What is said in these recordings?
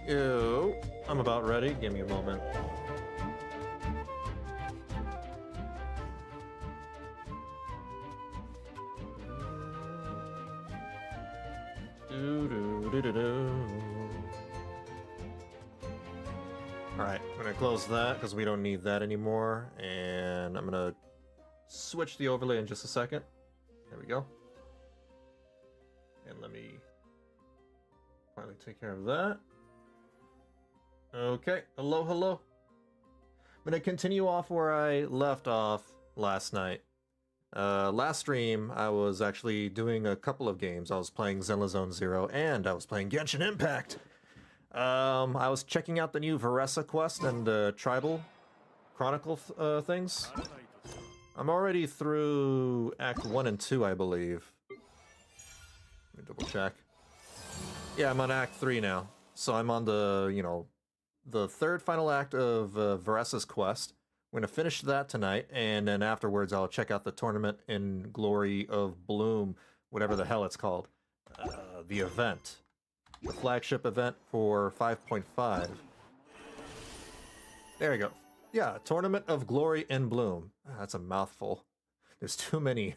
go. I'm about ready. Give me a moment. Alright, I'm gonna close that because we don't need that anymore, and I'm gonna switch the overlay in just a second. There we go. And let me finally take care of that. Okay, hello. I'm gonna continue off where I left off last night. Last stream, I was actually doing a couple of games. I was playing Zenlazone Zero, and I was playing Genshin Impact. I was checking out the new Varesa quest and Tribal Chronicle things. I'm already through Act 1 and 2, I believe. Let me double check. Yeah, I'm on Act 3 now. So I'm on the, the third final act of Varesa's quest. We're going to finish that tonight, and then afterwards I'll check out the Tournament in Glory of Bloom, whatever the hell it's called. The event. The flagship event for 5.5. There you go. Yeah, Tournament of Glory and Bloom. That's a mouthful. There's too many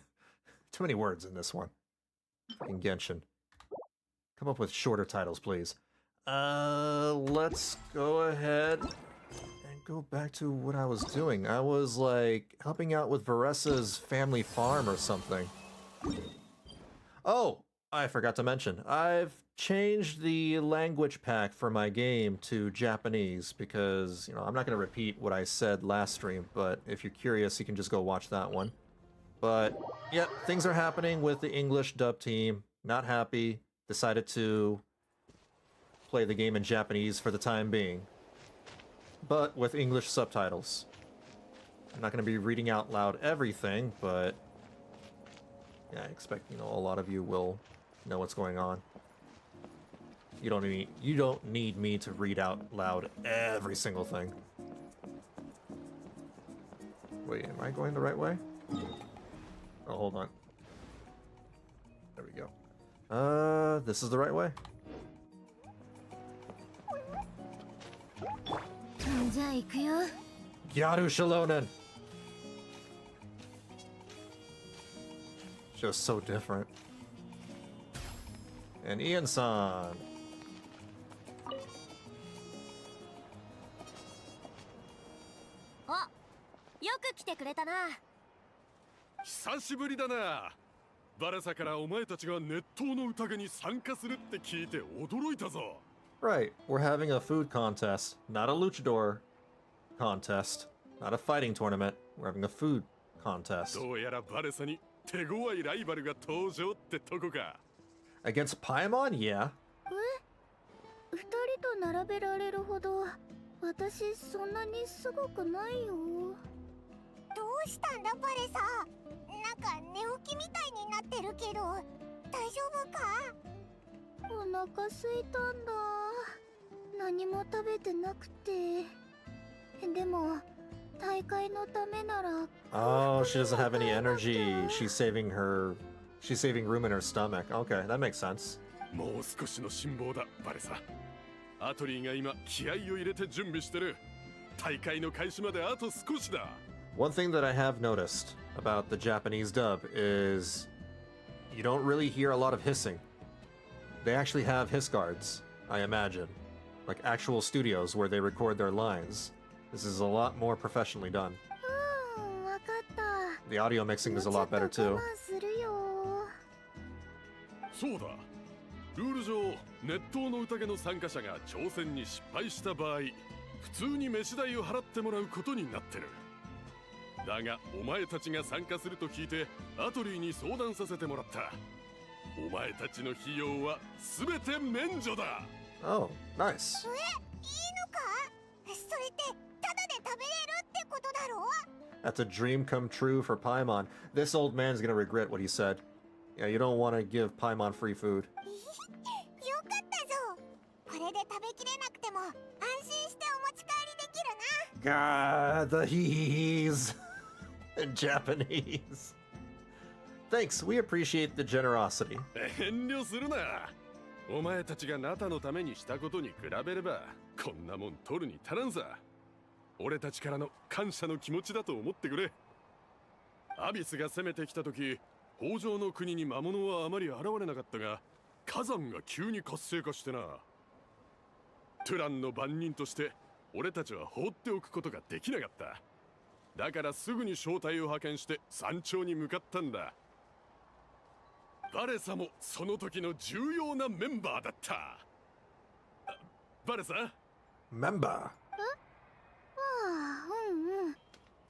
words in this one. Fucking Genshin. Come up with shorter titles, please. Let's go ahead and go back to what I was doing. I was, like, helping out with Varesa's family farm or something. Oh, I forgot to mention. I've changed the language pack for my game to Japanese because, I'm not going to repeat what I said last stream, but if you're curious, you can just go watch that one. But, yeah, things are happening with the English dub team. Not happy. Decided to play the game in Japanese for the time being, but with English subtitles. I'm not going to be reading out loud everything, but yeah, I expect, a lot of you will know what's going on. You don't need me to read out loud every single thing. Wait, am I going the right way? Oh, hold on. There we go. This is the right way? Gyaru Shalonen! Just so different. And Ian-san! よく来てくれたな。久しぶりだな。バレサからお前たちが熱湯の宴に参加するって聞いて驚いたぞ。Right, we're having a food contest, not a luchador contest, not a fighting tournament. We're having a food contest. どうやらバレサに手強いライバルが登場ってとこか。Against Paimon? Yeah. 二人と並べられるほど私そんなにすごくないよ。どうしたんだバレサ。なんか寝起きみたいになってるけど大丈夫か。お腹空いたんだ。何も食べてなくて。でも大会のためなら。Oh, she doesn't have any energy. She's saving room in her stomach. Okay, that makes sense. もう少しの辛抱だバレサ。アトリーが今気合を入れて準備してる。大会の開始まであと少しだ。One thing that I have noticed about the Japanese dub is you don't really hear a lot of hissing. They actually have hiss guards, I imagine. Like actual studios where they record their lines. This is a lot more professionally done. The audio mixing is a lot better too. そうだ。ルール上、熱湯の宴の参加者が挑戦に失敗した場合、普通に飯代を払ってもらうことになってる。だが、お前たちが参加すると聞いて、アトリーに相談させてもらった。お前たちの費用はすべて免除だ。Oh, nice. いいのか？それってタダで食べれるってことだろ？ That's a dream come true for Paimon. This old man's gonna regret what he said. Yeah, you don't want to give Paimon free food. よかったぞ。これで食べきれなくても安心してお持ち帰りできるな。God, the he's in Japanese. Thanks, we appreciate the generosity. 遠慮するな。お前たちがナタのためにしたことに比べればこんなもん取るに足らんさ。俺たちからの感謝の気持ちだと思ってくれ。アビスが攻めてきた時、北条の国に魔物はあまり現れなかったが、火山が急に活性化してな。トゥランの番人として俺たちは放っておくことができなかった。だからすぐに小隊を派遣して山頂に向かったんだ。バレサもその時の重要なメンバーだった。バレサMember. ああ、うんうん。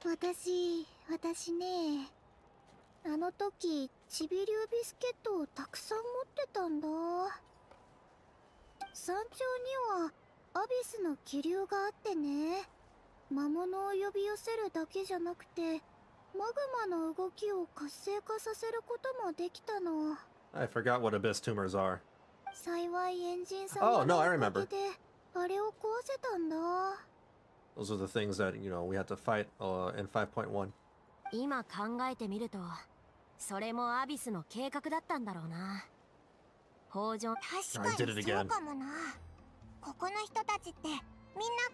私ね、あの時チビリュービスケットをたくさん持ってたんだ。山頂にはアビスの気流があってね、魔物を呼び寄せるだけじゃなくてマグマの動きを活性化させることもできたの。 I forgot what abyss tumors are. 幸いエンジン様 Oh, no, の I お remember. かげであれを壊せたんだ。 Those are the things that, we had to fight in 5.1. 今考えてみると、それもアビスの計画だったんだろうな。北条。確かにそうかもな。ここの人たちってみんな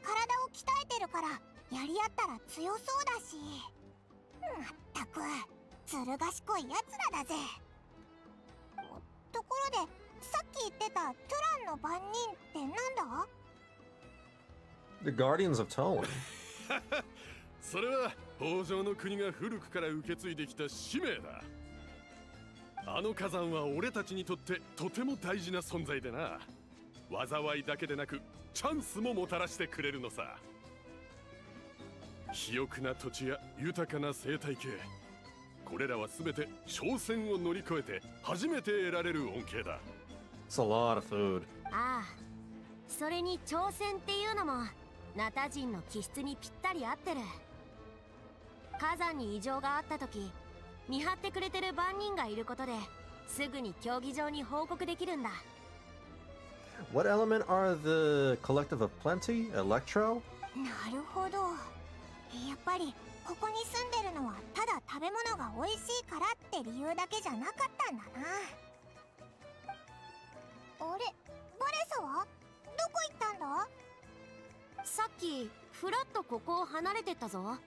体を鍛えてるからやり合ったら強そうだし。まったくずる賢いやつらだぜ。ところでさっき言ってたトゥランの番人ってなんだ？ The Guardians of Tone. それは北条の国が古くから受け継いできた使命だ。あの火山は俺たちにとってとても大事な存在でな。災いだけでなくチャンスももたらしてくれるのさ。肥沃な土地や豊かな生態系、これらは全て挑戦を乗り越えて初めて得られる恩恵だ。 It's a lot of food. ああ、それに挑戦っていうのもナタ人の気質にぴったり合ってる。火山に異常があった時、見張ってくれてる番人がいることですぐに競技場に報告できるんだ。What element are the collective of plenty? Electro? なるほど。やっぱりここに住んでるのはただ食べ物が美味しいからって理由だけじゃなかったんだな。あれ、バレサはどこ行ったんだ？さっきフラッとここを離れてったぞ。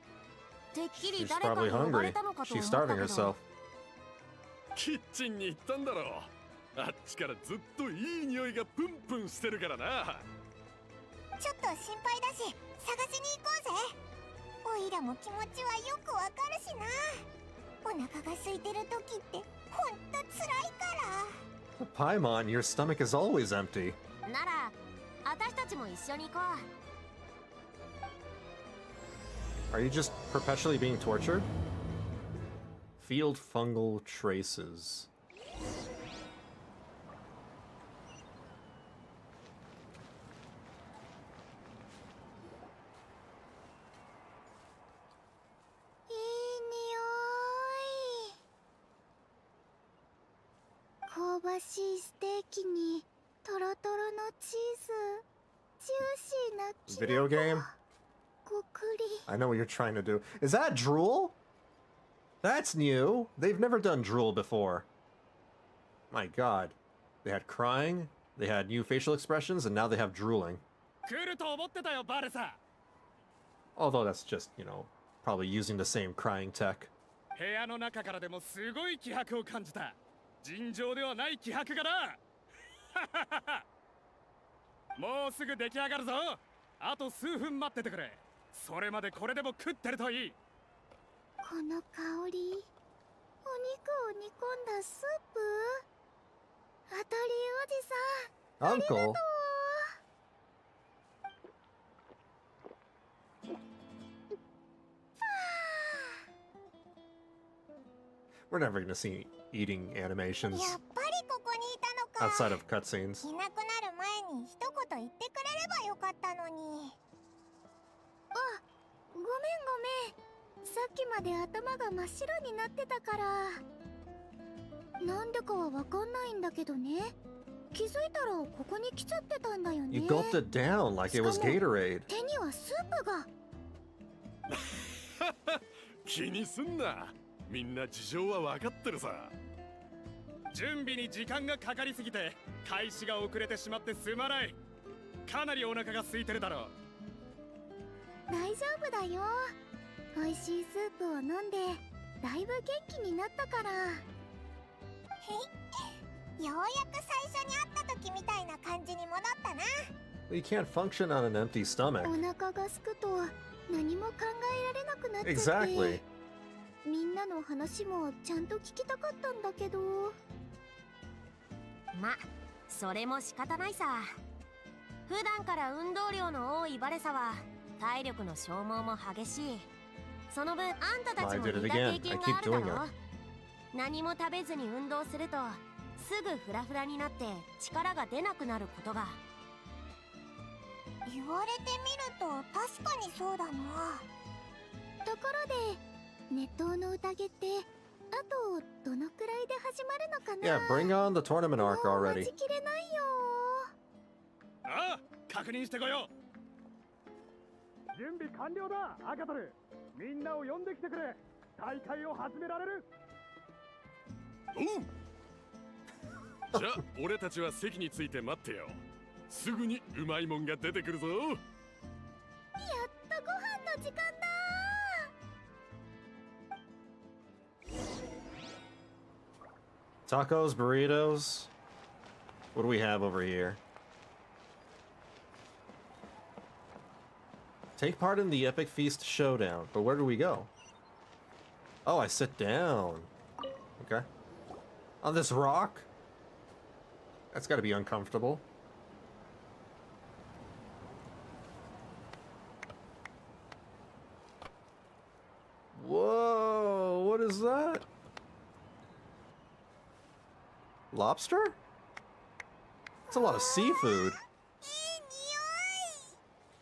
てっきり She's 誰か probably に呼ば hungry. れたのかと思 She's った starving けど。 herself. キッチンに行ったんだろう。あっちからずっといい匂いがプンプンしてるからな。ちょっと心配だし探しに行こうぜ。おいらも気持ちはよくわかるしな。お腹が空いてる時ってほんと辛いから。 Paimon, your stomach is always empty. なら私たちも一緒に行こう。 Are you just perpetually being tortured? Field fungal traces. いい匂い。香ばしいステーキにトロトロのチーズ、ジューシーなキノ Video コ、 game? ごくり。 I know what you're trying to do. Is that drool? That's new. They've never done drool before. My god. They had crying, they had new facial expressions, and now they have drooling. 来ると思ってたよ、バレサ。 Although that's just, probably using the same crying tech. 部屋の中からでもすごい気迫を感じた。尋常ではない気迫がな。もうすぐ出来上がるぞ。あと数分待っててくれ。それまでこれでも食ってるといい。この香り、お肉を煮込んだスープ。アトリーおじさん、 Uncle? We're never gonna see eating や animations っぱりここにいたのか。 outside of cutscenes. いなくなる前に一言言ってくれればよかったのに。あ、ごめんごめん。さっきまで頭が真っ白になってたから。なんでかはわかんないんだけどね。気づいたらここに来ちゃってたんだよね。 You gulped it down like it was Gatorade. 手にはスープが。気にすんな。みんな事情は分かってるさ。準備に時間がかかりすぎて開始が遅れてしまってすまない。かなりお腹が空いてるだろう。大丈夫だよ。美味しいスープを飲んでだいぶ元気になったから。へい、ようやく最初に会った時みたいな感じに戻ったな。 You can't function on an empty stomach. お腹がすくと何も考えられなくなっちゃって。 Exactly. みんなの話もちゃんと聞きたかったんだけど。ま、それも仕方ないさ。普段から運動量の多いバレサは体力の消耗も激しい。その分あんたたちも似た経験があるだろ。何も食べずに運動するとすぐフラフラになって力が出なくなることが。言われてみると確かにそうだな。ところで熱湯の宴ってあとどのくらいで始まるのかな。 Yeah, bring on the tournament arc もう already. 待ちきれないよ。ああ、確認してこよう。準備完了だ、アガトル。みんなを呼んできてくれ。大会を始められる。おう。じゃあ俺たちは席について待ってよ。すぐにうまいもんが出てくるぞ。やっとご飯の時間だ。 Tacos, burritos. What do we have over here? Take part in the Epic Feast Showdown. But where do we go? Oh, I sit down. Okay. On this rock? That's gotta be uncomfortable. Whoa, what is that? Lobster? That's a lot of seafood.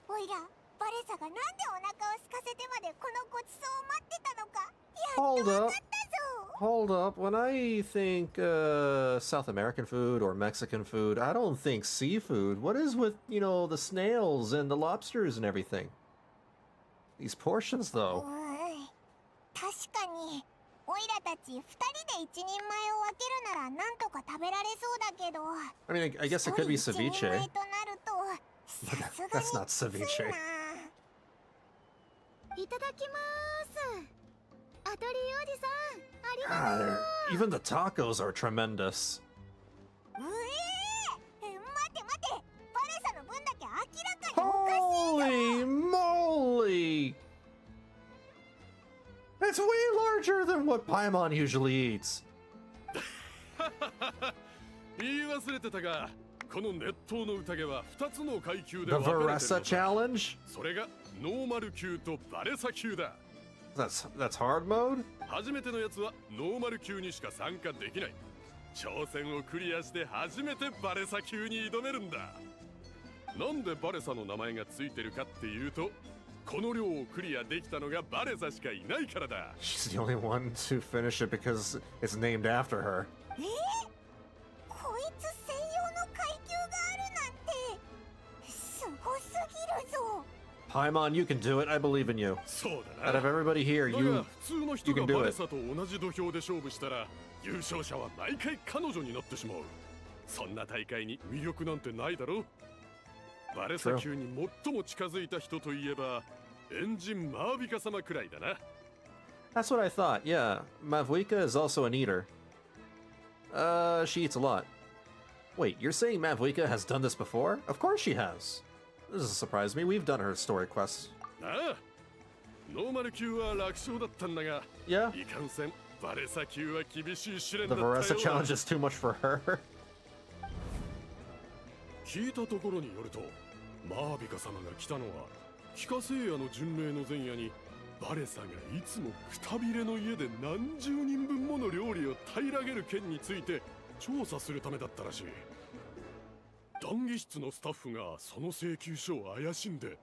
おいら、バレサがなんでお腹を空かせてまでこのごちそうを待ってたのか。 Hold やっとわ up. かったぞ。 Hold up. When I think South American food or Mexican food, I don't think seafood. What is with, you know, the snails and the lobsters and everything? These portions, though. 確かに。おいらたち2人で一人前を分けるならなんとか食べられそうだけど。 I mean, I guess it could be 一人 ceviche. 一人前となるとさすがに That's not きつい ceviche. な。いただきます。アトリエおじさん、ありがと God, う。 even the tacos are tremendous. 待て待て、バレサの分だけ明らかにおかしいよ。 Holy moly! That's way larger than what Paimon usually eats. 言い忘れてたが、この熱湯の宴は2つの階級で The 分かれてるの Varesa だ。 challenge? それがノーマル級とバレサ級だ。 That's hard mode? 初めてのやつはノーマル級にしか参加できない。挑戦をクリアして初めてバレサ級に挑めるんだ。なんでバレサの名前がついてるかっていうと、この量をクリアできたのがバレサしかいないからだ。 She's the only one to finish it because it's named after her. こいつ専用の階級があるなんてすごすぎるぞ。 Paimon, you can do it. I believe in you. そう Out だ of な。 everybody here, だ you が普通の人 you が can do バレ it. サと同じ土俵で勝負したら優勝者は毎回彼女になってしまう。そんな大会に魅力なんてないだろ。バレサ級に最も近づいた人といえばエンジンマービカ様くらいだな。 That's what I thought. Yeah, Mavwika is also an eater. She eats a lot. Wait, you're saying Mavwika has done this before? Of course she has. This doesn't surprise me. We've done her story quests. ああ、ノーマル級は楽勝だったんだが、 Yeah, いかんせんバレサ級は厳しい試練 the だったよう Varesa だ。 challenge is too much for her. 聞いたところによると、マービカ様が来たのは帰化聖夜の巡礼の前夜にバレサがいつもくたびれの家で何十人分もの料理を平らげる件について調査するためだったらしい。談義室のスタッフがその請求書を怪しんで、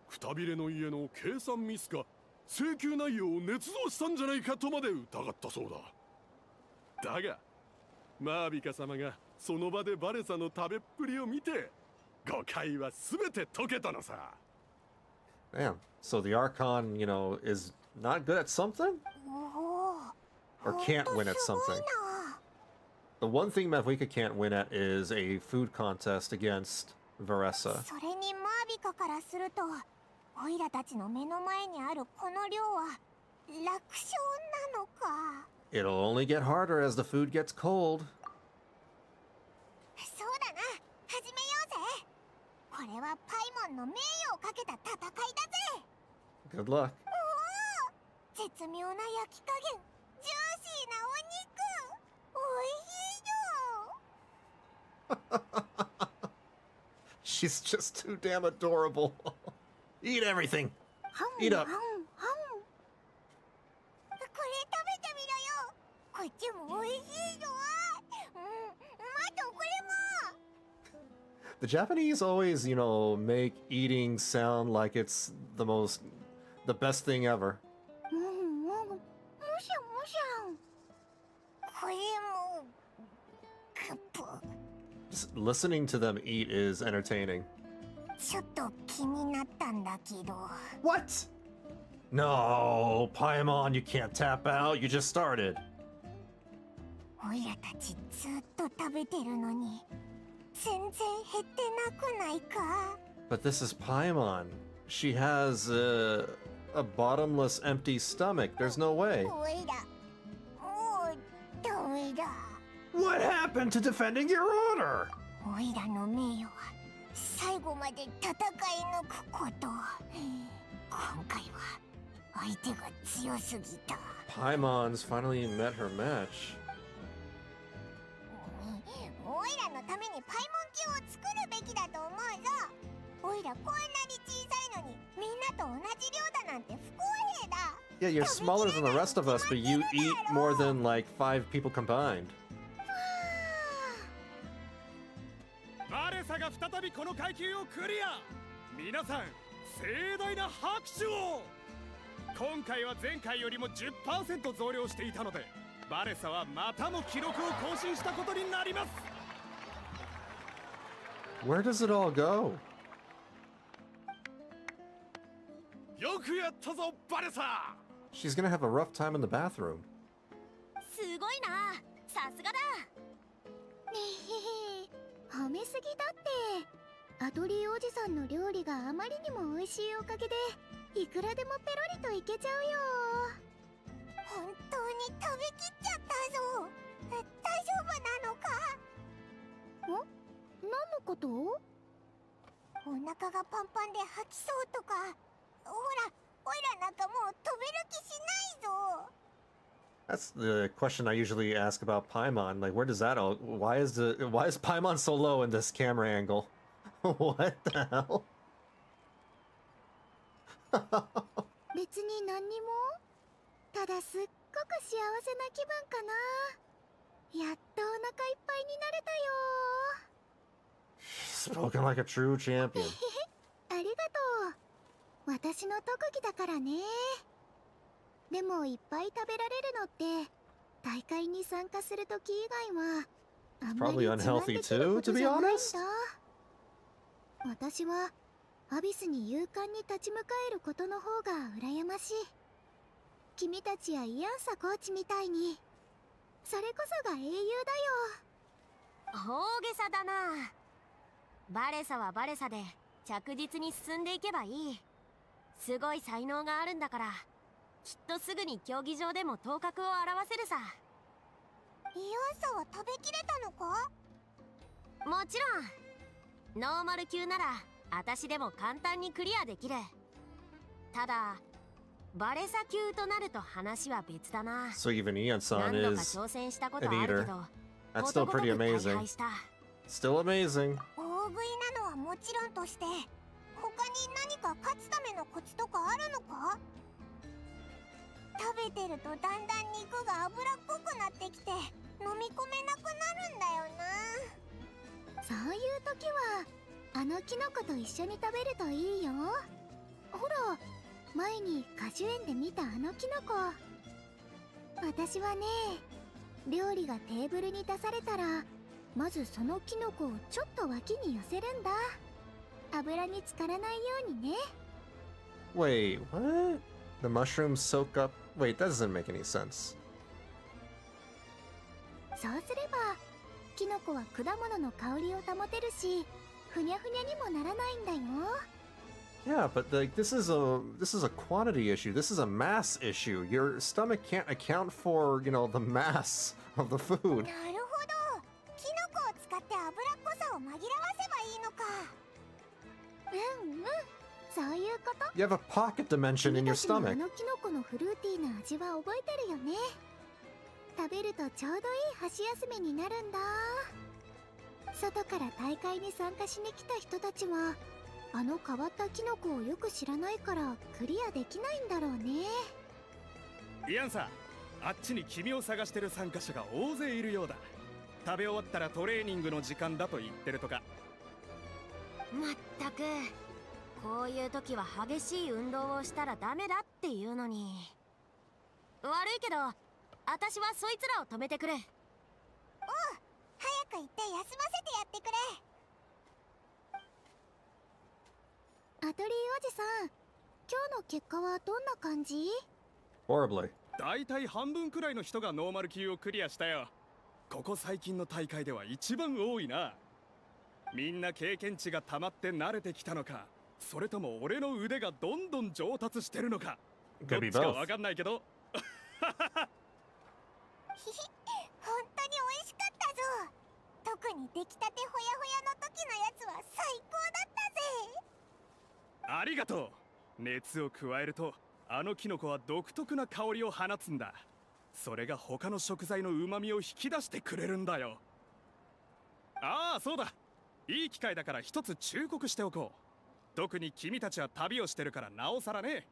くたびれの家の計算ミスか請求内容を捏造したんじゃないかとまで疑ったそうだ。だがマービカ様がその場でバレサの食べっぷりを見て誤解は全て解けたのさ。 Damn. So the Archon, you know, is not good at something? おお、 Or can't win at すごい something? な。The one thing Mavwika can't win at is a food contest against Varesa. それにマービカからするとオイラたちの目の前にあるこの量は楽勝なのか。 It'll only get harder as the food gets cold. そうだな、始めようぜ。これはパイモンの名誉をかけた戦いだぜ。 Good luck. 絶妙な焼き加減、ジューシーなお肉、おいしいよ。 She's just too damn adorable. Eat everything. はん Eat up. はんはん。これ食べてみろよ。こっちもおいしいぞ。あとこれも。 The Japanese always, make eating sound like it's the best thing ever. もしゃもしゃ。これも。カップ。 Just listening to them eat is entertaining. ちょっと気になったんだけど。 What? No, Paimon, you can't tap out. You just started. おいらたちずっと食べてるのに全然減ってなくないか。 But this is Paimon. She has a bottomless, empty stomach. There's no way. おいらもうダメだ。 What happened to defending your honor? おいらの名誉は最後まで戦い抜くこと。今回は相手が強すぎた。 Paimon's finally met her match. おいらのためにパイモン級を作るべきだと思うぞ。おいらこんなに小さいのにみんなと同じ量だなんて不公平だ。 Yeah, you're smaller than the rest of us, but you eat more than like 5 people combined. バレサが再びこの階級をクリア。皆さん盛大な拍手を。今回は前回よりも 10% 増量していたのでバレサはまたも記録を更新したことになります。 Where does it all go? よくやったぞバレサ。 She's gonna have a rough time in the bathroom. すごいな、さすがだ。ねえ、褒めすぎだって。アトリエおじさんの料理があまりにも美味しいおかげでいくらでもペロリといけちゃうよ。本当に食べきっちゃったぞ。大丈夫なのか。何のこと？お腹がパンパンで吐きそうとか。ほら、おいらなんかもう飛べる気しないぞ。 That's the question I usually ask about Paimon. Like, where does that all? Why is Paimon so low in this camera angle? What the hell? 別に何にも。ただすっごく幸せな気分かな。やっとお腹いっぱいになれたよ。 Spoken like a true champion. ありがとう。私の特技だからね。でもいっぱい食べられるのって大会に参加するとき以外はあんまり Probably 自慢 unhealthy できるこ too, と to be じゃないんだ。 honest. 私はアビスに勇敢に立ち向かえることの方が羨ましい。君たちやイアンサコーチみたいにそれこそが英雄だよ。大げさだな。バレサはバレサで着実に進んでいけばいい。すごい才能があるんだからきっとすぐに競技場でも頭角を現せるさ。イアンサは食べきれたのか。もちろんノーマル級なら私でも簡単にクリアできる。ただバレサ級となると話は別だな。 So even Ian-san 何度か is 挑戦したことあるけど that's still pretty amazing. ことごとく大敗した。 Still amazing. 大食いなのはもちろんとして他に何か勝つためのコツとかあるのか。食べてるとだんだん肉が脂っこくなってきて飲み込めなくなるんだよな。そういう時はあのキノコと一緒に食べるといいよ。ほら前に果樹園で見たあのキノコ。私はね、料理がテーブルに出されたらまずそのキノコをちょっと脇に寄せるんだ。油に浸からないようにね。 Wait, what? The mushrooms soak up. Wait, that doesn't make any sense. そうすればキノコは果物の香りを保てるし、ふにゃふにゃにもならないんだよ。 Yeah, but like this is a quantity issue. This is a mass issue. Your stomach can't account for, you know, the mass of the food. なるほど。キノコを使って脂っこさを紛らわせばいいのか。うんうん、そういうこと。 You have a pocket dimension in your 君たちもあ stomach. のキノコのフルーティーな味は覚えてるよね。食べるとちょうどいい箸休めになるんだ。外から大会に参加しに来た人たちはあの変わったキノコをよく知らないからクリアできないんだろうね。イアンさ、あっちに君を探してる参加者が大勢いるようだ。食べ終わったらトレーニングの時間だと言ってるとか。まったく、こういう時は激しい運動をしたらダメだっていうのに。悪いけど私はそいつらを止めてくれ。早く行って休ませてやってくれ。アトリーおじさん、今日の結果はどんな感じ？ Horribly. だいたい半分くらいの人がノーマル級をクリアしたよ。ここ最近の大会では一番多いな。みんな経験値が溜まって慣れてきたのか、それとも俺の腕がどんどん上達してるのか、ど Could っ be ちか both. わかんないけど。ひひ、本当に美味しかったぞ。特に出来たてほやほやの時のやつは最高だったぜ。ありがとう。熱を加えるとあのキノコは独特な香りを放つんだ。それが他の食材の旨味を引き出してくれるんだよ。ああ、そうだ。いい機会だから一つ忠告しておこう。特に君たちは旅をしてるからなおさらね。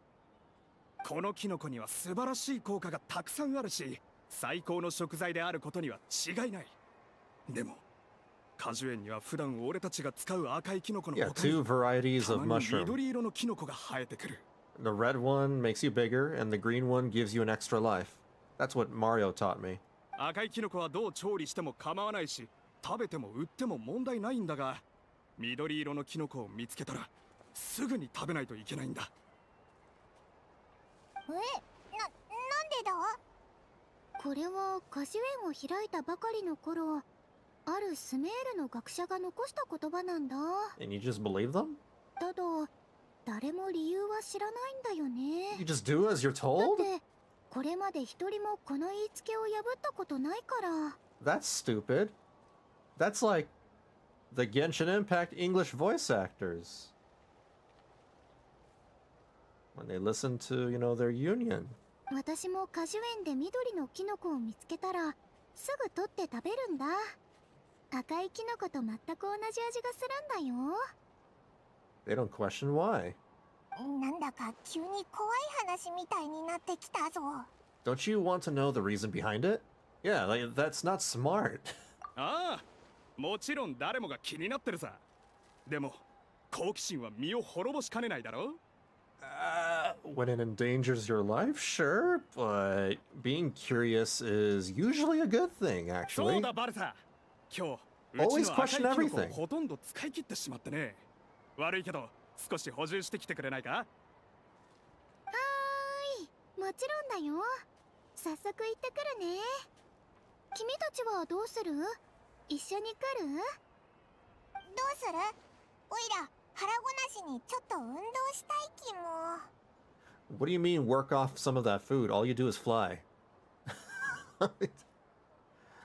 このキノコには素晴らしい効果がたくさんあるし、最高の食材であることには違いない。でも果樹園には普段俺たちが使う赤いキノコの Yeah, 他に two varieties た of まに mushroom. 緑色のキノコが生えてくる。 The red one makes you bigger, and the green one gives you an extra life. That's what Mario taught me. 赤いキノコはどう調理しても構わないし、食べても売っても問題ないんだが、緑色のキノコを見つけたらすぐに食べないといけないんだ。なんでだ？これは果樹園を開いたばかりの頃、あるスメールの学者が残した言葉なんだ。 And you just believe them? ただ、誰も理由は知らないんだよね。 You just do as you're だ told? ってこれまで一人もこの言いつけを破ったことないから。 That's stupid. That's like the Genshin Impact English voice actors. When they listen to, you know, their union. 私も果樹園で緑のキノコを見つけたらすぐ取って食べるんだ。赤いキノコと全く同じ味がするんだよ。 They don't question why. なんだか急に怖い話みたいになってきたぞ。 Don't you want to know the reason behind it? Yeah, like that's not smart. ああ、もちろん誰もが気になってるさ。でも好奇心は身を滅ぼしかねないだろ。When it endangers your life, sure, but being curious is usually a good thing, そう actually. だバルサ。今日 Always うちの赤いキ question ノコを everything. ほとんど使い切ってしまってね。悪いけど少し補充してきてくれないか。はーい、もちろんだよ。早速行ってくるね。君たちはどうする？一緒に来る？どうする？おいら腹ごなしにちょっと運動したい気も。 What do you mean work off some of that food? All you do is fly.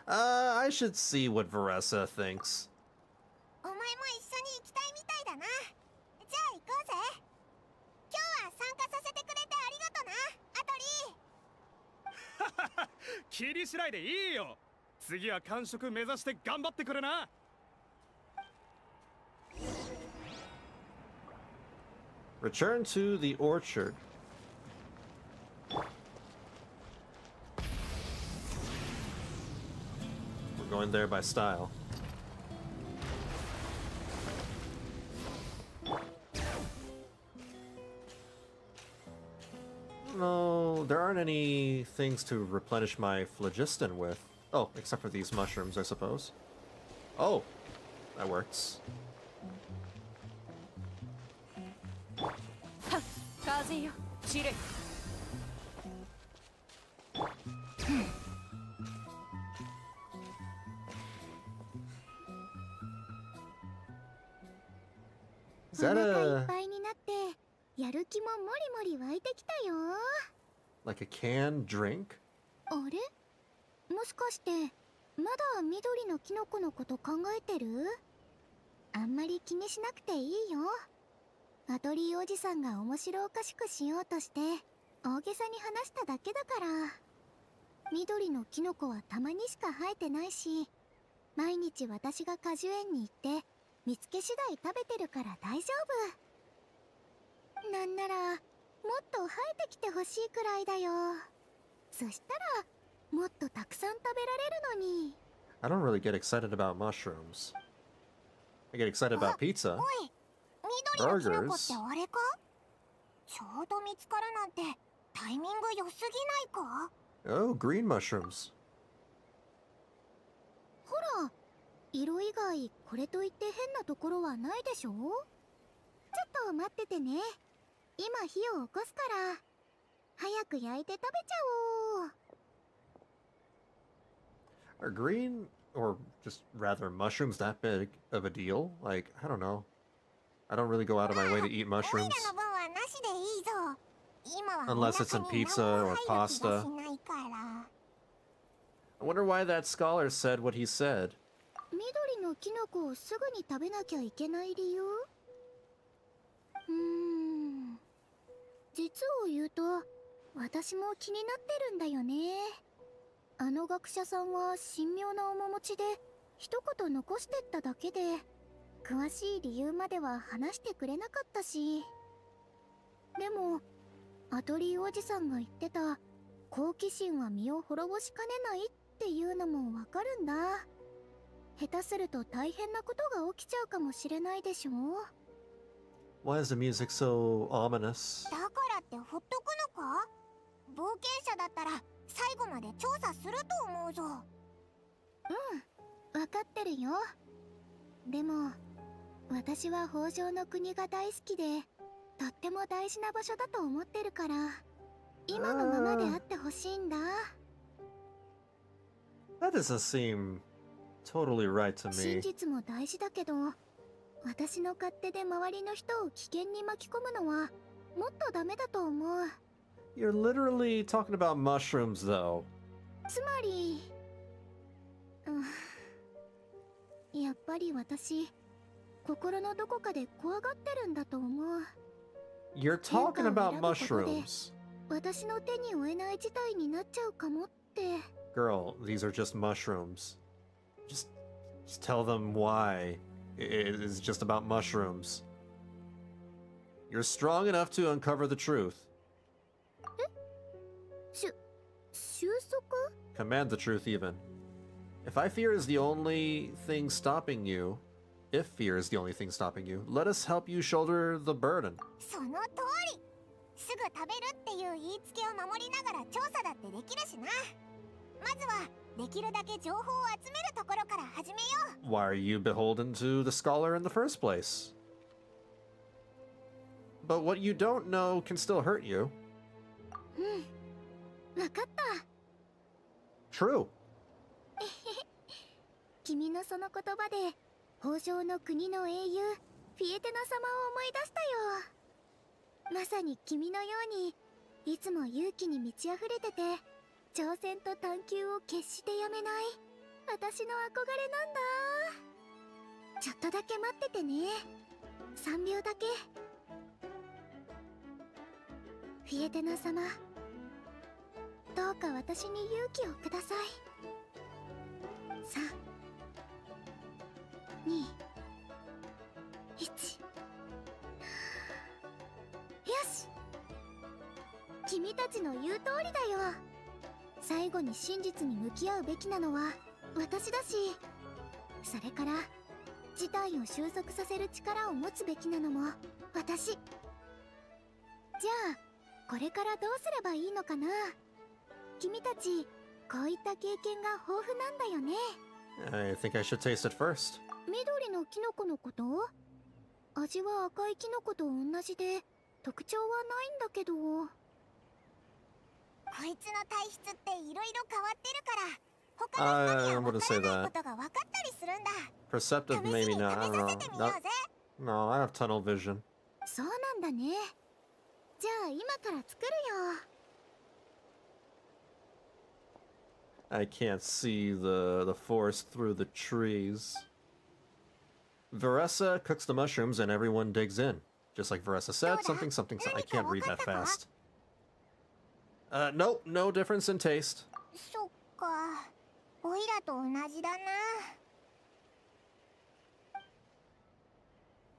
I should see what Varesa thinks. お前も一緒に行きたいみたいだな。じゃあ行こうぜ。今日は参加させてくれてありがとな、アトリー。気にしないでいいよ。次は完食目指して頑張ってくれな。Return to the orchard. We're going there by style. No, there aren't any things to replenish my phlogiston with. Oh, except for these mushrooms, I suppose. Oh, that works. 風よ散れ。Is お that 腹いっ a ぱいになってやる気ももりもり湧いてきたよ。 like a canned drink? あれ、もしかしてまだ緑のキノコのこと考えてる？あんまり気にしなくていいよ。アトリーおじさんが面白おかしくしようとして大げさに話しただけだから。緑のキノコはたまにしか生えてないし、毎日私が果樹園に行って見つけ次第食べてるから大丈夫。なんならもっと生えてきてほしいくらいだよ。そしたらもっとたくさん食べられるのに。 I don't really get excited about mushrooms. I get excited about pizza. おい、緑のキノコってあれか？ちょうど見つかるなんてタイミング良すぎないか？ Oh, green mushrooms. ほら、色以外これといって変なところはないでしょ？ちょっと待っててね。今火を起こすから早く焼いて食べちゃおう。 Are green, or just rather mushrooms, that big of a deal? Like, I don't know. I don't really go out of my way to eat オイラ mushrooms. の分はなしでいいぞ。今は Unless it's in お腹に pizza 何も or 入る気が pasta. しないから。 I wonder why that scholar said what he said. 緑のキノコをすぐに食べなきゃいけない理由？実を言うと私も気になってるんだよね。あの学者さんは神妙な面持ちで一言残してっただけで詳しい理由までは話してくれなかったし。でもアトリーおじさんが言ってた好奇心は身を滅ぼしかねないっていうのもわかるんだ。下手すると大変なことが起きちゃうかもしれないでしょ。 Why is the music so ominous? だからってほっとくのか？冒険者だったら最後まで調査すると思うぞ。うん、わかってるよ。でも私は北条の国が大好きでとっても大事な場所だと思ってるから今のままであってほしいんだ。 That doesn't seem totally right to 真 me. 実も大事だけど私の勝手で周りの人を危険に巻き込むのはもっとダメだと思う。 You're literally talking about mushrooms, though. つまり、やっぱり私心のどこかで怖がってるんだと思う。 You're talking about mushrooms. 私の手に負えない事態になっちゃうかもって。 Girl, these are just mushrooms. Just tell them why. It is just about mushrooms. You're strong enough to uncover the truth. 収束？ Command the truth, even. If fear is the only thing stopping you, let us help you shoulder the burden. その通り。すぐ食べるっていう言いつけを守りながら調査だってできるしな。まずはできるだけ情報を集めるところから始めよう。 Why are you beholden to the scholar in the first place? But what you don't know can still hurt you. わかった。 True. 君のその言葉で北条の国の英雄フィエテナ様を思い出したよ。まさに君のようにいつも勇気に満ち溢れてて挑戦と探求を決してやめない私の憧れなんだ。ちょっとだけ待っててね。3秒だけ。フィエテナ様、どうか私に勇気をください。3、2、1。よし、君たちの言う通りだよ。最後に真実に向き合うべきなのは私だし、それから事態を収束させる力を持つべきなのも私。じゃあこれからどうすればいいのかな。君たちこういった経験が豊富なんだよね。 I think I should taste it first. 緑のキノコのこと？味は赤いキノコと同じで特徴はないんだけど。こいつの体質っていろいろ変わってるから他の人には分からないことが分かったりするんだ。 Perceptive, 試し maybe に not. I 食 don't べさせ know. てみようぜ。No, I have tunnel vision. そうなんだね。じゃあ今から作るよ。 I can't see the forest through the trees. Varesa cooks the mushrooms and everyone digs in. Just like Varesa said, something, something, something. I can't read that fast. Nope, no difference in taste. そっか。オイラと同じだな。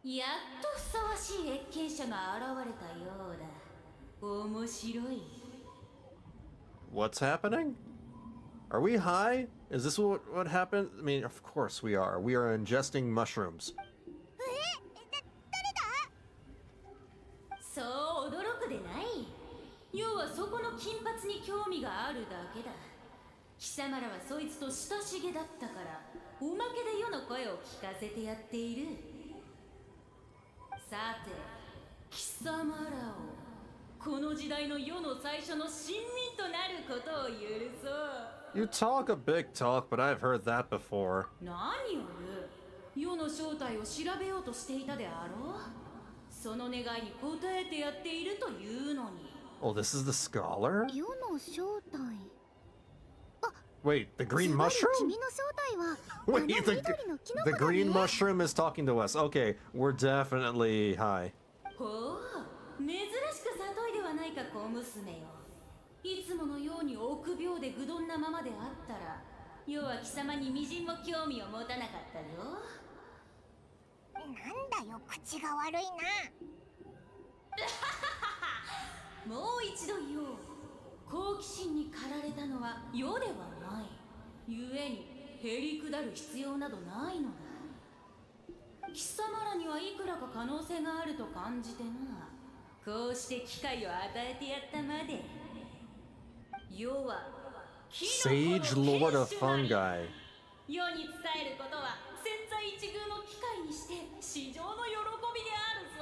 やっとふさわしい謁見者が現れたようだ。面白い。What's happening? Are we high? Is this what happened? I mean, of course we are. We are ingesting mushrooms. そう驚くでない。要はそこの金髪に興味があるだけだ。貴様らはそいつと親しげだったから、おまけで世の声を聞かせてやっている。さて、貴様らをこの時代の世の最初の臣民となることを許そう。You talk a big talk, but I've heard that before. 何を言う？世の正体を調べようとしていたであろう。その願いに応えてやっているというのに。Oh, this is the scholar? 世の正体。 Wait, the green mushroom? 君の正体は Wait, あの緑のキノコ the だ green ね。 mushroom is talking to us. Okay, we're definitely high. ほう、珍しく里いではないか小娘よ。いつものように臆病で愚鈍なままであったら、世は貴様にみじんも興味を持たなかったぞ。なんだよ、口が悪いな。もう一度言おう。好奇心に駆られたのは世ではない。故にへりくだる必要などないのだ。貴様らにはいくらか可能性があると感じてな。こうして機会を与えてやったまで。世はキノコ Sage の Lord 剣 of 種なり。 Fungi. 世に伝えることは千載一遇の機会にして至上の喜びである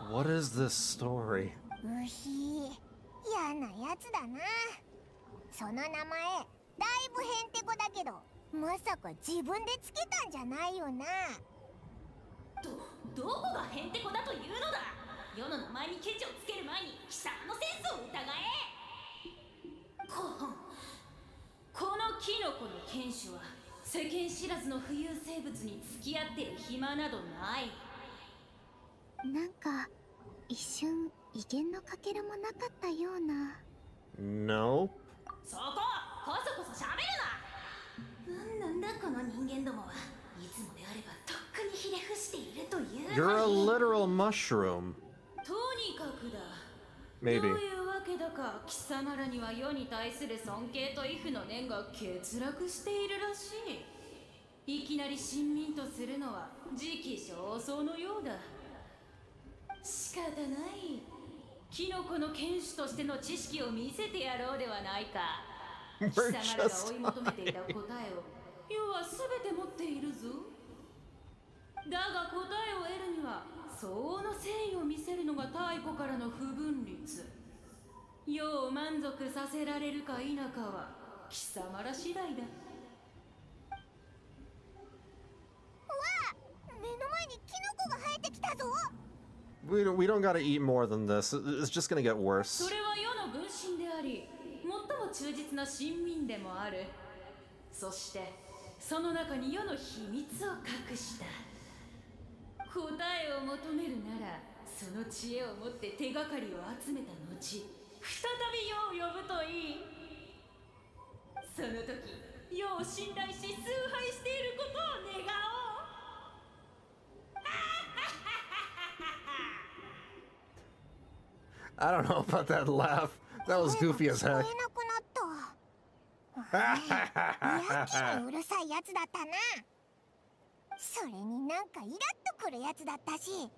ぞ。 What is this story? うひ、嫌なやつだな。その名前、だいぶへんてこだけど、まさか自分でつけたんじゃないよな。どこがへんてこだというのだ。世の名前にケチをつける前に貴様のセンスを疑え。このキノコの犬種は世間知らずの浮遊生物に付き合ってる暇などない。なんか一瞬威厳のかけらもなかったような。 No. そここそ喋るな。なんだこの人間どもは。いつもであればとっくにひれ伏しているというのに。 You're a literal mushroom. とにかくだ。 Maybe. どういうわけだか貴様らには世に対する尊敬と畏怖の念が欠落しているらしい。いきなり臣民とするのは時期尚早のようだ。仕方ない。キノコの犬種としての知識を見せてやろうではないか。貴 We're 様らが just 追い求めていた答えを世は全て持っているぞ。だが答えを得るには相応の誠意を見せるのが太古からの不分律。世を満足させられるか否かは貴様ら次第だ。目の前にキノコが生えてきたぞ。 We don't gotta eat more than this. It's just gonna get worse. それは世の分身であり最も忠実な臣民でもある。そしてその中に世の秘密を隠した。答えを求めるならその知恵を持って手がかりを集めた後再び世を呼ぶといい。その時世を信頼し崇拝していることを願おう。 I don't know about that laugh. That was goofy as 聞 heck. こえなくなった。やけにうるさいやつだったな。それになんかイラッとくるやつだったし、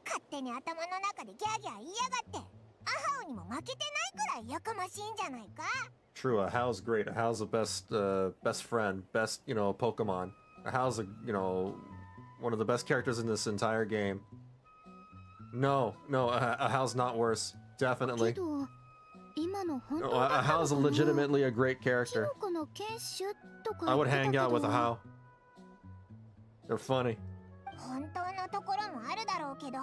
勝手に頭の中でギャーギャー言いやがって、アハオにも負けてないくらいやかましいんじゃないか。 True, a Hal's great. A Hal's the best friend, best, Pokemon. A Hal's one of the best characters in this entire game. No, a Hal's not worse. け Definitely. ど、今の本 No, 当だ a ったの Hal's かな。 legitimately a great キ character. ノコの犬種とか I 言っ would てた hang け out with a ど、 Hal. They're funny. 本当のところもあるだろうけど、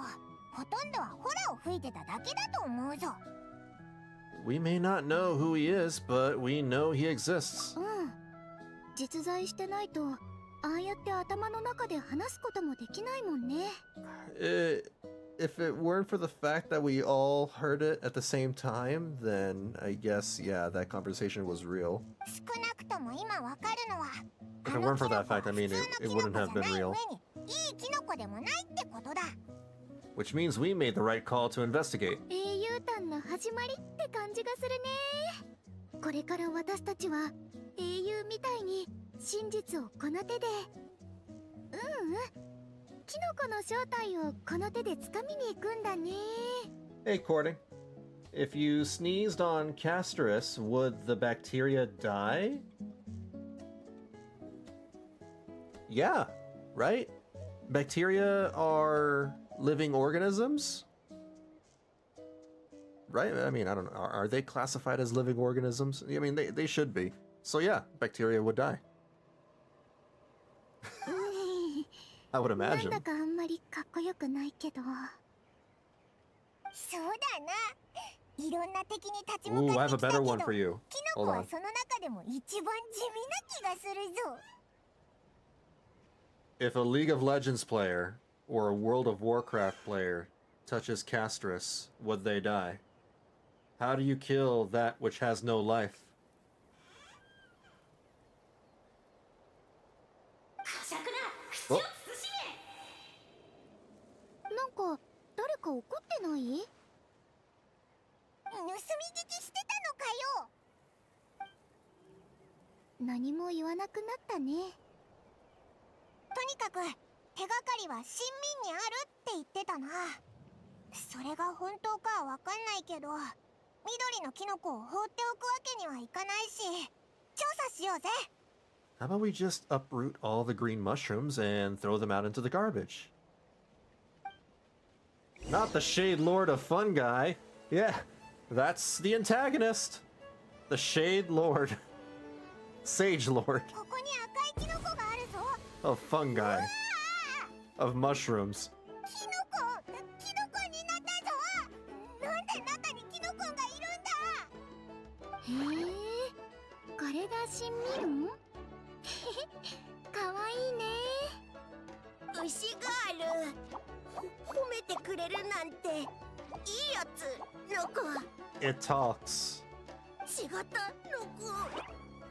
ほとんどはホラを吹いてただけだと思うぞ。We may not know who he is, but we know he exists. 実在してないと、ああやって頭の中で話すこともできないもんね。If it weren't for the fact that we all heard it at the same time, then I guess, yeah, that conversation was real. 少なくとも今わかるのは、 If it weren't for that fact, I mean, it wouldn't have been real. いいキノコでもないってことだ。Which means we made the right call to investigate. 英雄譚の始まりって感じがするね。これから私たちは英雄みたいに真実をこの手で、キノコの正体をこの手で掴みに行くんだね。 Hey, Cording. If you sneezed on Castorus, would the bacteria die? Yeah, right? Bacteria are living organisms? Right? I mean, I don't know. Are they classified as living organisms? I mean, they should be. So yeah, bacteria would die. I would なん imagine. だかあんまりかっこよくないけど。そうだな。いろんな敵に立ち向 Ooh, か I っ have て a きた better け one ど、 for you. キノコ Hold は on. その中でも一番地味な気がするぞ。If a League of Legends player or a World of Warcraft player touches Castorus, would they die? How do you kill that which has no life? おなんか誰か怒ってない？盗み聞きしてたのかよ。何も言わなくなったね。とにかく手がかりは新民にあるって言ってたな。それが本当かはわかんないけど、緑のキノコを放っておくわけにはいかないし、調査しようぜ。How about we just uproot all the green mushrooms and throw them out into the garbage? Not the Shade Lord of Fun Guy. Yeah, that's the antagonist. The Shade Lord. Sage Lord ここに赤いキノコがあるぞ。 of Fun Guy. Of mushrooms. キノコになったぞ。なんで中にキノコがいるんだ。へえ、これが新民？かわいいね。牛ガール、褒めてくれるなんていいやつの子。 It talks. 違ったの子。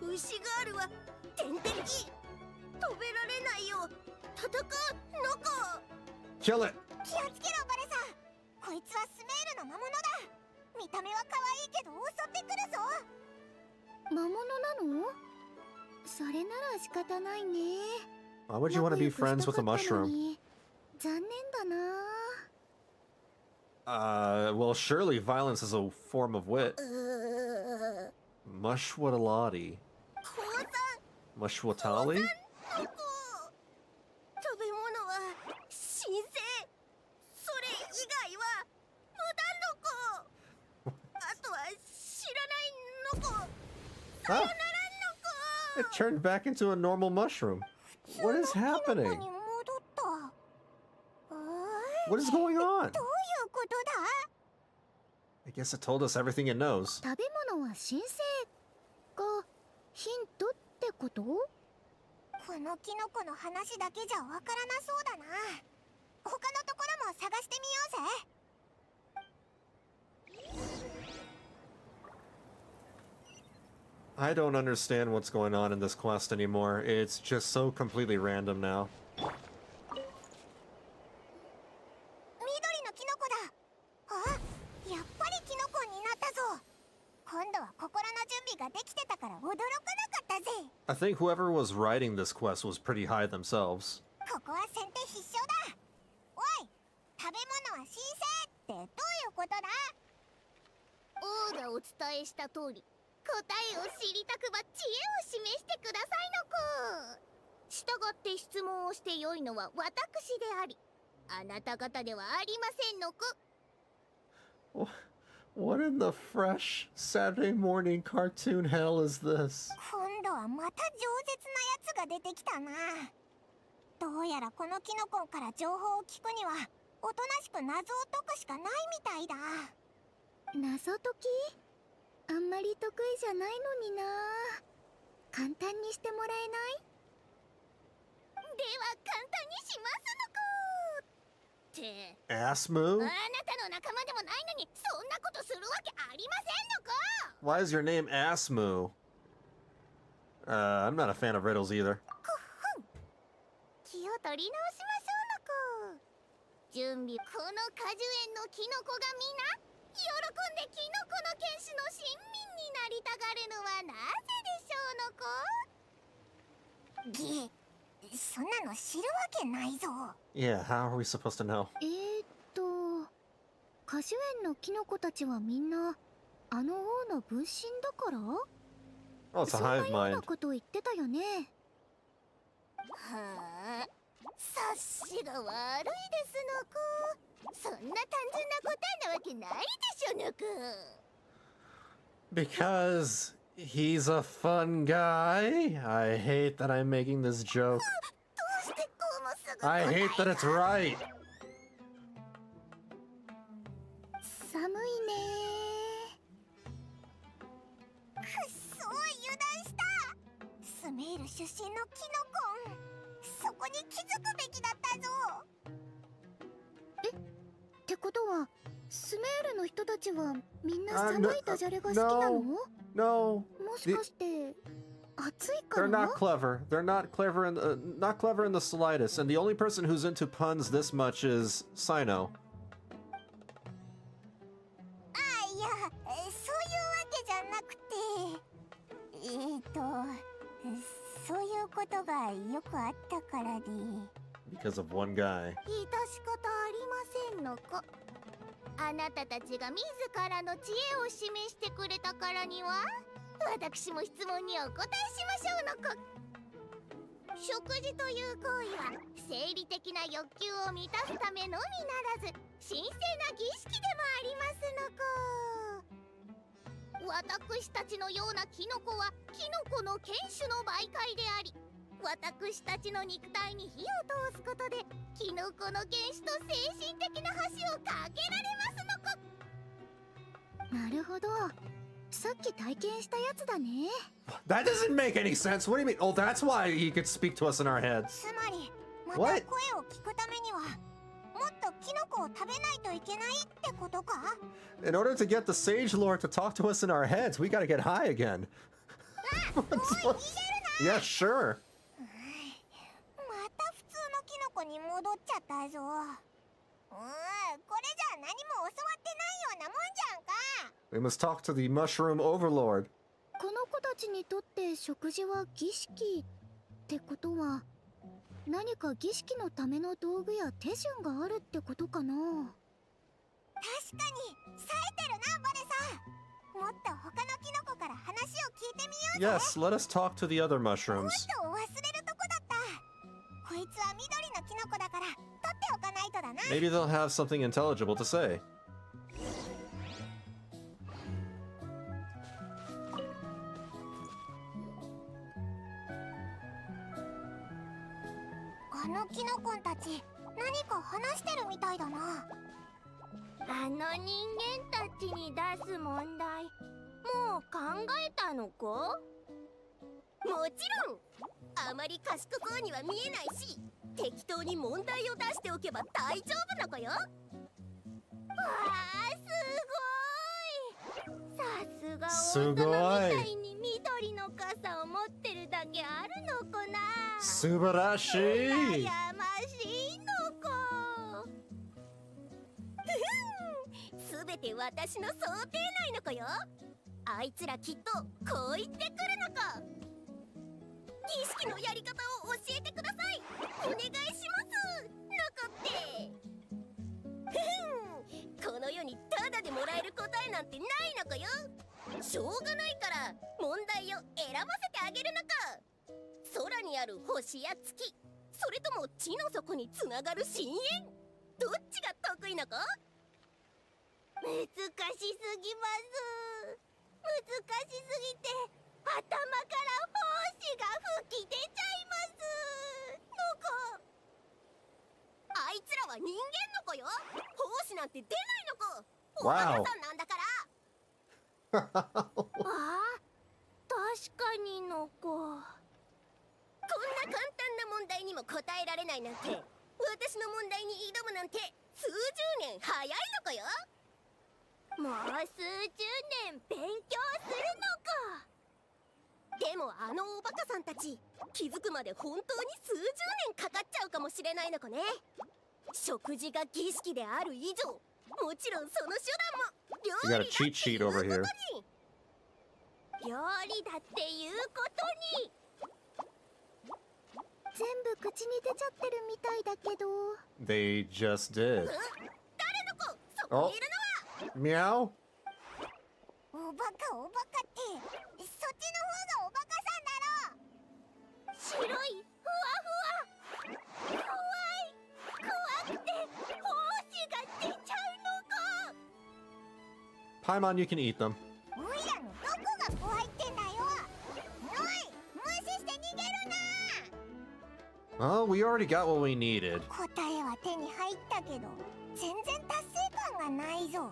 牛ガールは天敵。飛べられないよ。戦うの子。 Kill it! 気をつけろバレさん。こいつはスメールの魔物だ。見た目は可愛いけど襲ってくるぞ。魔物なの？それなら仕方ないね。 Why would you want to be friends with a mushroom? 残念だな。Well, surely violence is a form of wit. Mushwatalati. 降参。 Mushwatali? 食べ物は神聖。それ以外は無駄の子。あとは知らないの子。さよならの Ah, it turned back into a normal mushroom. 子。 What is 普通のキノコ happening? に戻った。What is going on? どういうことだ？ I guess it told us everything it knows. 食べ物は神聖がヒントってこと？このキノコの話だけじゃわからなそうだな。他のところも探してみようぜ。I don't understand what's going on in this quest anymore. It's just so completely random now. 緑のキノコだ。あ、やっぱりキノコになったぞ。今度は心の準備ができてたから驚かなかったぜ。 I think whoever was writing this quest was pretty high themselves. ここは先手必勝だ。おい、食べ物は神聖ってどういうことだ？王がお伝えした通り、答えを知りたくば知恵を示してくださいのこ。従って質問をしてよいのは私であり、あなた方ではありませんのこ。 What in the fresh Saturday morning cartoon hell is this? 今度はまた饒舌なやつが出てきたな。どうやらこのキノコから情報を聞くにはおとなしく謎を解くしかないみたいだ。謎解き？あんまり得意じゃないのにな。簡単にしてもらえない？では簡単にしますのこ。って Asmu? あなたの仲間でもないのにそんなことするわけありませんのこ。 Why is your name Asmu? I'm not a fan of riddles either. 気を取り直しましょうのこ。準備。この果樹園のキノコがみな喜んでキノコの剣士の親民になりたがるのはなぜでしょうのこ。そんなの知るわけないぞ。 Yeah, how are we supposed to know? 果樹園のキノコたちはみんなあの王の分身だから？ Oh, it's a そんな hive ような mind. こと言ってたよね。はあ、察しが悪いですのこ。そんな単純な答えなわけないでしょのこ。 Because he's a fun guy. I hate that I'm making this joke. どうしてこうもすぐ I hate that it's right. 寒いね。くっそ油断した。スメール出身のキノコン、そこに気づくべきだったぞ。ってことはスメールの人たちはみんな寒いダジャレが好きなの？ No, もしかして暑いか they're ら？ not clever. They're not clever not clever in the slightest. And the only person who's into puns this much is Sino. いや、そういうわけじゃなくて、そういうことがよくあったからで。 Because of one guy. 致し方ありませんのこ。あなたたちが自らの知恵を示してくれたからには、私も質問にお答えしましょうのこ。食事という行為は生理的な欲求を満たすためのみならず神聖な儀式でもありますのこ。私たちのようなキノコはキノコの犬種の媒介であり、私たちの肉体に火を通すことでキノコの原種と精神的な橋を架けられますのこ。なるほど。さっき体験したやつだね。 That doesn't make any sense. What do you mean? Oh, that's why he could speak to us in our heads. つまり、また What? 声を聞くためにはもっとキノコを食べないといけないってことか？ In order to get the Sage Lord to talk to us in our heads, we gotta get high again. おい、逃げるな。 Yeah, sure. また普通のキノコに戻っちゃったぞ。これじゃ何も教わってないようなもんじゃんか。 We must talk to the Mushroom Overlord. この子たちにとって食事は儀式ってことは、何か儀式のための道具や手順があるってことかな。確かに冴えてるなバレさん。もっと他のキノコから話を聞いてみようぜ。 Yes, let us talk to the other もっ mushrooms. と忘れるとこだった。こいつは緑のキノコだから取っておかないとだな。 Maybe they'll have something intelligible to say. あのキノコンたち何か話してるみたいだな。あの人間たちに出す問題、もう考えたのか？もちろん。あまり賢そうには見えないし、適当に問題を出しておけば大丈夫な子よ。わあ、すごい。さすが王様みたいに緑の傘を持ってるだけあるのかな。 Subarashi! 羨ましいのこ。すべて私の想定内の子よ。あいつらきっとこう言ってくるのか。儀式のやり方を教えてください。お願いしますのこって。この世にタダでもらえる答えなんてないのかよ。しょうがないから問題を選ばせてあげるのか。空にある星や月、それとも地の底につながる深淵、どっちが得意のか。難しすぎます。難しすぎて頭から胞子が吹き出ちゃいますのこ。あいつらは人間の子よ。胞子なんて出ないの子。お Wow. 花さんなんだから。ああ、確かにの子。こんな簡単な問題にも答えられないなんて、私の問題に挑むなんて数十年早いの子よ。もう数十年勉強するのか。でもあのおバカさんたち、気づくまで本当に数十年かかっちゃうかもしれないの子ね。食事が儀式である以上、もちろんその手段も We 料 got a 理だって cheat いう sheet こ over と here. に。料理だっていうことに。全部口に出ちゃってるみたいだけど。 They just did. 誰の子？そこにいるのは。Meow? おバカおバカって、そっちの方がおバカさんだろ。白いふわふわ、怖い、怖くて胞子が出ちゃうのか。 Paimon, you can eat them. おいらのどこが怖いってんだよ。おい、無視して逃げるな。 Well, we already got what we needed. 答えは手に入ったけど、全然達成感がないぞ。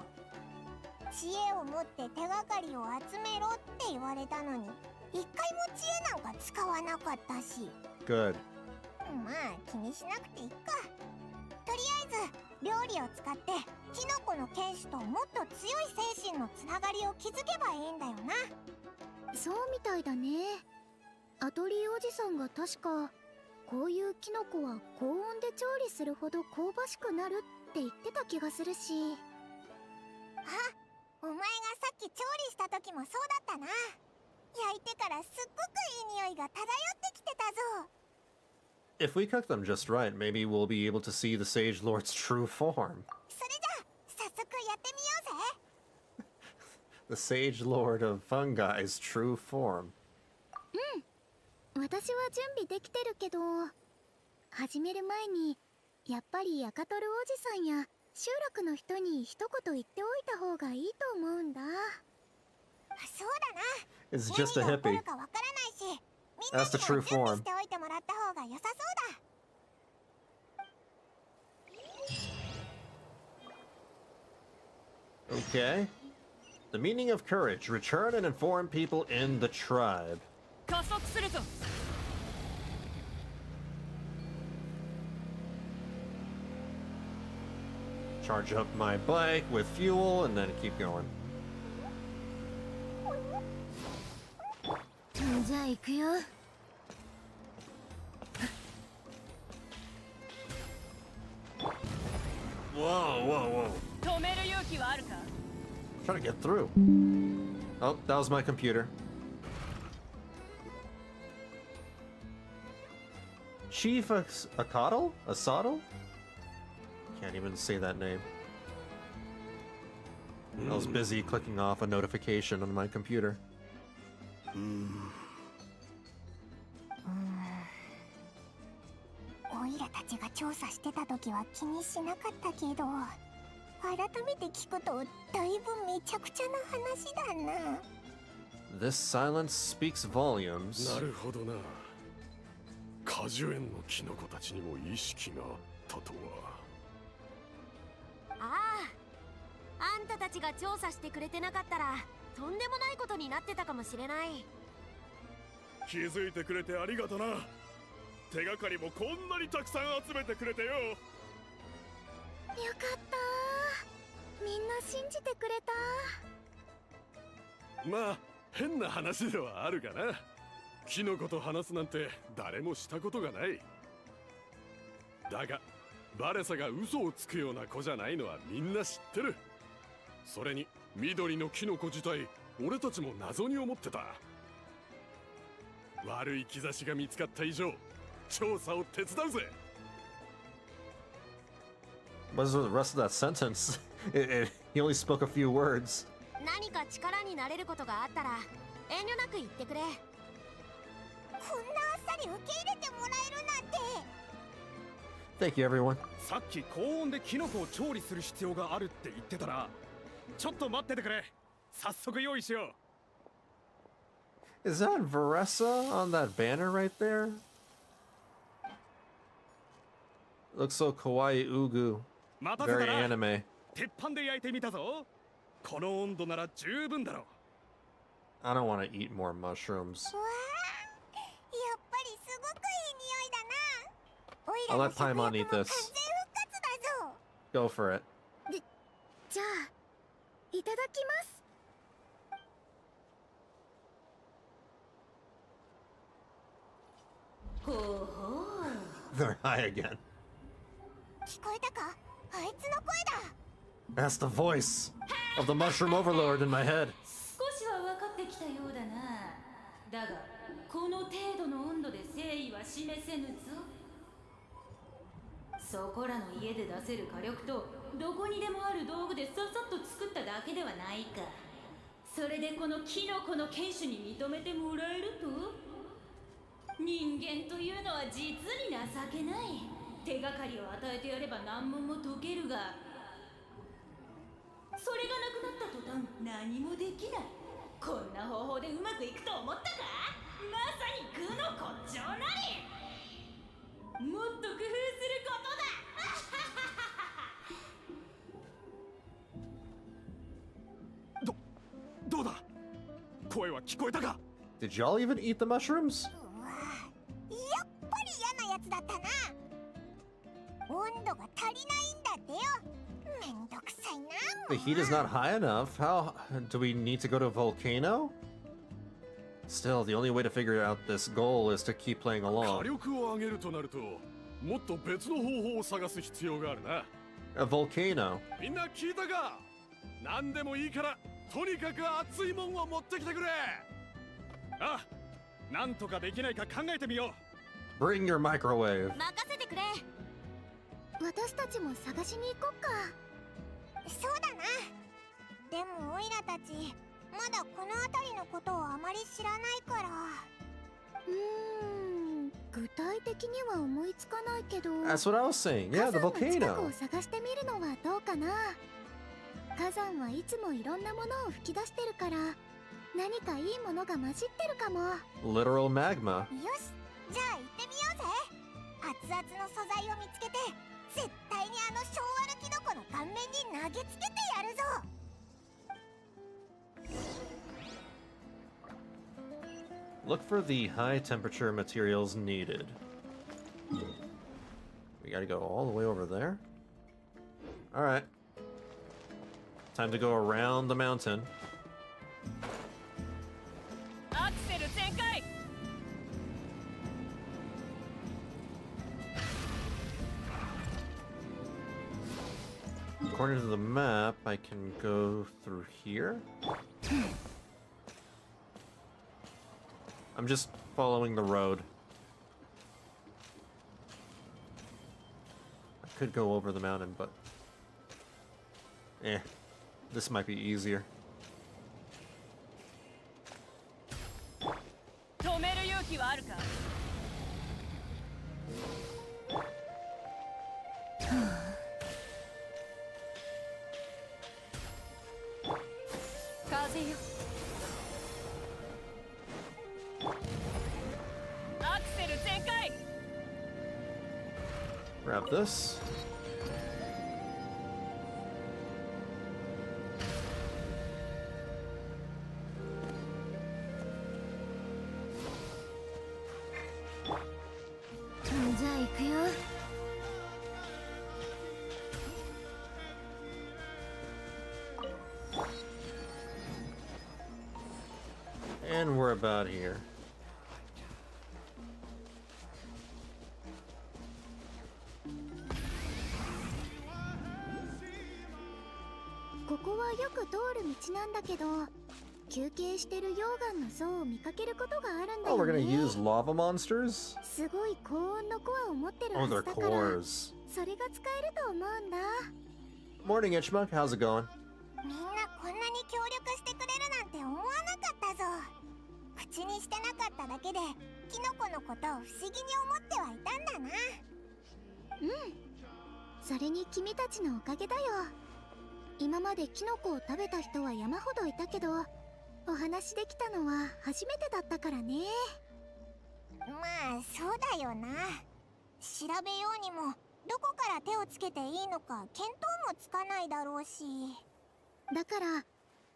知恵を持って手がかりを集めろって言われたのに、一回も知恵なんか使わなかったし。 Good. まあ気にしなくていいか。とりあえず料理を使ってキノコの剣士ともっと強い精神のつながりを築けばいいんだよな。そうみたいだね。アトリエおじさんが確かこういうキノコは高温で調理するほど香ばしくなるって言ってた気がするし。あ、お前がさっき調理した時もそうだったな。焼いてからすっごくいい匂いが漂ってきてたぞ。 If we cook them just right, maybe we'll be able to see the Sage Lord's true form. それじゃあ早速やってみようぜ。 The Sage Lord of Fungi's true form. 私は準備できてるけど、始める前にやっぱり赤トルおじさんや集落の人に一言言っておいた方がいいと思うんだ。そうだな。 It's just a 何が起こ hippie. るかわからないし、みんなに That's the も true 準備 form. しておいてもらった方が良さそうだ。 Okay. The meaning of courage. Return and inform people in the tribe. 加速するぞ。 Charge up my bike with fuel and then keep going. じゃあ行くよ。 Whoa, whoa, whoa. 止める勇気はあるか。 Trying to get through. Oh, that was my computer. Chief Akadal? Asadal? Can't even say that name. I was busy clicking off a notification on my computer. オイラたちが調査してた時は気にしなかったけど、改めて聞くとだいぶめちゃくちゃな話だな。 This silence speaks volumes. なるほどな。果樹園のキノコたちにも意識があったとは。ああ、あんたたちが調査してくれてなかったらとんでもないことになってたかもしれない。気づいてくれてありがとな。手がかりもこんなにたくさん集めてくれてよ。よかったー。みんな信じてくれた。まあ変な話ではあるがな。キノコと話すなんて誰もしたことがない。だがバレサが嘘をつくような子じゃないのはみんな知ってる。それに緑のキノコ自体俺たちも謎に思ってた。悪い兆しが見つかった以上調査を手伝うぜ。 What is the rest of that sentence? He only spoke a few words. 何か力になれることがあったら遠慮なく言ってくれ。こんなあっさり受け入れてもらえるなんて。 Thank you, everyone. さっき高温でキノコを調理する必要があるって言ってたな。ちょっと待っててくれ。早速用意しよう。 Is that Varesa on that banner right there? Looks so kawaii ugu. 待たせた Very な。 anime. 鉄板で焼いてみたぞ。この温度なら十分だろう。 I don't want to eat more mushrooms. わあ、やっぱりすごくいい匂いだな。オイ I'll ラ let の食欲も Paimon 完全 eat 復 this. 活だぞ。 Go for it. じゃあいただきます。ほうほう。 They're high again. 聞こえたか？あいつの声だ。 That's the voice of the mushroom overlord in my head. 少しは分かってきたようだな。だがこの程度の温度で誠意は示せぬぞ。そこらの家で出せる火力とどこにでもある道具でささっと作っただけではないか。それでこのキノコの剣士に認めてもらえると？人間というのは実に情けない。手がかりを与えてやれば難問も解けるが、それがなくなった途端何もできない。こんな方法でうまくいくと思ったか？まさに愚の骨頂なり。もっと工夫することだ。どうだ？声は聞こえたか？ Did y'all even eat the mushrooms? うわあ、やっぱり嫌なやつだったな。温度が足りないんだってよ。めんどくさいな。 The heat is not high enough. How do we need to go to a volcano? Still, the only way to figure out this goal is to keep playing 火 along. 力を上げるとなるともっと別の方法を探す必要があるな。 A volcano. みんな聞いたか？何でもいいからとにかく熱いもんを持ってきてくれ。ああ、なんとかできないか考えてみよう。 Bring your microwave. 任せてくれ。私たちも探しに行こっか。そうだな。でもオイラたちまだこの辺りのことをあまり知らないから。具体的には思いつかないけど。 That's what I was saying. Yeah, the 火山の近く volcano. を探してみるのはどうかな。火山はいつもいろんなものを吹き出してるから何かいいものが混じってるかも。 Literal magma. よし、じゃあ行ってみようぜ。熱々の素材を見つけて絶対にあの昭和のキノコの顔面に投げつけてやるぞ。Look for the high temperature materials needed. We gotta go all the way over there. Alright. Time to go around the mountain. アクセル全開。 According to the map, I can go through here. I'm just following the road. I could go over the mountain, but... this might be easier. 止める勇気はあるか？風よ。アクセル全開。 Grab this. And we're about here. ここはよく通る道なんだけど、休憩してる溶岩の像を見かけることがあるんだ Oh, よ we're gonna ね。 use lava monsters? すごい高温のコアを持ってる Oh, はず they're だから、 cores. それが使えると思うんだ。 Morning, Itchmunk. How's it going? みんなこんなに協力してくれるなんて思わなかったぞ。口にしてなかっただけでキノコのことを不思議に思ってはいたんだな。それに君たちのおかげだよ。今までキノコを食べた人は山ほどいたけど、お話できたのは初めてだったからね。まあそうだよな。調べようにもどこから手をつけていいのか見当もつかないだろうし。だから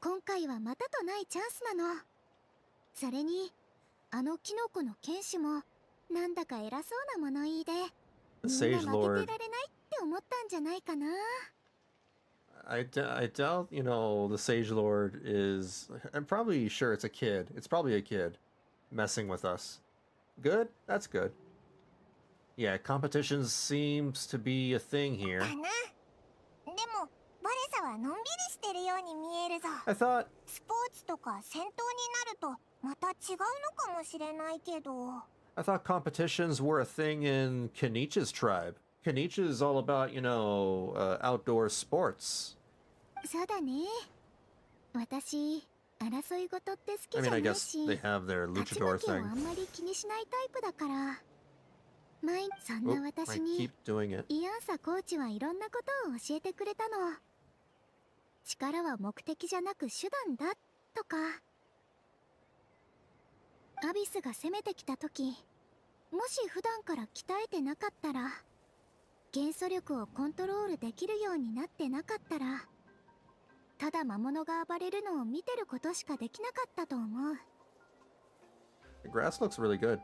今回はまたとないチャンスなの。それにあのキノコの剣士もなんだか偉そうな物言いで、みんな負けてられないって思ったんじゃないかな。I doubt, you know, the Sage Lord is... I'm probably sure it's a kid. It's probably a kid messing with us. Good? That's good. Yeah, competition seems to be a thing here. だな。でもバレサはのんびりしてるように見えるぞ。 I thought... スポーツとか戦闘になるとまた違うのかもしれないけど。 I thought competitions were a thing in Kenichi's tribe. Kenichi is all about, you know, outdoor sports. そうだね。私、争い事って好き I じ mean, ゃ I ない guess し、 they have their 勝ち luchador 負けをあ thing. んまり気にしないタイプだから。そん Oh, な I 私に keep doing it. イアンサコーチはいろんなことを教えてくれたの。力は目的じゃなく手段だとか。アビスが攻めてきた時、もし普段から鍛えてなかったら、元素力をコントロールできるようになってなかったら、ただ魔物が暴れるのを見てることしかできなかったと思う。 The grass looks really good.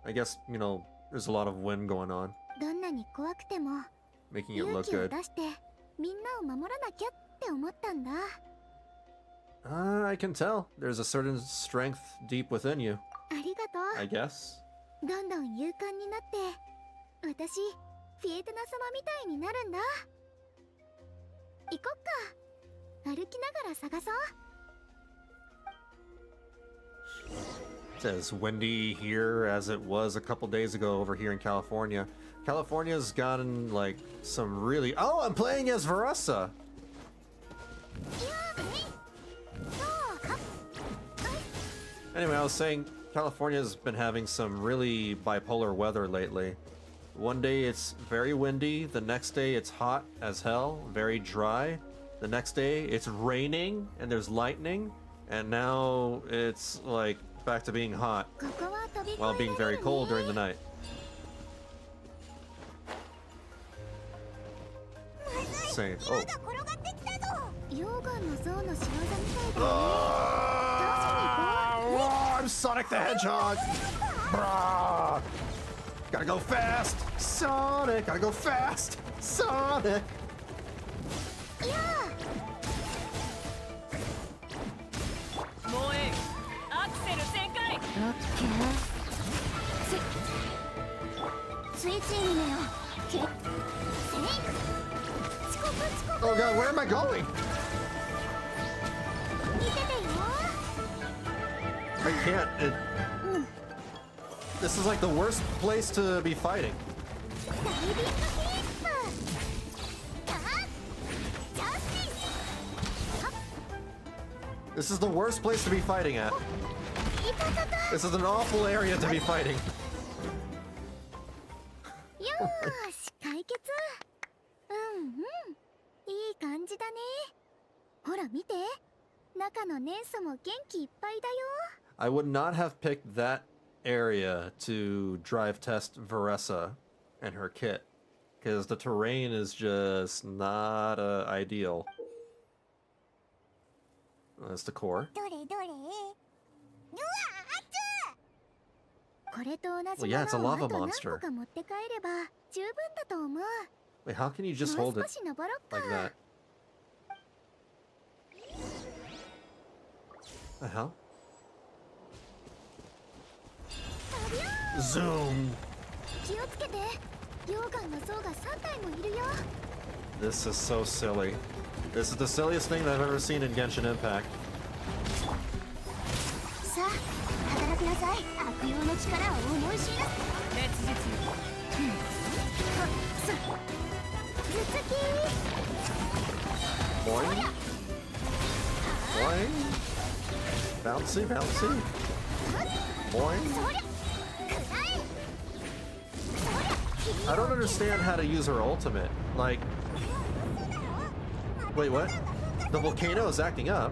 I guess, you know, there's a lot of wind going on, どんなに怖くても making it 勇 look 気を good. 出してみんなを守らなきゃって思ったんだ。 I can tell. There's a certain strength deep within you, ありがと I guess. う。どんどん勇敢になって私フィエテナ様みたいになるんだ。行こっか。歩きながら探そう。 It's as windy here as it was a couple days ago over here in California. California's gotten like some really... Oh, I'm playing as Varesa! いやー、そう。 Anyway, I was saying California's been having some really bipolar weather lately. One day it's very windy, the next day it's hot as hell, very dry. The next day it's raining and there's lightning, and now it's like back to being hot ここは飛び越え while being られ very る cold ね。 during the night. むずい。 Same. 岩 Oh. が転がってきたぞ。溶岩の像の仕業みたいだね。 Oh, I'm Sonic the Hedgehog! Brah! Gotta go fast! Sonic! Gotta go fast! Sonic! いや萌えアクセル全開。ー。オッケー。ついついにねよ。セイ。遅刻遅刻。 Oh god, where am I going? 見ててよ。 I can't. This is like the worst place to be fighting. ダイビングフリップ。あ、ジャスティス。 This is the worst place to be fighting at. いたたた。 This is an awful area to be fighting. よーし、解決。うんうん。いい感じだね。ほら見て。中の年素も元気いっぱいだよ。 I would not have picked that area to drive test Varesa and her kit, because the terrain is just not ideal. That's the core. どれどれ。うわ、あっつ。これと同 Well, じ yeah, it's a ものをあ lava と何 monster. 個か持って帰れば十分だと思う。 Wait, how can you just もう hold 少 it し登ろっか。 like that? The hell? Zoom! 気をつけて。溶岩の像が3体もいるよ。 This is so silly. This is the silliest thing I've ever seen in Genshin Impact. さあ、働きなさい。悪用の力を思い知らせ。熱実よ。あ、そう。頭突き。 Boing. Boing. Bouncy, bouncy. Boing. そりゃ。くらえ。そりゃ。 I don't understand how to use her ultimate. Like, wait, what? The volcano is acting up.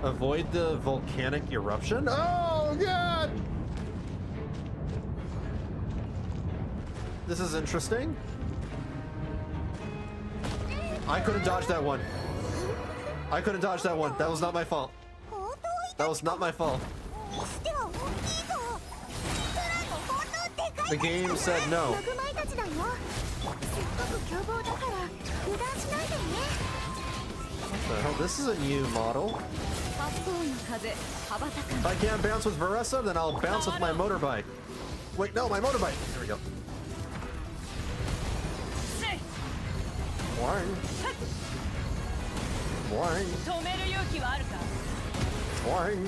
Avoid the volcanic eruption? Oh, God! This is interesting. I couldn't dodge that one. I couldn't dodge that one. That was not my fault. That was not my fault. The game said no. What the hell? This is a new model. If I can't bounce with Varesa, then I'll bounce with my motorbike. Wait, no, my motorbike. There we go. Boing. Boing. Boing.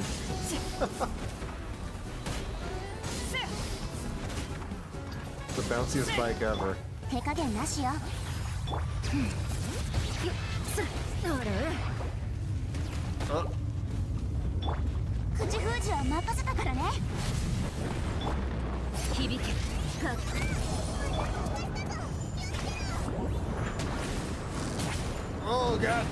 The bounciest bike ever. Oh. Oh god.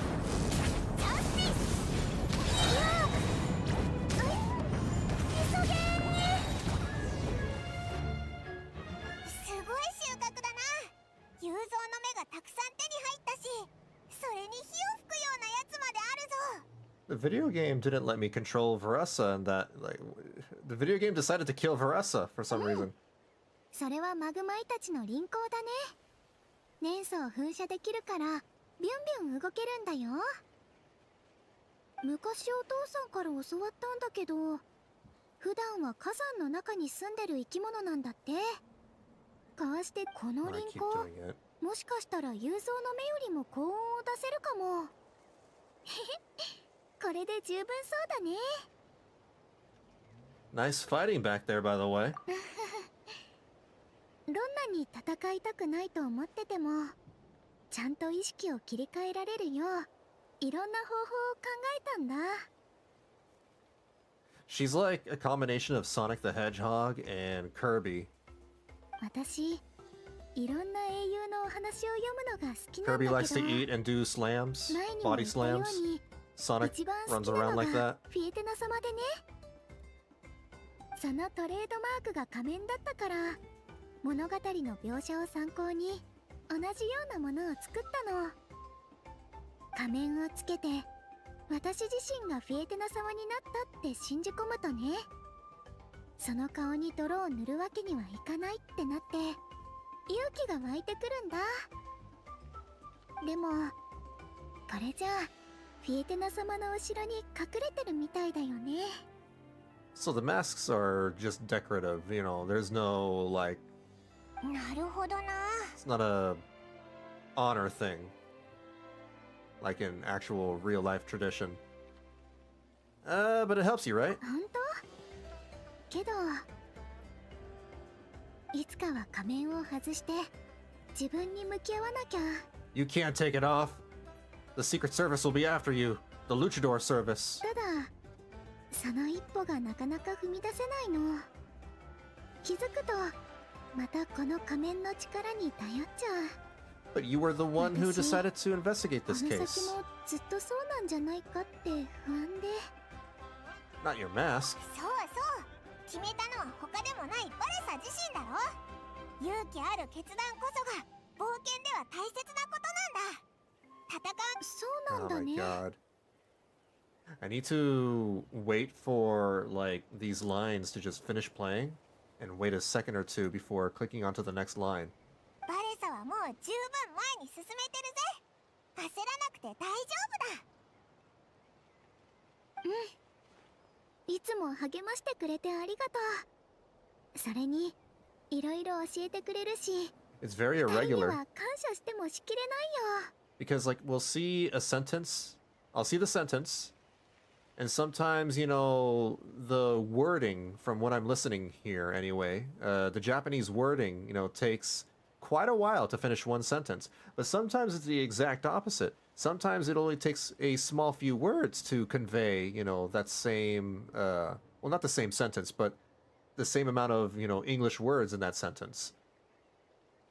The video game didn't let me control Varesa, and that, like, the video game decided to kill Varesa for some reason. それはマグマイたちの輪行だね。年素を噴射できるからビュンビュン動けるんだよ。昔お父さんから教わったんだけど、普段は火山の中に住んでる生き物なんだって。こうしてこの輪行、もしかしたら雄三の目よりも高音を出せるかも。これで十分そうだね。Nice fighting back there, by the way. どんなに戦いたくないと思ってても、ちゃんと意識を切り替えられるよう、いろんな方法を考えたんだ。She's like a combination of Sonic the Hedgehog and Kirby. 私、いろんな英雄のお話を読むのが好きなんだけ Kirby ど、 likes to eat and do slams, 前にも body 言ったよう slams. に、 Sonic 一番好 runs きな around の like が that. フィエテナ様でね。そのトレードマークが仮面だったから、物語の描写を参考に同じようなものを作ったの。仮面をつけて私自身がフィエテナ様になったって信じ込むとね、その顔に泥を塗るわけにはいかないってなって勇気が湧いてくるんだ。でもこれじゃあフィエテナ様の後ろに隠れてるみたいだよね。 So the masks are just decorative, you know, there's no, like, なるほどな。 it's not a honor thing. Like in actual real life tradition. But it helps you, right? 本当？けどいつかは仮面を外して自分に向き合わなきゃ。 You can't take it off. The Secret Service will be after you. The Luchador Service. ただその一歩がなかなか踏み出せないの。気づくとまたこの仮面の力に頼っちゃう。 But you were the one who decided to investigate こ this の case. 先もずっとそうなんじゃないかって不安で。 Not your mask. そうそう、決めたのは他でもないバレサ自身だろ。勇気ある決断こそが冒険では大切なことなんだ。戦う。そうなん Oh だ my ね。 god. I need to wait for, like, these lines to just finish playing and wait a second or two before clicking onto the next line. バレサはもう十分前に進めてるぜ。焦らなくて大丈夫だ。うん。いつも励ましてくれてありがとう。それに、いろいろ教えてくれるし、 It's very 二人に irregular は感謝してもしきれないよ。 because, like, we'll see a sentence, I'll see the sentence, and sometimes, you know, the wording from what I'm listening here anyway, the Japanese wording, you know, takes quite a while to finish one sentence, but sometimes it's the exact opposite. Sometimes it only takes a small few words to convey, you know, that same, well, not the same sentence, but the same amount of, you know, English words in that sentence.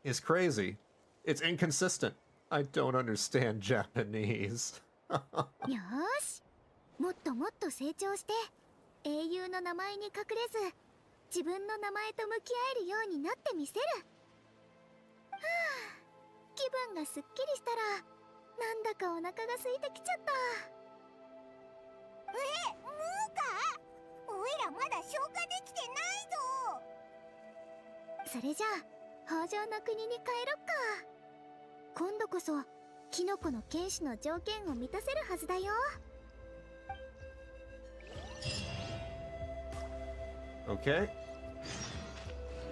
It's crazy. It's inconsistent. I don't understand Japanese. よーし、もっともっと成長して英雄の名前に隠れず自分の名前と向き合えるようになってみせる。気分がすっきりしたらなんだかお腹が空いてきちゃった。もうか？おいらまだ消化できてないぞ。それじゃあ北条の国に帰ろっか。今度こそキノコの剣士の条件を満たせるはずだよ。Okay.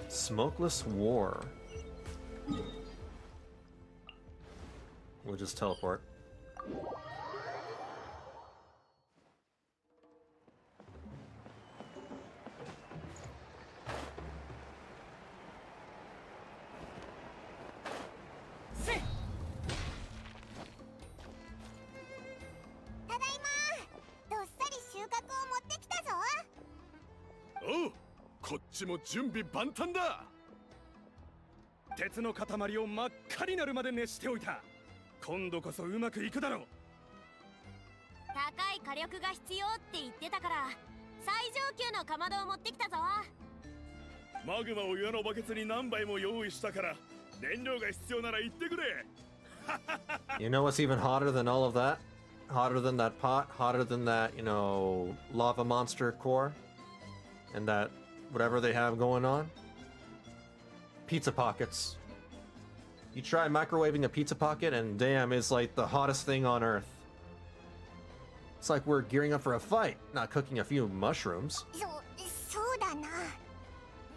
Smokeless War. We'll just teleport. Oh, こっちも準備万端だ。鉄の塊を真っ赤になるまで熱しておいた。今度こそうまくいくだろう。高い火力が必要って言ってたから最上級のかまどを持ってきたぞ。マグマを岩のバケツに何杯も用意したから燃料が必要なら言ってくれ。You know what's even hotter than all of that? Hotter than that pot? Hotter than that, lava monster core? And that whatever they have going on? Pizza pockets. You try microwaving a pizza pocket and damn, it's like the hottest thing on earth. It's like we're gearing up for a fight, not cooking a few mushrooms. そうだな。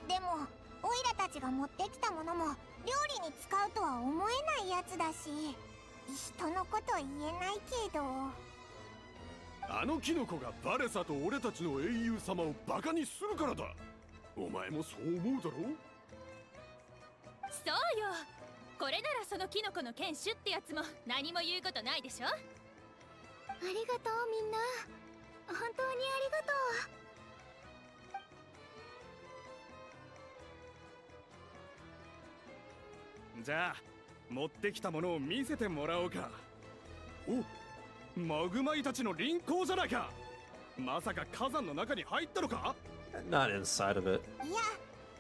でもオイラたちが持ってきたものも料理に使うとは思えないやつだし、人のこと言えないけど。あのキノコがバレサと俺たちの英雄様をバカにするからだ。お前もそう思うだろ？そうよ。これならそのキノコの剣士ってやつも何も言うことないでしょ。ありがとうみんな。本当にありがとじゃあ持ってきたものを見せてもらおうか。お、マグマイたちの輪行じゃないか。まさか火山の中に入ったのか？ Not inside of it. う。いや、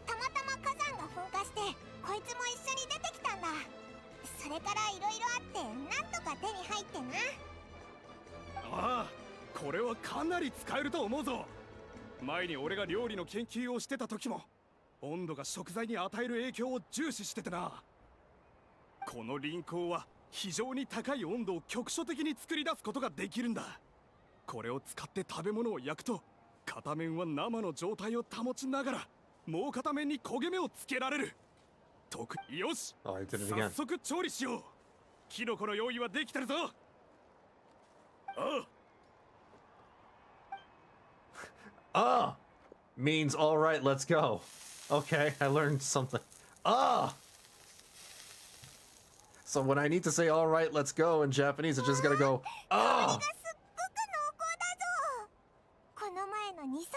たまたま火山が噴火してこいつも一緒に出てきたんだ。それからいろいろあってなんとか手に入ってな。ああ、これはかなり使えると思うぞ。前に俺が料理の研究をしてた時も温度が食材に与える影響を重視しててな。この輪行は非常に高い温度を局所的に作り出すことができるんだ。これを使って食べ物を焼くと片面は生の状態を保ちながらもう片面に焦げ目をつけられる。よし、 Oh, I did it again. 早速調理しよう。キノコの用意はできてるぞ。Ah! Means alright, let's go. Okay, I learned something. Ah! So when I need to say alright, let's go in Japanese, I just gotta go, ah! すっごく濃厚だぞ。この前の 2,3 倍はあるん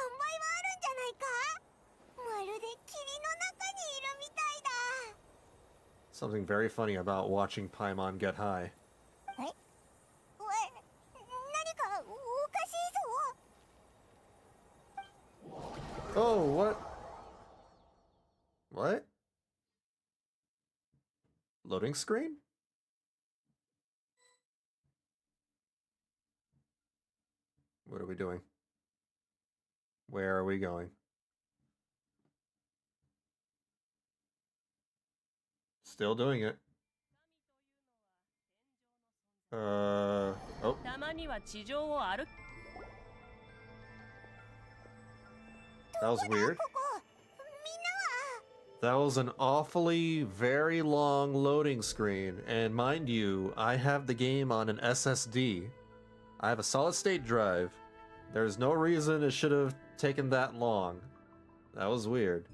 じゃないか。まるで霧の中にいるみたいだ。 Something very funny about watching Paimon get high. 何かおかしいぞ。 Oh, what? What? Loading screen? What are we doing? Where are we going? Still doing it. Oh. たまには地上を歩く。 That was weird. ここみんなは。 That was an awfully very long loading screen, and mind you, I have the game on an SSD. I have a solid state drive. There's no reason it should have taken that long. That was weird.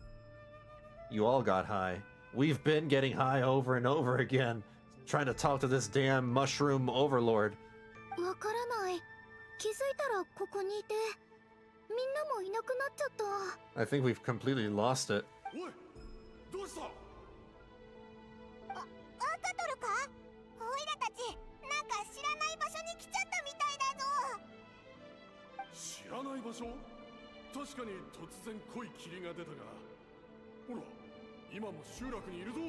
You all got high. We've been getting high over and over again, trying to talk to this damn mushroom overlord. わからない。気づいたらここにいて、みんなもいなくなっちゃった。 I think we've completely lost it. おい、どうした？赤トルか？オイラたちなんか知らない場所に来ちゃったみたいだぞ。知らない場所？確かに突然濃い霧が出たが、ほら、今も集落にいるぞ。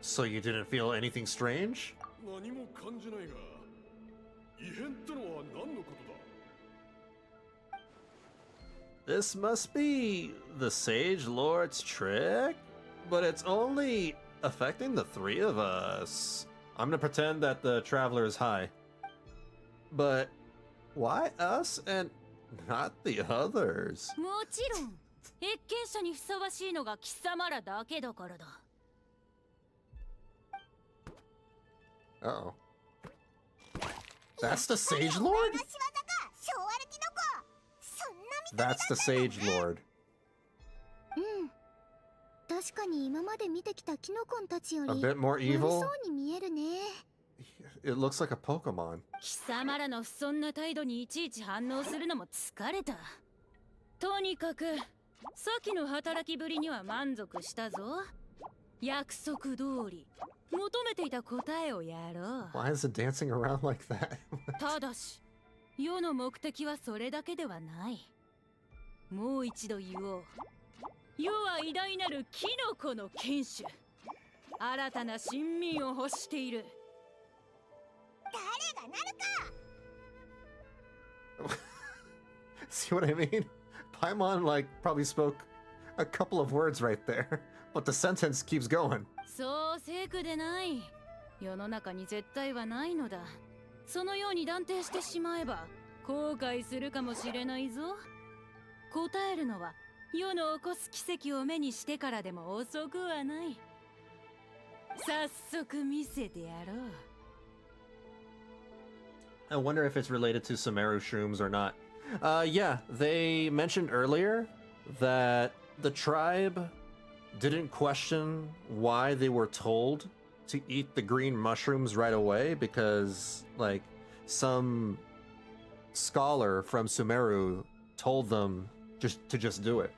So you didn't feel anything strange? 何も感じないが、異変ってのは何のことだ？ This must be the Sage Lord's trick? But it's only affecting the three of us. I'm gonna pretend that the traveler is high. But why us and not the others? もちろん謁見者にふさわしいのが貴様らだけだからだ。 Uh-oh. That's the Sage Lord? 私はだか小歩きの子。そんな見た目 That's the Sage Lord. うん確かに今まで見てきたキノコンたちより A bit more 悪 evil? そうに見えるね。 It looks like a Pokemon. 貴様らの不遜な態度にいちいち反応するのも疲れた。とにかくさっきの働きぶりには満足したぞ。約束通り求めていた答えをやろう。 Why is it dancing around like that? ただし世の目的はそれだけではない。もう一度言おう。世は偉大なるキノコの剣士。新たな臣民を欲している。誰がなるか。 See what I mean? Paimon probably spoke a couple of words right there, but the sentence keeps going. そうせいくでない。世の中に絶対はないのだ。そのように断定してしまえば後悔するかもしれないぞ。答えるのは世の起こす奇跡を目にしてからでも遅くはない。早速見せてやろう。 I wonder if it's related to Sumeru shrooms or not. Yeah, they mentioned earlier that the tribe didn't question why they were told to eat the green mushrooms right away because, some scholar from Sumeru told them to just do it.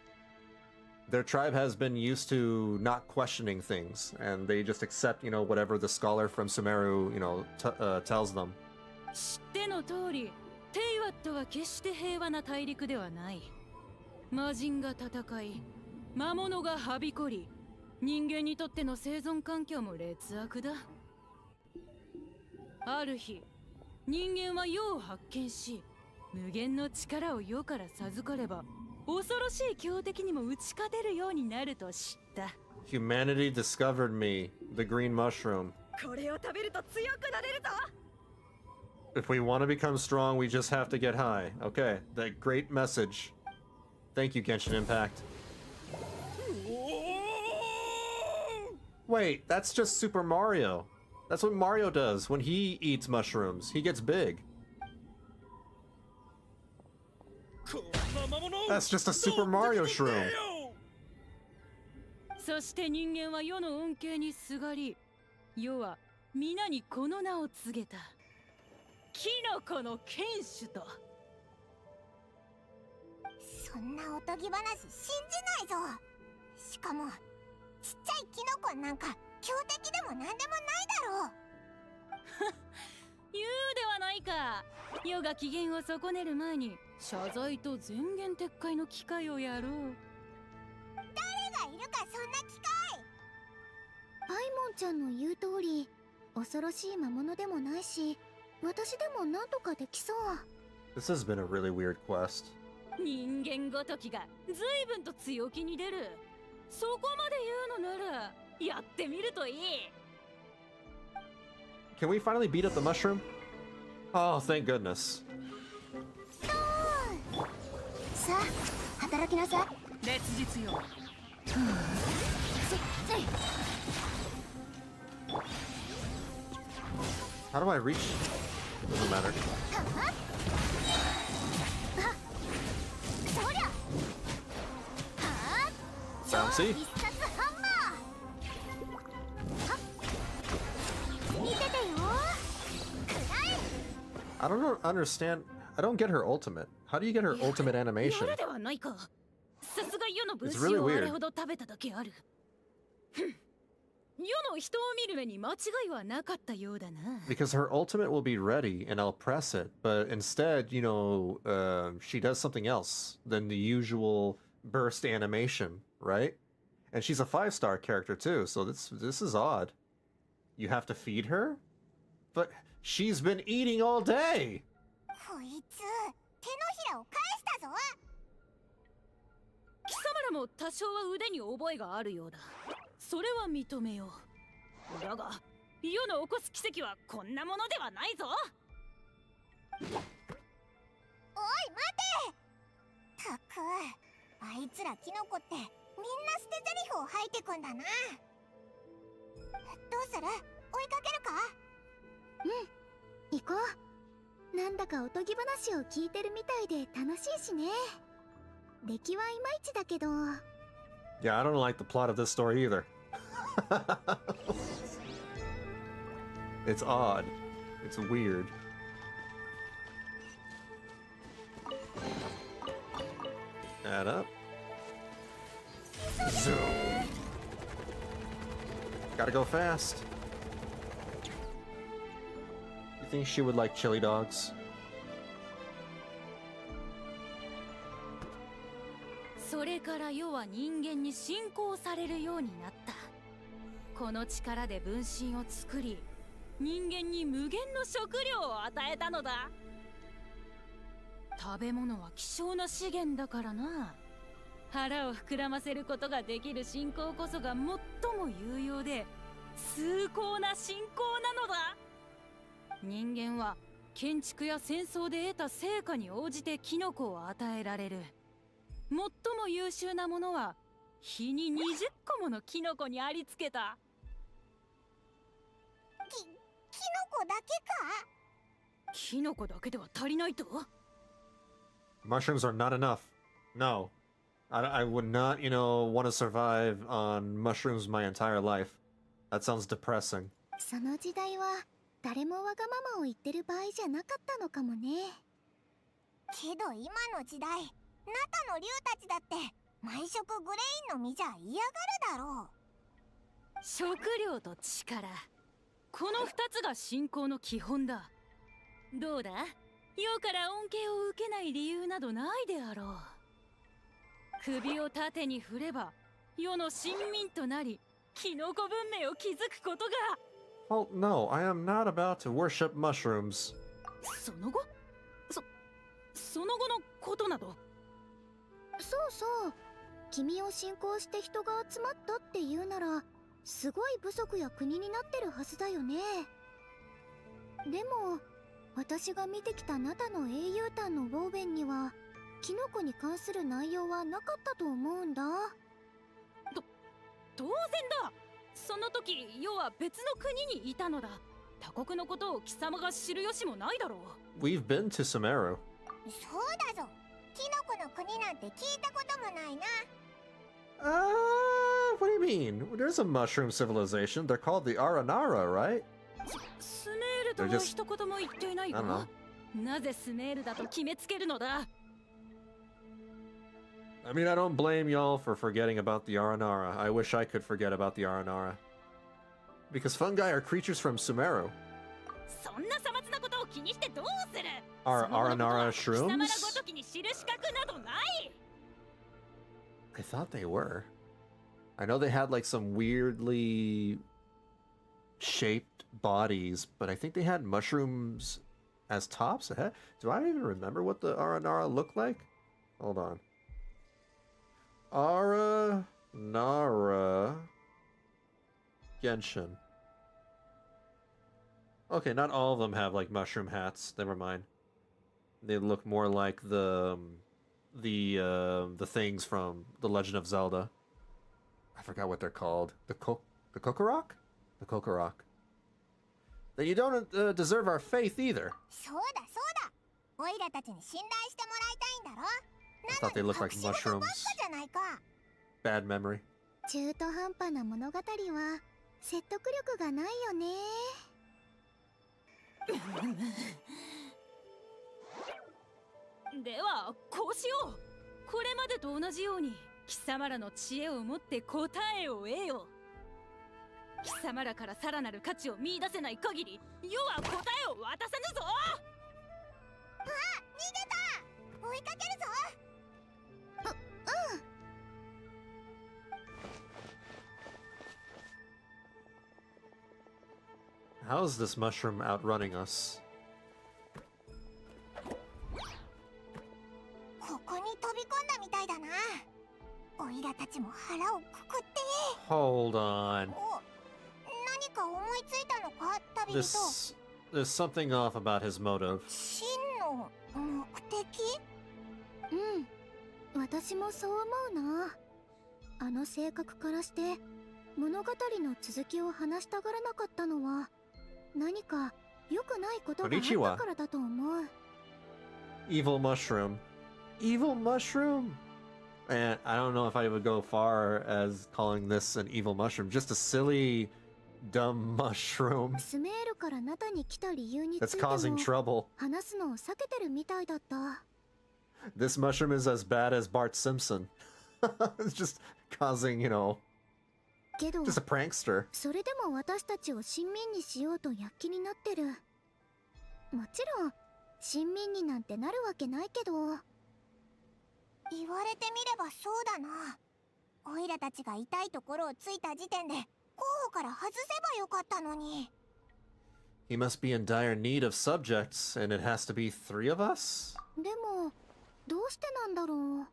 Their tribe has been used to not questioning things, and they just accept, whatever the scholar from Sumeru, tells them. 知っての通り、テイワットは決して平和な大陸ではない。魔人が戦い、魔物がはびこり、人間にとっての生存環境も劣悪だ。ある日、人間は世を発見し、無限の力を世から授かれば、恐ろしい強敵にも打ち勝てるようになると知った。Humanity discovered me, the green mushroom. これを食べると強くなれるぞ。 If we want to become strong, we just have to get high. Okay, that great message. Thank you, Genshin Impact. Wait, that's just Super Mario. That's what Mario does when he eats mushrooms. He gets big. That's just a Super Mario shroom. そして人間は世の恩恵にすがり、世は皆にこの名を告げた。キノコの剣士と。そんなおとぎ話信じないぞ。しかもちっちゃいキノコなんか強敵でもなんでもないだろう。言うではないか。世が機嫌を損ねる前に謝罪と前言撤回の機会をやろう。誰がいるかそんな機会。パイモンちゃんの言う通り、恐ろしい魔物でもないし、私でもなんとかできそう。 This has been a really weird quest. 人間ごときが随分と強気に出る。そこまで言うのならやってみるといい。 Can we finally beat up the mushroom? Oh, thank goodness. さあ働きなさい。烈日よ。How do I reach? Doesn't matter. そりゃ。はあ。 Bouncy? 必殺ハンマー。はっ。見ててよ。くらえ。 I don't understand. I don't get her ultimate. How do you get her ultimate や animation? るではないか。さすが世の分 It's 子 really をあ weird. れほど食べただけある。ふん世の人を見る目に間違いはなかったようだな。 Because her ultimate will be ready and I'll press it, but instead, she does something else than the usual burst animation, right? And she's a 5-star character too, so this is odd. You have to feed her? But she's been eating all day! こいつ手のひらを返したぞ。貴様らも多少は腕に覚えがあるようだ。それは認めよう。だが世の起こす奇跡はこんなものではないぞ。おい待て。たく、あいつらキノコってみんな捨て台詞を吐いてくんだな。どうする？追いかけるか？うん、行こう。なんだかおとぎ話を聞いてるみたいで楽しいしね。出来はいまいちだけど。 Yeah, I don't like the plot of this story either. It's odd. It's weird. Add up. Zoom. Gotta go fast. You think she would like chili dogs? それから世は人間に信仰されるようになった。この力で分身を作り、人間に無限の食料を与えたのだ。食べ物は希少な資源だからな。腹を膨らませることができる信仰こそが最も有用で崇高な信仰なのだ。人間は建築や戦争で得た成果に応じてキノコを与えられる。最も優秀なものは日に20個ものキノコにありつけた。キノコだけか？キノコだけでは足りないと？ Mushrooms are not enough. No. I would not, want to survive on mushrooms my entire life. That sounds depressing. その時代は誰もわがままを言ってる場合じゃなかったのかもね。けど今の時代、ナタの竜たちだって毎食グレインの実じゃ嫌がるだろう。食料と力、この2つが信仰の基本だ。どうだ？世から恩恵を受けない理由などないであろう。首を縦に振れば世の臣民となりキノコ文明を築くことが。 Well, no, I am not about to worship mushrooms. その後？その後のことなど。そうそう、君を信仰して人が集まったっていうならすごい部族や国になってるはずだよね。でも私が見てきたナタの英雄譚のウォーベンにはキノコに関する内容はなかったと思うんだ。当然だ。その時世は別の国にいたのだ。他国のことを貴様が知る由もないだろう。 We've been to Sumeru. そうだぞ、キノコの国なんて聞いたこともないな。What do you mean? There's a mushroom civilization. They're called the Aranara, right? スメールとは一言も言っていないが、なぜスメールだと決めつけるのだ。 I mean, I don't blame y'all for forgetting about the Aranara. I wish I could forget about the Aranara. Because fungi are creatures from Sumeru. そんなさまつなことを気にしてどうする？ Are Aranara 貴様らご shrooms? ときに知る資格などない。 I thought they were. I know they had like some weirdly shaped bodies, but I think they had mushrooms as tops. Do I even remember what the Aranara looked like? Hold on. Aranara Genshin. Okay, not all of them have like mushroom hats. Never mind. They look more like the things from The Legend of Zelda. I forgot what they're called. The Kokorok? The Kokorok. Then you don't deserve our faith either. そうだそうだ、オイラたちに信頼してもらいたいんだろ。 I thought they looked like 隠し事ばっか mushrooms. じゃないか。 Bad memory. 中途半端な物語は説得力がないよね。ではこうしよう。これまでと同じように貴様らの知恵を持って答えを得よ。貴様らからさらなる価値を見出せない限り世は答えを渡さぬぞ。あ、逃げた。追いかけるぞ。How is this mushroom outrunning us? ここに飛び込んだみたいだな。オイラたちも腹をくくって。 Hold on. お、何か思いついたのか、旅人。 There's something off about his motive. 真の目的？うん、私もそう思うな。あの性格からして物語の続きを話したがらなかったのは何か良くないことがあったからだと思う。 Evil mushroom. Evil mushroom! And I don't know if I would go far as calling this an evil mushroom. Just a silly, dumb mushroom スメールからナタに来た理由につ that's いて causing も trouble. 話すのを避けてるみたいだった。 This mushroom is as bad as Bart Simpson. It's just causing, you know, けど just a prankster. それでも私たちを親民にしようと躍起になってる。もちろん親民になんてなるわけないけど。言われてみればそうだな。オイラたちが痛いところをついた時点で候補から外せばよかったのに。 He must be in dire need of subjects, and it has to be 3 of us? でもどうしてなんだろう。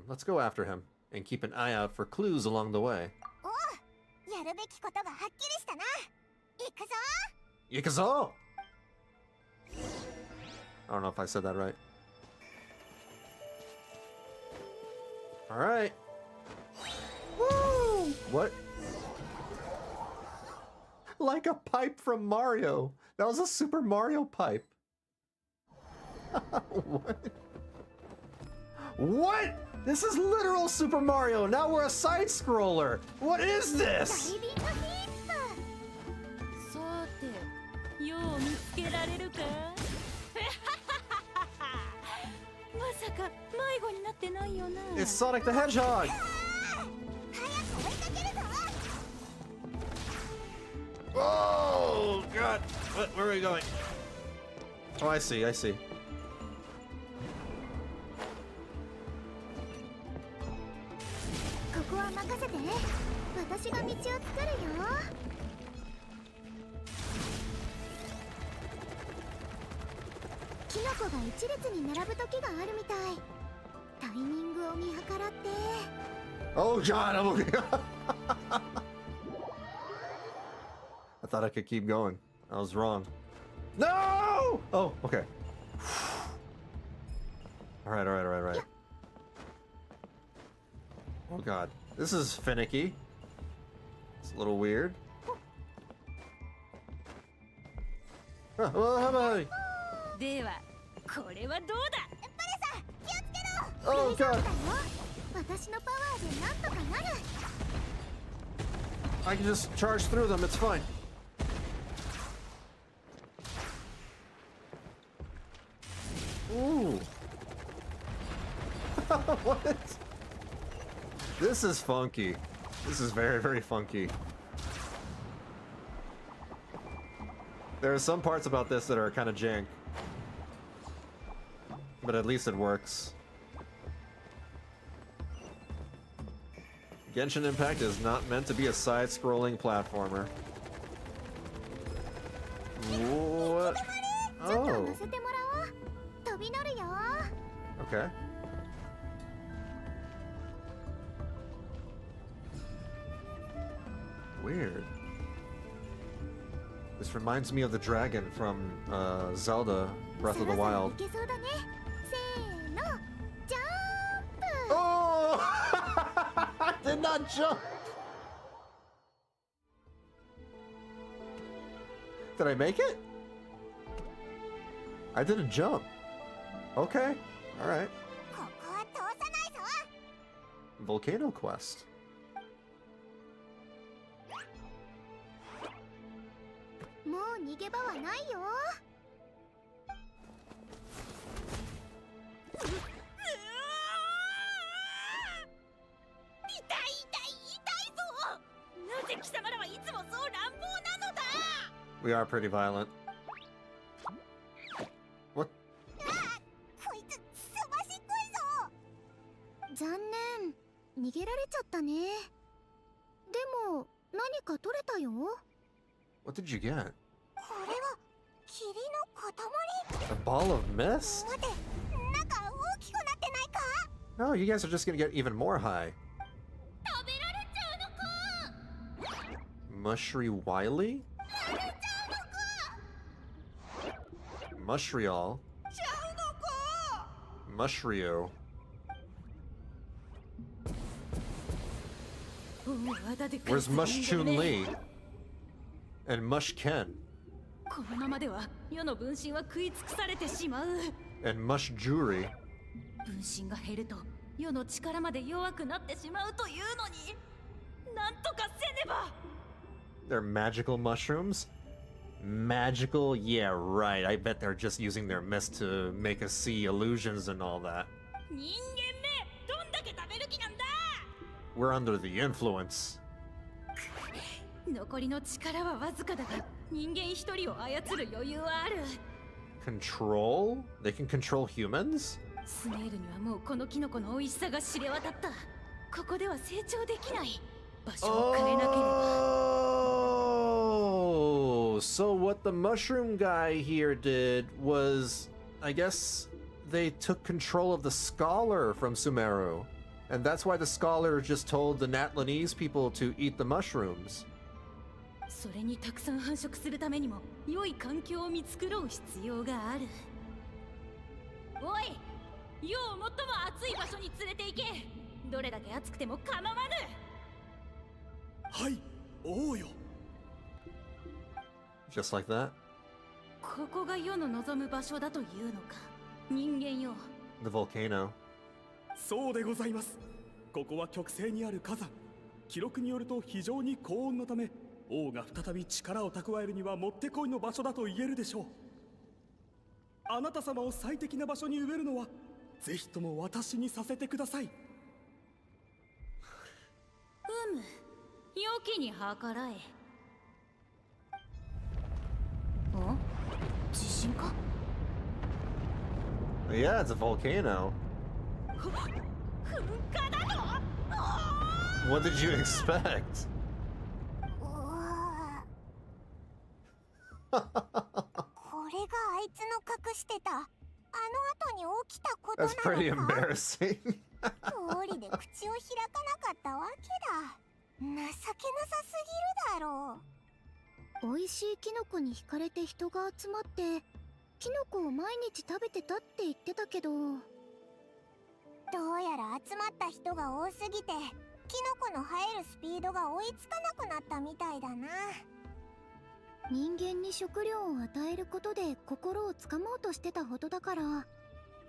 Let's go after him, and keep an eye out for clues along the way. おう、やるべきことがはっきりしたな。行くぞ。 Yikazo! I don't know if I said that right. Alright. Woo! What? Like a pipe from Mario. That was a Super Mario pipe. What? What? This is literal Super Mario. Now we're a side scroller. What is this? ダイビングヒップ。さて、よう見つけられるかまさか迷子になってないよな。 It's Sonic the Hedgehog. 早く追いかけるぞ。 Oh God! Where are we going? Oh, I see. I see. ここは任せて。私が道を作るよ。キノコが一列に並ぶ時があるみたい。タイミングを見計らって。 Oh God! I'm okay. I thought I could keep going. I was wrong. No! Oh, okay. All right. Oh God, this is finicky. It's a little weird. Well, how about I... では、これはどうだ。 Oh 大丈夫だ God! よ。私のパワーでなんとかなる。 I can just charge through them. It's fine. Ooh. What? This is funky. This is very, very funky. There are some parts about this that are kind of jank. But at least it works. Genshin Impact is not meant to be a side-scrolling platformer. What? ちょっと Oh. 乗せてもらおう。飛び乗るよ。 Okay. Weird. This reminds me of the dragon from Zelda Breath of the そろそろ Wild. いけそうだね。せーの、ジャンプ。 Oh! I did not jump! Did I make it? I didn't jump. Okay. Alright. ここは通さないぞ。 Volcano Quest. もう逃げ場はないよ。痛いぞ。なぜ貴様らはいつもそう乱暴なのだ。 We are pretty violent. What? こいつすばしっこいぞ。残念。逃げられちゃったね。でも何か取れたよ。 What did you get? れは霧の塊。 A ball of mist? 待て、なんか大きくなってないか？ No, you guys are just gonna get even more high. 食べられちゃうのか？ Mushry Wily? 食べちゃうのか？ Mushrial? ちゃうのか？ Mushrio? 大和田で Where's Mush 人間ね Chun-Li? And Mush Ken? このままでは世の分身は食い尽くされてしまう。 And Mush Jury? 分身が減ると世の力まで弱くなってしまうというのに、なんとかせねば。 They're magical mushrooms? Magical? Yeah, right. I bet they're just using their mist to make us see illusions and all that. 人間め、どんだけ食べる気なんだ。 We're under the influence. 残りの力はわずかだが、人間一人を操る余裕はある。 Control? They can control humans? スネールにはもうこのキノコの美味しさが知れ渡った。ここでは成長できない。場所を変えなければ。 Oh, so what the mushroom guy here did was, I guess, they took control of the scholar from Sumeru. And that's why the scholar just told the Natlanese people to eat the mushrooms. それにたくさん繁殖するためにも良い環境を見つくろう必要がある。おい、世を最も暑い場所に連れて行け。どれだけ暑くても構わぬ。はい、王よ。 Just like that. ここが世の望む場所だというのか。人間よ。 The volcano. そうでございます。ここは極西にある火山。記録によると非常に高温のため、王が再び力を蓄えるにはもってこいの場所だと言えるでしょう。あなた様を最適な場所に植えるのはぜひとも私にさせてください。良きに計らえ。ん？地震か？ Yeah, it's a volcano. 噴火だと？ What did you expect? うわこれがあいつの隠してたあの後に起きたことな That's pretty のか？ embarrassing. 通りで口を開かなかったわけだ。情けなさすぎるだろう。美味しいキノコに惹かれて人が集まってキノコを毎日食べてたって言ってたけど、どうやら集まった人が多すぎてキノコの生えるスピードが追いつかなくなったみたいだな。人間に食料を与えることで心をつかもうとしてたほどだから、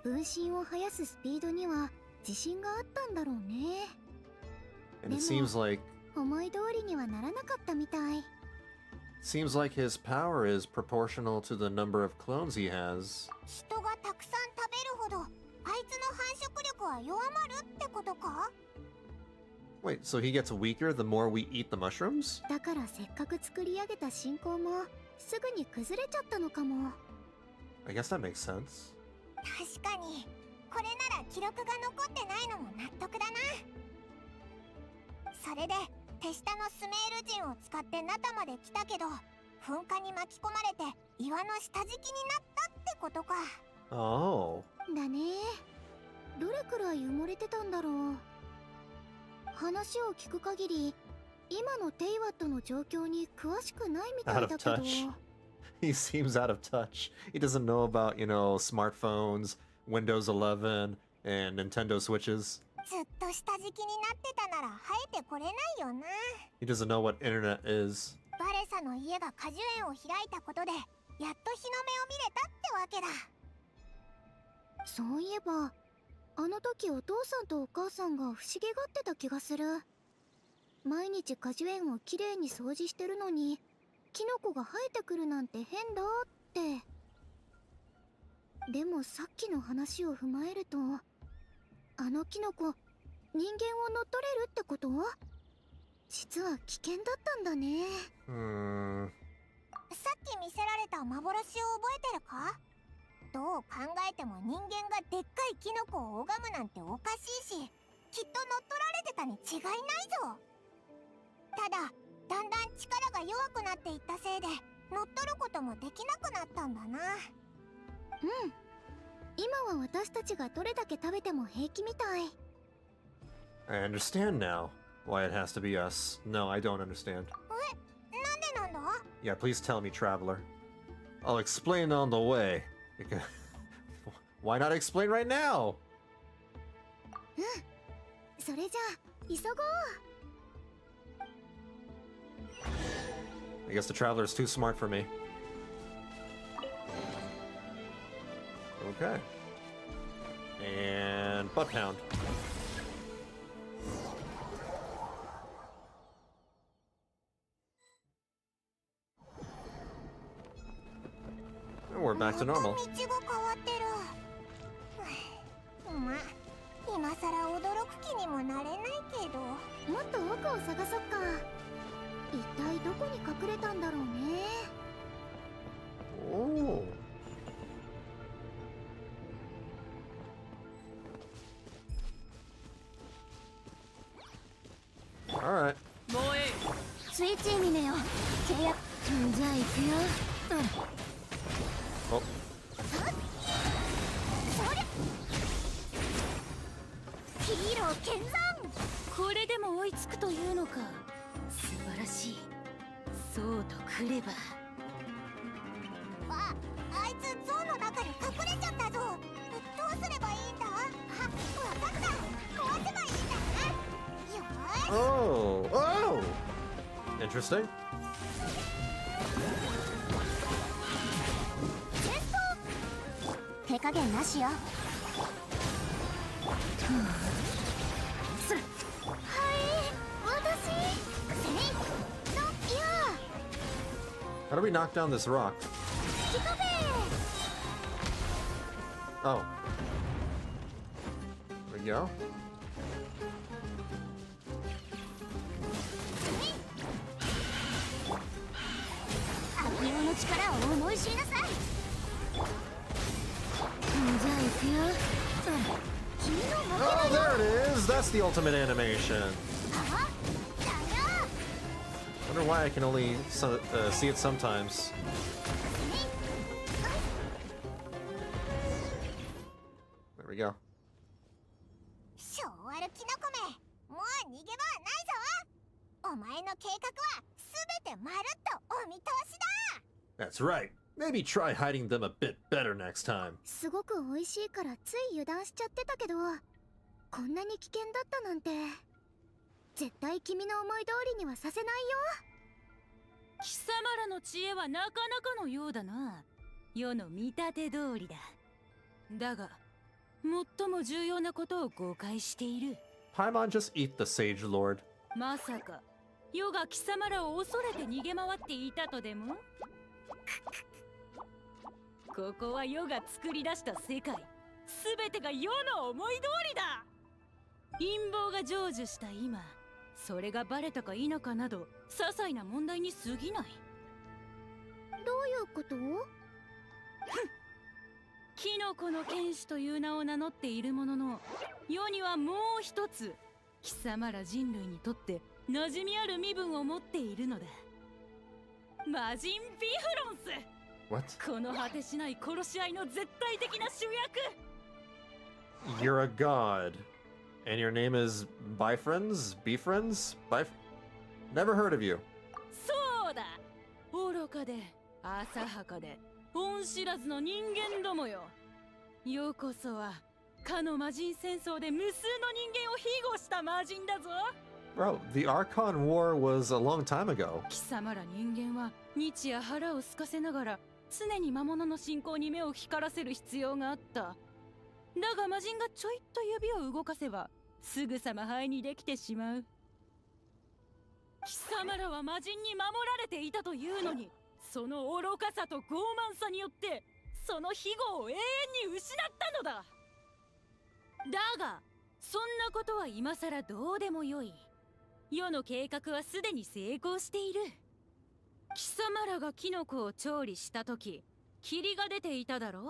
分身を生やすスピードには自信があったんだろうね。 And it seems like 思い通りにはならなかったみたい。 his power is proportional to the number of clones he has. 人がたくさん食べるほどあいつの繁殖力は弱まるってことか？ Wait, so he gets weaker the more we eat the mushrooms? だからせっかく作り上げた信仰もすぐに崩れちゃったのかも。 I guess that makes sense. 確かにこれなら記録が残ってないのも納得だな。それで手下のスメール人を使ってナタまで来たけど、噴火に巻き込まれて岩の下敷きになったってことか。 Oh. だね。どれくらい埋もれてたんだろう。話を聞く限り今のテイワットの状況に詳しくないみたいだけど。 Out of touch. He seems out of touch. He doesn't know about, smartphones, Windows 11, and Nintendo Switches. ずっと下敷きになってたなら生えてこれないよな。 He doesn't know what internet is. バレサの家が果樹園を開いたことでやっと日の目を見れたってわけだ。そういえばあの時お父さんとお母さんが不思議がってた気がする。毎日果樹園をきれいに掃除してるのにキノコが生えてくるなんて変だって。でもさっきの話を踏まえると、あのキノコ人間を乗っ取れるってこと？実は危険だったんだね。さっき見せられた幻を覚えてるか？どう考えても人間がでっかいキノコを拝むなんておかしいし、きっと乗っ取られてたに違いないぞ。ただだんだん力が弱くなっていったせいで乗っ取ることもできなくなったんだな。うん。今は私たちがどれだけ食べても平気みたい。I understand now why it has to be us. No, I don't understand. なんでなんだ？ Yeah, please tell me, traveler. I'll explain on the way. Why not explain right now? それじゃあ急ごう。I guess the traveler's too smart for me. Okay. And butt pound. And we're back to normal. 道が変わってる。まあ、今さら驚く気にもなれないけど。もっと奥を探そっか。一体どこに隠れたんだろうね。Oh. Alright. もうえい。スイッチ見ねよ。契約。じゃあ行くよ。Oh. そりゃ。ヒーロー見参。これでも追いつくというのか。素晴らしい。そうとくれば。あいつゾウの中に隠れちゃったぞ。どうすればいいんだ？わかった。壊せばいいんだな。よーし。Oh. Oh. Interesting. 手加減なしよ。はい、私。せいのいや。 How do we knock down this rock? キカフェ。 Oh. There we go. 悪用の力を思い知りなさい。じゃあ行くよ。君の負け Oh, だよ。 there it is! That's the ultimate animation. あ、だよ。 Wonder why I can only see it sometimes. There we go. 性悪キノコめ、もう逃げ場はないぞ。お前の計画はすべてまるっとお見通しだ。 That's right. Maybe try hiding them a bit better next time. すごく美味しいからつい油断しちゃってたけど、こんなに危険だったなんて。絶対君の思い通りにはさせないよ。貴様らの知恵はなかなかのようだな。世の見立て通りだ。だが最も重要なことを誤解している。 Paimon, just eat the Sage Lord. まさか世が貴様らを恐れて逃げ回っていたとでも？ここは世が作り出した世界。すべてが世の思い通りだ。陰謀が成就した今、それがバレたか否かなど些細な問題に過ぎない。どういうこと？キノコの剣士という名を名乗っているものの、世にはもう一つ貴様ら人類にとって馴染みある身分を持っているのだ。魔人ビフロンス。 What? この果てしない殺し合いの絶対的な主役。 You're a god. And your name is Bifriends? Befriends? Never heard of you. そうだ。愚かで浅はかで恩知らずの人間どもよ。ようこそはかの魔人戦争で無数の人間を庇護した魔人だぞ。 Bro, the Archon War was a long time ago. 貴様ら人間は日夜腹を空かせながら常に魔物の進行に目を光らせる必要があった。だが魔人がちょいっと指を動かせばすぐさま灰にできてしまう。貴様らは魔人に守られていたというのに、その愚かさと傲慢さによってその庇護を永遠に失ったのだ。だがそんなことは今さらどうでもよい。世の計画はすでに成功している。貴様らがキノコを調理したとき、霧が出ていただろう。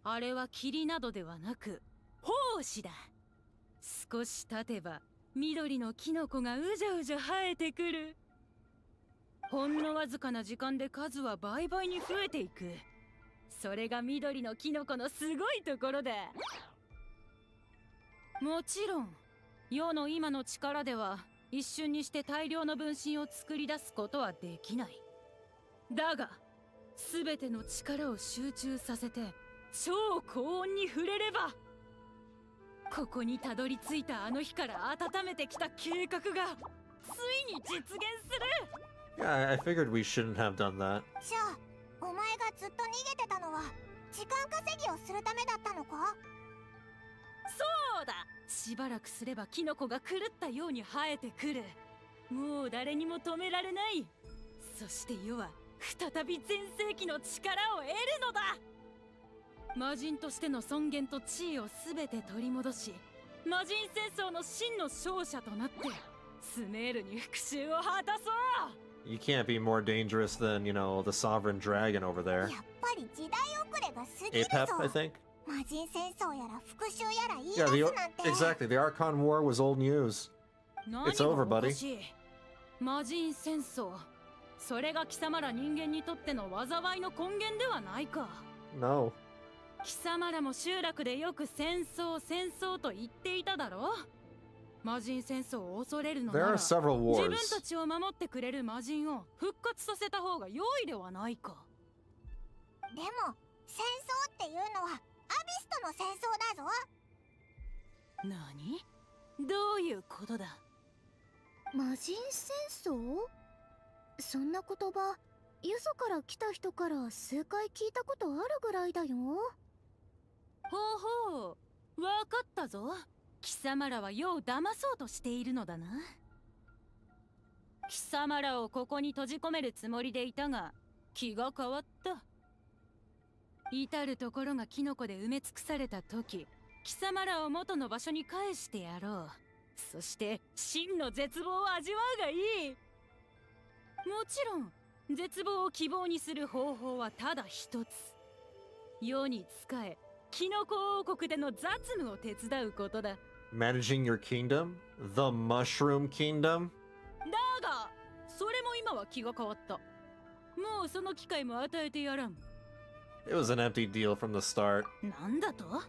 あれは霧などではなく胞子だ。少し経てば緑のキノコがうじゃうじゃ生えてくる。ほんのわずかな時間で数は倍々に増えていく。それが緑のキノコのすごいところだ。もちろん世の今の力では一瞬にして大量の分身を作り出すことはできない。だが全ての力を集中させて超高温に触れれば、ここにたどり着いたあの日から温めてきた計画がついに実現する。 Yeah, I figured we shouldn't have done that. じゃあお前がずっと逃げてたのは時間稼ぎをするためだったのか？そうだ、しばらくすればキノコが狂ったように生えてくる。もう誰にも止められない。そして世は再び全盛期の力を得るのだ。魔人としての尊厳と地位を全て取り戻し、魔人戦争の真の勝者となってスメールに復讐を果たそう。 You can't be more dangerous than, you know, the sovereign dragon over there. やっぱり時代遅れが過ぎる Apep, I ぞ。 think. 魔人戦争やら復讐やら言い Yeah, 出すなんて。 exactly. The Archon War was old news. 何 It's over, がお buddy. かしい。魔人戦争、それが貴様ら人間にとっての災いの根源ではないか。 No. 貴様らも集落でよく戦争戦争と言っていただろう。魔人戦争を恐れるのな There ら are several 自分 wars. たちを守ってくれる魔人を復活させた方が良いではないか。でも戦争っていうのはアビスとの戦争だぞ。何？どういうことだ？魔人戦争？そんな言葉よそから来た人から数回聞いたことあるぐらいだよ。ほうほう、わかったぞ。貴様らは世を騙そうとしているのだな。貴様らをここに閉じ込めるつもりでいたが気が変わった。至る所がキノコで埋め尽くされた時、貴様らを元の場所に返してやろう。そして真の絶望を味わうがいい。もちろん絶望を希望にする方法はただ一つ。世に仕えキノコ王国での雑務を手伝うことだ。 Managing your kingdom? The Mushroom Kingdom? だがそれも今は気が変わった。もうその機会も与えてやらん。 It was an empty deal from the start. なんだと？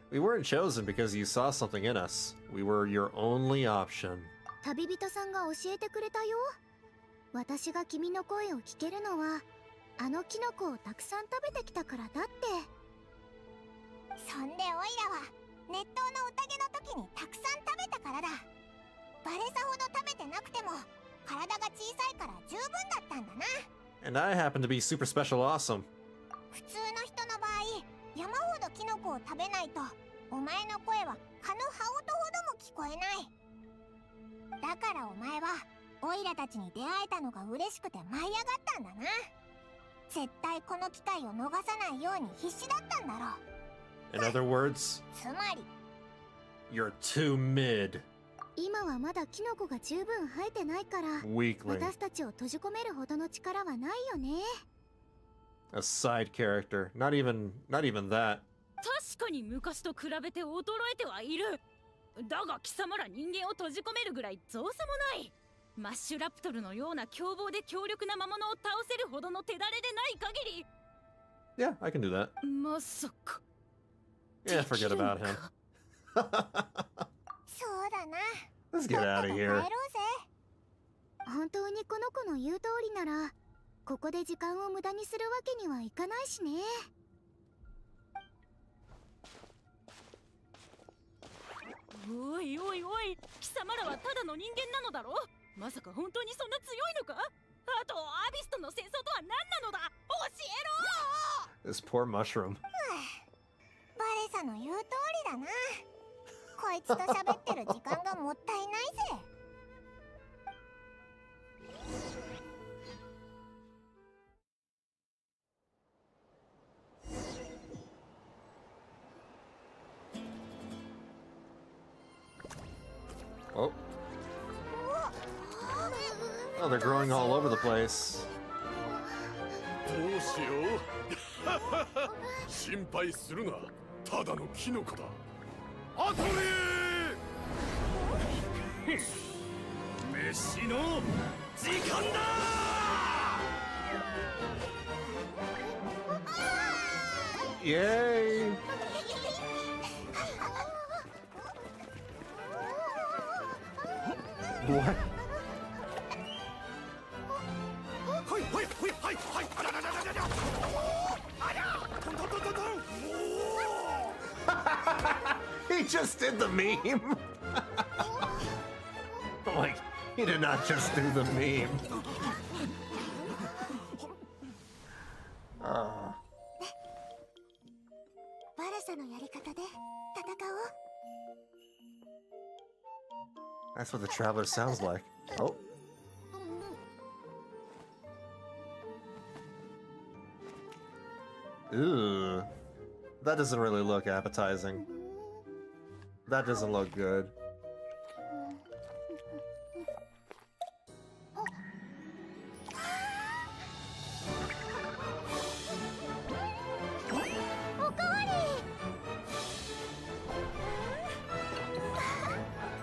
We weren't chosen because you saw something in us. We were your only option. 旅人さんが教えてくれたよ。私が君の声を聞けるのはあのキノコをたくさん食べてきたからだって。そんでオイラは熱湯の宴の時にたくさん食べたからだ。バレサほど食べてなくても体が小さいから十分だったんだな。 And I happen to be super special awesome. 普通の人の場合山ほどキノコを食べないとお前の声は蚊の羽音ほども聞こえない。だからお前はオイラたちに出会えたのが嬉しくて舞い上がったんだな。絶対この機会を逃さないように必死だったんだろう。 In other words, つまり you're too mid. 今はまだキノコが十分生えてないから Weakling. 私たちを閉じ込めるほどの力はないよね。 A side character. Not even that. 確かに昔と比べて衰えてはいる。だが貴様ら人間を閉じ込めるぐらい造作もない。マッシュラプトルのような凶暴で強力な魔物を倒せるほどの手だれでない限り。 Yeah, I can do that. まさか Yeah, forget about him. そうだな。 Let's get out of 帰 here. ろうぜ。本当にこの子の言う通りならここで時間を無駄にするわけにはいかないしね。おいおいおい、貴様らはただの人間なのだろ。まさか本当にそんな強いのか。あとアビスとの戦争とは何なのだ。教えろ。 This poor mushroom. バレサの言う通りだな。こいつと喋ってる時間がもったいないぜ。Oh. Oh, they're growing all over the place. どうしよう。心配するな。ただのキノコだ。アトリー。飯の時間だ。Yay! What? はいはいはいはいはい。あらららららら。あら。トントントントントン。He just did the meme. Like, he did not just do the meme. Ah. バレサのやり方で戦おう。 That's what the traveler sounds like. Oh. Ooh. That doesn't really look appetizing. That doesn't look good.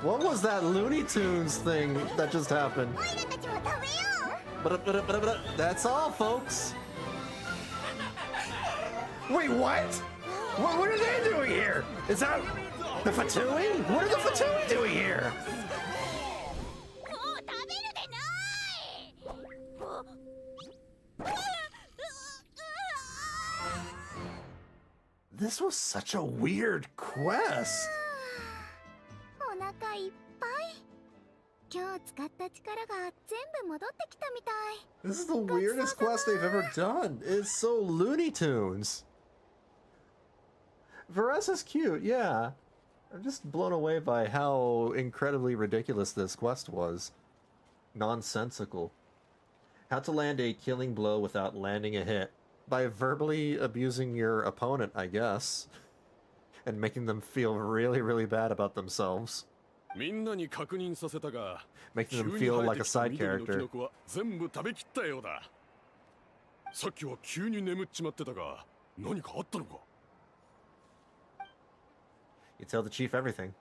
What was that Looney Tunes thing that just happened? That's all, folks. Wait, what? What are they doing here? Is that the Fatui? What are the Fatui doing here? This was such a weird quest. お腹いっぱい。今日使った力が全部戻ってきたみたい。 This is the weirdest quest they've ever done. It's so Looney Tunes. Varesa's cute, yeah. I'm just blown away by how incredibly ridiculous this quest was. Nonsensical. How to land a killing blow without landing a hit. By verbally abusing your opponent, I guess. And making them feel really, really bad about themselves. みんなに確認させたが、 Making them feel like a side 急に生えてきた緑のキ character. ノコは全部食べきったようだ。さっきは急に眠っちまってたが、何かあったのか？ You tell the chief everything.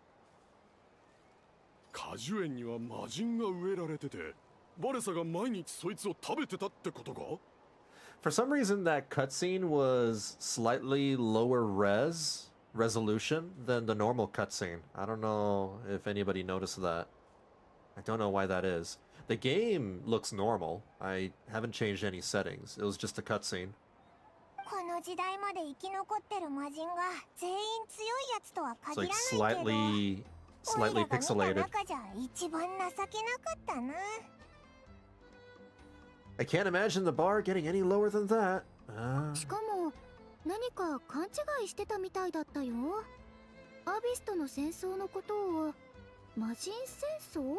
果樹園には魔人が植えられてて、バレサが毎日そいつを食べてたってことか？ For some reason, that cutscene was slightly lower resolution than the normal cutscene. I don't know if anybody noticed that. I don't know why that is. The game looks normal. I haven't changed any settings. It was just a cutscene. この時代まで生き残ってる魔人が全員強いやつとは It's 限 like らないけど、 slightly オイラが見た pixelated. 中じゃ一番情けなかったな。 I can't imagine the bar getting any lower than that. しかも何か勘違いしてたみたいだったよ。アビスとの戦争のことを魔人戦争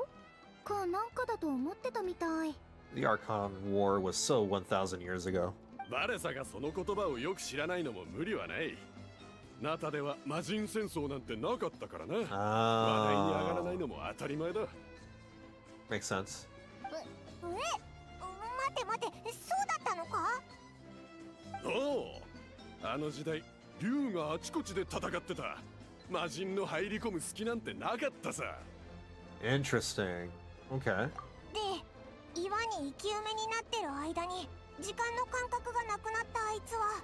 かなんかだと思ってたみたい。 The Archon War was so 1,000 years ago. バレサがその言葉をよく知らないのも無理はない。ナタでは魔人戦争なんてなかったからな。話題に上がらないのも当たり前だ。Makes sense. 待て待て、そうだったのか？おお、あの時代、竜があちこちで戦ってた。魔人の入り込む隙なんてなかったさ。Interesting. Okay. で、岩に生き埋めになってる間に時間の感覚がなくなったあいつは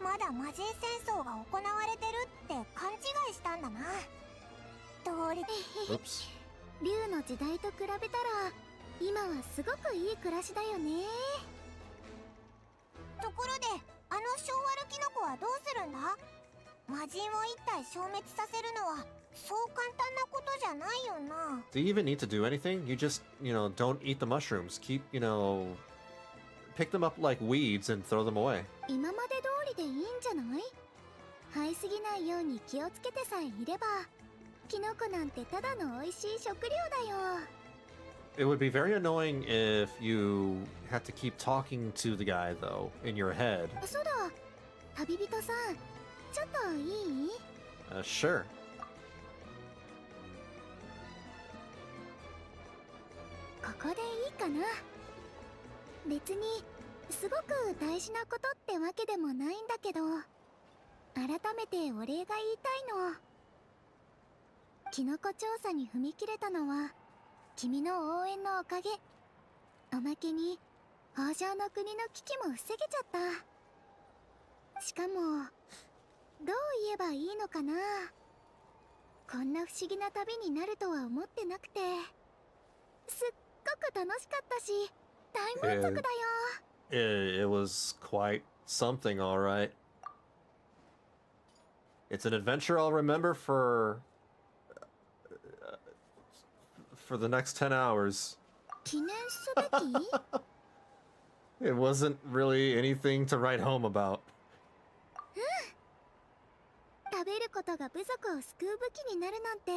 まだ魔人戦争が行われてるって勘違いしたんだな。道理。 Oops. 竜の時代と比べたら今はすごくいい暮らしだよね。ところで、あの小悪キノコはどうするんだ？魔人を一体消滅させるのはそう簡単なことじゃないよな。 Do you even need to do anything? You just, don't eat the mushrooms. Keep, pick them up like weeds and throw them away. 今まで通りでいいんじゃない？生えすぎないように気をつけてさえいれば、キノコなんてただの美味しい食料だよ。 It would be very annoying if you had to keep talking to the guy, though, in your head. そうだ、旅人さん、ちょっといい？ Sure. ここでいいかな。別にすごく大事なことってわけでもないんだけど、改めてお礼が言いたいの。キノコ調査に踏み切れたのは君の応援のおかげ。おまけに北条の国の危機も防げちゃった。しかもどう言えばいいのかな。こんな不思議な旅になるとは思ってなくて、すっごく楽しかったし大満足だよ。It was quite something, all right. It's an adventure I'll remember for the next 10 hours. 記念すべき？ It wasn't really anything to write home about. 食べることが部族を救う武器になるなんて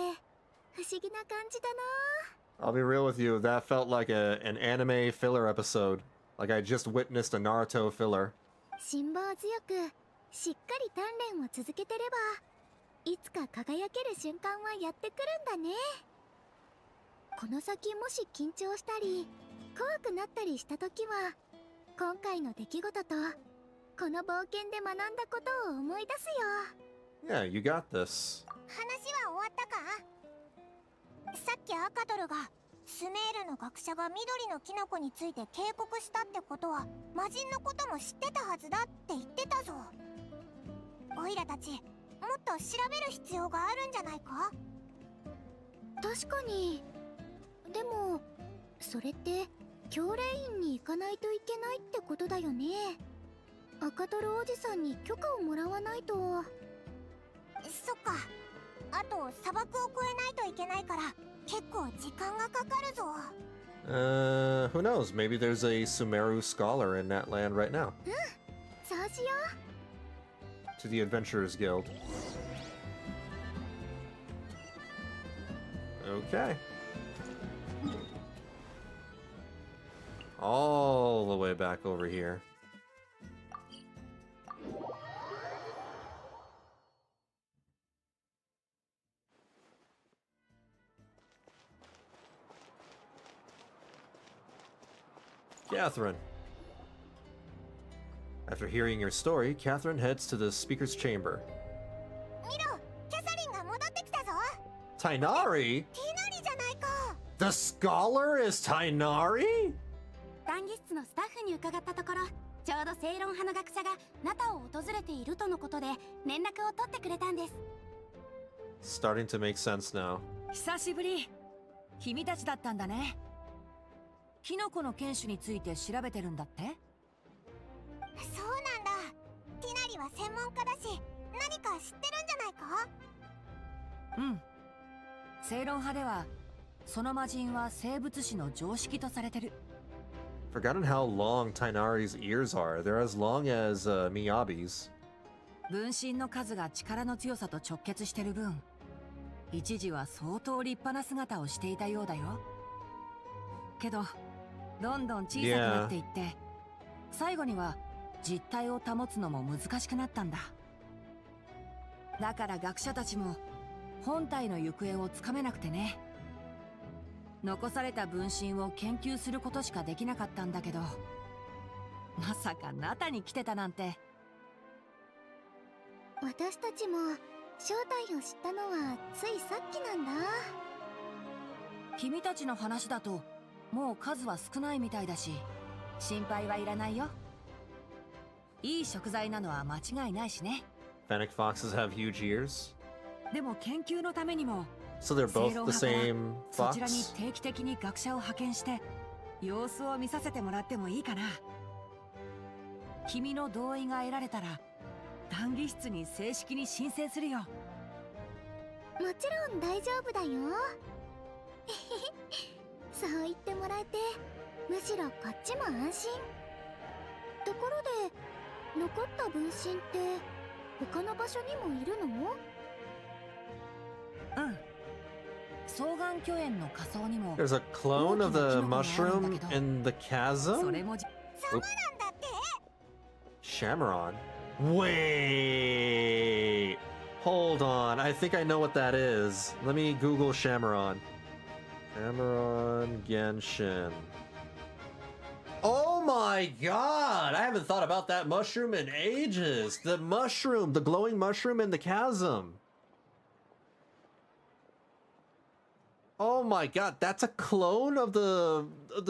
不思議な感じだな。 I'll be real with you, that felt like an anime filler episode. Like I just witnessed a Naruto filler. 辛抱強くしっかり鍛錬を続けてればいつか輝ける瞬間はやってくるんだね。この先もし緊張したり怖くなったりした時は今回の出来事とこの冒険で学んだことを思い出すよ。 Yeah, you got this. 話は終わったか？さっきアカドルがスメールの学者が緑のキノコについて警告したってことは魔人のことも知ってたはずだって言ってたぞ。オイラたちもっと調べる必要があるんじゃないか？確かに。でもそれって教令院に行かないといけないってことだよね。赤ドルおじさんに許可をもらわないと。そっか。あと砂漠を越えないといけないから結構時間がかかるぞ。Who knows? Maybe there's a Sumeru scholar in that land right now. そうしよう。 To the Adventurers Guild. Okay. All the way back over here. Catherine. After hearing your story, Catherine heads to the speaker's chamber. 見ろ、キャサリンが戻ってきたぞ。 Tainari? ティナリじゃないか。 The scholar is Tainari? 談義室のスタッフに伺ったところ、ちょうど正論派の学者がナタを訪れているとのことで連絡を取ってくれたんです。 Starting to make sense now. 久しぶり。君たちだったんだね。キノコの犬種について調べてるんだって？そうなんだ。ティナリは専門家だし、何か知ってるんじゃないか？うん。正論派では、その魔人は生物史の常識とされてる。Forgotten how long Tainari's ears are. They're as long as Miyabi's. 分身の数が力の強さと直結してる分、一時は相当立派な姿をしていたようだよ。けど、どんどん小さくなっていって、最後には実体を保つのも難しくなったんだ。だから学者たちも本体の行方をつかめなくてね。残された分身を研究することしかできなかったんだけど、まさかナタに来てたなんて。私たちも正体を知ったのはついさっきなんだ。君たちの話だともう数は少ないみたいだし、心配はいらないよ。いい食材なのは間違いないしね。 Fennec foxes have huge ears. でも研究のためにも、 So they're both the same そちらに fox? 定期的に学者を派遣して様子を見させてもらってもいいかな。君の同意が得られたら談義室に正式に申請するよ。もちろん大丈夫だよ。そう言ってもらえてむしろこっちも安心。ところで残った分身って他の場所にもいるの？うん。双眼巨猿の仮想にも There's a clone of the mushroom in the そ chasm? れもそうなんだって。 Shamron? Wait! Hold on, I think I know what that is. Let me Google Shamron. Shamron Genshin. Oh my god! I haven't thought about that mushroom in ages! The mushroom! The glowing mushroom in the chasm! Oh my god, that's a clone of the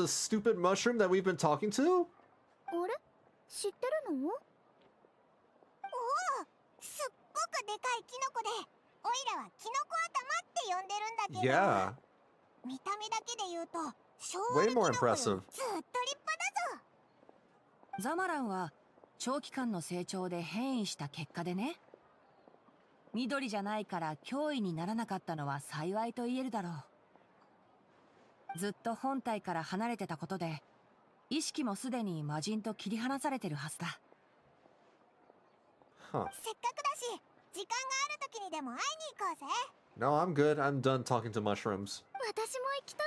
stupid mushroom that we've been talking to? あれ知ってるの？おお、すっごくでかいキノコで、オイラはキノコ頭って呼んでるんだけど。Yeah. 見た目だけで言うと、昭 Way 和のキノ more コより impressive. ずっと立派だぞ。ザマランは長期間の成長で変異した結果でね。緑じゃないから脅威にならなかったのは幸いと言えるだろう。ずっと本体から離れてたことで、意識もすでに魔人と切り離されてるはずだ。Huh. せっかくだし、時間がある時にでも会いに行こうぜ。No, I'm good. I'm done talking to mushrooms. 私も行きたい。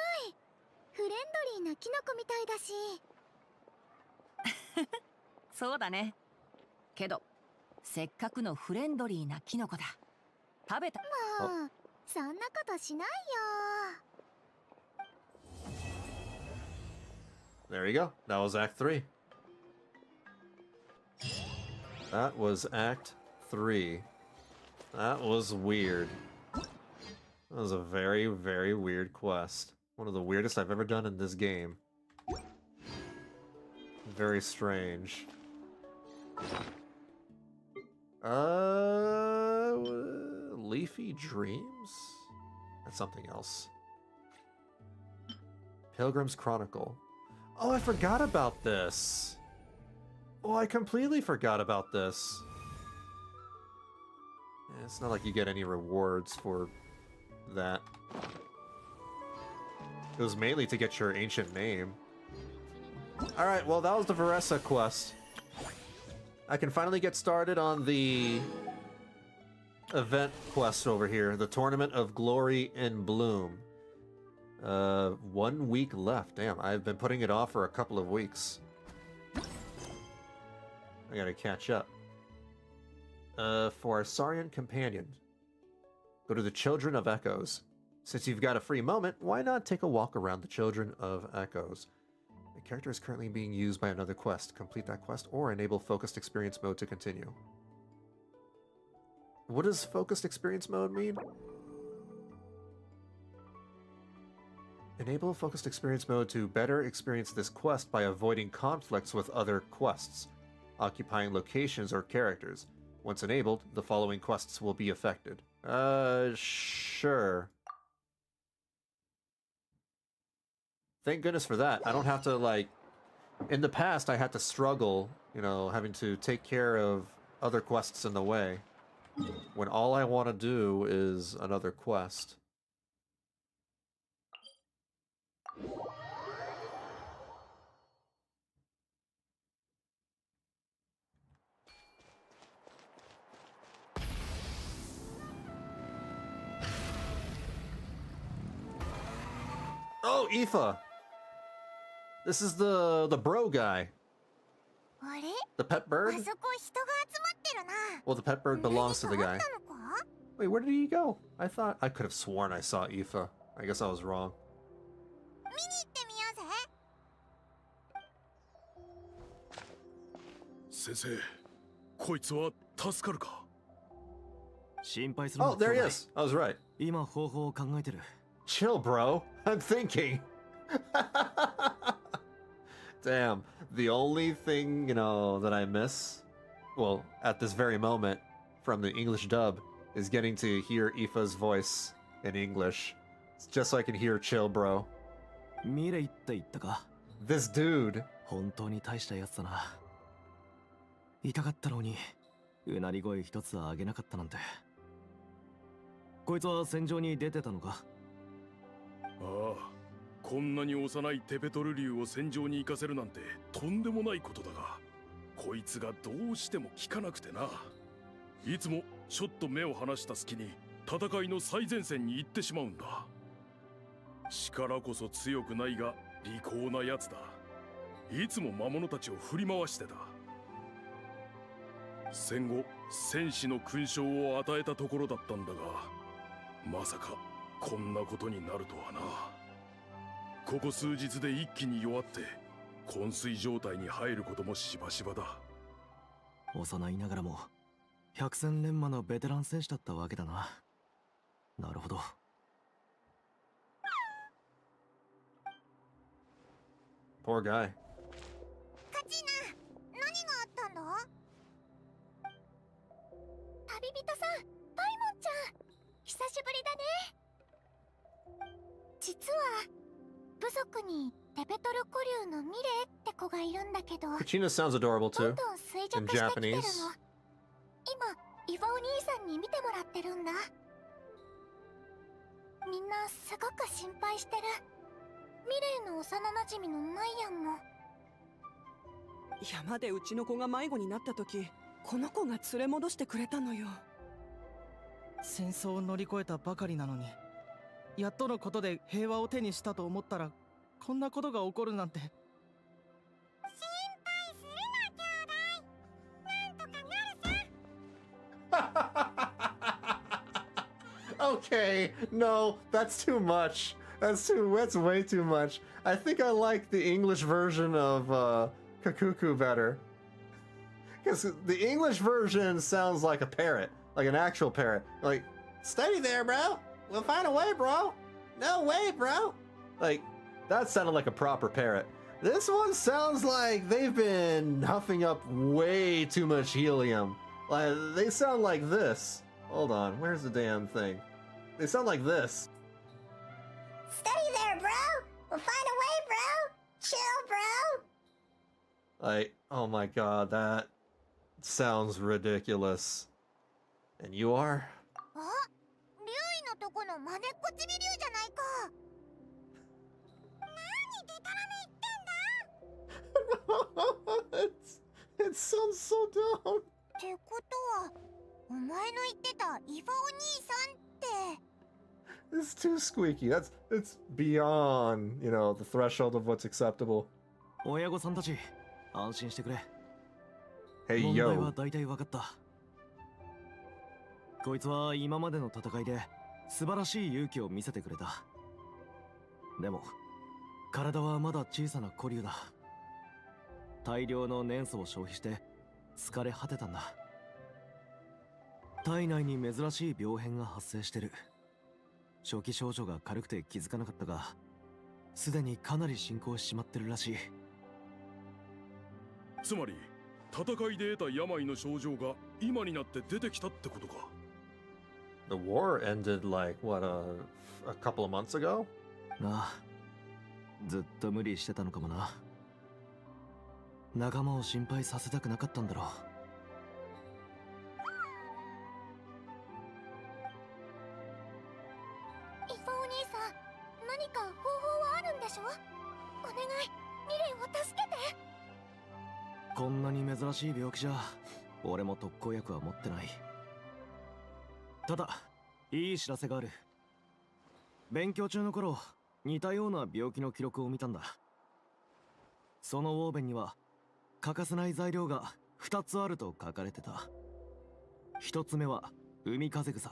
フレンドリーなキノコみたいだし。そうだね。けど、せっかくのフレンドリーなキノコだ。食べた。もう、そんなことしないよ。There you go. That was Act 3. That was Act 3. That was weird. That was a very, very weird quest. One of the weirdest I've ever done in this game. Very strange. Leafy Dreams? That's something else. Pilgrim's Chronicle. Oh, I forgot about this. Oh, I completely forgot about this. It's not like you get any rewards for that. It was mainly to get your ancient name. Alright, well, that was the Varesa quest. I can finally get started on the event quest over here. The Tournament of Glory in Bloom. 1 week left. Damn, I've been putting it off for a couple of weeks. I gotta catch up. For our Saurian companion, go to the Children of Echoes. Since you've got a free moment, why not take a walk around the Children of Echoes? The character is currently being used by another quest. Complete that quest or enable Focused Experience Mode to continue. What does Focused Experience Mode mean? Enable Focused Experience Mode to better experience this quest by avoiding conflicts with other quests, occupying locations or characters. Once enabled, the following quests will be affected. Sure. Thank goodness for that. I don't have to, like... In the past, I had to struggle, you know, having to take care of other quests in the way, when all I want to do is another quest. Oh, Aoife! This is the bro guy. あれ？ The pet あ bird? そこ人が集まってるな。 Well, the pet bird belongs to the 何かあ guy. ったのか？ Wait, where did he go? I thought I could have sworn I saw Aoife. I guess I was wrong. 見に行ってみようぜ。先生、こいつは助かるか？心配するな。 Oh, there he is. I was right. 今方法を考えてる。 Chill, bro. I'm thinking. Damn. The only thing, you know, that I miss, well, at this very moment, from the English dub, is getting to hear Aoife's voice in English. Just so I can hear Chill, bro. ミレイって言ったか。 This dude. 本当に大したやつだな。痛かったのに、うなり声一つあげなかったなんて。こいつは戦場に出てたのか？ああ、こんなに幼いテペトル竜を戦場に行かせるなんてとんでもないことだが、こいつがどうしても効かなくてな。いつもちょっと目を離した隙に戦いの最前線に行ってしまうんだ。力こそ強くないが利口なやつだ。いつも魔物たちを振り回してた。戦後戦士の勲章を与えたところだったんだが、まさかこんなことになるとはな。ここ数日で一気に弱って昏睡状態に入ることもしばしばだ。幼いながらも百戦錬磨のベテラン戦士だったわけだな。なるほど。Poor guy. カチナ、何があったんだ？旅人さん、パイモンちゃん、久しぶりだね。実は部族にテペトル古竜のミレイって子がいるんだけど、 Kachina sounds adorable ど too. んどん衰 In 弱してきてるの。 Japanese. 今イヴァお兄さんに見てもらってるんだ。みんなすごく心配してる。ミレイの幼なじみのナイアンも。山でうちの子が迷子になった時、この子が連れ戻してくれたのよ。戦争を乗り越えたばかりなのに、やっとのことで平和を手にしたと思ったら、こんなことが起こるなんて。心配するな兄弟、なんとかなるさ。 Okay, no, that's too much. That's way too much. I think I like the English version of Kakuku better. Because the English version sounds like a parrot, like an actual parrot. Like, steady there, bro. We'll find a way, bro. No way, bro. Like, that sounded like a proper parrot. This one sounds like they've been huffing up way too much helium. Like, they sound like this. Hold on, where's the damn thing? They sound like this. Steady there, bro. We'll find a way, bro. Chill, bro. Like, oh my god, that sounds ridiculous. And you are? あ、リュウイのとこのマネっこちびリュウじゃないか。何デタラメ言ってんだ。It sounds so dumb. ってことは、お前の言ってたイヴァお兄さんって。 It's too squeaky. It's beyond, you know, the threshold of what's acceptable. 親御さんたち、安心してくれ。 Hey, 問題は yo. 大体分かった。こいつは今までの戦いで素晴らしい勇気を見せてくれた。でも、体はまだ小さな古竜だ。大量の粘素を消費して疲れ果てたんだ。体内に珍しい病変が発生してる。初期症状が軽くて気づかなかったが、すでにかなり進行しちまってるらしい。つまり戦いで得た病の症状が今になって出てきたってことか。 The war ended like, what, a couple of months ago? なあ、ずっと無理してたのかもな。仲間を心配させたくなかったんだろう。イヴァお兄さん、何か方法はあるんでしょ？お願い、ミレイを助けて。こんなに珍しい病気じゃ俺も特効薬は持ってない。ただいい知らせがある。勉強中の頃似たような病気の記録を見たんだ。そのウォーベンには欠かせない材料が2つあると書かれてた。1つ目は海風草、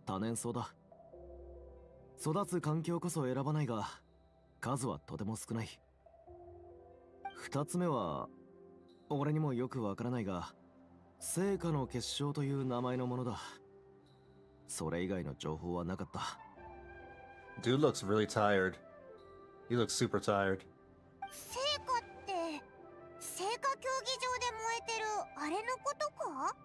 多年草だ。育つ環境こそ選ばないが数はとても少ない。2つ目は俺にもよくわからないが聖火の結晶という名前のものだ。それ以外の情報はなかった。 Dude looks really tired. He looks super tired. 聖火って聖火競技場で燃えてるあれのことか？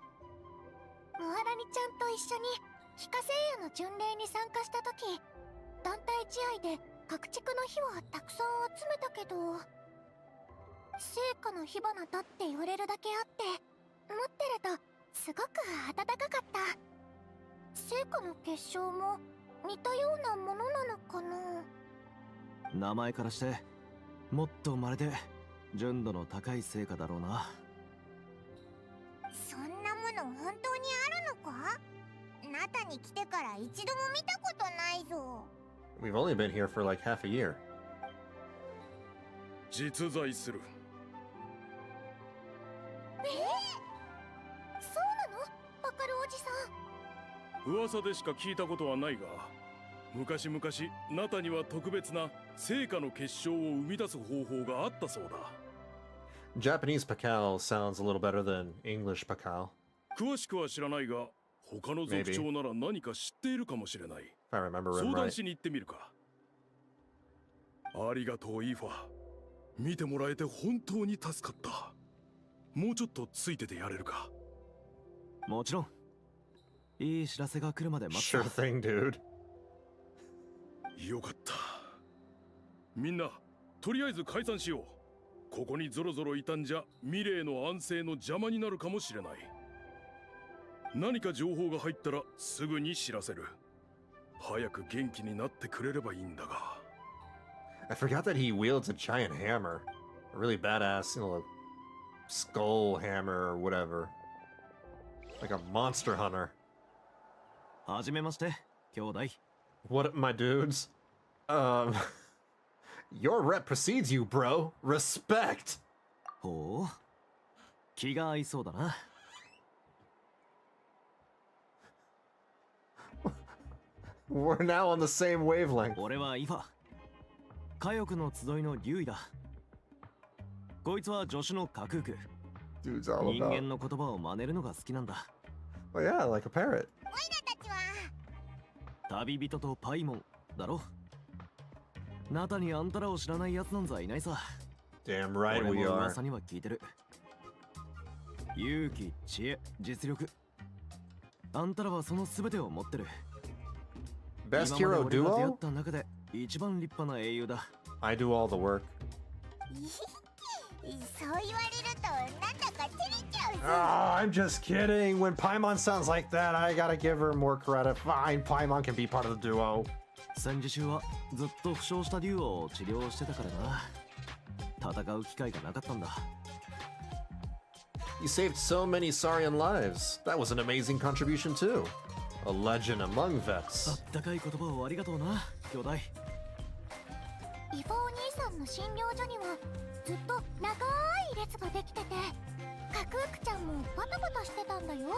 モアラニちゃんと一緒に非化聖夜の巡礼に参加した時、団体試合で各地区の火はたくさん集めたけど、聖火の火花だって言われるだけあって、持ってるとすごく暖かかった。聖火の結晶も似たようなものなのかな？名前からしてもっとまるで純度の高い成果だろうな。そんなもの本当にあるのか？ナタに来てから一度も見たことないぞ。 We've only been here for like half a year. 実在する。そうなの？バカルおじさん。噂でしか聞いたことはないが、昔々ナタには特別な聖火の結晶を生み出す方法があったそうだ。 Japanese Pakal sounds a little better than English Pakal, 詳しくは知らないが、他の族長なら何か知っているかもしれない。 if I remember 相 him 談 right. しに行ってみるか。ありがとうイーファ。見てもらえて本当に助かった。もうちょっとついててやれるか。もちろん。いい知らせが来るまで待つ。 Sure thing, dude. よかった。みんなとりあえず解散しよう。ここにゾロゾロいたんじゃミレーの安静の邪魔になるかもしれない。何か情報が入ったらすぐに知らせる。早く元気になってくれればいいんだが。I forgot that he wields a giant hammer. A really badass, skull hammer or whatever. Like a monster hunter. はじめまして、兄弟。What up, my dudes? Your rep precedes you, bro. Respect! ほう。気が合いそうだな。We're now on the same wavelength. 俺はイファ。火翼の集いの竜医だ。こいつは助手のカクーク。 Dude's all 人 about. 間の言葉を真似るのが好きなんだ。Oh yeah, like a parrot. オイラたちは旅人とパイモンだろ。ナタにあんたらを知らない奴なんざいないさ。 Damn right 俺 we も are. 噂には聞いてる。勇気、知恵、実力。あんたらはその全てを持ってる。 Best 今ま hero で俺が出会 duo? った中で一番立派な英雄だ。 I do all the work. そう言われるとなんだか照れちゃうぜ。 Oh, I'm just kidding. When Paimon sounds like that, I gotta give her more credit. Fine, Paimon can be part of the duo. 戦時中はずっと負傷した竜を治療してたからな。戦う機会がなかったんだ。 You saved so many Saurian lives. That was an amazing contribution too. A legend among あ vets. ったかい言葉をありがとうな、兄弟。イフォお兄さんの診療所にはずっと長い列ができてて、カクークちゃんもバタバタしてたんだよ。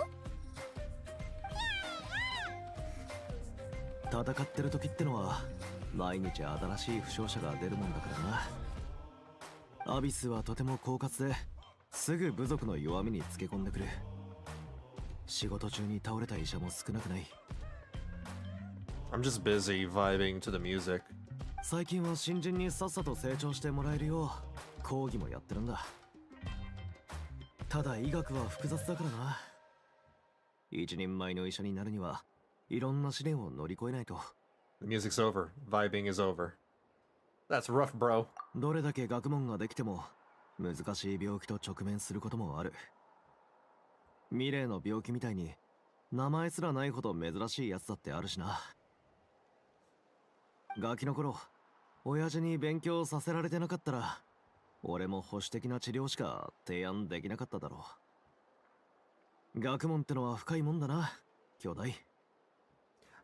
戦ってる時ってのは毎日新しい負傷者が出るもんだからな。アビスはとても狡猾ですぐ部族の弱みにつけ込んでくる。仕事中に倒れた医者も少なくない。 I'm just busy vibing to the music. 最近は新人にさっさと成長してもらえるよう講義もやってるんだ。ただ医学は複雑だからな。一人前の医者になるにはいろんな試練を乗り越えないと。 The music's over. Vibing is over. That's rough, bro. どれだけ学問ができても難しい病気と直面することもある。ミレーの病気みたいに名前すらないほど珍しいやつだってあるしな。ガキの頃親父に勉強させられてなかったら俺も保守的な治療しか提案できなかっただろう。学問ってのは深いもんだな、兄弟。 I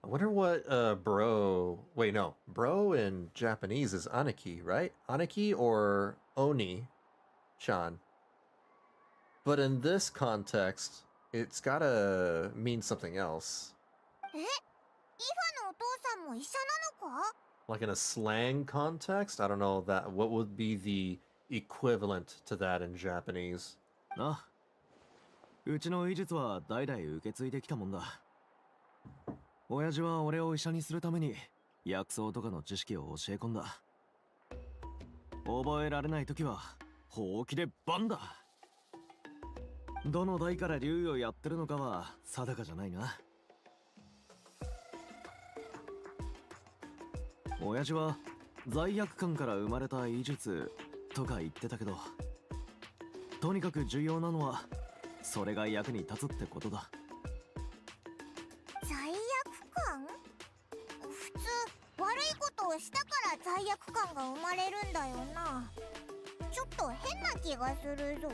wonder what bro. Wait, no. Bro in Japanese is Aniki, right? Aniki or Oni-chan. But in this context, it's gotta mean something else. え、イファのお父さんも医者なのか？ Like in a slang context? I don't know that. What would be the equivalent to that in Japanese? な、うちの医術は代々受け継いできたもんだ。親父は俺を医者にするために薬草とかの知識を教え込んだ。覚えられないときはほうきでバンだ。どの代から竜をやってるのかは定かじゃないな。親父は罪悪感から生まれた医術とか言ってたけど、とにかく重要なのはそれが役に立つってことだ。罪悪感？普通悪いことをしたから罪悪感が生まれるんだよな。ちょっと変な気がするぞ。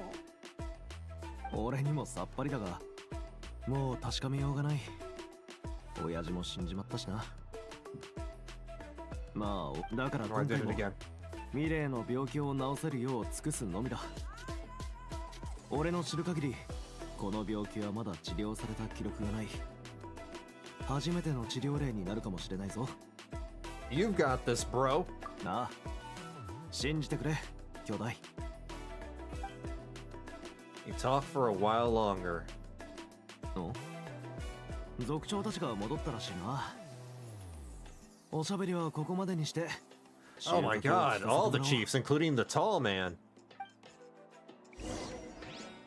俺にもさっぱりだが、もう確かめようがない。親父も死んじまったしな。まあだから Oh, I 今 did 回 it も again. ミレーの病気を治せるよう尽くすのみだ。俺の知る限りこの病気はまだ治療された記録がない。初めての治療例になるかもしれないぞ。 You've got this, bro. なあ、信じてくれ、兄弟。 You talk for a while longer. お、族長たちが戻ったらしいな。おしゃべりはここまでにして Oh my god, all the chiefs, including the tall man.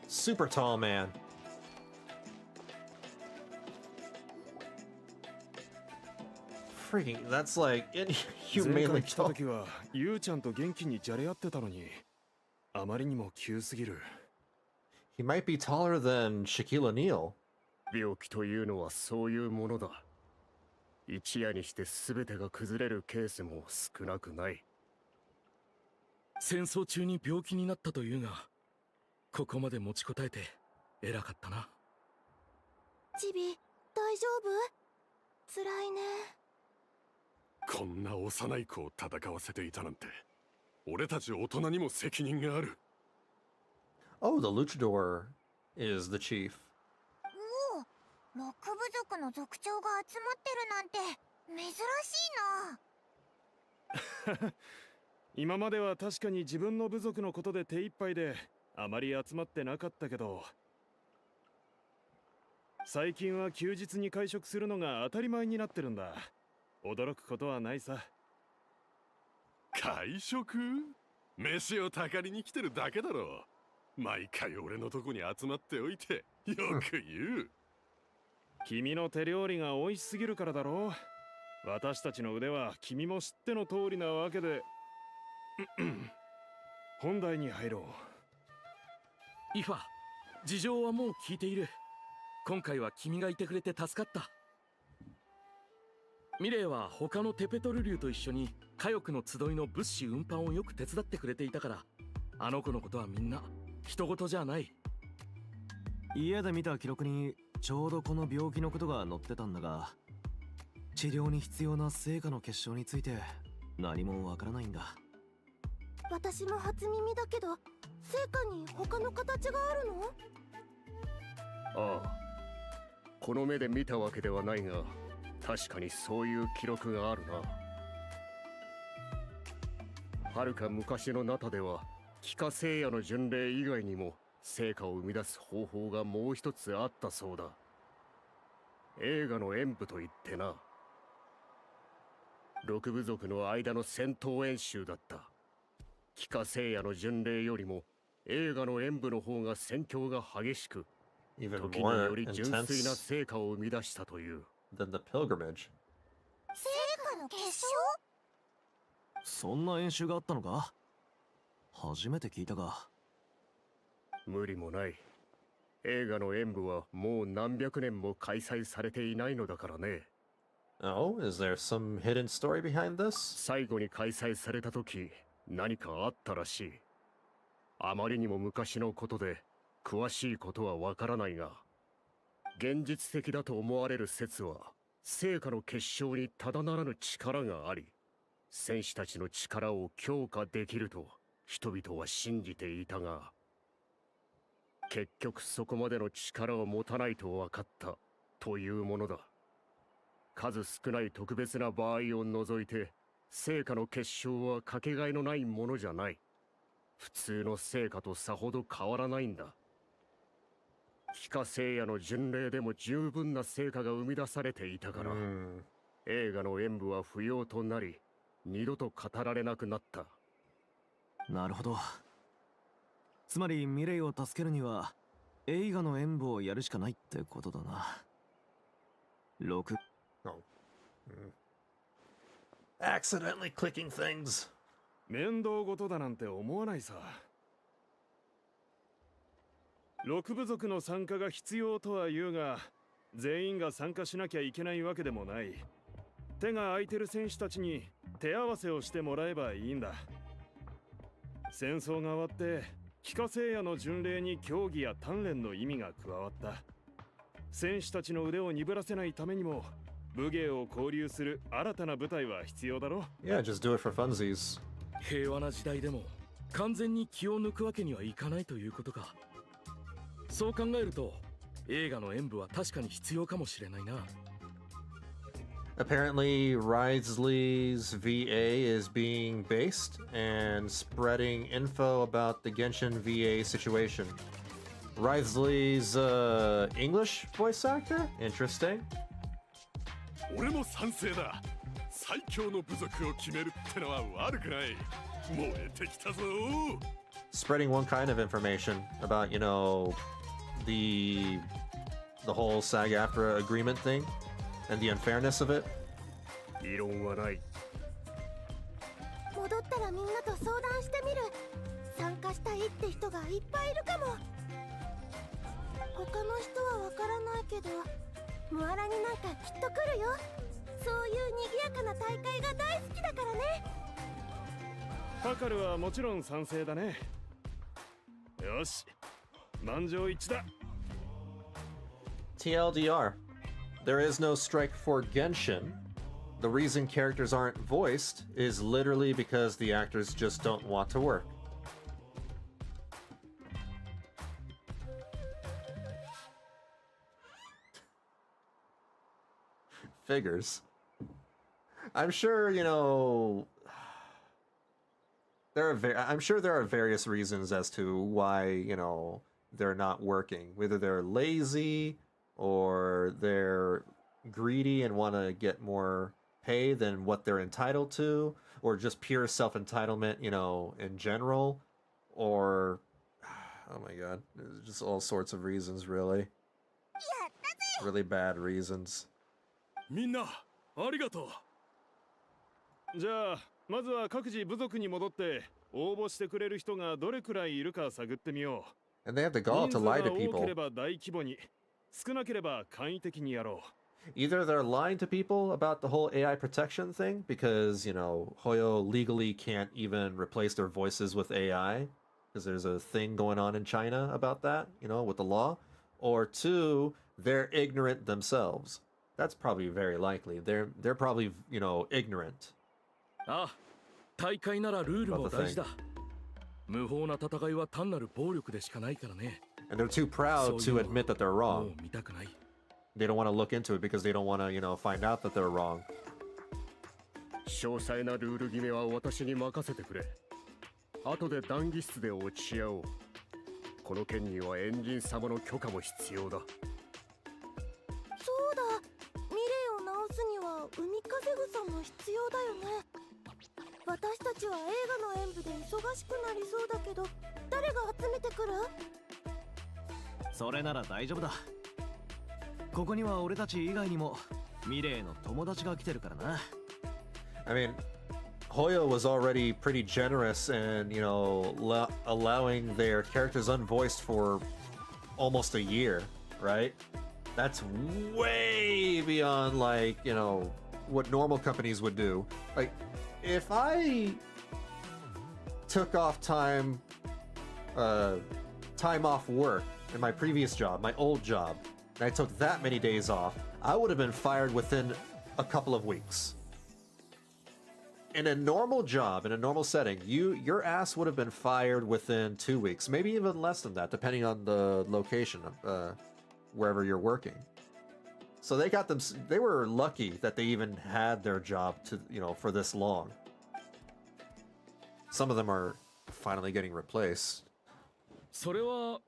Super tall man. Freaking, that's like inhumanely 来た tall. 時はゆうちゃんと元気にじゃれ合ってたのに、あまりにも急すぎる。 He might be taller than Shaquille O'Neal. 病気というのはそういうものだ。一夜にして全てが崩れるケースも少なくない。戦争中に病気になったというが、ここまで持ちこたえて偉かったな。チビ、大丈夫？辛いね。こんな幼い子を戦わせていたなんて、俺たち大人にも責任がある。 Oh, the luchador is the chief. おお、6部族の族長が集まってるなんて珍しいな。今までは確かに自分の部族のことで手一杯であまり集まってなかったけど、最近は休日に会食するのが当たり前になってるんだ。驚くことはないさ。会食？飯をたかりに来てるだけだろ。毎回俺のとこに集まっておいてよく言う。君の手料理が美味しすぎるからだろう。私たちの腕は君も知っての通りなわけで。本題に入ろイファ、事情はもう聞いている。今回は君がいてくれて助かった。ミレイは他のテペトル竜と一緒に火翼の集いの物資運搬をよく手伝ってくれていたから、あの子のことはみんな人事じゃない。家で見た記録にちょうどこの病気のことが載ってたんだが、治療に必要な成果の結晶について何もわからないんだ。私も初耳だけど、成果に他の形があるの？ああ、この目で見たわけではないが、確かにそういう記録があるな。はるか昔のナタでは帰化聖夜の巡礼以外にも成果を生み出す方法がもう一つあったそうだ。映画の演舞といってな、6部族の間の戦闘演習だった。帰化聖夜の巡礼よりも映画の演舞の方が戦況が激しく、 Even 時によ more り純粋な intense 成果を生み出したという。 than the pilgrimage. 成果の結晶？そんな演習があったのか？初めて聞いたが。無理もない。映画の演舞はもう何百年も開催されていないのだからね。 Oh, is there some hidden story behind this? 最後に開催された時、何かあったらしい。あまりにも昔のことで詳しいことはわからないが、現実的だと思われる説は成果の結晶にただならぬ力があり、戦士たちの力を強化できると人々は信じていたが、結局そこまでの力を持たないと分かったというものだ。数少ない特別な場合を除いて、成果の結晶はかけがえのないものじゃない。普通の成果とさほど変わらないんだ。帰化聖夜の巡礼でも十分な成果が生み出されていたから、映画の演舞は不要となり、二度と語られなくなった。なるほど。つまりミレイを助けるには映画の演舞をやるしかないってことだな。6。Accidentally clicking things. 面倒事だなんて思わないさ。6部族の参加が必要とは言うが、全員が参加しなきゃいけないわけでもない。手が空いてる選手たちに手合わせをしてもらえばいいんだ。戦争が終わって帰化聖夜の巡礼に競技や鍛錬の意味が加わった。選手たちの腕を鈍らせないためにも武芸を交流する新たな舞台は必要だろ。 Yeah, just do it for funsies. 平和な時代でも完全に気を抜くわけにはいかないということか。そう考えると映画の演舞は確かに必要かもしれないな。Apparently, Risley's VA is being based and spreading info about the Genshin VA situation. Risley's English voice actor? Interesting. 俺も賛成だ。最強の部族を決めるってのは悪くない。燃えてきたぞ。Spreading one kind of information about, you know, the whole SAG-AFTRA agreement thing and the unfairness of it. 異論はない。戻ったらみんなと相談してみる。参加したいって人がいっぱいいるかも。他の人はわからないけど、ムアラになんかきっと来るよ。そういう賑やかな大会が大好きだからね。パカルはもちろん賛成だね。よし、満場一致だ。TLDR, there is no strike for Genshin. The reason characters aren't voiced is literally because the actors just don't want to work. Figures. I'm sure, you know, I'm sure there are various reasons as to why, you know, they're not working. Whether they're lazy or they're greedy and want to get more pay than what they're entitled to, or just pure self-entitlement, you know, in general, or oh my god, just all sorts of reasons, really. Really bad reasons. みんな、ありがとう。じゃあ、まずは各自部族に戻って応募してくれる人がどれくらいいるか探ってみよう。And they have the gall to lie to 人数が多 people. ければ大規模に、少なければ簡易的にやろう。Either they're lying to people about the whole AI protection thing because, you know, Hoyo legally can't even replace their voices with AI because there's a thing going on in China about that, you know, with the law. Or two, they're ignorant themselves. That's probably very likely. They're probably, you know, ignorant. ああ、大会ならルールも大事だ。無法な戦いは単なる暴力でしかないからね。And they're too proud to admit that they're も wrong. う見たくない。They don't want to look into it because they don't want to, you know, find out that they're wrong. 詳細なルール決めは私に任せてくれ。後で談義室で落ち合おう。この件にはエンジン様の許可も必要だ。そうだ。ミレイを直すには海風草も必要だよね。私たちは映画の演舞で忙しくなりそうだけど、誰が集めてくる？それなら大丈夫だ。ここには俺たち以外にもミレイの友達が来てるからな。I mean, Hoyo was already pretty generous in, you know, allowing their characters unvoiced for almost a year, right? That's way beyond, like, you know, what normal companies would do. Like, if I took off time off work in my previous job, my old job, and I took that many days off, I would have been fired within a couple of weeks. In a normal job, in a normal setting, your ass would have been fired within 2 weeks, maybe even less than that, depending on the location of wherever you're working. So they were lucky that they even had their job to, you know, for this long. Some of them are finally getting replaced. それは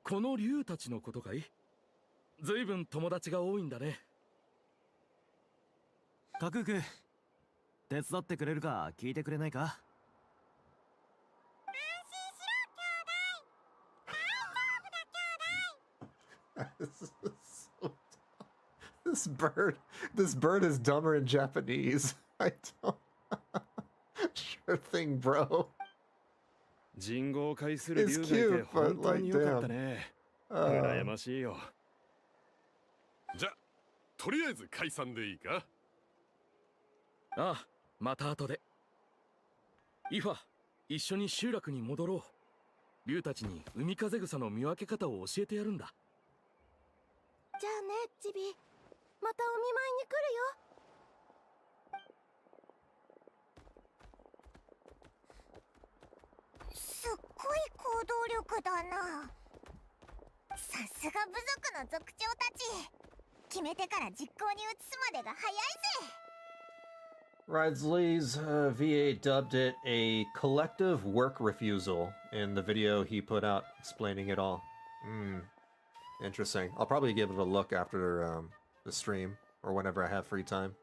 この竜たちのことかい？ずいぶん友達が多いんだね。カクーク、手伝ってくれるか聞いてくれないか？ This bird is dumber in Japanese. I don't. Sure thing, bro. 人号を介する It's 竜がいて cute, 本 but 当 like, に良かったね。羨ましいよ。じゃ、とりあえず解散でいいか？ああ、また後で。イファ、一緒に集落に戻ろう。竜たちに海風草の見分け方を教えてやるんだ。じゃあね、チビ。またお見舞いに来るよ。すっごい行動力だな。さすが部族の族長たち。決めてから実行に移すまでが早いぜ。Ridsley's VA dubbed it a collective work refusal in the video he put out explaining it all. Interesting. I'll probably give it a look after the stream or whenever I have free time.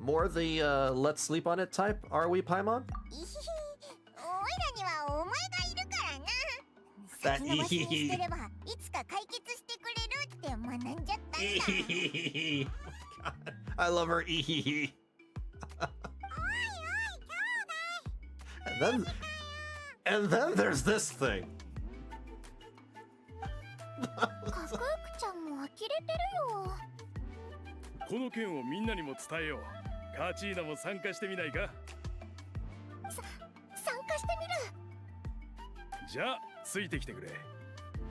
More the let's sleep on it type, are we, Paimon? いひひ、おいらにはお前がいるからな。 That 先延ばしにしてればいつか解決してくれるって学んじゃったんだ。 I love her ehehe. And then there's this thing. かっこよくちゃんも呆れてるよ。この件をみんなにも伝えよう。カーチーナも参加してみないか。参加してみる。じゃあついてきてくれ。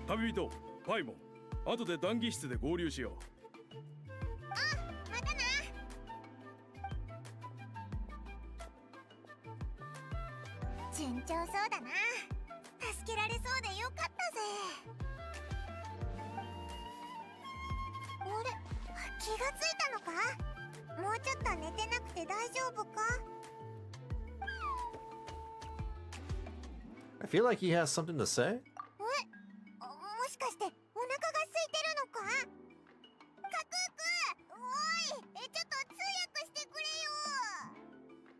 旅人パイモン、後で談義室で合流しよう。あ、またな。順調そうだな。助けられそうでよかったぜ。あれ、気がついたのか？もうちょっと寝てなくて大丈夫か？ I feel like he has something to say. もしかしてお腹が空いてるのか？カクーク、おい、ちょっと通訳してくれよ。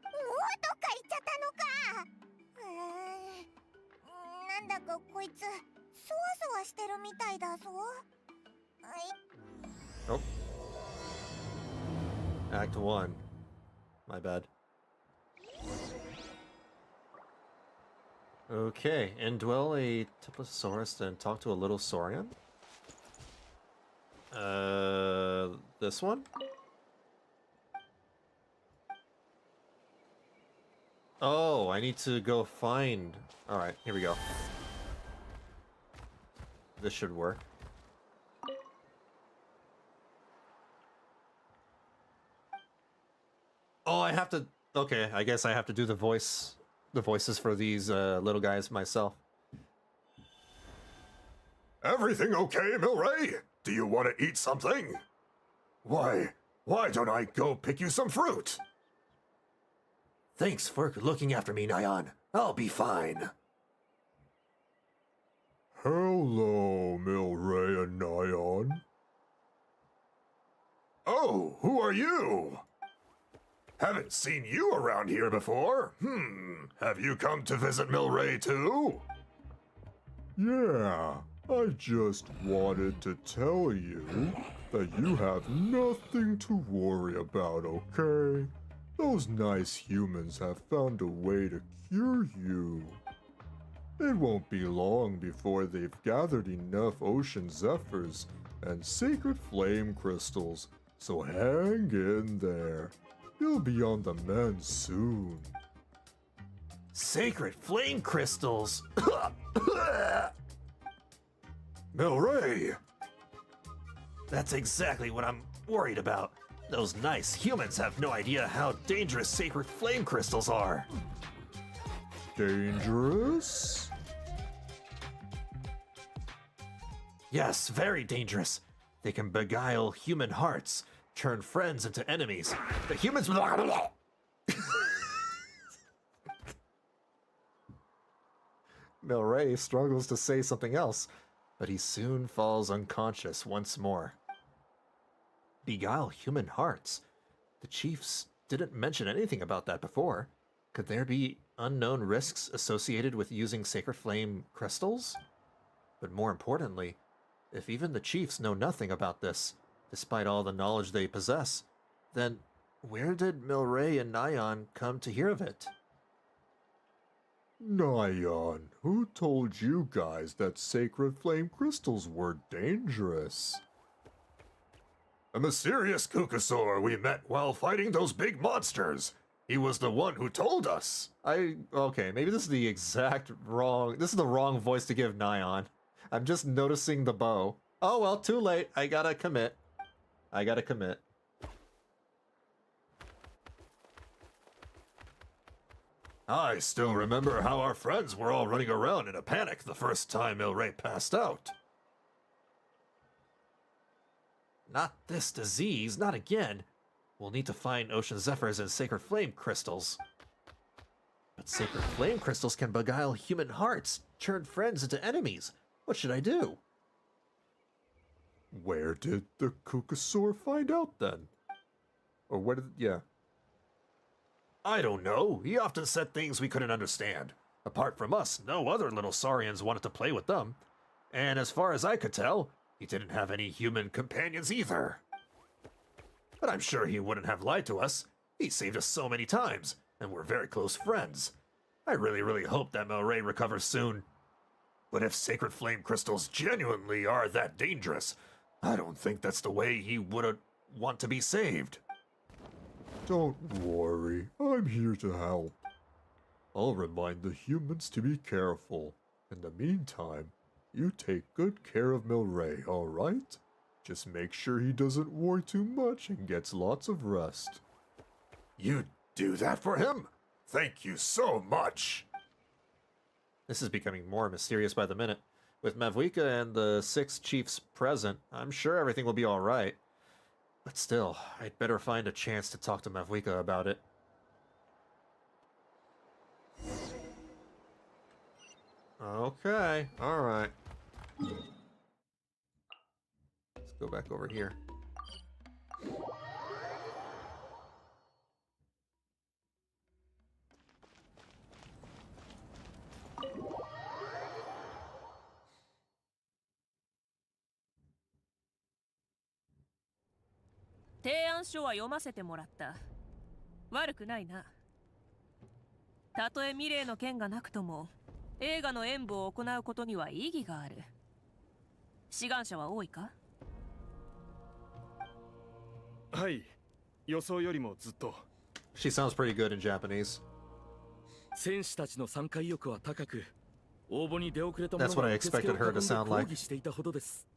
おーとか言っちゃったのか。なんだかこいつそわそわしてるみたいだぞ。Oh. Act 1. My bad. Okay, indwell a Typhlosaurus and talk to a little saurian? This one? Oh, I need to go find... Alright, here we go. This should work. Oh, I have to... Okay, I guess I have to do the voices for these little guys myself. Everything okay, Milray? Do you want to eat something? Why don't I go pick you some fruit? Thanks for looking after me, Nyan. I'll be fine. Hello, Milray and Nyan. Oh, who are you? Haven't seen you around here before. Have you come to visit Milray too? Yeah, I just wanted to tell you that you have nothing to worry about, okay? Those nice humans have found a way to cure you. It won't be long before they've gathered enough ocean zephyrs and sacred flame crystals, so hang in there. You'll be on the mend soon. Sacred flame crystals! Milray! That's exactly what I'm worried about. Those nice humans have no idea how dangerous sacred flame crystals are. Dangerous? Yes, very dangerous. They can beguile human hearts, turn friends into enemies. The humans... Milray struggles to say something else, but he soon falls unconscious once more. Beguile human hearts? The chiefs didn't mention anything about that before. Could there be unknown risks associated with using sacred flame crystals? But more importantly, if even the chiefs know nothing about this, despite all the knowledge they possess, then where did Milray and Nyan come to hear of it? Nyan, who told you guys that sacred flame crystals were dangerous? A mysterious Kukasaur we met while fighting those big monsters. He was the one who told us. Okay, maybe this is the wrong voice to give Nyan. I'm just noticing the bow. Oh well, too late. I gotta commit. I still remember how our friends were all running around in a panic the first time Milray passed out. Not this disease, not again. We'll need to find ocean zephyrs and sacred flame crystals. But sacred flame crystals can beguile human hearts, turn friends into enemies. What should I do? Where did the Kukasaur find out then? Or where did... yeah. I don't know. He often said things we couldn't understand. Apart from us, no other little Saurians wanted to play with them. And as far as I could tell, he didn't have any human companions either. But I'm sure he wouldn't have lied to us. He saved us so many times, and we're very close friends. I really hope that Melray recovers soon. But if Sacred Flame Crystals genuinely are that dangerous, I don't think that's the way he would want to be saved. Don't worry, I'm here to help. I'll remind the humans to be careful. In the meantime, you take good care of Melray, alright? Just make sure he doesn't worry too much and gets lots of rest. You do that for him? Thank you so much! This is becoming more mysterious by the minute. With Mavuika and the 6 chiefs present, I'm sure everything will be alright. But still, I'd better find a chance to talk to Mavuika about it. Okay, alright. Let's go back over here.提案書は読ませてもらった。悪くないな。たとえミレーの剣がなくとも、映画の演舞を行うことには意義がある。志願者は多いか？はい、予想よりもずっと。She sounds pretty good in Japanese. 戦士たちの参加意欲は高く、応募に出遅れた者 That's what が I 受付 expected を her to 囲んで sound 抗 like. 議していたほどです。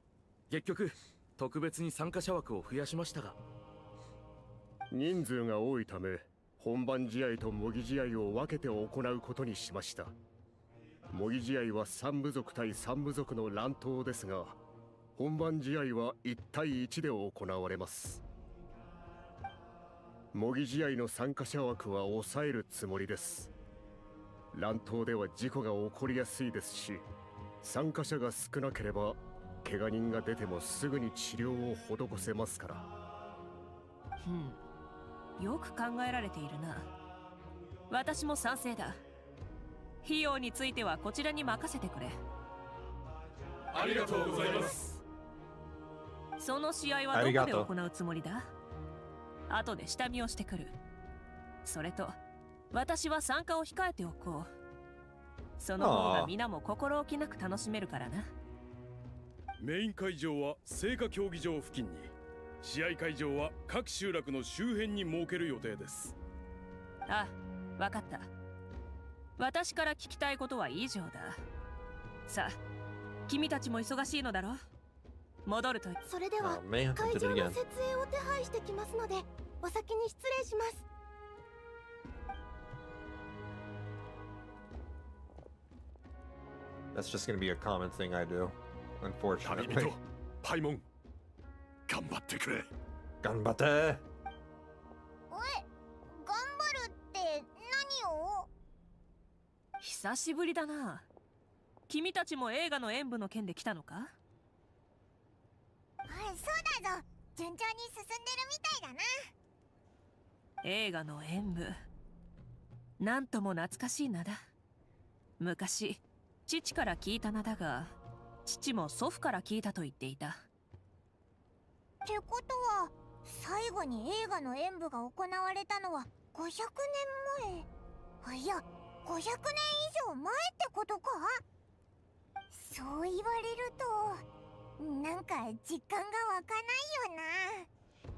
結局、特別に参加者枠を増やしましたが。人数が多いため、本番試合と模擬試合を分けて行うことにしました。模擬試合は3部族対3部族の乱闘ですが、本番試合は1対1で行われます。模擬試合の参加者枠は抑えるつもりです。乱闘では事故が起こりやすいですし、参加者が少なければ怪我人が出てもすぐに治療を施せますから。よく考えられているな。私も賛成だ。費用についてはこちらに任せてくれ。ありがとうございます。その試合はどこで行うつもりだ？後で下見をしてくる。それと私は参加を控えておこう。その方が皆も心置きなく楽しめるからな。メイン会場は聖火競技場付近に、試合会場は各集落の周辺に設ける予定です。あ、わかった。私から聞きたいことは以上だ。さあ、君たちも忙しいのだろ？戻ると。それでは会場の設営を手配してきますので、お先に失礼します。That's just gonna be a common thing I do, unfortunately. パイモン、頑張ってくれ。頑張って。おい、頑張るって何を？久しぶりだな。君たちも映画の演舞の件で来たのか？そうだぞ。順調に進んでるみたいだな。映画の演舞。なんとも懐かしい名だ。昔、父から聞いた名だが、父も祖父から聞いたと言っていた。ってことは、最後に映画の演舞が行われたのは500年前。いや、500年以上前ってことか？そう言われると、なんか実感が湧かないよな。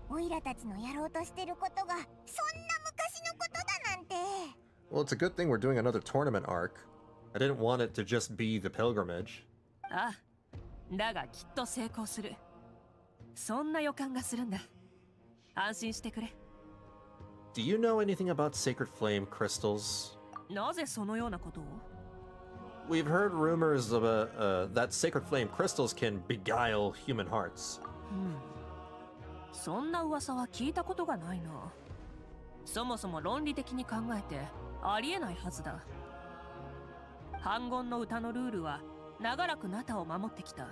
オイラたちのやろうとしてることがそんな昔のことだなんて。Well, it's a good thing we're doing another tournament arc. I didn't want it to just be the pilgrimage. ああ、だがきっと成功する。そんな予感がするんだ。安心してくれ。Do you know anything about Sacred Flame Crystals? なぜそのようなことを？ We've heard rumors of that Sacred Flame Crystals can beguile human hearts. そんな噂は聞いたことがないな。そもそも論理的に考えてありえないはずだ。反言の歌のルールは長らくナタを守ってきた。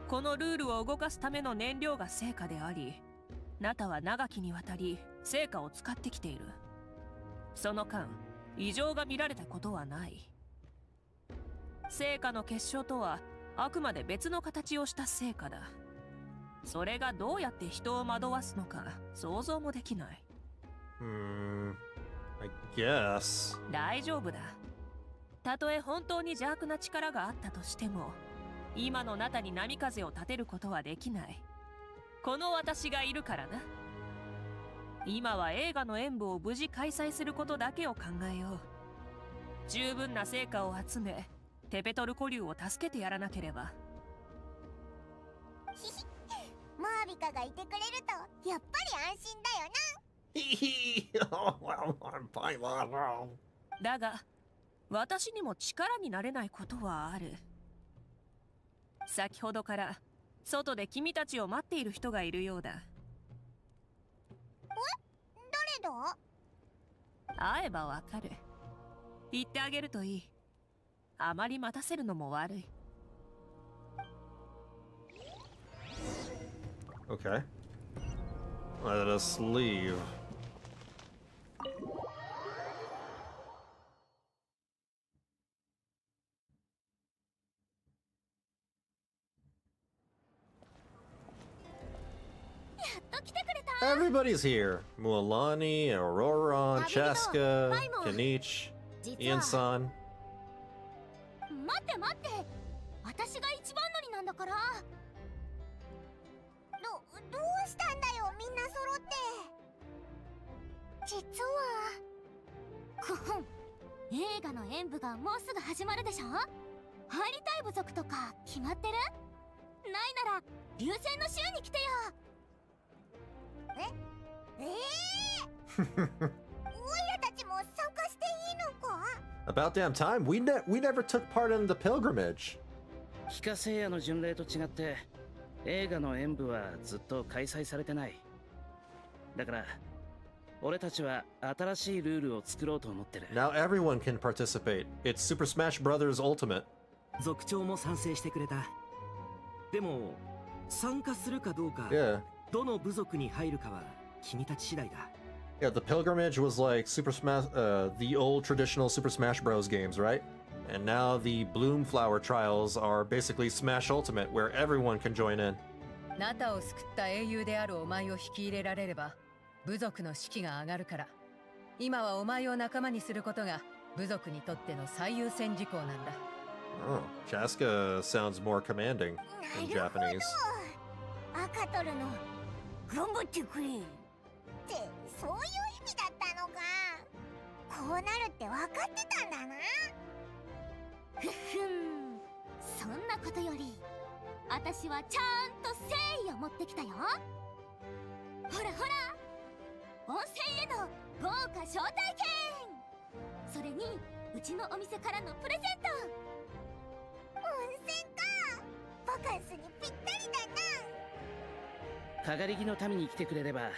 このルールを動かすための燃料が聖火であり、ナタは長きにわたり聖火を使ってきている。その間異常が見られたことはない。成果の結晶とはあくまで別の形をした成果だ。それがどうやって人を惑わすのか想像もできない。I guess. 大丈夫だ。たとえ本当に邪悪な力があったとしても、今のナタに波風を立てることはできない。この私がいるからな。今は映画の演舞を無事開催することだけを考えよう。十分な成果を集め、テペトル古竜を助けてやらなければ。マービカがいてくれるとやっぱり安心だよな。だが私にも力になれないことはある。先ほどから外で君たちを待っている人がいるようだ。誰だ？会えばわかる。言ってあげるといい。あまり待たせるのも悪い。Okay. Let us leave. Everybody's here. Mualani, Auroron, Chaska, Kanich, Ian-san. 待って待って、私が一番乗りなんだから。どうしたんだよ、みんな揃って。実は映画の演舞がもうすぐ始まるでしょ。入りたい部族とか決まってる？ないなら流星の週に来てよ。おいらたちも参加していいのか？ About damn time. We never took part in the pilgrimage. 非化聖夜の巡礼と違って映画の演舞はずっと開催されてない。だから俺たちは新しいルールを作ろうと思ってる。 Now everyone can participate. It's Super Smash Bros. Ultimate. 族長も賛成してくれた。でも参加するかどうか、Yeah. どの部族に入るかは君たち次第だ。Yeah, the pilgrimage was like Super Smash, the old traditional Super Smash Bros. Games, right? And now the Bloomflower Trials are basically Smash Ultimate, where everyone can join in. ナタを救った英雄であるお前を引き入れられれば部族の士気が上がるから、今はお前を仲間にすることが部族にとっての最優先事項なんだ。Oh, Chaska sounds more commanding in Japanese. 赤トルの頑張ってくれってそういう意味だったのか。こうなるって分かってたんだな。そんなことより私はちゃんと誠意を持ってきたよ。ほらほら、温泉への豪華招待券、それにうちのお店からのプレゼント。温泉か、バカンスにぴったりだな。かがり木の民に来てくれれば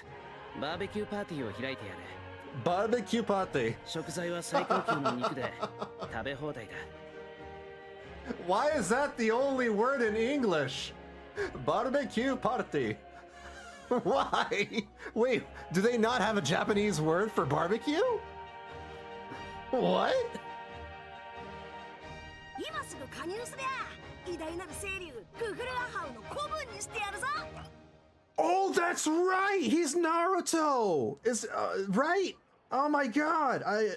バーベキューパーティーを開いてやる。Barbecue party. 食材は最高級の肉で食べ放題だ。Why is that the only word in English? Barbecue party. Why? Wait, do they not have a Japanese word for barbecue? What? 今すぐ加入すりゃ偉大なる清流ググルアハウの子分にしてやるぞ。 Oh, that's right. He's Naruto. Is right? Oh my god. I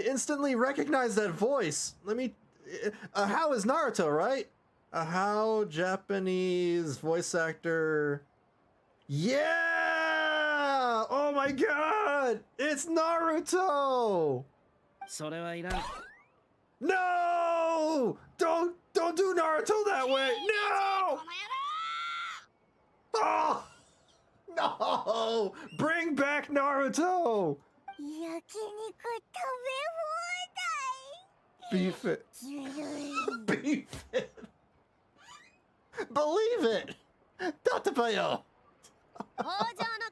instantly recognize that voice. Let me how is Naruto, right? How Japanese voice actor. Yeah! Oh my god. It's Naruto. それはいらん。 No! Don't do Naruto that way. No! Oh! No! Bring back Naruto! 焼肉食べ放題。 Beef it. Beef it. Believe it. Tatapayo. 北条の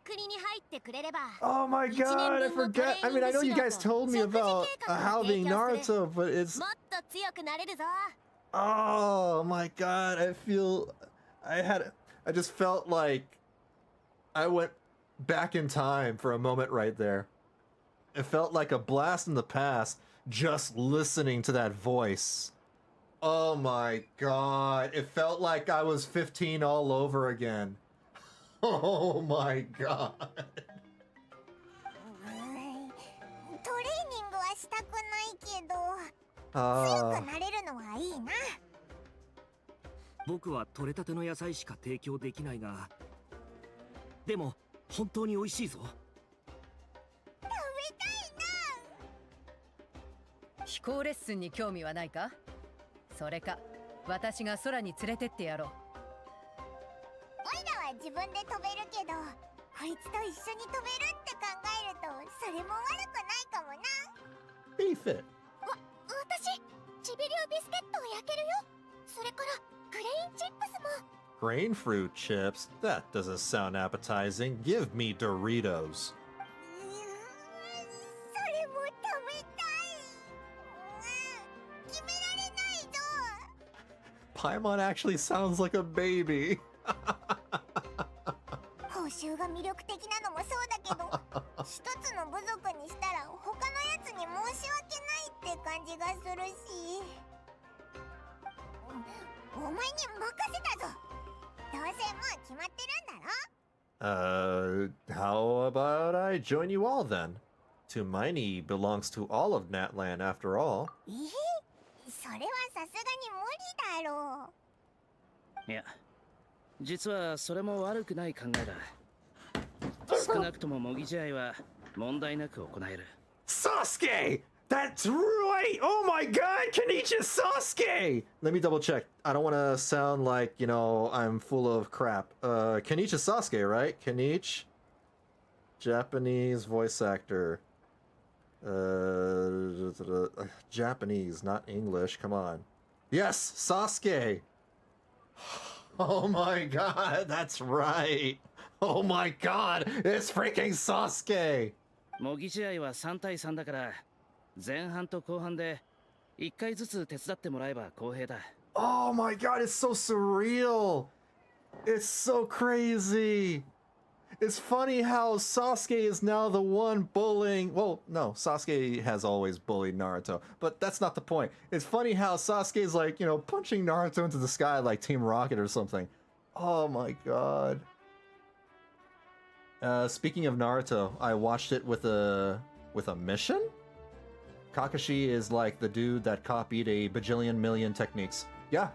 国に入ってくれれば Oh my god, I forgot. I mean, I know you guys told me about how being Naruto, but it's もっと強くなれるぞ。 oh my god, I just felt like I went back in time for a moment right there. It felt like a blast in the past just listening to that voice. Oh my god. It felt like I was 15 all over again. Oh my god. トレーニングはしたくないけど、強くなれるのはいいな。僕は採れたての野菜しか提供できないが、でも本当に美味しいぞ。食べたいな。飛行レッスンに興味はないか？それか私が空に連れてってやろう。オイラは自分で飛べるけど、こいつと一緒に飛べるって考えるとそれも悪くないかもな。Beef it. 私チビリュウビスケットを焼けるよ。それからグレインチップスも。Grain fruit chips? That doesn't sound appetizing. Give me Doritos. それも食べたい。決められないぞ。Paimon actually sounds like a baby. 報酬が魅力的なのもそうだけど、一つの部族にしたら他のやつに申し訳ないって感じがするし。お前に任せたぞ。どうせもう決まってるんだろ。How about I join you all then? Tumaini belongs to all of Natlan after all. それはさすがに無理だろいや、実はそれも悪くない考えだ。少なくとも模擬試合は問題なく行える。Sasuke! That's right! Oh my god, Kenichi Sasuke! Let me double check. I don't want to sound like, you know, I'm full of crap. Kenichi Sasuke, right? Kenichi? Japanese voice actor. Japanese, not English. Come on. Yes, Sasuke! Oh my god, that's right! Oh my god, it's freaking Sasuke! 模擬試合は3対3だから、前半と後半で1回ずつ手伝ってもらえば公平だ。Oh my god, it's so surreal! It's so crazy! It's funny how Sasuke is now the one bullying... Well, no, Sasuke has always bullied Naruto, but that's not the point. It's funny how Sasuke is like, you know, punching Naruto into the sky like Team Rocket or something. Oh my god. Speaking of Naruto, I watched it with a mission? Kakashi is like the dude that copied a bajillion million techniques. Yeah.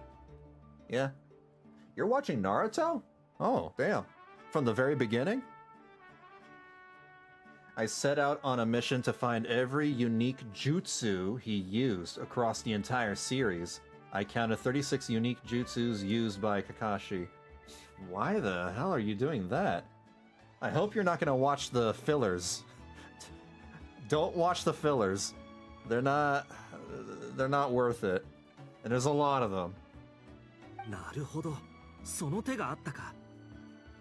Yeah. You're watching Naruto? Oh, damn. From the very beginning? I set out on a mission to find every unique jutsu he used across the entire series. I counted 36 unique jutsus used by Kakashi. Why the hell are you doing that? I hope you're not going to watch the fillers. Don't watch the fillers. They're not worth it. And there's a lot of them. なるほど。その手があったか。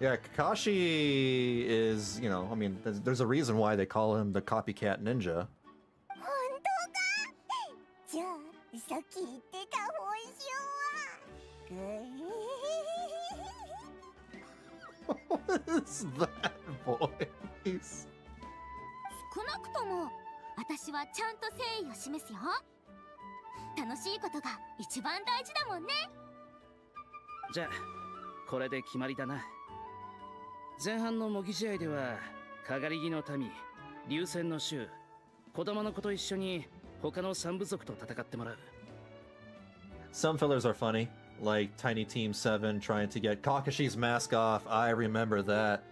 Yeah, Kakashi is, you know, I mean, there's a reason why they call him the copycat ninja. 本当か？じゃあさっき言ってた報酬は。What is that voice? 少なくとも私はちゃんと誠意を示すよ。楽しいことが一番大事だもんね。じゃあこれで決まりだな。前半の模擬試合ではかがり木の民、流線の衆、児玉の子と一緒に他の三部族と戦ってもらう。 Some fillers are funny, like Tiny Team 7 trying to get Kakashi's mask off. I remember that.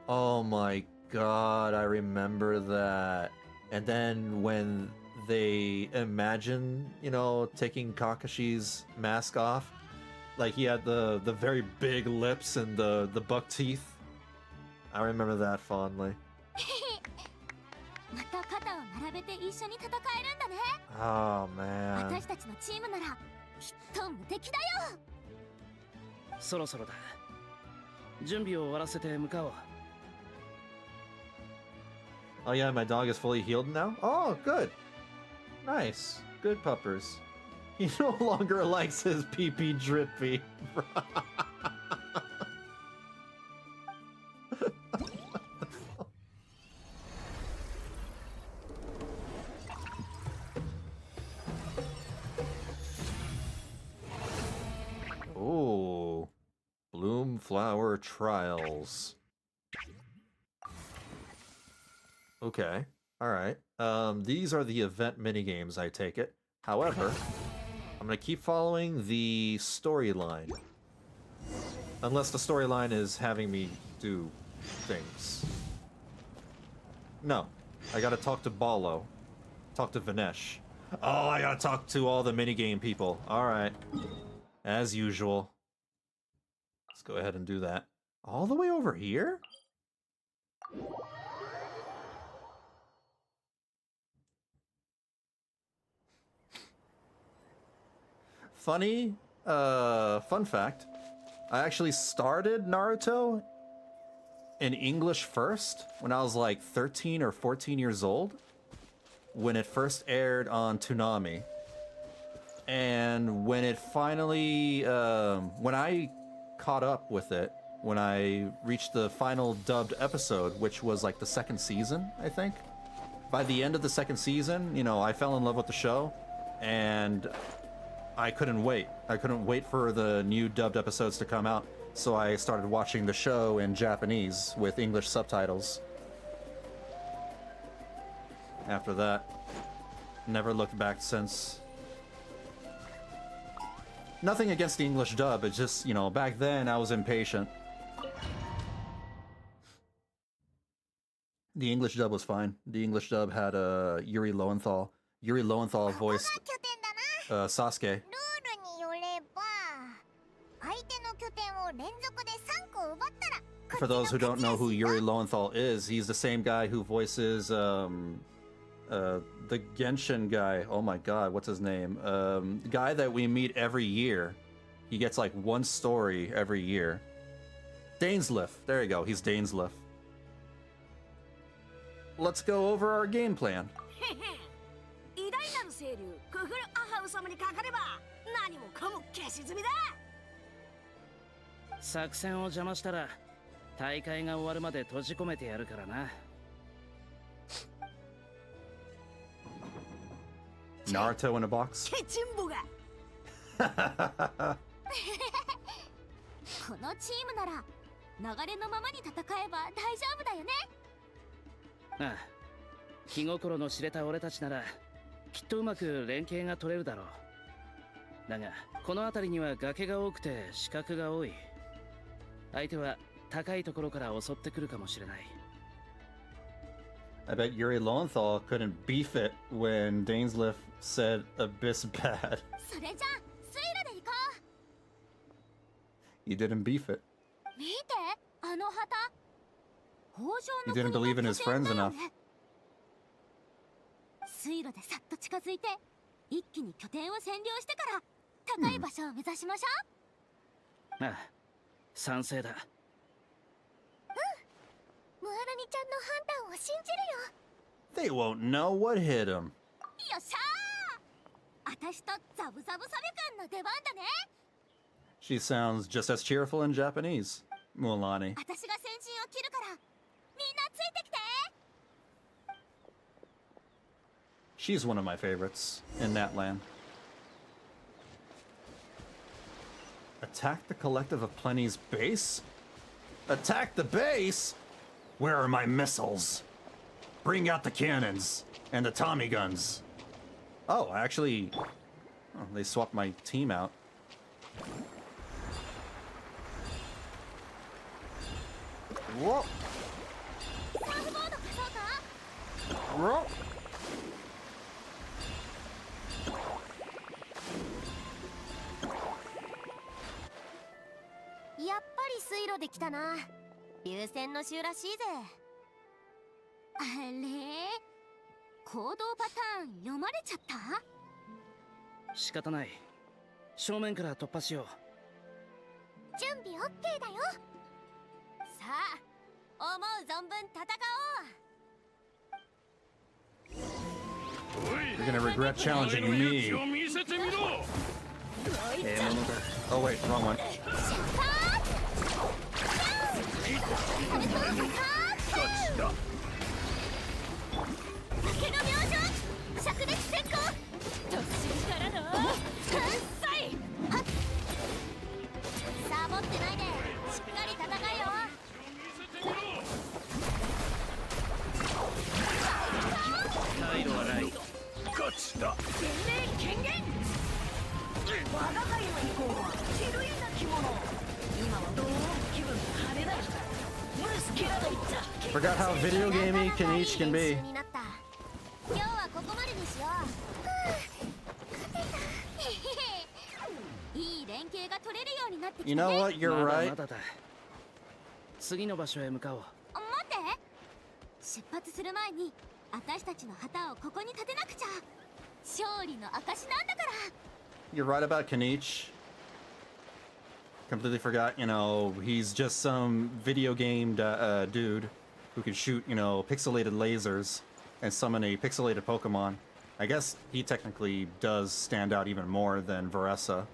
Oh my god, I remember that. And then when they imagine, you know, taking Kakashi's mask off, like he had the very big lips and the buck teeth. I remember that fondly. また肩を並べて一緒に戦えるんだね。 Oh man. 私たちのチームならきっと無敵だよ。そろそろだ。準備を終わらせて向かおう。 Oh yeah, my dog is fully healed now? Oh, good. Nice. Good puppers. He no longer likes his pee-pee drippy. Flower trials. Okay. Alright. These are the event minigames, I take it. However, I'm gonna keep following the storyline. Unless the storyline is having me do things. No. I gotta talk to Ballo. Talk to Vinesh. Oh, I gotta talk to all the minigame people. Alright. As usual. Let's go ahead and do that. All the way over here? Funny, fun fact. I actually started Naruto in English first when I was like 13 or 14 years old, when it first aired on Toonami. And when it finally, when I caught up with it, when I reached the final dubbed episode, which was like the second season, I think. By the end of the second season, you know, I fell in love with the show, and I couldn't wait. I couldn't wait for the new dubbed episodes to come out, so I started watching the show in Japanese with English subtitles. After that, never looked back since. Nothing against the English dub, it's just, you know, back then I was impatient. The English dub was fine. The English dub had Yuri Lowenthal. Yuri Lowenthal voiced Sasuke. For those who don't know who Yuri Lowenthal is, he's the same guy who voices the Genshin guy. Oh my god, what's his name? The guy that we meet every year. He gets like one story every year. Dainsleif. There you go, he's Dainsleif. Let's go over our game plan. 偉大なる清流クフルアハウ様にかかれば何もかも消し済みだ。作戦を邪魔したら大会が終わるまで閉じ込めてやるからな。Naruto in a box. ケチンボが。このチームなら流れのままに戦えば大丈夫だよね。ああ、気心の知れた俺たちならきっとうまく連携が取れるだろう。だがこの辺りには崖が多くて死角が多い。相手は高いところから襲ってくるかもしれない。I bet Yuri Lowenthal couldn't beef it when Dainsleif said Abyss bad. それじゃあ水路で行こう。 He didn't beef it. 見て、あの旗。 He didn't believe in his friends enough. 水路でさっと近づいて、一気に拠点を占領してから高い場所を目指しましょう。ああ、賛成だ。ムアラニちゃんの判断を信じるよ。 They won't know what hit him. よっしゃー。私とザブザブサメ君の出番だね。 She sounds just as cheerful in Japanese. Mualani. 私が先陣を切るから、みんなついてきて。 She's one of my favorites in Natlan. Attack the collective of Plenty's base? Attack the base? Where are my missiles? Bring out the cannons and the Tommy guns. Oh, actually, they swapped my team out. Whoa. Whoa. やっぱり水路で来たな。流線の衆らしいぜ。あれ？行動パターン読まれちゃった？仕方ない。正面から突破しよう。準備 OK だよ。さあ、思う存分戦おう。 You're gonna regret challenging me. Oh wait, wrong one. Forgot how video gamey Kenichi can be. 今日はここまでにしよう。いい連携が取れるようになってきたね。 You know what? You're right. 次の場所へ向かおう。待って。出発する前に私たちの旗をここに立てなくちゃ。勝利の証なんだから。 You're right about Kenichi. Completely forgot, you know, he's just some video game dude who can shoot, you know, pixelated lasers and summon a pixelated Pokemon. I guess he technically does stand out even more than Varesa.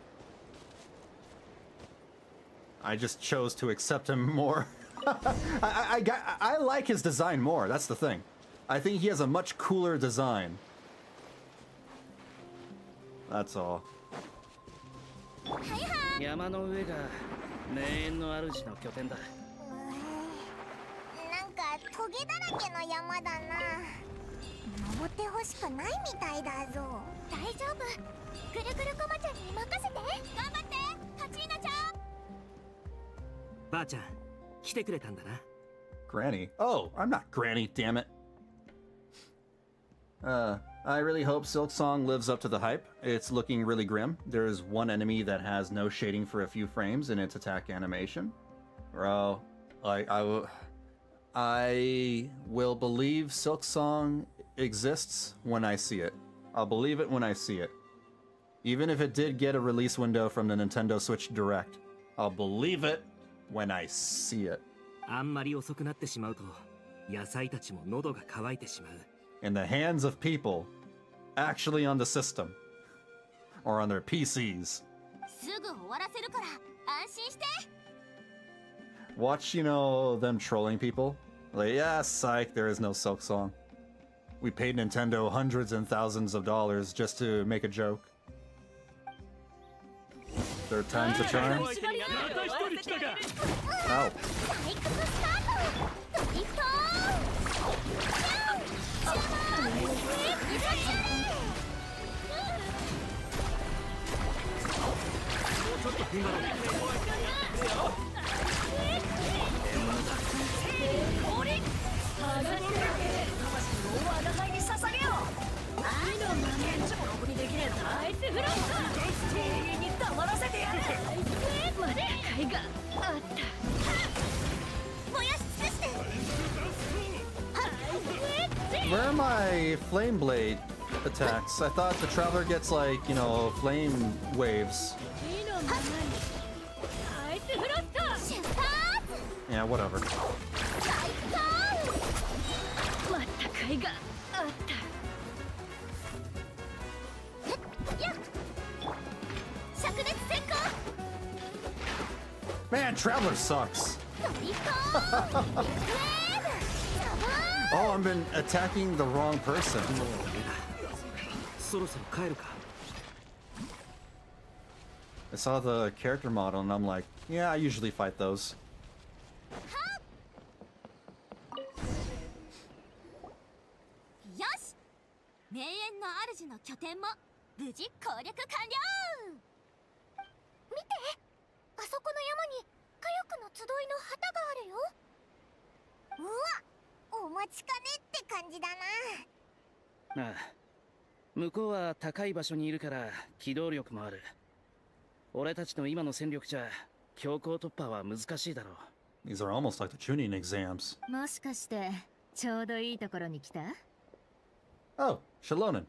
I just chose to accept him more. I like his design more, that's the thing. I think he has a much cooler design. That's all. 山の上が名園の主の拠点だ。なんかトゲだらけの山だな。登ってほしくないみたいだぞ。大丈夫。ぐるぐるコマちゃんに任せて。頑張って、カチーナちゃん。ばあちゃん、来てくれたんだな。Granny? Oh, I'm not Granny, damn it. I really hope Silksong lives up to the hype. It's looking really grim. There's one enemy that has no shading for a few frames in its attack animation. Bro, I will believe Silksong exists when I see it. I'll believe it when I see it. Even if it did get a release window from the Nintendo Switch Direct, I'll believe it when I see it. あんまり遅くなってしまうと、野菜たちも喉が渇いてしまう。In the hands of people actually on the system or on their PCs. すぐ終わらせるから安心して。 Watch, you know, them trolling people. Like, yeah, psych, there is no Silksong. We paid Nintendo hundreds and thousands of dollars just to make a joke. Third time's a charm. Ow. Where are my flame blade attacks? I thought the Traveler gets like, you know, flame waves. Yeah, whatever. Man, Traveler sucks. Oh, I've been attacking the wrong person. I saw the character model and I'm like, yeah, I usually fight those. 名園の主の拠点も無事攻略完了。見て、あそこの山に火薬の集いの旗があるよ。うわ、お待ちかねって感じだな。ああ、向こうは高い場所にいるから機動力もある。俺たちの今の戦力じゃ強行突破は難しいだろう。 These are almost like the tuning exams. もしかしてちょうどいいところに来た？ Oh, Shalonen.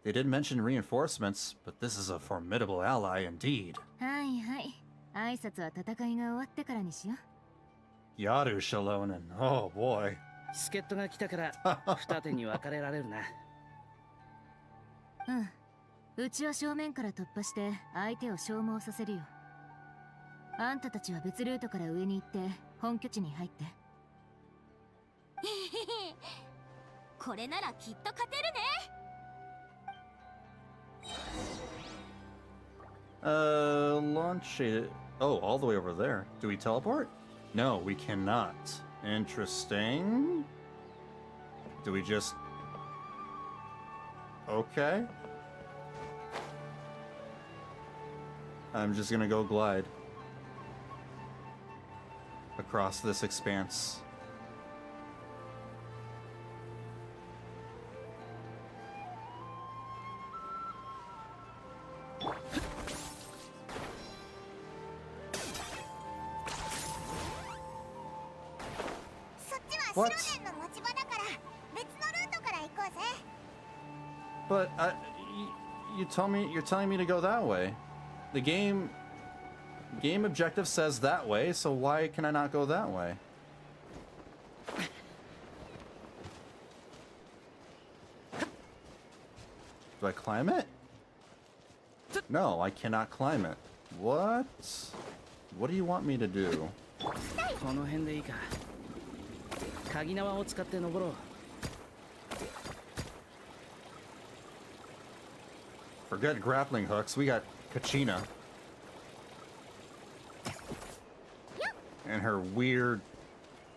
They did mention reinforcements, but this is a formidable ally indeed. はいはい。挨拶は戦いが終わってからにしよう。 Yaru Shalonen. Oh boy. 助っ人が来たから二手に分かれられるな。うん。うちは正面から突破して相手を消耗させるよ。あんたたちは別ルートから上に行って本拠地に入って。これならきっと勝てるね。Launch it. Oh, all the way over there. Do we teleport? No, we cannot. Interesting. Do we just... Okay. I'm just gonna go glide. across this expanse. What? But you're telling me to go that way. The game objective says that way, so why can I not go that way? Do I climb it? No, I cannot climb it. What? What do you want me to do? この辺でいいか。鍵縄を使って登ろう。Forget grappling hooks, we got Kachina. And her weird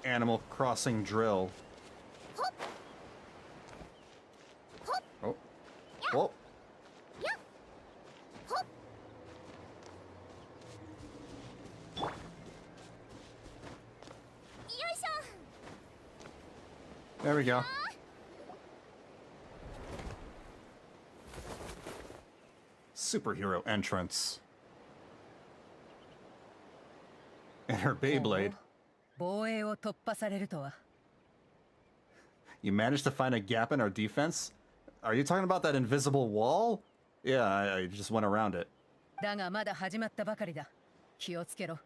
Animal Crossing drill. Oh. Whoa. There we go. Superhero entrance. And her Beyblade. 防衛を突破されるとは。You managed to find a gap in our defense? Are you talking about that invisible wall? Yeah, I just went around it. だがまだ始まったばかりだ。気をつけろ。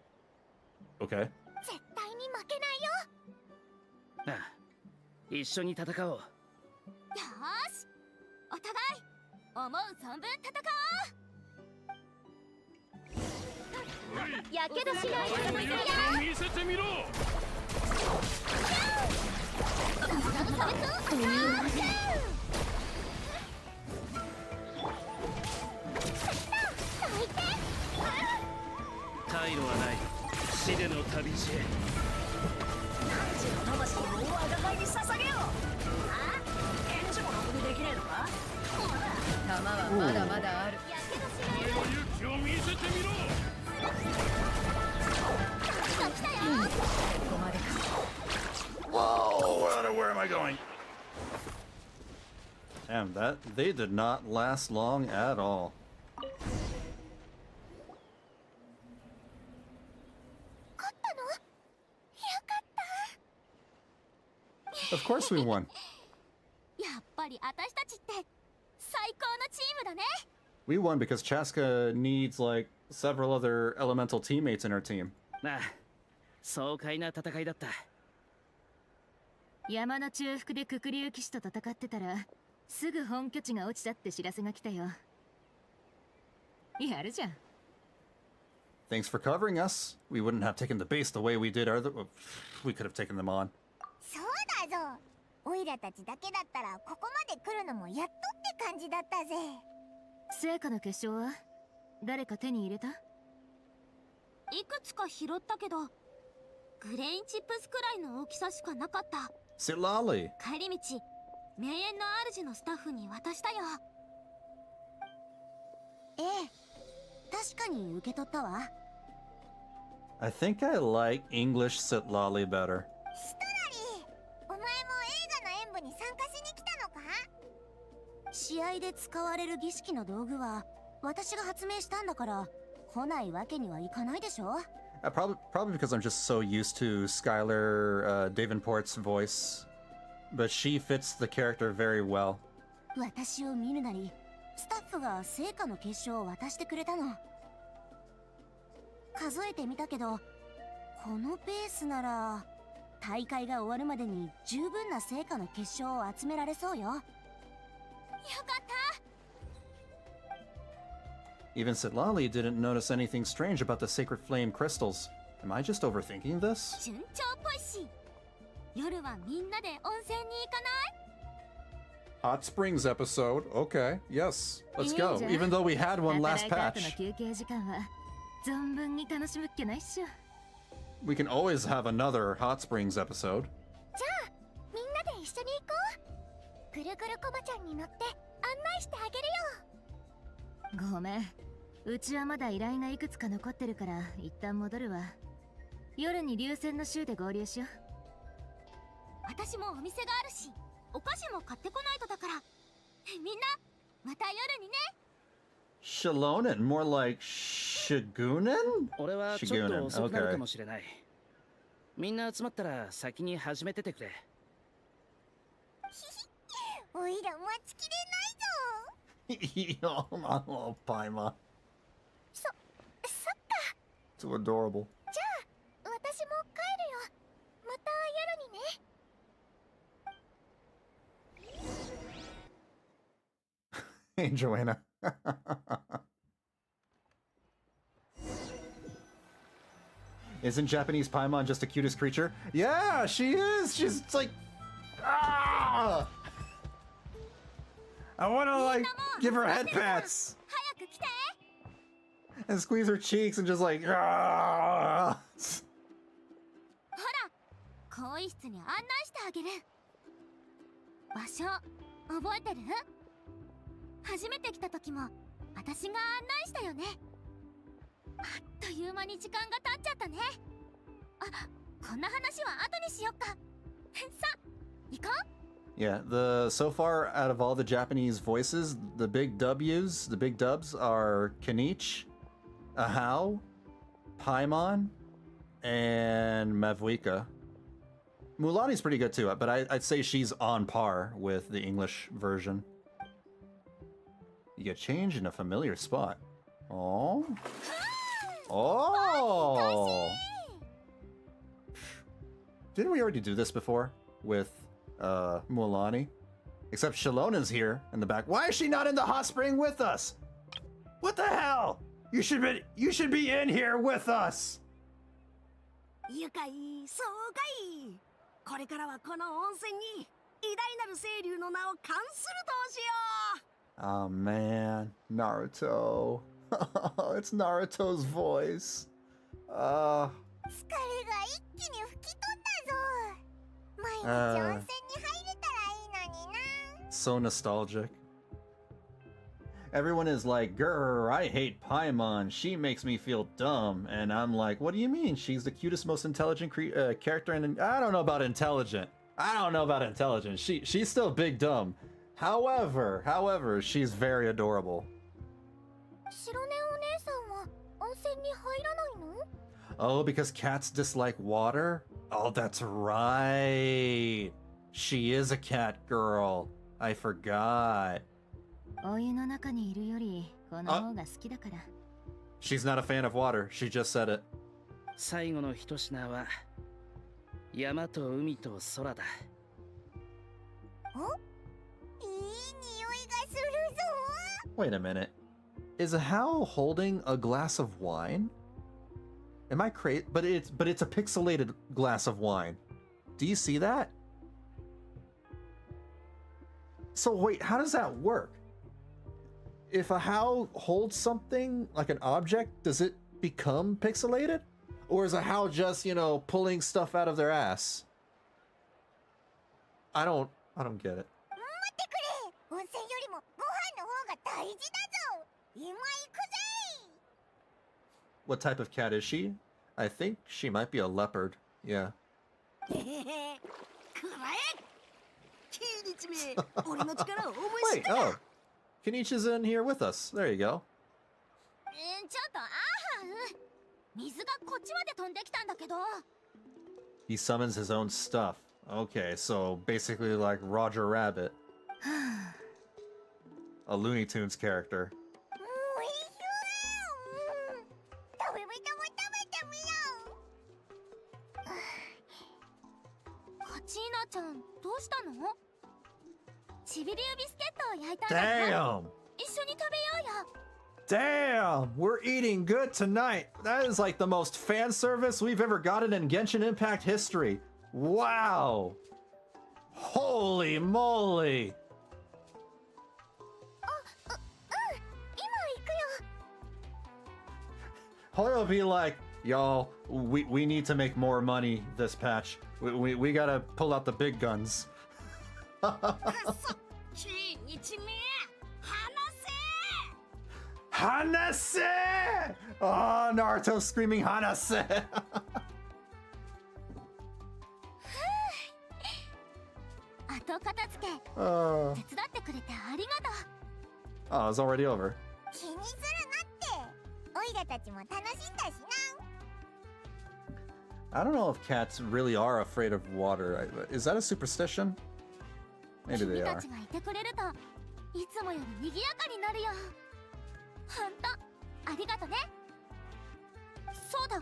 Okay. 絶対に負けないよ。ああ、一緒に戦おう。よーし、お互い思う存分戦おう。やけどしないよ。見せてみろ。退路はない。死での旅路へ。何時の魂を我が輩に捧げよう。あ？返事もろくにできねえのか？弾はまだまだある。俺の勇気を見せてみろ。Whoa! Where am I going? Damn, they did not last long at all. Of course we won. やっぱり私たちって最高のチームだね。We won because Chaska needs like several other elemental teammates in her team. なあ、爽快な戦いだった。山の中腹でククリュウ騎士と戦ってたらすぐ本拠地が落ちたって知らせが来たよ。やるじゃん。Thanks for covering us. We wouldn't have taken the base the way we did we could have taken them on. そうだぞ。オイラたちだけだったらここまで来るのもやっとって感じだったぜ。成果の結晶は誰か手に入れた？いくつか拾ったけどグレインチップスくらいの大きさしかなかった。Silali. 帰り道名園の主のスタッフに渡したよ。ええ、確かに受け取ったわ。I think I like English Sitlali better. ストラリー、お前も映画の演舞に参加しに来たのか？試合で使われる儀式の道具は私が発明したんだから来ないわけにはいかないでしょ。Probably because I'm just so used to Skylar Davenport's voice, but she fits the character very well. 私を見るなり、スタッフが成果の結晶を渡してくれたの。数えてみたけど、このペースなら大会が終わるまでに十分な成果の結晶を集められそうよ。よかった。Even Sitlali didn't notice anything strange about the sacred flame crystals. Am I just overthinking this? 順調っぽいし、夜はみんなで温泉に行かない？ Hot Springs episode. Okay, yes. Let's go. Even though we had one last patch. 休憩時間は存分に楽しむっけないっしょ。We can always have another Hot Springs episode. じゃあ、みんなで一緒に行こう。ぐるぐるコマちゃんに乗って案内してあげるよ。ごめん、うちはまだ依頼がいくつか残ってるから一旦戻るわ。夜に流線の州で合流しよう。私もお店があるし、お菓子も買ってこないとだから。みんな、また夜にね。Shalonen, more like Shigunen? 俺はちょっと遅くなるか Okay. もしれない。みんな集まったら先に始めててくれ。おいら待ちきれないぞ。 Yo, my little Paimon. そっか。 It's adorable. じゃあ、私も帰るよ。また夜にね。 Hey, Joanna. Isn't Japanese Paimon just the cutest creature? Yeah, she is! She's like... Ah! I wanna, like, give her head pats! And squeeze her cheeks and just like... Ah! ほら、更衣室に案内してあげる。場所、覚えてる？初めて来た時も、私が案内したよね。あっという間に時間が経っちゃったね。あ、こんな話は後にしよっか。さ、行こう。 Yeah, so far out of all the Japanese voices, the big dubs are Kanich, Ahau, Paimon, and Mavuika. Mulani's pretty good too, but I'd say she's on par with the English version. You get changed in a familiar spot. Oh. Oh! Didn't we already do this before with Mulani? Except Shalonen's here in the back. Why is she not in the hot spring with us? What the hell? You should be in here with us. 愉快、そうかい。これからはこの温泉に偉大なる清流の名を冠するとしよう。 Oh man, Naruto. It's Naruto's voice. 疲れが一気に吹き飛んだぞ。毎日温泉に入れたらいいのにな。 So nostalgic. Everyone is like, grr, I hate Paimon. She makes me feel dumb. And I'm like, what do you mean? She's the cutest, most intelligent character. And I don't know about intelligent. She's still big dumb. However, she's very adorable. 白根お姉さんは温泉に入らないの? Oh, because cats dislike water? Oh, that's right. She is a cat girl. I forgot. お湯の中にいるよりこの方が好きだから。 She's not a fan of water. She just said it. 最後の一品は山と海と空だ。お？いい匂いがするぞ。 Wait a minute. Is Hal holding a glass of wine? Am I crazy? But it's a pixelated glass of wine. Do you see that? So wait, how does that work? If a Hal holds something like an object, does it become pixelated? Or is a Hal just, pulling stuff out of their ass? I don't get it. 待ってくれ。温泉よりもご飯の方が大事だぞ。今行くぜ。 What type of cat is she? I think she might be a leopard. Yeah. くらえ。キリチめ、俺の力を思い知っ Wait, たか。 oh. Kenichi's in here with us. There you go. ちょっとアハウ。水がこっちまで飛んできたんだけど。 He summons his own stuff. Okay, so basically like Roger Rabbit. A Looney Tunes character. おいしい。食べよう。カチーナちゃん、どうしたの？チビリュービスケットを焼いたんだ。 Damn! 一緒に食べようよ。 Damn! We're eating good tonight. That is like the most fan service we've ever gotten in Genshin Impact history. Wow! Holy moly! 今行くよ。 Hoyo be like, y'all, we need to make more money this patch. We gotta pull out the big guns. キリチめ、話せ。 Hanase! Oh, Naruto screaming Hanase! Oh, 手伝ってくれてありがとう。 it's already over. 気にするなって。オイラたちも楽しんだし I don't know if cats really are afraid of water. Is that a superstition? な。 Maybe they 君 are. たちがいてくれるといつもより賑やかになるよ。ほんとありがとね。そうだ、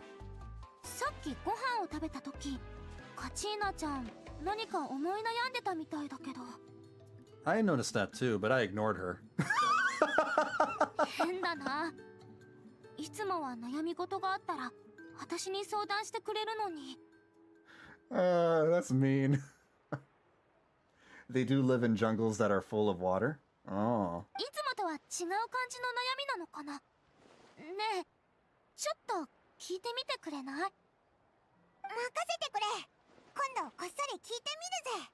さっきご飯を食べた時、カチーナちゃん何か思い悩んでたみたいだけど。 I noticed that too, but I ignored her. 変だな。いつもは悩み事があったら私に相談してくれるのに。 That's mean. They do live in jungles that are full of water. Oh. いつもとは違う感じの悩みなのかな。ねえ、ちょっと聞いてみてくれない？任せてくれ。今度こっそり聞いてみるぜ。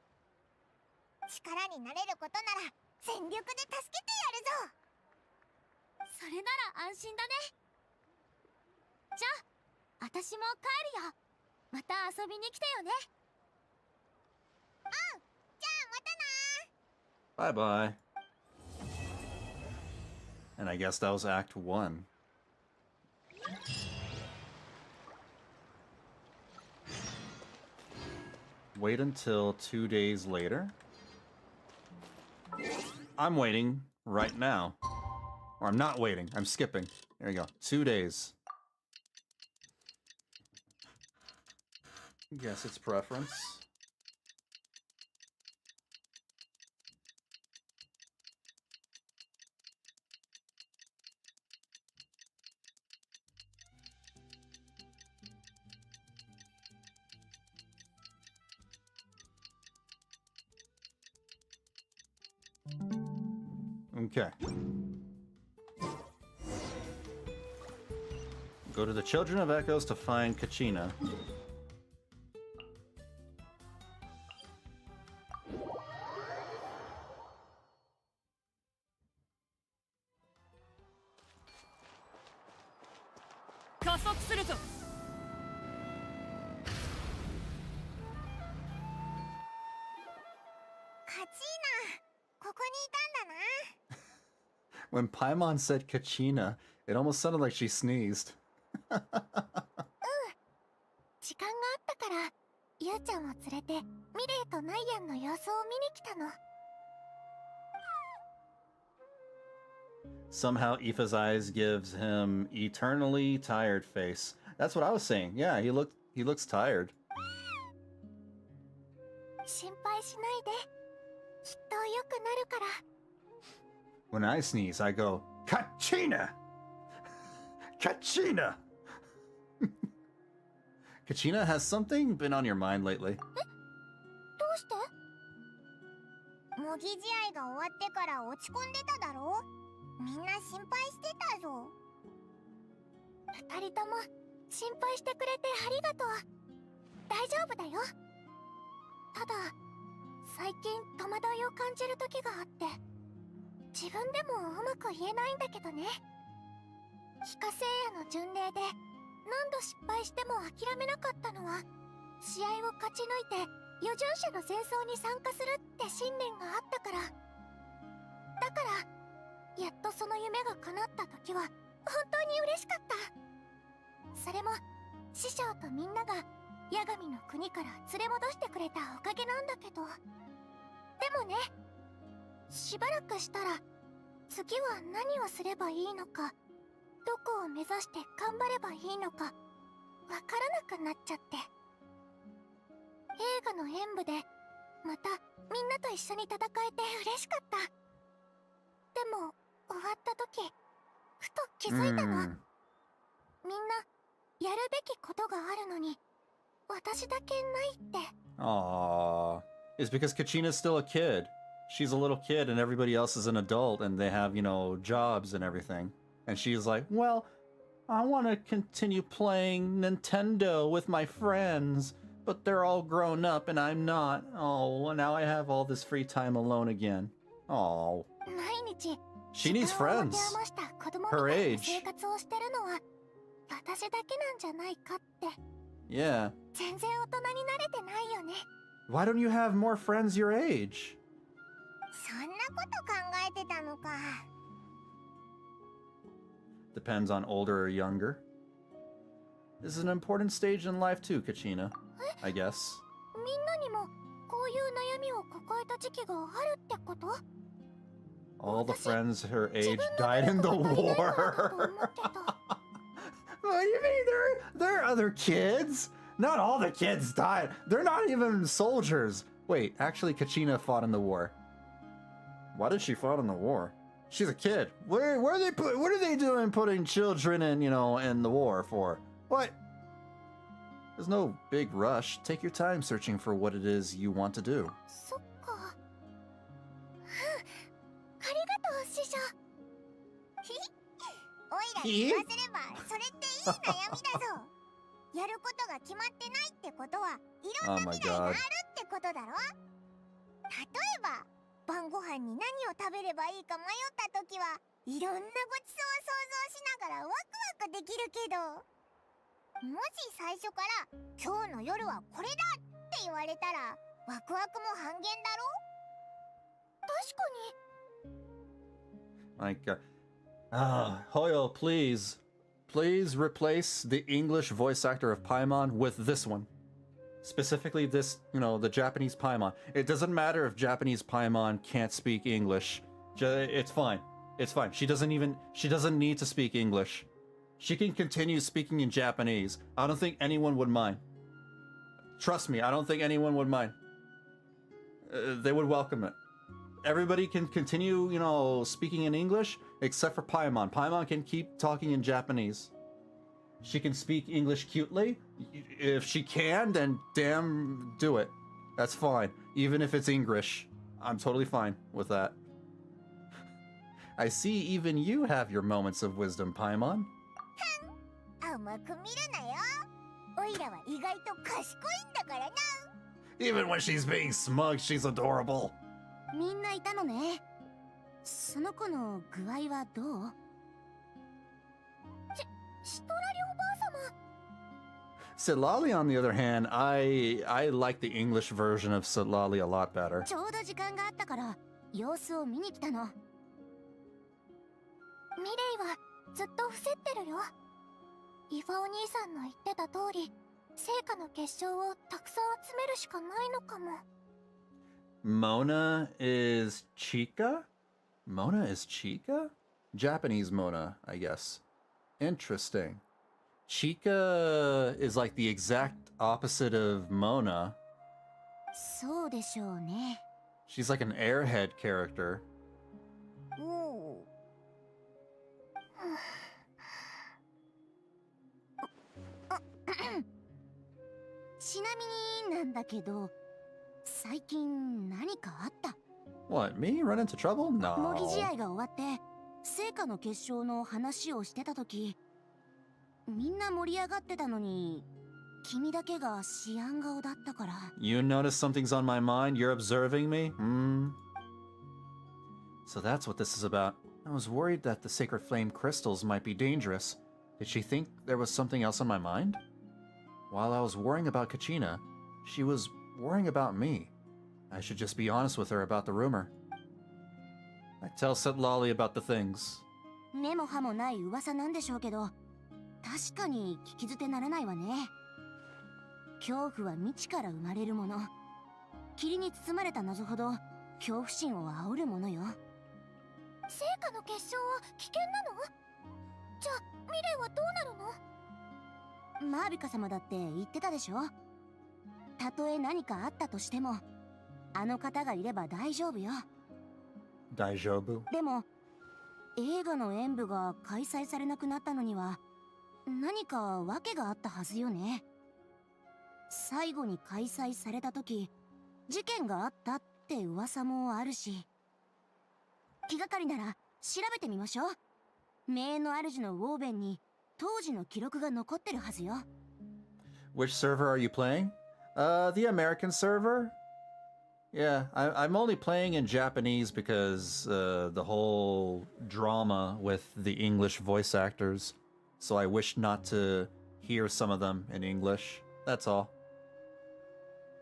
力になれることなら全力で助けてやるぞ。それなら安心だね。じゃあ、私も帰るよ。また遊びに来てよね。うん、じゃあまたな。 Bye bye. And I guess that was Act 1. Wait until 2 days later. I'm waiting right now. Or I'm not waiting, I'm skipping. There you go. 2 days. Guess it's preference. Okay. Go to the Children of Echoes to find Kachina. When Paimon said Kachina, it almost sounded like she sneezed. 時間があったからゆうちゃんを連れてミレイとナイアンの様子を見に来たの。 Somehow Aoife's eyes gives him eternally tired face. That's what I was saying. Yeah, he looks tired. 心配しないで。きっと良くなるから。 When I sneeze, I go, Kachina! Kachina! Kachina, has something been on your mind lately? どうして？模擬試合が終わってから落ち込んでただろ？みんな心配してたぞ。二人とも心配してくれてありがとう。大丈夫だよ。ただ最近戸惑いを感じる時があって、自分でもうまく言えないんだけどね。非化聖夜の巡礼で何度失敗しても諦めなかったのは、試合を勝ち抜いて余順者の戦争に参加するって信念があったから。だからやっとその夢が叶った時は本当に嬉しかった。それも師匠とみんなが八神の国から連れ戻してくれたおかげなんだけど。でもね、しばらくしたら次は何をすればいいのか、どこを目指して頑張ればいいのかわからなくなっちゃって。映画の演舞でまたみんなと一緒に戦えて嬉しかった。でも終わった時ふと気づいたの。みんなやるべきことがあるのに私だけないって。 Aww. It's because Kachina's still a kid. She's a little kid and everybody else is an adult and they have, jobs and everything. And she's like, well, I want to continue playing Nintendo with my friends, but they're all grown up and I'm not. Oh, now I have all this free time alone again. Oh. She needs friends. Her age. Yeah. Why don't you have more friends your age? そんなこと考えてたのか。 Depends on older or younger. This is an important stage in life too, Kachina. I guess. みんなにもこういう悩みを抱えた時期があるってこと？ All the friends her age died in the war. What do you mean? There are other kids. Not all the kids died. They're not even soldiers. Wait, actually, Kachina fought in the war. Why did she fight in the war? She's a kid. What are they doing putting children in, in the war for? What? There's no big rush. Take your time searching for what it is you want to do. そっか。ありがとう、師匠。おいらに言わせれば、それっていい悩みだぞ。やることが決まってないってことは、いろんな未来があるってことだろ。例えば、晩ご飯に何を食べればいいか迷ったときは、いろんなごちそうを想像しながらワクワクできるけど、もし最初から今日の夜はこれだって言われたらワクワクも半減だろ。確かに。Hoyo, please replace the English voice actor of Paimon with this one. Specifically this, the Japanese Paimon. It doesn't matter if Japanese Paimon can't speak English. It's fine. It's fine. She doesn't need to speak English. She can continue speaking in Japanese. I don't think anyone would mind. Trust me, I don't think anyone would mind. They would welcome it. Everybody can continue, speaking in English, except for Paimon. Paimon can keep talking in Japanese. She can speak English cutely. If she can, then damn do it. That's fine. Even if it's English. I'm totally fine with that. I see even you have your moments of wisdom, Paimon. 甘く見るなよ。おいらは意外と賢いんだからな。 Even when she's being smug, she's adorable. みんないたのね。その子の具合はどう？シトラリおばあ様。 Sitlali, on the other hand, I like the English version of Sitlali a lot better. ちょうど時間があったから様子を見に来たの。ミレイはずっと伏せってるよ。イファお兄さんの言ってた通り、成果の結晶をたくさん集めるしかないのかも。 Mona is Chica? Mona is Chica? Japanese Mona, I guess. Interesting. Chica is like the exact opposite of Mona. そうでしょうね。 She's like an airhead character. おお。ちなみになんだけど、最近何かあった？ What, me? Run into trouble? 模擬 No. 試合が終わって成果の結晶の話をしてた時、みんな盛り上がってたのに君だけが思案顔だったから。 You notice something's on my mind? You're observing me? So that's what this is about. I was worried that the sacred flame crystals might be dangerous. Did she think there was something else on my mind? While I was worrying about Kachina, she was worrying about me. I should just be honest with her about the rumor. I tell Sitlali about the things. 根も葉もない噂なんでしょうけど、確かに聞き捨てならないわね。恐怖は未知から生まれるもの。霧に包まれた謎ほど恐怖心を煽るものよ。成果の結晶は危険なの？じゃあミレイはどうなるの？マービカ様だって言ってたでしょ。たとえ何かあったとしても、あの方がいれば大丈夫よ。大丈夫？でも映画の演舞が開催されなくなったのには何か訳があったはずよね。最後に開催された時、事件があったって噂もあるし、気がかりなら調べてみましょう。名の主のウォーベンに当時の記録が残ってるはずよ。 Which server are you playing? The American server? Yeah, I'm only playing in Japanese because the whole drama with the English voice actors. So I wish not to hear some of them in English. That's all.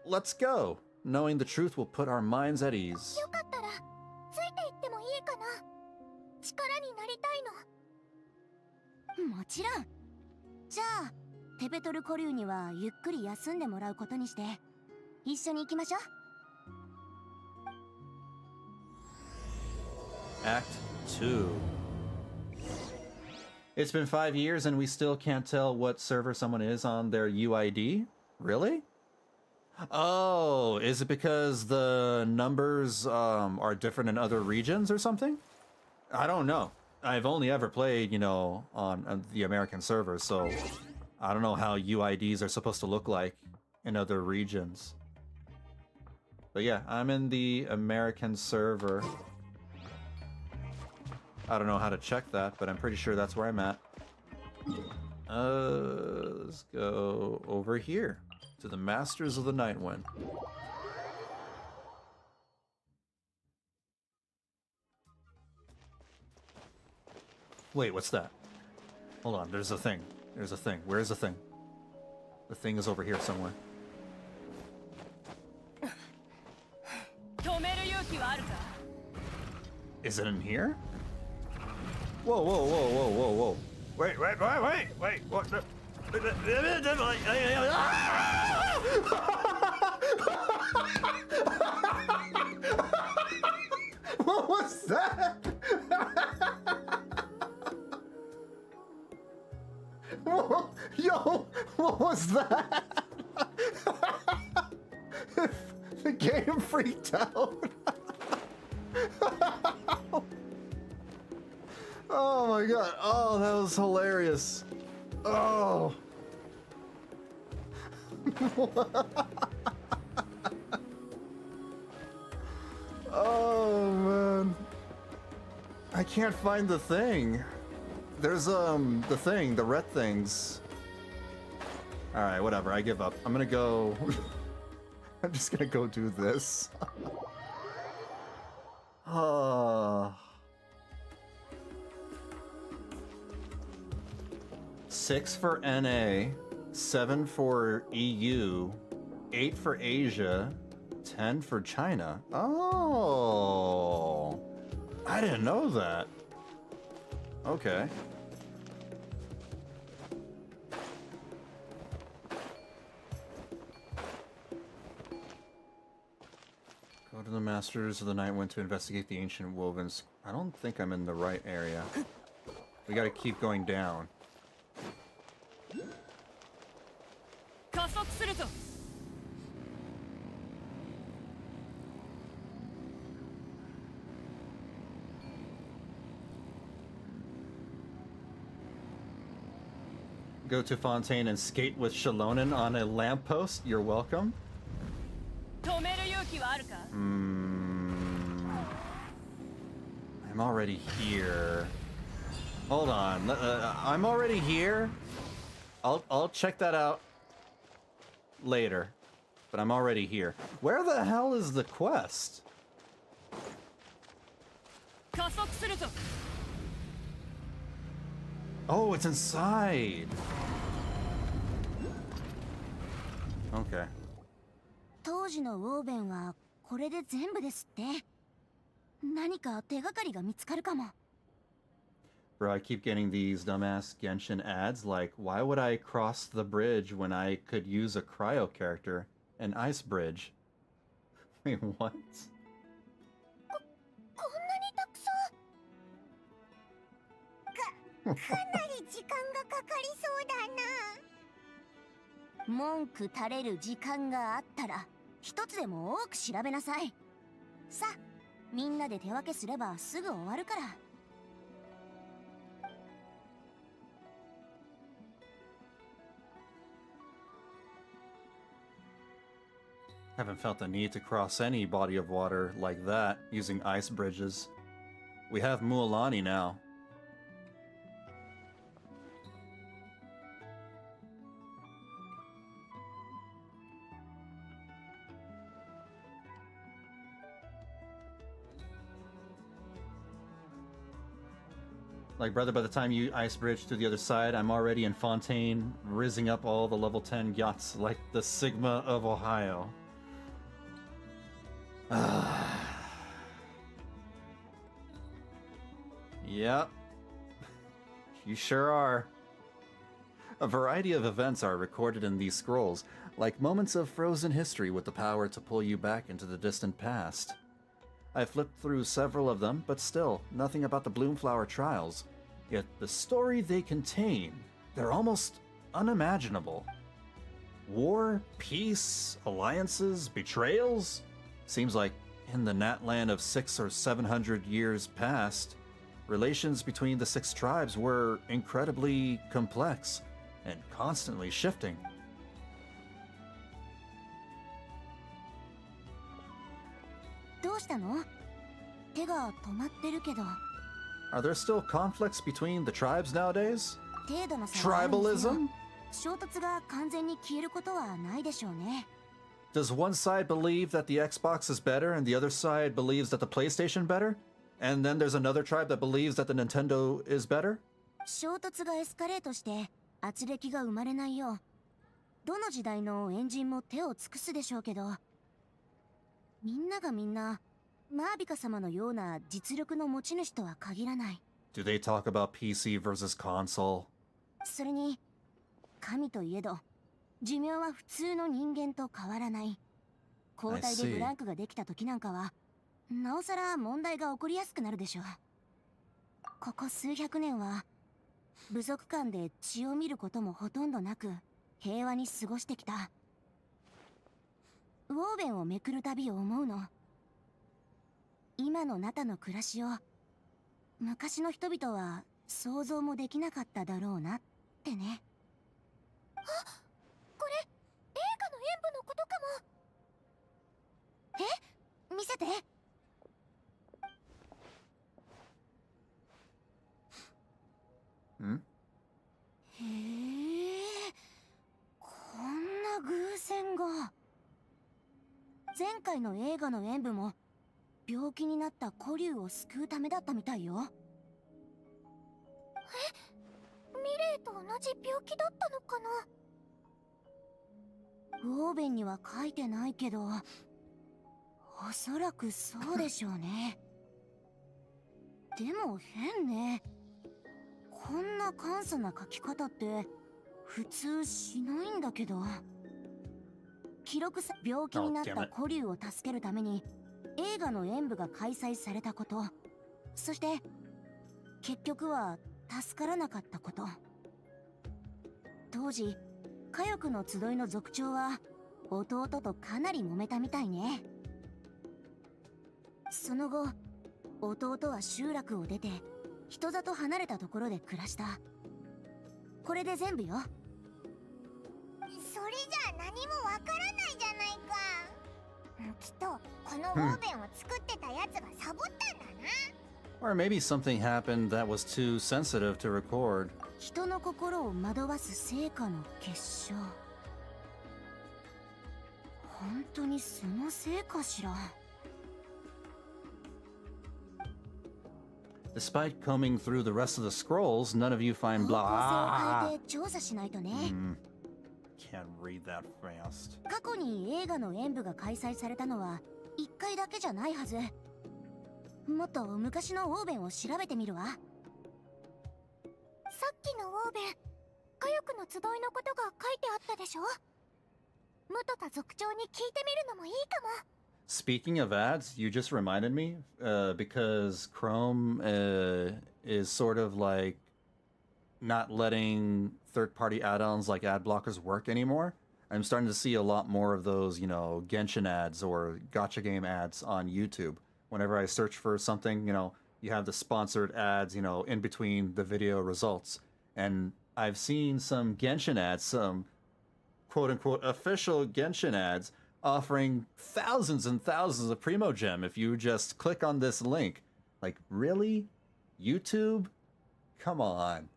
Let's go. Knowing the truth will put our minds at ease. よかったらちろん。じゃあテペトル古竜にはゆっくり休んでもらうことにして一緒に行きましょう。 Act 2. It's been 5 years and we still can't tell what server someone is on their UID? Really? Oh, is it because the numbers are different in other regions or something? I don't know. I've only ever played, you know, on the American servers, so I don't know how UIDs are supposed to look like in other regions. But yeah, I'm in the American server. I don't know how to check that, but I'm pretty sure that's where I'm at. Let's go over here to the Masters of the Nightwind. Wait, what's that? Hold on, there's a thing. There's a thing. Where's the thing? The thing is over here somewhere. Is it in here? Whoa, whoa, whoa, whoa, whoa, whoa. Wait, wait, wait, wait, wait, what the... What was that? Whoa, yo, what was that? The game freaked out. Oh my god. Oh, that was hilarious. Oh. Oh man. I can't find the thing. There's the thing, the red things. All right, whatever. I give up. I'm gonna go. I'm just gonna go do this. Oh. 6 for NA, 7 for EU, 8 for Asia, 10 for China. Oh, I didn't know that. Okay. Go to the Masters of the Nightwind to investigate the ancient wovens. I don't think I'm in the right area. We gotta keep going down. Go to Fontaine and skate with Shalonen on a lamppost? You're welcome. I'm already here. Hold on. I'm already here. I'll check that out later. But I'm already here. Where the hell is the quest? Oh, it's inside. Okay. 当時のウォーベンはこれで全部ですって。何か手がかりが見つかるかも。Bro, I keep getting these dumbass Genshin ads like, why would I cross the bridge when I could use a cryo character? An ice bridge. Wait, what? こんなにたくさん。かなり時間がかかりそうだな。文句垂れる時間があったら一つでも多く調べなさい。さあ、みんなで手分けすればすぐ終わるから。Haven't felt the need to cross any body of water like that using ice bridges. We have Mualani now. Like, brother, by the time you ice bridge to the other side, I'm already in Fontaine, rizzing up all the level 10 yachts like the Sigma of Ohio. Yep. You sure are. A variety of events are recorded in these scrolls, like moments of frozen history with the power to pull you back into the distant past. I flipped through several of them, but still, nothing about the Bloomflower trials. Yet the story they contain, they're almost unimaginable. War, peace, alliances, betrayals? Seems like in the Natland of 600 or 700 years past, relations between the 6 tribes were incredibly complex and constantly shifting. Are there still conflicts between the tribes nowadays? Tribalism? Does one side believe that the Xbox is better and the other side believes that the PlayStation better? And then there's another tribe that believes that the Nintendo is better? 衝突がエスカレートして圧力が生まれないようどの時代のエンジンも手を尽くすでしょうけどみんながみんなマービカ様のような実力の持ち主とは限らない。 Do they talk about PC versus console? それに神といえど寿命は普通の人間と変わらない。交代でブランクができた時なんかはなおさら問題が起こりやすくなるでしょう。ここ数百年は部族間で血を見ることもほとんどなく平和に過ごしてきた。ウォーベンをめくるたび思うの。今のナタの暮らしを昔の人々は想像もできなかっただろうなってね。あ、これ映画の演舞のことかも。え、見せて。ん？へえ、こんな偶然が。前回の映画の演舞も病気になった古竜を救うためだったみたいよ。え、ミレイと同じ病気だったのかな。ウォーベンには書いてないけどおそらくそうでしょうね。でも変ね。こんな簡素な書き方って普通しないんだけど。記録さ病気になった古竜を助けるために映画の演舞が開催されたこと、そして結局は助からなかったこと。当時火翼の集いの族長は弟とかなり揉めたみたいね。その後弟は集落を出て人里離れたところで暮らした。これで全部よ。それじゃ何もわからないじゃないか。きっとこのウォーベンを作ってたやつがサボったんだな。Or maybe something happened that was too sensitive to record. 人の心を惑わす成果の結晶。本当にそのせいかしら。Despite combing through the rest of the scrolls, none of you find 方向性を blah. 変えて調査しないとね。Can't read that fast. 過去に映画の演舞が開催されたのは1回だけじゃないはず。もっと昔のウォーベンを調べてみるわ。さっきのウォーベン、火翼の集いのことが書いてあったでしょ。元田族長に聞いてみるのもいいかも。Speaking of ads, you just reminded me, because Chrome is sort of like not letting third-party add-ons like ad blockers work anymore. I'm starting to see a lot more of those, you know, Genshin ads or gacha game ads on YouTube. Whenever I search for something, you know, you have the sponsored ads, you know, in between the video results. And I've seen some Genshin ads, some quote-unquote official Genshin ads, offering thousands and thousands of Primo Gem if you just click on this link. Like, really? YouTube? Come on.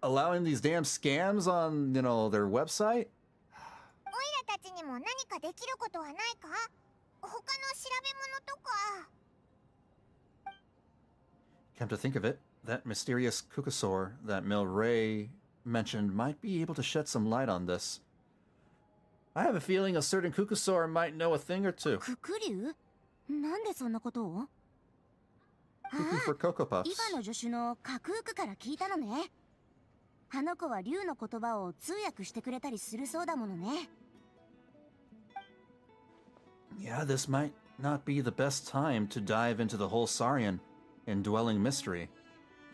Allowing these damn scams on, you know, their website? オイラたちにも何かできることはないか？他の調べ物とか。Come to think of it, that mysterious Kukusaur that Milray mentioned might be able to shed some light on this. I have a feeling a certain Kukusaur might know a thing or two. ククリュウ？なんでそんなことを？ Cuckoo for Cocoa Puffs. イヴァの助手のカクークから聞いたのね。あの子は竜の言葉を通訳してくれたりするそうだものね。Yeah, this might not be the best time to dive into the whole Saurian indwelling mystery.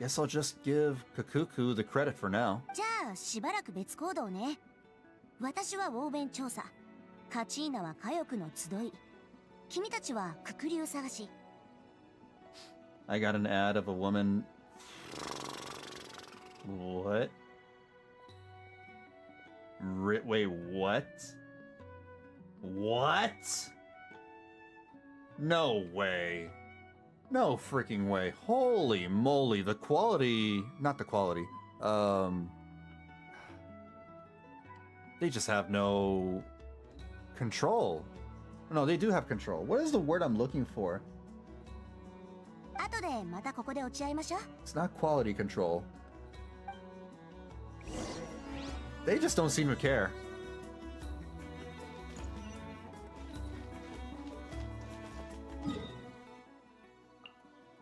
Guess I'll just give Kakuku the credit for now. じゃあしばらく別行動ね。私はウォーベン調査、カチーナは火翼の集い、君たちはククリュウ探し。I got an ad of a woman. What? Wait, what? What? No way. No freaking way. Holy moly, the quality... Not the quality. They just have no control. No, they do have control. What is the word I'm looking for? 後でまたここで落ち合いましょう。It's not quality control. They just don't seem to care.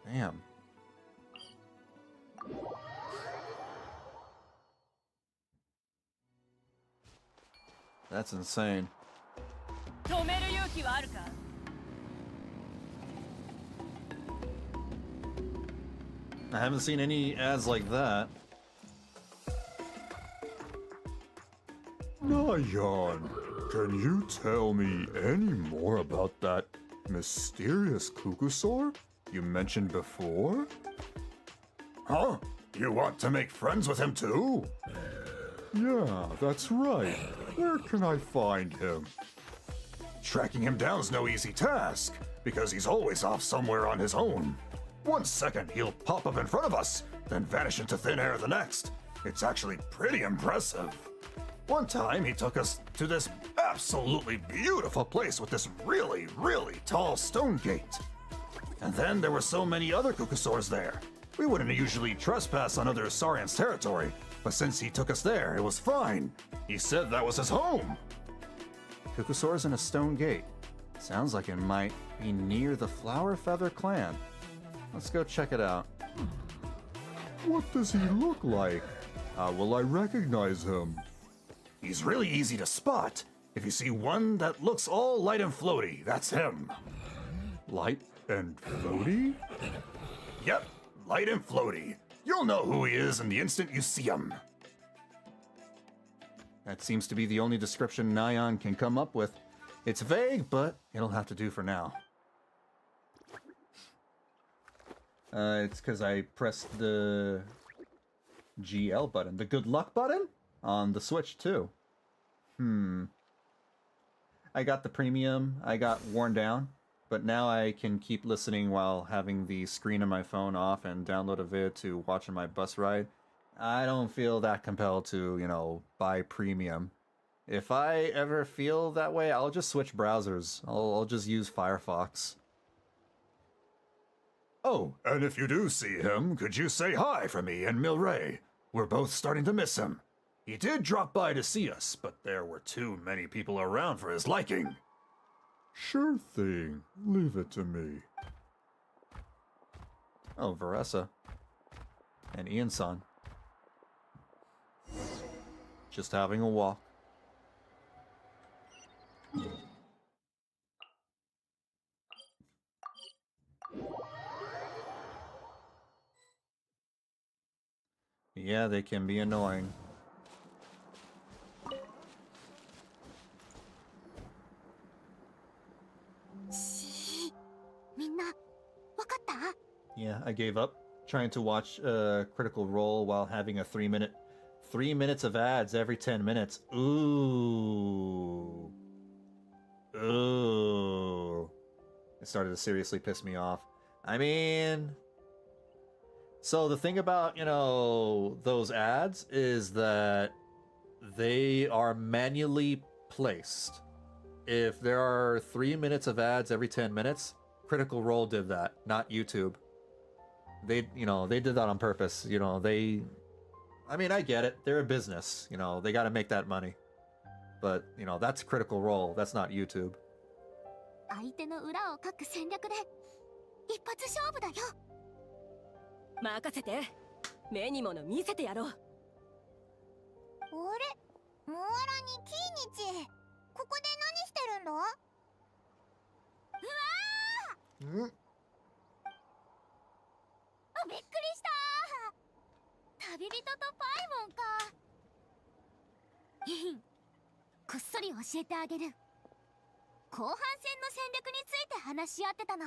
Damn. That's insane. 止める勇気はあるか？ I haven't seen any ads like that. Nayan, can you tell me any more about that mysterious Kukusaur you mentioned before? Huh? You want to make friends with him too? Yeah, that's right. Where can I find him? Tracking him down's no easy task, because he's always off somewhere on his own. 1 second he'll pop up in front of us, then vanish into thin air the next. It's actually pretty impressive. One time he took us to this absolutely beautiful place with this really, really tall stone gate. And then there were so many other Kukusaurs there. We wouldn't usually trespass on other Saurians' territory, but since he took us there, it was fine. He said that was his home. Kukusaur's in a stone gate. Sounds like it might be near the Flower Feather clan. Let's go check it out. What does he look like? How will I recognize him? He's really easy to spot. If you see one that looks all light and floaty, that's him. Light and floaty? Yep, light and floaty. You'll know who he is in the instant you see him. That seems to be the only description Nyan can come up with. It's vague, but it'll have to do for now. It's because I pressed the GL button, the good luck button, on the Switch too. I got the premium, I got worn down, but now I can keep listening while having the screen on my phone off and download a vid to watch on my bus ride. I don't feel that compelled to, you know, buy premium. If I ever feel that way, I'll just switch browsers. I'll just use Firefox. Oh, and if you do see him, could you say hi for me and Milray? We're both starting to miss him. He did drop by to see us, but there were too many people around for his liking. Sure thing. Leave it to me. Oh, Varesa. And Ian-san. Just having a walk. Yeah, they can be annoying. Yeah, I gave up trying to watch Critical Role while having a 3 minutes of ads every 10 minutes. Ooh. Ooh. It started to seriously piss me off. I mean, so the thing about, you know, those ads is that they are manually placed. If there are 3 minutes of ads every 10 minutes, Critical Role did that, not YouTube. They, you know, they did that on purpose. You know, I mean, I get it. They're a business. You know, they got to make that money. But, you know, that's Critical Role. That's not YouTube. 相手の裏をかく戦略で一発勝負だよ。任せて。目に物見せてやろう。あれ、モアラにキーニチ、ここで何してるんだ？うわー！あ、びっくりした。旅人とパイモンか。こっそり教えてあげる。後半戦の戦略について話し合ってたの。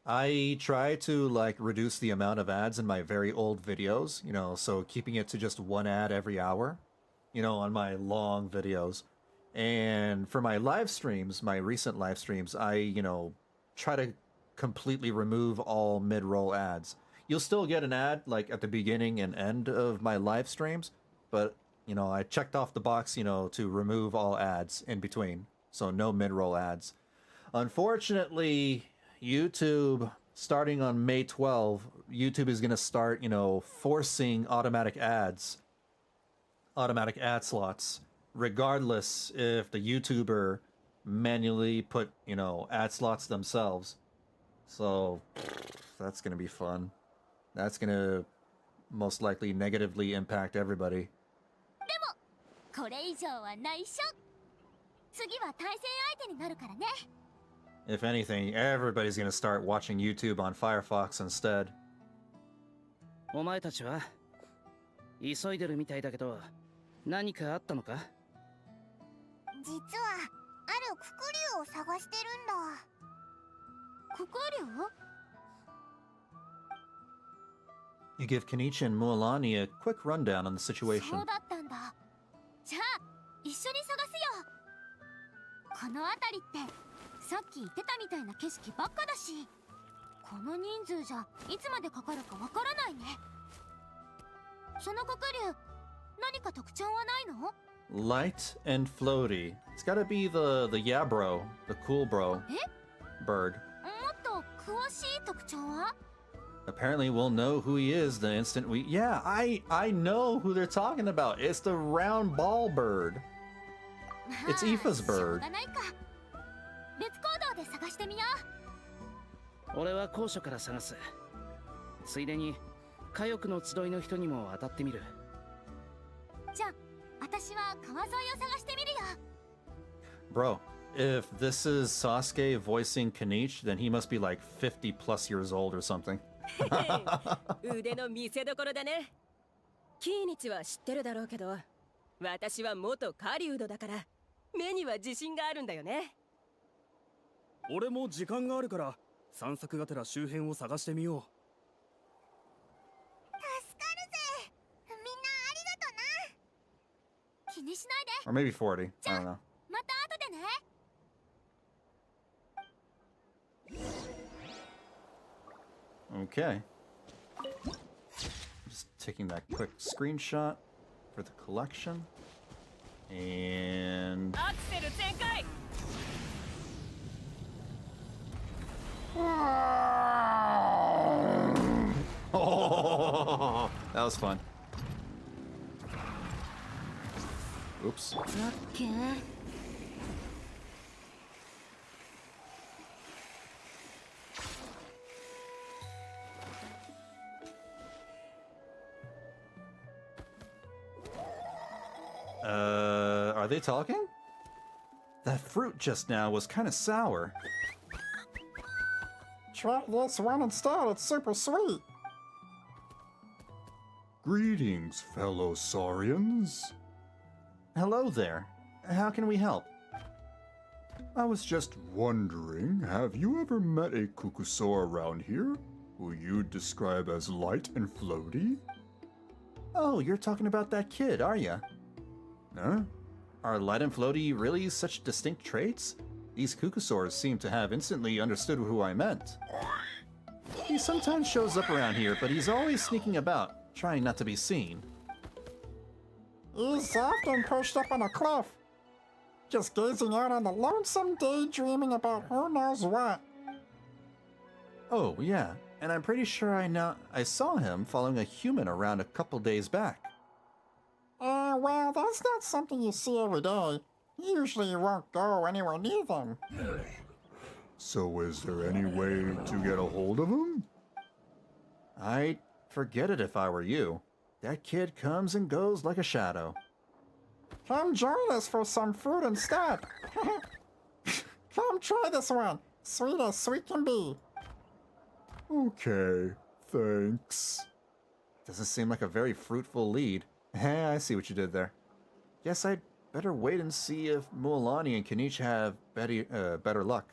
I try to like reduce the amount of ads in my very old videos, you know, so keeping it to just one ad every hour, you know, on my long videos. And for my live streams, my recent live streams, I, you know, try to completely remove all mid-roll ads. You'll still get an ad like at the beginning and end of my live streams, but, you know, I checked off the box, you know, to remove all ads in between. So no mid-roll ads. Unfortunately, YouTube, starting on May 12, YouTube is going to start, you know, forcing automatic ad slots, regardless if the YouTuber manually put, you know, ad slots themselves. So that's going to be fun. That's going to most likely negatively impact everybody. でも、これ以上は内緒。次は対戦相手になるからね。If anything, everybody's going to start watching YouTube on Firefox instead. お前たちは急いでるみたいだけど、何かあったのか？実はあるククリュウを探してるんだ。ククリュウ？ You give Kenichi and Mualani a quick rundown on the そ situation. うだったんだ。じゃあ一緒に探すよ。この辺りってさっき言ってたみたいな景色ばっかだし、この人数じゃいつまでかかるかわからないね。そのククリュウ、何か特徴はないの？ Light and floaty. It's gotta be the yeah bro, the cool bro え？ bird. もっと詳しい特徴は？ Apparently we'll know who he is the instant we... Yeah, I know who they're talking about. It's the round ball bird. It's Aoife's しょう bird. がないか。別行動で探してみよう。俺は高所から探す。ついでに火翼の集いの人にも当たってみる。じゃあ私は川沿いを探してみるよ。 Bro, if this is Sasuke voicing Kenichi, then he must be like 50 plus years old or something. 腕の見せ所だね。キーニチは知ってるだろうけど、私は元狩人だから目には自信があるんだよね。俺も時間があるから散策がてら周辺を探してみよ助かるぜ。みんなありがとな。気にしないで。 Or maybe 40. I don't know. また後でね。Okay. Just taking that quick screenshot for the collection. And... アクセル全開。Oh, that was fun. Oops. オッケー。Are they talking? That fruit just now was kind of sour. Try this one instead, it's super sweet. Greetings, fellow Saurians. Hello there. How can we help? I was just wondering, have you ever met a Kukusaur around here who you'd describe as light and floaty? Oh, you're talking about that kid, are ya? Huh? Are light and floaty really such distinct traits? These Kukusaurs seem to have instantly understood who I meant. He sometimes shows up around here, but he's always sneaking about, trying not to be seen. He's often perched up on a cliff, just gazing out on the lonesome, daydreaming about who knows what. Oh, yeah, and I'm pretty sure I saw him following a human around a couple days back. Well, that's not something you see every day. Usually you won't go anywhere near them. So is there any way to get a hold of him? I'd forget it if I were you. That kid comes and goes like a shadow. Come join us for some fruit instead. Come try this one. Sweet as sweet can be. Okay, thanks. Doesn't seem like a very fruitful lead. Hey, I see what you did there. Guess I'd better wait and see if Mualani and Kanich have better luck.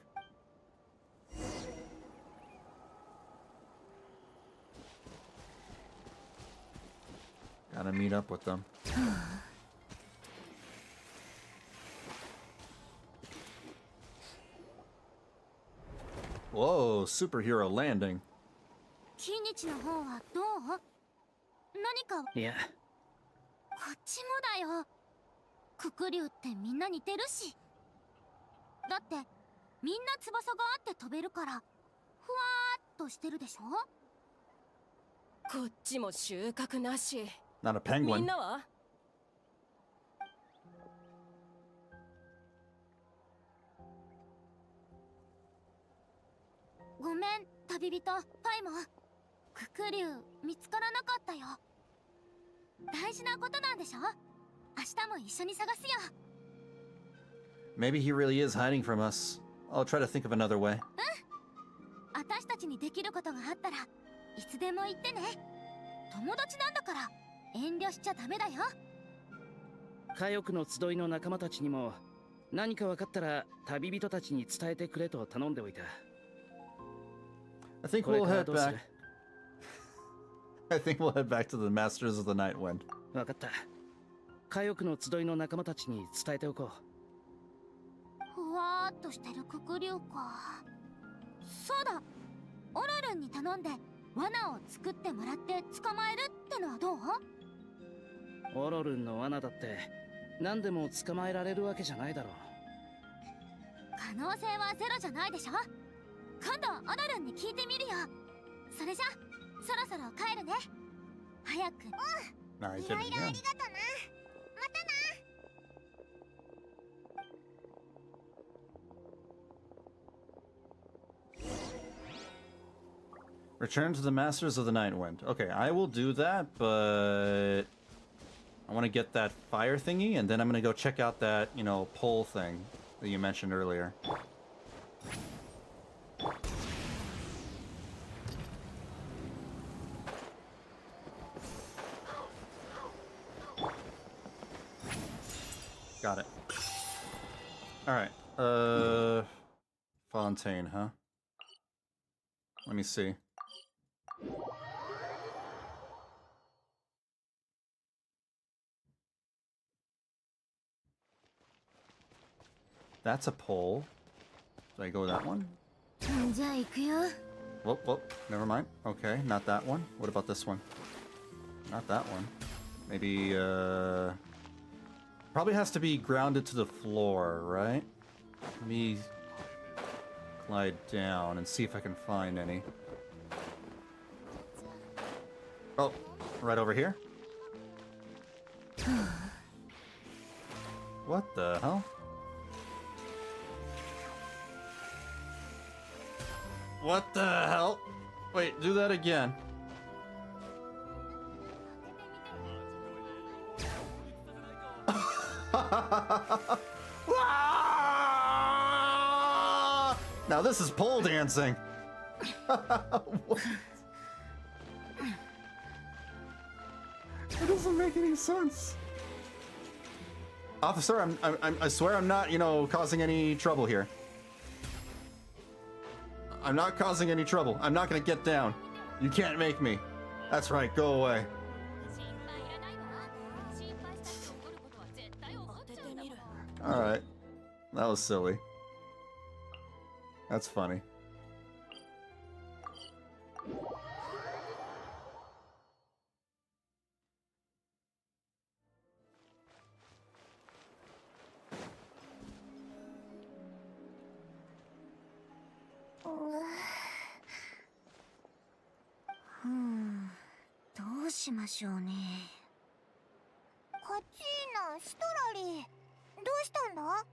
Gotta meet up with them. Whoa, superhero landing. キニチの方はどう？何か。いや、こっちもだよ。ククリュウってみんな似てるし。だってみんな翼があって飛べるからふわーっとしてるでしょ。こっちも収穫なし。 Not a penguin. みんなは？ごめん、旅人パイモン。ククリュウ見つからなかったよ。大事なことなんでしょ。明日も一緒に探すよ。 Maybe he really is hiding from us. I'll try to think of another way. 私たちにできることがあったらいつでも言ってね。友達なんだから遠慮しちゃダメだよ。佳翼の集いの仲間たちにも何か分かったら旅人たちに伝えてくれと頼んでおいた。 I think we'll head back. I think we'll head back to the Masters of the Night Wind. 分かった。佳翼の集いの仲間たちに伝えておこう。ふわーっとしてるククリュウか。そうだ、オロルンに頼んで罠を作ってもらって捕まえるってのはどう？オロルンの罠だって何でも捕まえられるわけじゃないだろう。可能性はゼロじゃないでしょ。今度オロルンに聞いてみるよ。それじゃそろそろ帰るね。早く。No, he い did ろ it いろあ again. りがとな。またな。 Return to the Masters of the Night Wind. Okay, I will do that, but I want to get that fire thingy, and then I'm going to go check out that, you know, pole thing that you mentioned earlier. Got it. Alright, Fontaine, huh? Let me see. That's a pole. Do I go with that one? じゃあ行くよ。 Whoop, whoop. Never mind. Okay, not that one. What about this one? Not that one. Maybe, probably has to be grounded to the floor, right? Let me glide down and see if I can find any. Oh, right over here? What the hell? What the hell? Wait, do that again. Now this is pole dancing. What? It doesn't make any sense. Officer, I swear I'm not, you know, causing any trouble here. I'm not causing any trouble. I'm not gonna get down. You can't make me. That's right, go away. Alright. That was silly. That's funny. Hmm. どうしましょうね。カチーナ、シトラリー、どうしたんだ？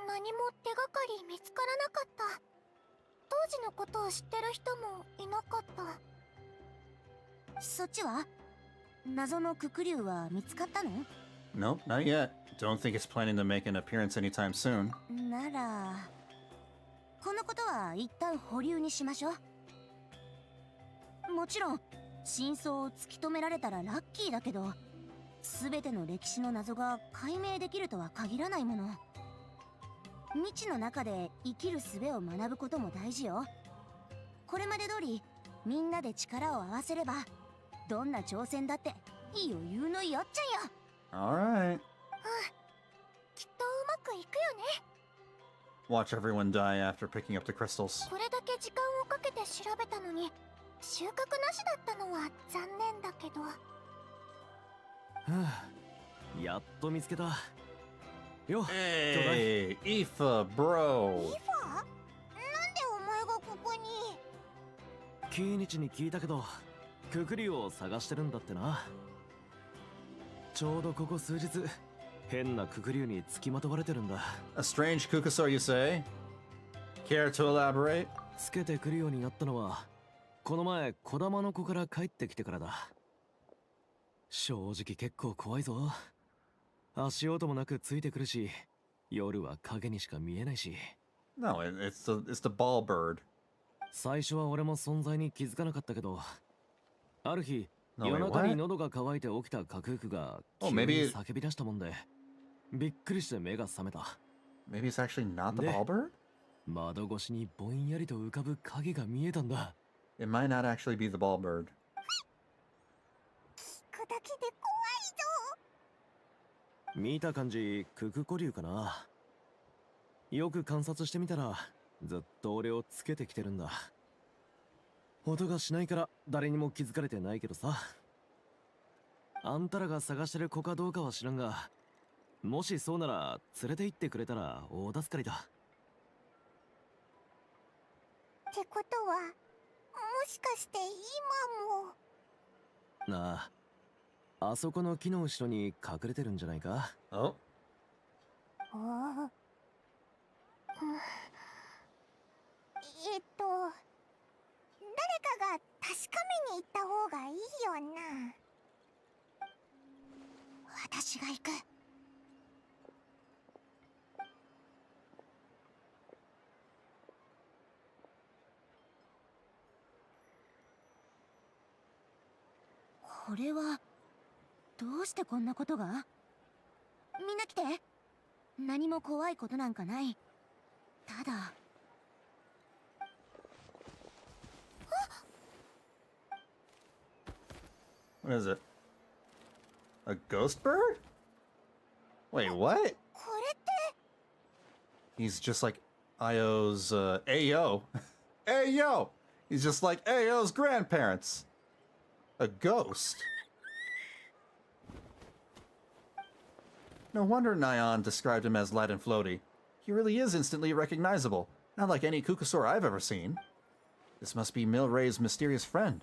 何も手がかり見つからなかった。当時のことを知ってる人もいなかった。そっちは？謎のククリュウは見つかったの？ Nope, not yet. Don't think it's planning to make an appearance anytime soon. ならこのことは一旦保留にしましょう。もちろん真相を突き止められたらラッキーだけど、全ての歴史の謎が解明できるとは限らないもの。未知の中で生きる術を学ぶことも大事よ。これまで通りみんなで力を合わせれば、どんな挑戦だって余裕のよっちゃんよ。 Alright. きっとうまくいくよね。 Watch everyone die after picking up the crystals. これだけ時間をかけて調べたのに収穫なしだったのは残念だけど。やっと見つけたよ。 Hey, Aoife, bro. イファ？なんでお前がここに？キーニチに聞いたけど、ククリを探してるんだってな。ちょうどここ数日、変なククリにつきまとわれてるんだ。 A strange Kukusor, you say? Care to elaborate? つけてくるようになったのは、この前小玉の子から帰ってきてからだ。正直結構怖いぞ。足音もなくついてくるし、夜は影にしか見えないし。 No, it's the ball bird. 最初は俺も存在に気づかなかったけど、ある日、 No, 夜 wait, 中に what? 喉が渇いて起きたカクークが Oh, 急に maybe- 叫び出したもんで、びっくりして目が覚めた。 Maybe it's actually not the で、 ball bird? 窓越しにぼんやりと浮かぶ影が見えたんだ。 It might not actually be the ball bird. 聞くだけで怖いぞ。見た感じ、ククコリュウかな。よく観察してみたら、ずっと俺をつけてきてるんだ。音がしないから誰にも気づかれてないけどさ。あんたらが探してる子かどうかは知らんが、もしそうなら連れて行ってくれたら大助かりだ。ってことは、もしかして今も。なあ、あそこの木の後ろに隠れてるんじゃないか。Oh. おお。誰かが確かめに行った方がいいよな。私が行く。これはどうしてこんなことが？みんな来て。何も怖いことなんかない。ただ What is it? A ghost bird? Wait, what? これって。 He's just like Io's Ayo. Ayo! He's just like Ayo's grandparents. A ghost. No wonder Nyan described him as light and floaty. He really is instantly recognizable, not like any Kukusor I've ever seen. This must be Milray's mysterious friend,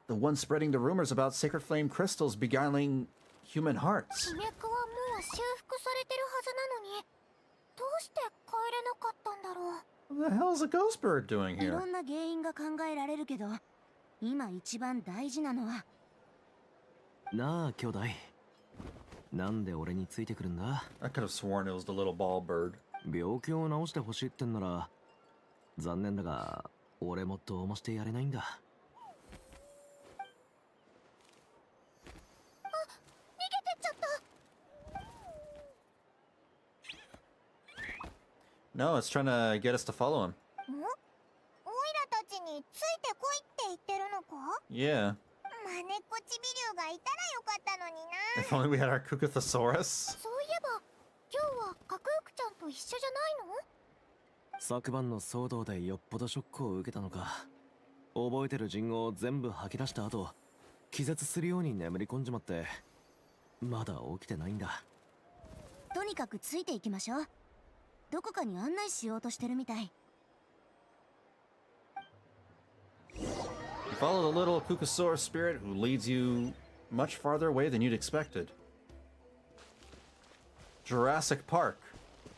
the one spreading the rumors about sacred flame crystals beguiling human hearts. 気脈はもう修復されてるはずなのに、どうして帰れなかったんだろう。 What the hell is a ghost bird doing い here? ろんな原因が考えられるけど、今一番大事なのは。なあ、兄弟。なんで俺についてくるんだ？ I could have sworn it was the little ball bird. 病気を治してほしいってんなら、残念だが、俺もどうもしてやれないんだ。あ、逃げてっちゃった。 No, it's trying to get us to follow him. ん？オイラたちについてこいって言ってるのか？ Yeah. マネっこちびりゅうがいたらよかったのにな。 If only we had our Kukuthosaurus. そういえば、今日はカクークちゃんと一緒じゃないの？昨晩の騒動でよっぽどショックを受けたのか。覚えてる人語を全部吐き出した後、気絶するように眠り込んじまって、まだ起きてないんだ。とにかくついていきましょう。どこかに案内しようとしてるみたい。 You follow the little Kukusaur spirit who leads you much farther away than you'd expected. Jurassic Park.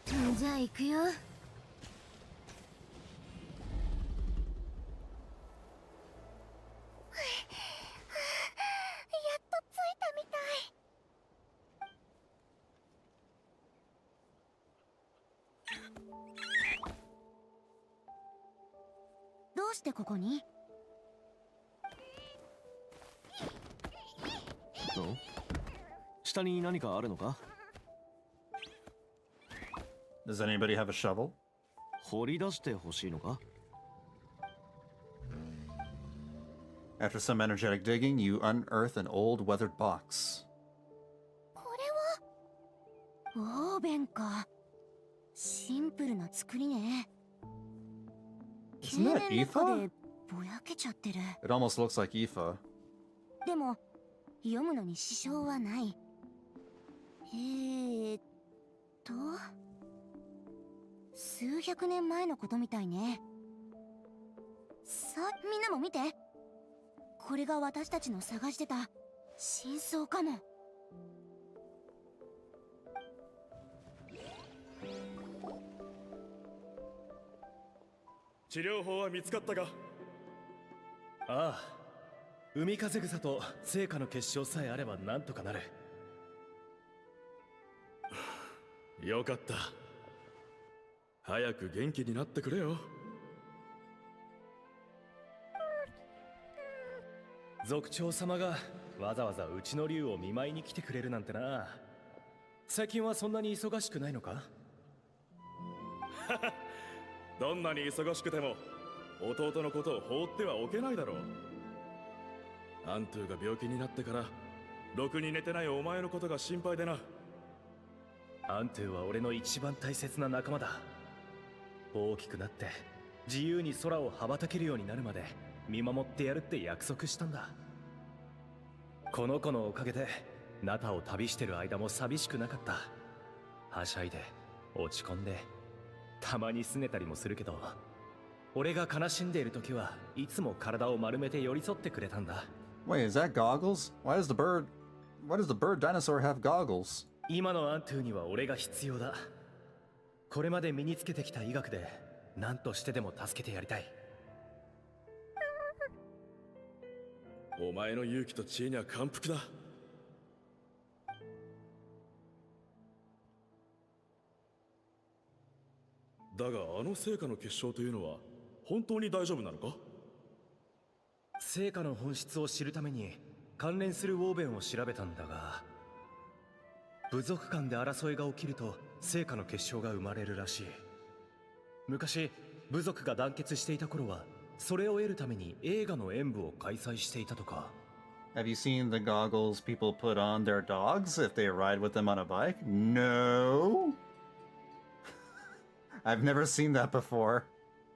じゃあ行くよ。やっと着いたみたい。してここに？下に何かあるのか？ Does anybody have a shovel? 掘り出してほしいのか？ After some energetic digging, you unearth an old weathered box. これはオーベンか。シンプルな作りね。 Isn't that 中 Aoife? でぼやけちゃってる。 It almost looks like Aoife. でも読むのに支障はない。数百年前のことみたいね。さあ、みんなも見て。これが私たちの探してた真相かも。治療法は見つかったか？ああ、海風草と聖火の結晶さえあればなんとかなる。よかった。早く元気になってくれよ。族長様がわざわざうちの竜を見舞いに来てくれるなんてな。最近はそんなに忙しくないのか？どんなに忙しくても弟のことを放ってはおけないだろう。アントゥが病気になってからろくに寝てないお前のことが心配でな。アントゥは俺の一番大切な仲間だ。大きくなって自由に空を羽ばたけるようになるまで見守ってやるって約束したんだ。この子のおかげでナタを旅してる間も寂しくなかった。はしゃいで落ち込んでたまに拗ねたりもするけど、俺が悲しんでいる時はいつも体を丸めて寄り添ってくれたんだ。 Wait, is that goggles? Why does the bird dinosaur have goggles? 今のアントゥには俺が必要だ。これまで身につけてきた医学で何としてでも助けてやりたい。お前の勇気と知恵には感服だ。だがあの聖火の結晶というのは本当に大丈夫なのか？聖火の本質を知るために関連するウォーベンを調べたんだが、部族間で争いが起きると聖火の結晶が生まれるらしい。昔部族が団結していた頃はそれを得るために映画の演舞を開催していたとか。 Have you seen the goggles people put on their dogs if they ride with them on a bike? No. I've never seen that before.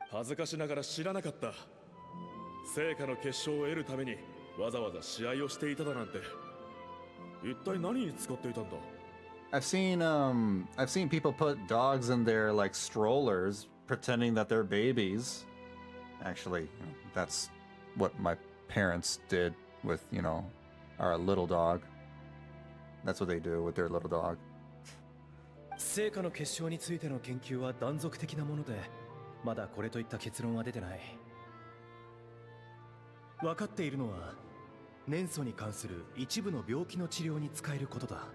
恥ずかしながら知らなかった。聖火の結晶を得るためにわざわざ試合をしていただなんて。一体何に使っていたんだ？ I've seen people put dogs in their like strollers pretending that they're babies. Actually, that's what my parents did with, our little dog. That's what they do with their little dog. 聖火の結晶についての研究は断続的なもので、まだこれといった結論は出てない。分かっているのは年素に関する一部の病気の治療に使えることだ。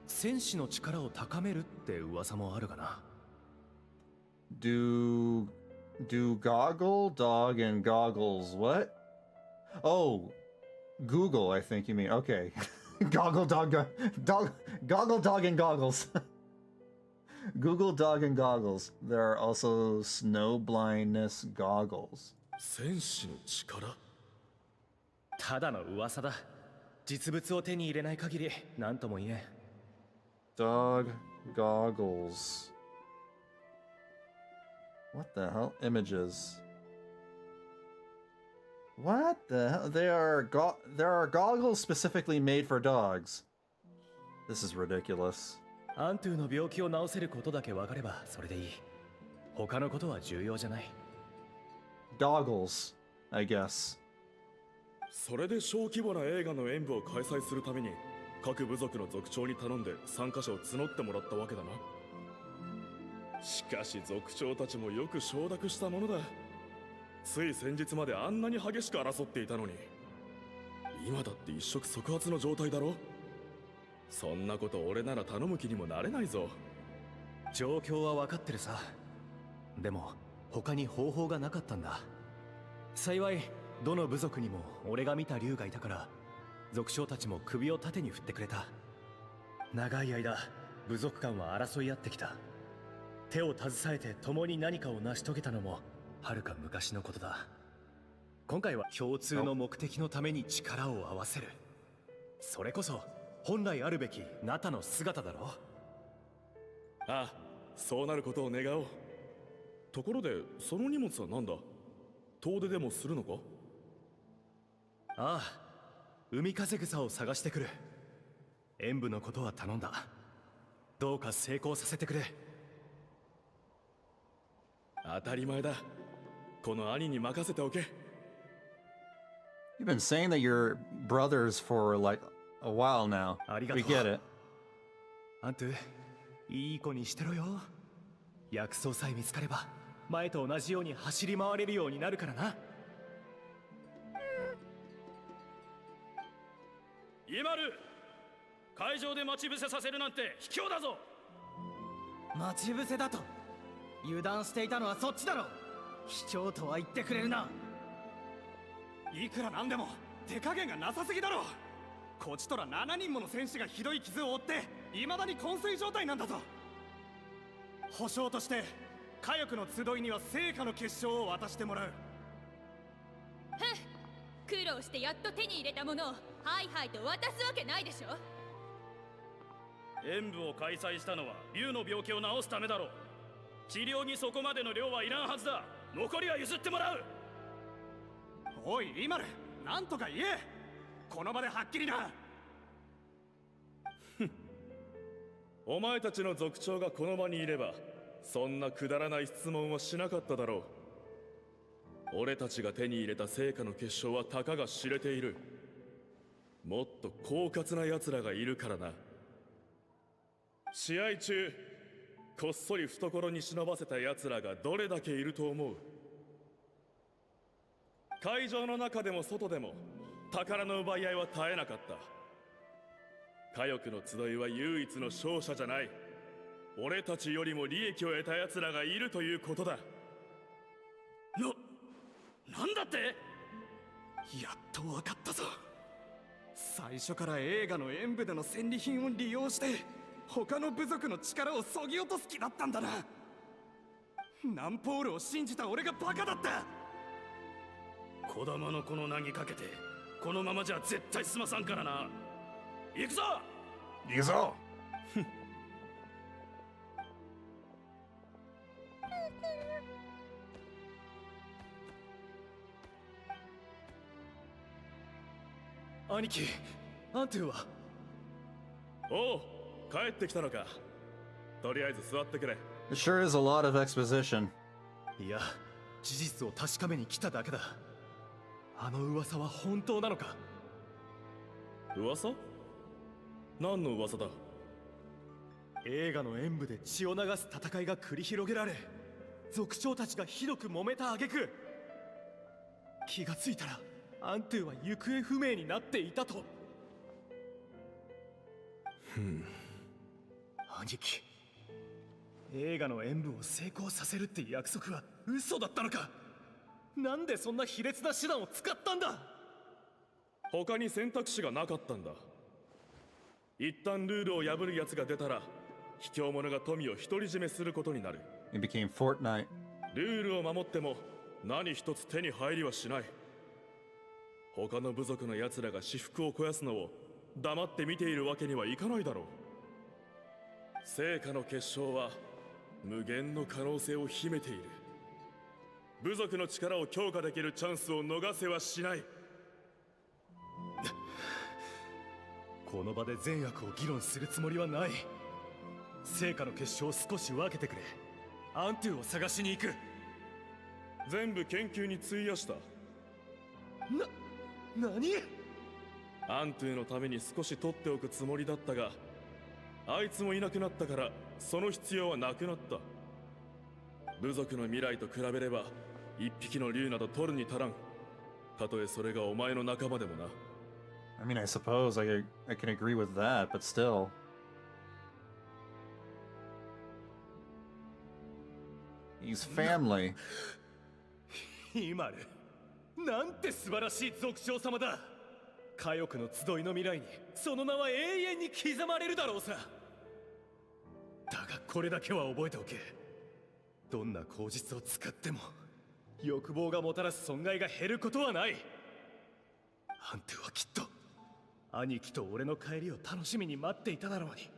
戦士の力を高めるって噂もあるがな。Do goggle dog and goggles what? Oh, Google, I think you mean. Okay. Goggle dog goggle dog and goggles. Google dog and goggles. There are also snow blindness goggles. 戦士の力？ただの噂だ。実物を手に入れない限り何とも言えん。 Dog goggles. What the hell? Images. What the hell? There are goggles specifically made for dogs. This is ridiculous. アントゥの病気を治せることだけ分かればそれでいい。他のことは重要じゃない。Goggles, I guess. それで小規模な映画の演舞を開催するために各部族の族長に頼んで参加者を募ってもらったわけだな。しかし族長たちもよく承諾したものだ。つい先日まであんなに激しく争っていたのに、今だって一触即発の状態だろ。そんなこと俺なら頼む気にもなれないぞ。状況は分かってるさ。でも他に方法がなかったんだ。幸いどの部族にも俺が見た竜がいたから、族長たちも首を縦に振ってくれた。長い間部族間は争い合ってきた。手を携えて共に何かを成し遂げたのもはるか昔のことだ。今回は共通の目的のために力を合わせる。それこそ本来あるべきナタの姿だろ。ああ、そうなることを願おう。ところでその荷物は何だ？遠出でもするのか？ああ、海風草を探してくる。演武のことは頼んだ。どうか成功させてくれ。当たり前だ。この兄に任せておけ。You've been saying that you're brothers for like a while now. We get it. アントゥ、いい子にしてろよ。薬草さえ見つかれば前と同じように走り回れるようになるからな。イマル、会場で待ち伏せさせるなんて卑怯だぞ。待ち伏せだと？油断していたのはそっちだろ。卑怯とは言ってくれるな。いくらなんでも手加減がなさすぎだろ。こちとら7人もの戦士がひどい傷を負って未だに昏睡状態なんだぞ。保証として火力の集いには成果の結晶を渡してもらう。苦労してやっと手に入れたものをハイハイと渡すわけないでしょ。演武を開催したのは竜の病気を治すためだろう。治療にそこまでの量はいらんはずだ。残りは譲ってもらう。おいイマル、なんとか言え。この場ではっきりな。お前たちの族長がこの場にいればそんなくだらない質問はしなかっただろう。俺たちが手に入れた成果の結晶はたかが知れている。もっと狡猾な奴らがいるからな。試合中こっそり懐に忍ばせた奴らがどれだけいると思う？会場の中でも外でも宝の奪い合いは絶えなかった。火力の集いは唯一の勝者じゃない。俺たちよりも利益を得た奴らがいるということだ。なんだって？やっと分かったぞ。最初から映画の演武での戦利品を利用して他の部族の力を削ぎ落とす気だったんだな。ナンポールを信じた俺がバカだった。子供の子の名にかけてこのままじゃ絶対済まさんからな。行くぞ。行くぞ。兄貴、アントゥは？おう、帰ってきたのか。とりあえず座ってくれ。It sure is a lot of exposition. いや、事実を確かめに来ただけだ。あの噂は本当なのか？噂？何の噂だ？映画の演武で血を流す戦いが繰り広げられ、族長たちがひどく揉めた挙句、気がついたらアントゥは行方不明になっていたと。兄貴、映画の演武を成功させるって約束は嘘だったのか？なんでそんな卑劣な手段を使ったんだ？他に選択肢がなかったんだ。一旦ルールを破る奴が出たら卑怯者が富を独り占めすることになる。 It became Fortnite. ルールを守っても何一つ手に入りはしない。他の部族の奴らが私腹を肥やすのを黙って見ているわけにはいかないだろう。成果の結晶は無限の可能性を秘めている。部族の力を強化できるチャンスを逃せはしない。この場で善悪を議論するつもりはない。成果の結晶を少し分けてくれ。アントゥを探しに行く。全部研究に費やした。何？アントゥのために少し取っておくつもりだったが、あいつもいなくなったからその必要はなくなった。部族の未来と比べれば一匹の竜など取るに足らん。たとえそれがお前の仲間でもな。I mean, I suppose I can agree with that, but still. He's family. イマル、なんて素晴らしい族長様だ。火翼の集いの未来にその名は永遠に刻まれるだろうさ。だがこれだけは覚えておけ。どんな口実を使っても欲望がもたらす損害が減ることはない。アントゥはきっと兄貴と俺の帰りを楽しみに待っていただろうに、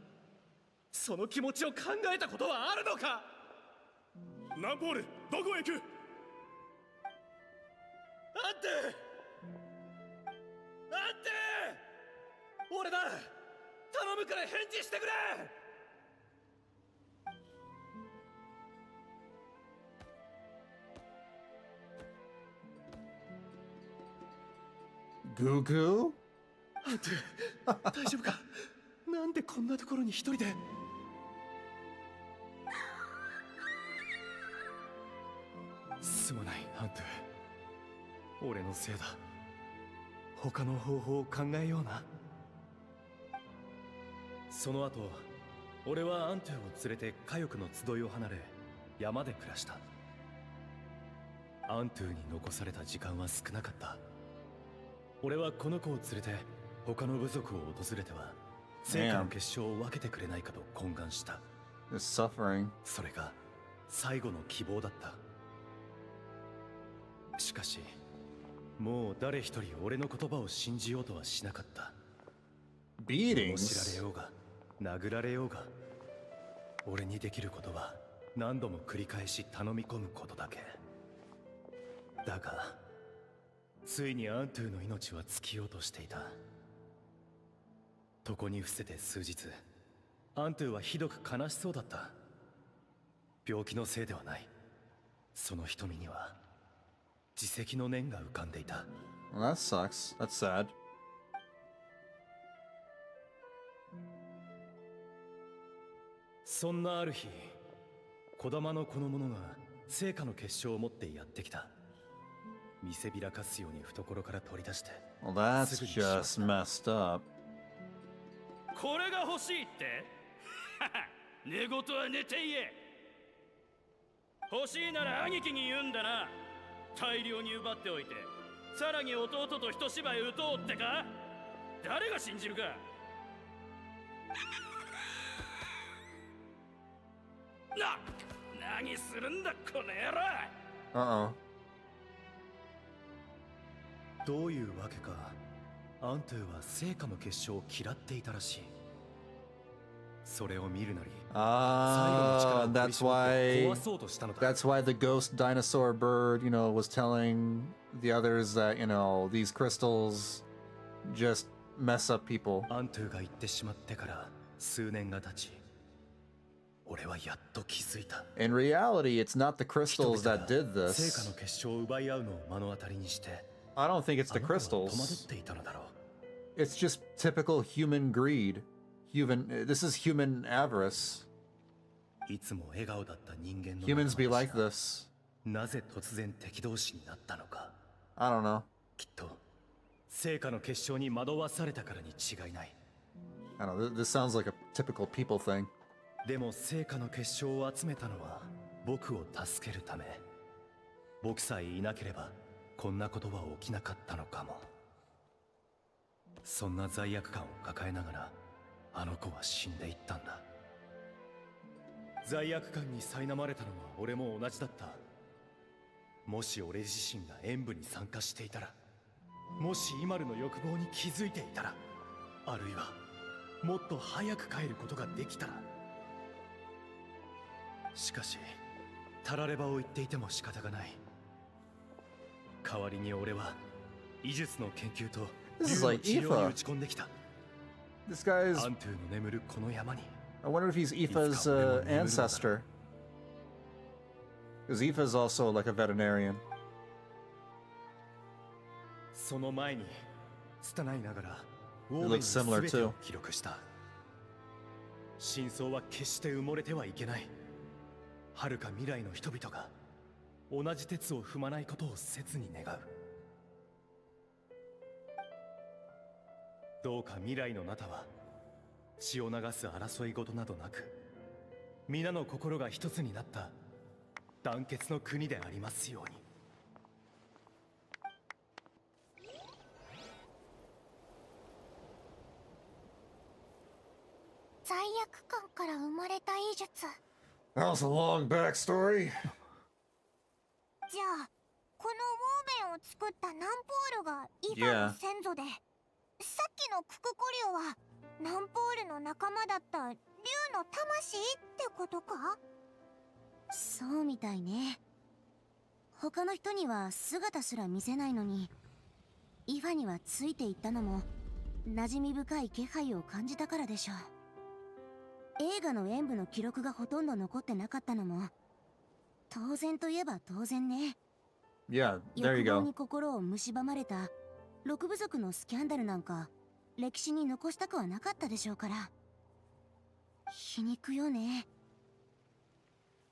その気持ちを考えたことはあるのか。ランポール、どこへ行く。アントゥ、俺だ。頼むから返事してくれ。グーグアントゥ、大丈夫か。なんでこんなところに一人で。すまないアントゥ、俺のせいだ。他の方法を考えような。その後俺はアントゥを連れて火翼の集いを離れ山で暮らした。アントゥに残された時間は少なかった。俺はこの子を連れて他の部族を訪れては成果の結晶を分けてくれないかと懇願した。suffering. それが最後の希望だった。しかしもう誰一人俺の言葉を信じようとはしなかった。Beatings? 知られようが殴られようが、俺にできることは何度も繰り返し頼み込むことだけだが、ついにアントゥの命は尽きようとしていた。床に伏せて数日、アントゥはひどく悲しそうだった。病気のせいではない。その瞳には自責の念が浮かんでいた。 Well, that sucks. That's sad. そんなある日、児玉のこの者が成果の結晶を持ってやってきた。見せびらかすように懐から取り出して。 Well, that's just messed up. これが欲しいって寝言は寝て言え。欲しいなら兄貴に言うんだな。大量に奪っておいてさらに弟と一芝居打とうってか。誰が信じるか。何するんだこの野郎。どういうわけかアントゥは成果の結晶を嫌っていたらしい。それを見るなり、that's why the ghost dinosaur bird, you know, was telling the others that, you know, these crystals just mess up people. アントゥが言ってしまってから数年が経ち、俺はやっと気づいた。 In reality, it's not the crystals that did 成果 this. の結晶を奪い合うのを目の当たりにして、 I don't think it's the 戸惑 crystals. っていたのだろう。 It's just typical human greed. This is human avarice. いつも笑顔だった人間の Humans be like this. なぜ突然敵同士になったのか。 I don't know. きっと成果の結晶に惑わされたからに違いない。 I don't know. This sounds like a typical people thing. でも成果の結晶を集めたのは僕を助けるため。僕さえいなければこんなことは起きなかったのかも。そんな罪悪感を抱えながらあの子は死んでいったんだ。罪悪感に苛まれたのは俺も同じだった。もし俺自身が演舞に参加していたら、もしイマルの欲望に気づいていたら、あるいはもっと早く帰ることができたら。しかし、たらればを言っていても仕方がない。代わりに俺は医術の研究と竜の治療に打ち込んできた。 This guy is... アントゥの眠るこの山に。 I wonder if he's Aoife's ancestor. Because Aoife is also like a veterinarian. その前に拙いながらウォ It ーメン looks の similar 全て too. を記録した。真相は決して埋もれてはいけない。遥か未来の人々が同じ鉄を踏まないことを切に願う。どうか未来のナタは血を流す争い事などなく、皆の心が一つになった団結の国でありますように。罪悪感から生まれた医術。 That was a long backstory. じゃあこのウォーベンを作ったナンポールがイファの先祖で、さっきのククコリオはナンポールの仲間だった竜の魂ってことか？そうみたいね。他の人には姿すら見せないのに、イファにはついていったのも馴染み深い気配を感じたからでしょう。映画の演舞の記録がほとんど残ってなかったのも当然といえば当然ね。Yeah, there you 欲望 go. に心を蝕まれた六部族のスキャンダルなんか歴史に残したくはなかったでしょうから。皮肉よね。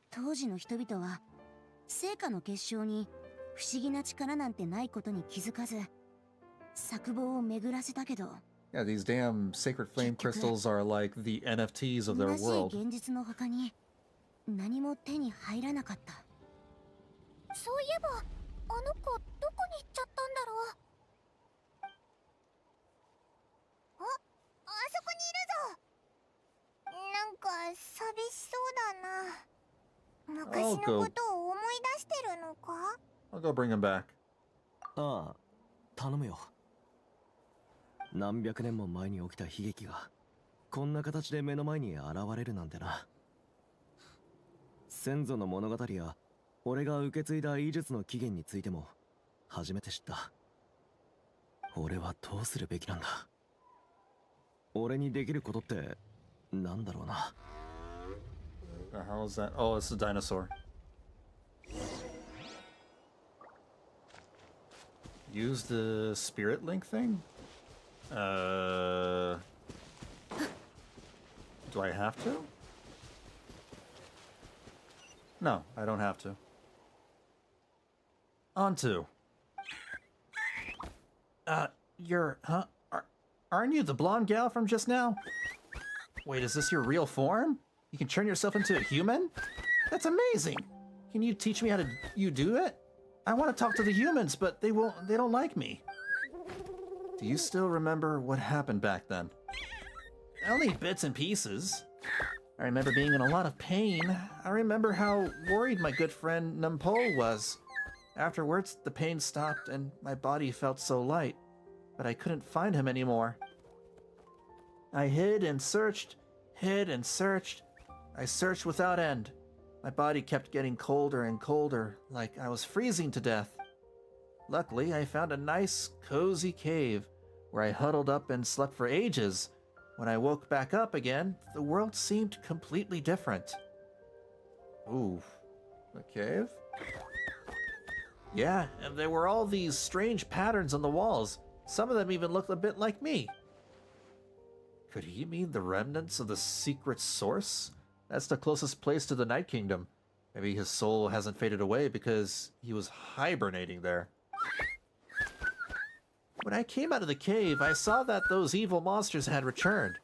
当時の人々は聖火の結晶に不思議な力なんてないことに気づかず策謀を巡らせたけど、 Yeah, these damn sacred flame crystals are like the NFTs of their 虚しい world. 現実の他に何も手に入らなかった。そういえばあの子どこに行っちゃったんだろう。あそこにいるぞ。なんか寂しそうだな。昔のことを思い出してるのか？ I'll go bring him back. ああ、頼むよ。何百年も前に起きた悲劇がこんな形で目の前に現れるなんてな。先祖の物語や俺が受け継いだ医術の起源についても初めて知った。俺はどうするべきなんだ。俺にできることってなんだろうな。The hell is that? Oh, it's a dinosaur. Use the spirit link thing? Do I have to? No, I don't have to. On to. Aren't you the blonde gal from just now? Wait, is this your real form? You can turn yourself into a human? That's amazing! Can you teach me how to do it? I want to talk to the humans, but they don't like me. Do you still remember what happened back then? Only bits and pieces. I remember being in a lot of pain. I remember how worried my good friend Numpol was. Afterwards, the pain stopped and my body felt so light, but I couldn't find him anymore. I hid and searched, I searched without end. My body kept getting colder and colder, like I was freezing to death. Luckily, I found a nice, cozy cave where I huddled up and slept for ages. When I woke back up again, the world seemed completely different. Ooh, a cave? Yeah, and there were all these strange patterns on the walls. Some of them even looked a bit like me. Could he mean the remnants of the secret source? That's the closest place to the Night Kingdom. Maybe his soul hasn't faded away because he was hibernating there. When I came out of the cave, I saw that those evil monsters had returned.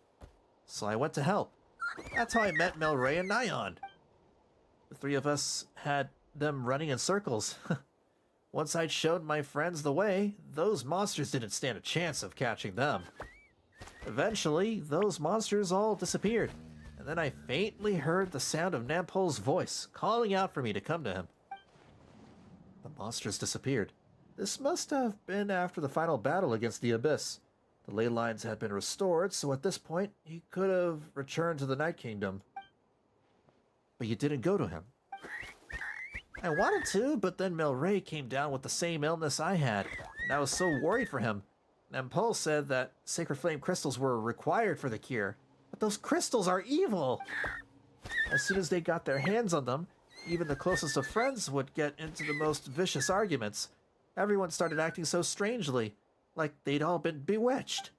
So I went to help. That's how I met Melray and Nyan. The three of us had them running in circles. Once I'd showed my friends the way, those monsters didn't stand a chance of catching them. Eventually, those monsters all disappeared, and then I faintly heard the sound of Nampol's voice calling out for me to come to him. The monsters disappeared. This must have been after the final battle against the Abyss. The ley lines had been restored, so at this point, he could have returned to the Night Kingdom. But you didn't go to him. I wanted to, but then Melray came down with the same illness I had, and I was so worried for him. Nampol said that sacred flame crystals were required for the cure, but those crystals are evil! As soon as they got their hands on them, even the closest of friends would get into the most vicious arguments. Everyone started acting so strangely, like they'd all been bewitched.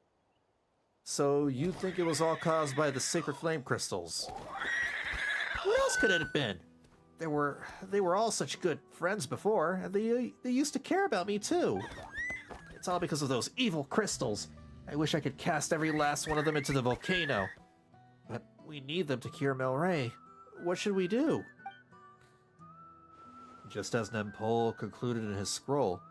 So you think it was all caused by the sacred flame crystals? What else could it have been? They were all such good friends before, and they used to care about me too. It's all because of those evil crystals. I wish I could cast every last one of them into the volcano. But we need them to cure Melray. What should we do? Just as Nampol concluded in his scroll,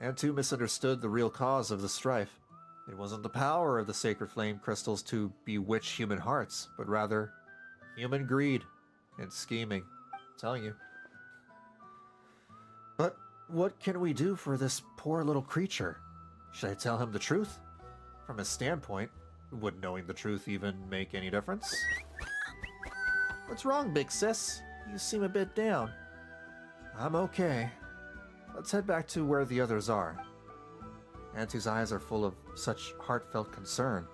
Antu misunderstood the real cause of the strife. It wasn't the power of the sacred flame crystals to bewitch human hearts, but rather human greed and scheming. I'm telling you. But what can we do for this poor little creature? Should I tell him the truth? From his standpoint, would knowing the truth even make any difference? What's wrong, big sis? You seem a bit down. I'm okay. Let's head back to where the others are. Antu's eyes are full of such heartfelt concern.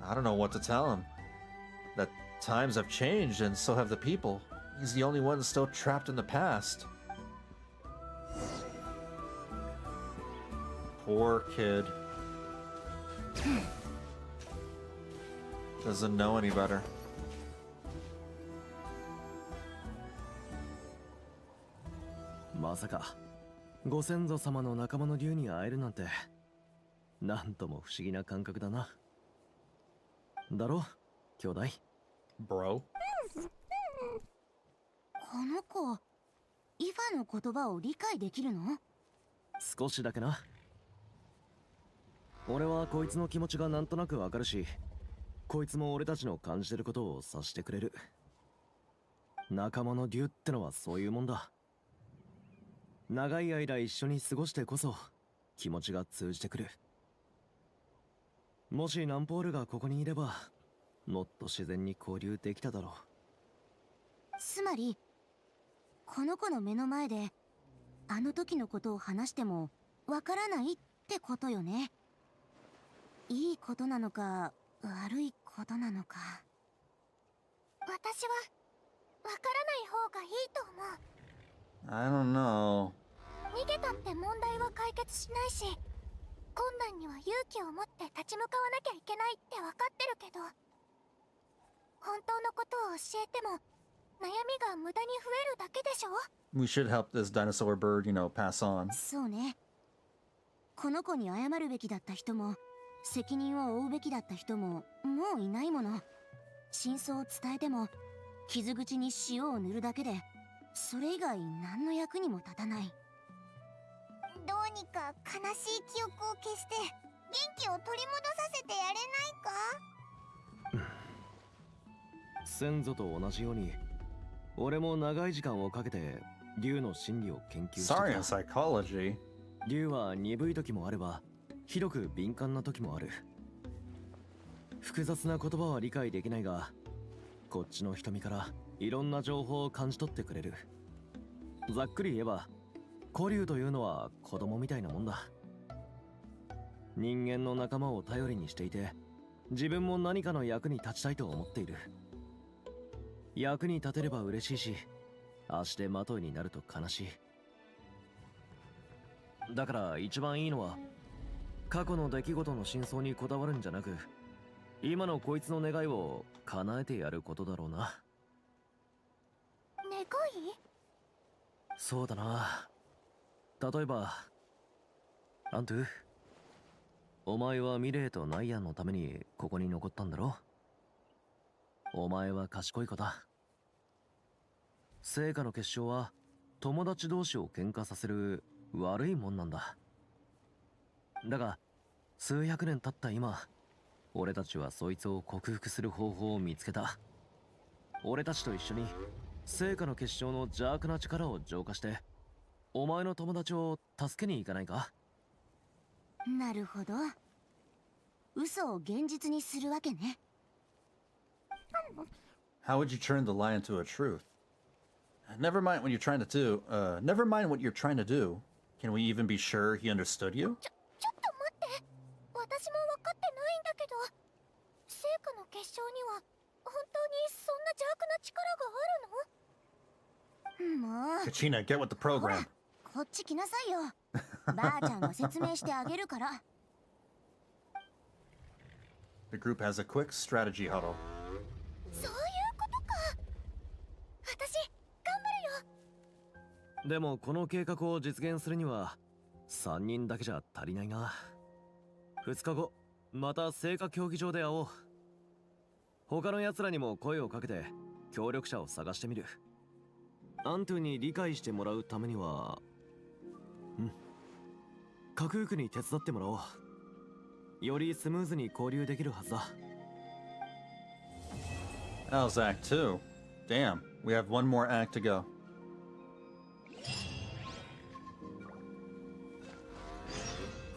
I don't know what to tell him. That times have changed and so have the people. He's the only one still trapped in the past. Poor kid. Doesn't know any better. Masaka, ご先祖様の仲間の竜に会えるなんて、なんとも不思議な感覚だな。だろ、兄弟。Bro。この子、イファの言葉を理解できるの？少しだけな。俺はこいつの気持ちがなんとなくわかるし、こいつも俺たちの感じてることを察してくれる。仲間の竜ってのはそういうもんだ。長い間一緒に過ごしてこそ気持ちが通じてくる。もしナンポールがここにいればもっと自然に交流できただろう。つまりこの子の目の前であの時のことを話してもわからないってことよね。いいことなのか悪いことなのか。私はわからない方がいいと思う。 I don't know. 逃げたって問題は解決しないし、困難には勇気を持って立ち向かわなきゃいけないって分かってるけど、本当のことを教えても悩みが無駄に増えるだけでしょ。 We should help this dinosaur bird, pass on. そうね。この子に謝るべきだった人も責任を負うべきだった人ももういないもの。真相を伝えても傷口に塩を塗るだけでそれ以外何の役にも立たない。どうにか悲しい記憶を消して元気を取り戻させてやれないか。先祖と同じように俺も長い時間をかけて竜の心理を研究してきた。 Sorry, in psychology. 竜は鈍い時もあればひどく敏感な時もある。複雑な言葉は理解できないがこっちの瞳からいろんな情報を感じ取ってくれる。ざっくり言えば古竜というのは子供みたいなもんだ。人間の仲間を頼りにしていて自分も何かの役に立ちたいと思っている。役に立てれば嬉しいし足手まといになると悲しい。だから一番いいのは過去の出来事の真相にこだわるんじゃなく今のこいつの願いを叶えてやることだろうな。願い？そうだな。例えばアントゥ、お前はミレイとナイアンのためにここに残ったんだろ。お前は賢い子だ。成果の結晶は友達同士を喧嘩させる悪いもんなんだ。だが数百年経った今俺たちはそいつを克服する方法を見つけた。俺たちと一緒に成果の結晶の邪悪な力を浄化してお前の友達を助けに行かないか。なるほど。嘘を現実にするわけね。 How would you turn the lie into a truth? Never mind what you're trying to do. Never mind what you're trying to do. Can we even be sure he understood you? ちょっと待って。私も分かってないんだけど、成果の結晶には本当にそんな邪悪な力があるの？もう Kachina, get with the program. こっち来なさいよ。ばあちゃんが説明してあげるから。 The group has a quick strategy huddle. そういうことか。私頑張るよ。でもこの計画を実現するには3人だけじゃ足りないな。2日後また聖火競技場で会おう。他の奴らにも声をかけて協力者を探してみる。アントゥに理解してもらうためには架空区に手伝ってもらおう。よりスムーズに交流できるはずだ。That was Act 2. Damn, we have one more act to go.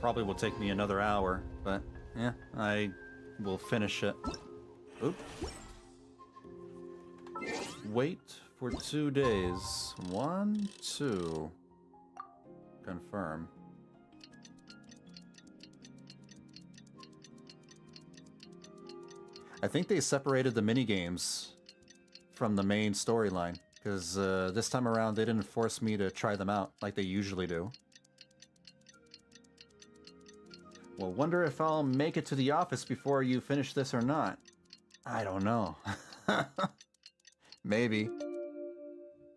Probably will take me another hour, but yeah, I will finish it. Oop. Wait for 2 days. 1, 2. Confirm. I think they separated the minigames from the main storyline, because this time around they didn't force me to try them out like they usually do. Well, wonder if I'll make it to the office before you finish this or not. I don't know. Maybe.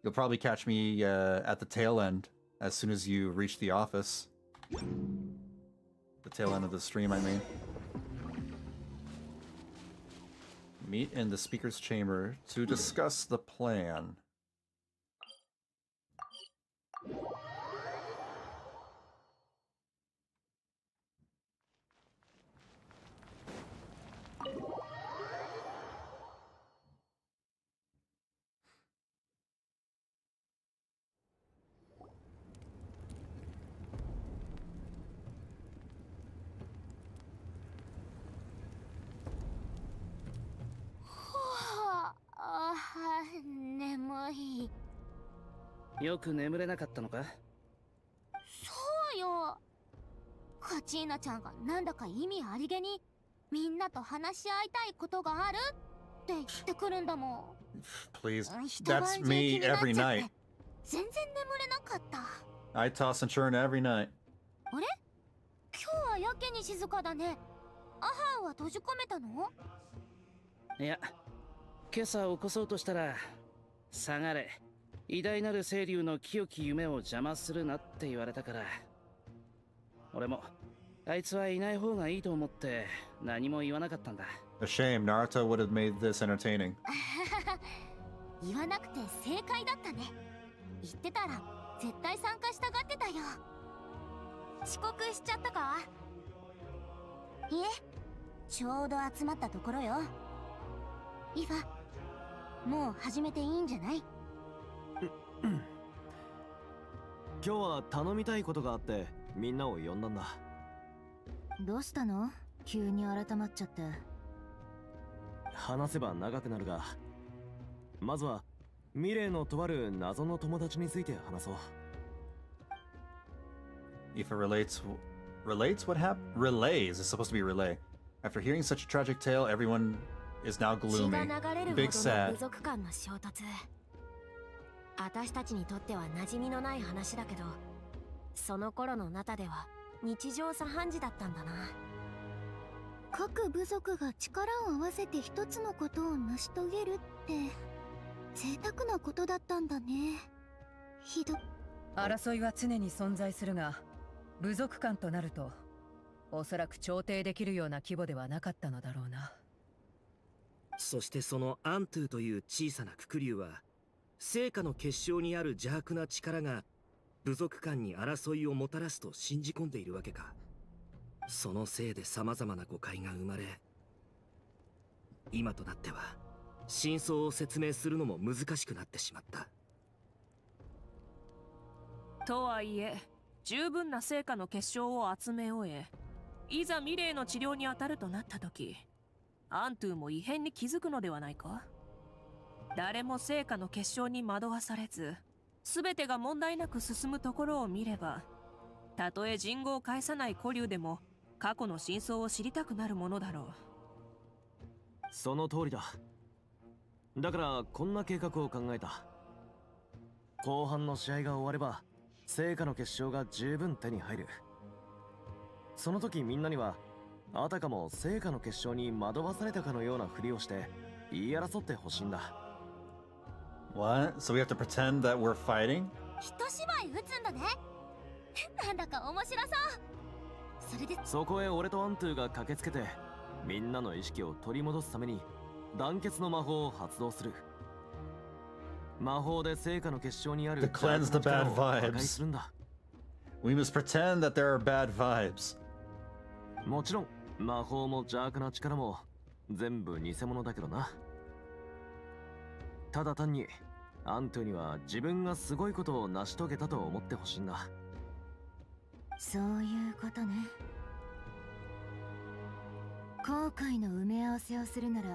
You'll probably catch me at the tail end as soon as you reach the office. The tail end of the stream, I mean. Meet in the speaker's chamber to discuss the plan. Nemui. よく眠れなかったのか？そうよ。カチーナちゃんがなんだか意味ありげにみんなと話し合いたいことがあるって言ってくるんだもん。Please, that's me every night. 全然眠れなかった。I toss and turn every night. あれ？今日はやけに静かだね。アハンは閉じ込めたの？いや、今朝起こそうとしたら、下がれ。偉大なる清流の清き夢を邪魔するなって言われたから。俺も、あいつはいない方がいいと思って何も言わなかったんだ。A shame, Naruto would have made this entertaining. 言わなくて正解だったね。言ってたら絶対参加したがってたよ。遅刻しちゃったか？いえ、ちょうど集まったところよ。イファ、もう始めていいんじゃない？今日は頼みたいことがあってみんなを呼んだんだ。どうしたの？急に改まっちゃって。話せば長くなるが、まずはミレイのとある謎の友達について話そう。If it relates what happened? Relays is supposed to be relay. After hearing such a tragic tale, everyone is now gloomy. Big sad. 部族間の衝突。私たちにとっては馴染みのない話だけど、その頃のナタでは日常茶飯事だったんだな。各部族が力を合わせて一つのことを成し遂げるって贅沢なことだったんだね。ひど。争いは常に存在するが、部族間となるとおそらく調停できるような規模ではなかったのだろうな。そしてそのアントゥという小さなククリュウは、聖火の結晶にある邪悪な力が部族間に争いをもたらすと信じ込んでいるわけか。そのせいで様々な誤解が生まれ、今となっては真相を説明するのも難しくなってしまった。とはいえ、十分な成果の結晶を集め終え、いざミレイの治療に当たるとなった時、アントゥも異変に気づくのではないか？誰も成果の結晶に惑わされず、全てが問題なく進むところを見れば、たとえ人語を介さない古流でも過去の真相を知りたくなるものだろう。その通りだ。だからこんな計画を考えた。後半の試合が終われば成果の結晶が十分手に入る。その時みんなにはあたかも成果の結晶に惑わされたかのようなふりをして言い争ってほしいんだ。What? So we have to pretend that we're fighting? 一芝居打つんだね。なんだか面白そう。それでそこへ俺とアントゥが駆けつけて、みんなの意識を取り戻すために団結の魔法を発動する。魔法で聖火の結晶にある To cleanse the bad vibes. We must pretend that there are bad vibes. もちろん魔法も邪悪な力も全部偽物だけどな。ただ単にアントには自分がすごいことを成し遂げたと思ってほしいんだ。そういうことね。後悔の埋め合わせをするなら、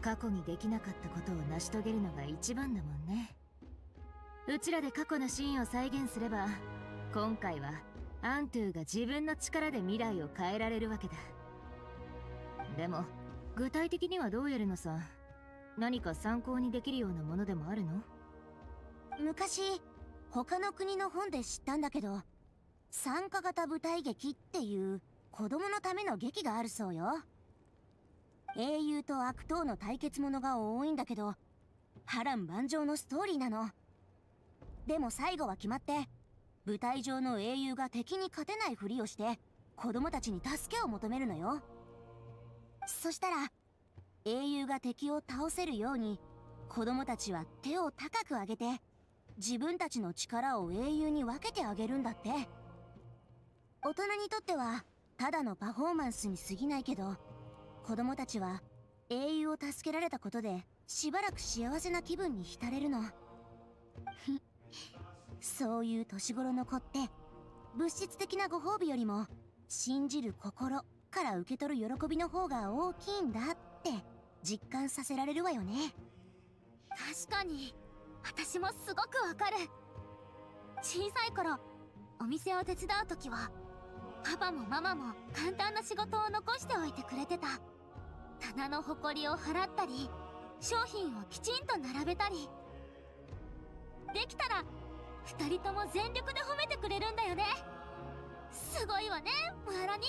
過去にできなかったことを成し遂げるのが一番だもんね。うちらで過去のシーンを再現すれば、今回はアントゥが自分の力で未来を変えられるわけだ。でも具体的にはどうやるのさ。何か参考にできるようなものでもあるの？昔他の国の本で知ったんだけど、参加型舞台劇っていう子供のための劇があるそうよ。英雄と悪党の対決ものが多いんだけど、波乱万丈のストーリーなの。でも最後は決まって、舞台上の英雄が敵に勝てないふりをして子供たちに助けを求めるのよ。そしたら英雄が敵を倒せるように、子供たちは手を高く上げて自分たちの力を英雄に分けてあげるんだって。大人にとってはただのパフォーマンスに過ぎないけど、子供たちは英雄を助けられたことでしばらく幸せな気分に浸れるの。そういう年頃の子って物質的なご褒美よりも信じる心から受け取る喜びの方が大きいんだって実感させられるわよね。確かに私もすごくわかる。小さい頃お店を手伝う時はパパもママも簡単な仕事を残しておいてくれてた。棚のほこりを払ったり、商品をきちんと並べたり、できたら2人とも全力で褒めてくれるんだよね。すごいわね、ムハラニ。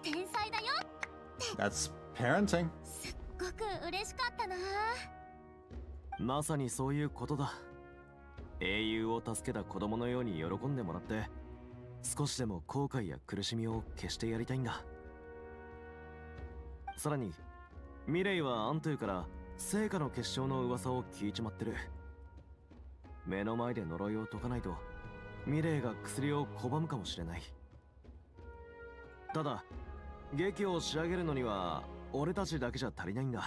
天才だよって。 That's parenting. すっごく嬉しかったな。まさにそういうことだ。英雄を助けた子供のように喜んでもらって、少しでも後悔や苦しみを消してやりたいんだ。さらにミレイはアントゥから聖火の結晶の噂を聞いちまってる。目の前で呪いを解かないとミレイが薬を拒むかもしれない。ただ劇を仕上げるのには俺たちだけじゃ足りないんだ。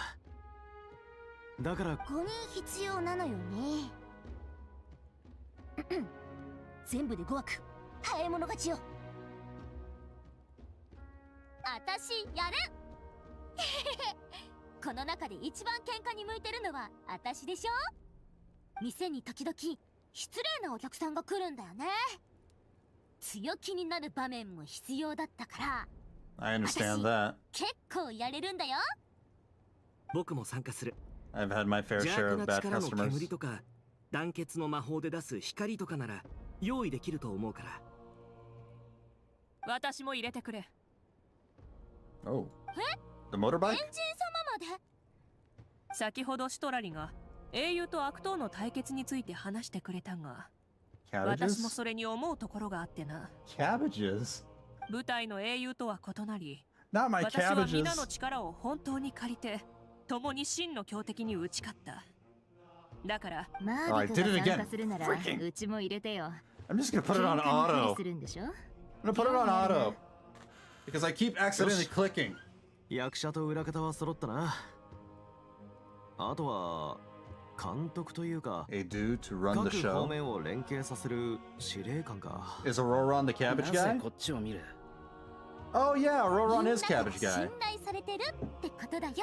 だから5人必要なのよね。全部で5枠。早い者勝ちよ。あたしやる。この中で一番喧嘩に向いてるのはあたしでしょ。店に時々失礼なお客さんが来るんだよね。強気になる場面も必要だったから、 I understand that. 結構やれるんだよ。僕も参加する。 I've had my fair 邪 share 悪 of な bad 力の customers. 煙とか団結の魔法で出す光とかなら用意できると思うから。私も入れてくれ。 Oh. え？ The motorbike? エンジン様まで。先ほどシトラリが英雄と悪党の対決について話してくれたが、 Cabbages? 私もそれに思うところがあってな。 Cabbages? 舞台の英雄とは異なり、 Not my 私は皆 cabbages. の力を本当に借りて共に真の強敵に打ち勝った。だからマービクが参加するならうちも入れてよ。 I'm just gonna put it on 喧嘩に auto. するんでしょ。 I'm gonna put it on auto. Because I keep accidentally clicking. 役者と裏方は揃ったな。あとは監督というか、 A dude to run the 各方 show. 面を連携させる司令官か。 Is Auroron the cabbage なぜ guy? こっちを見る。 Oh yeah, Auroron みん is なが cabbage 信 guy. 頼されてるってことだよ。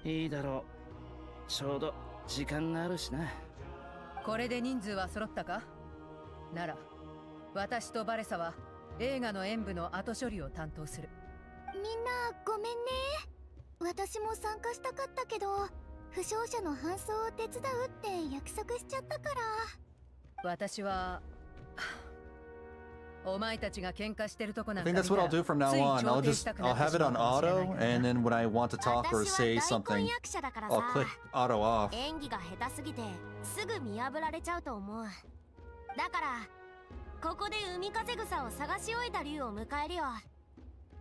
いいだろう。ちょうど時間があるしな。これで人数は揃ったか？なら私とバレサは映画の演舞の後処理を担当する。みんなごめんね。私も参加したかったけど、負傷者の搬送を手伝うって約束しちゃったから。私はお前たちが喧嘩してるとこな I んか think that's what I'll do from now on. I'll have it on auto, and then when I want to talk or say something, I'll click auto off. 演技が下手すぎてすぐ見破られちゃうと思う。だからここで海風草を探し終えた竜を迎えるよ。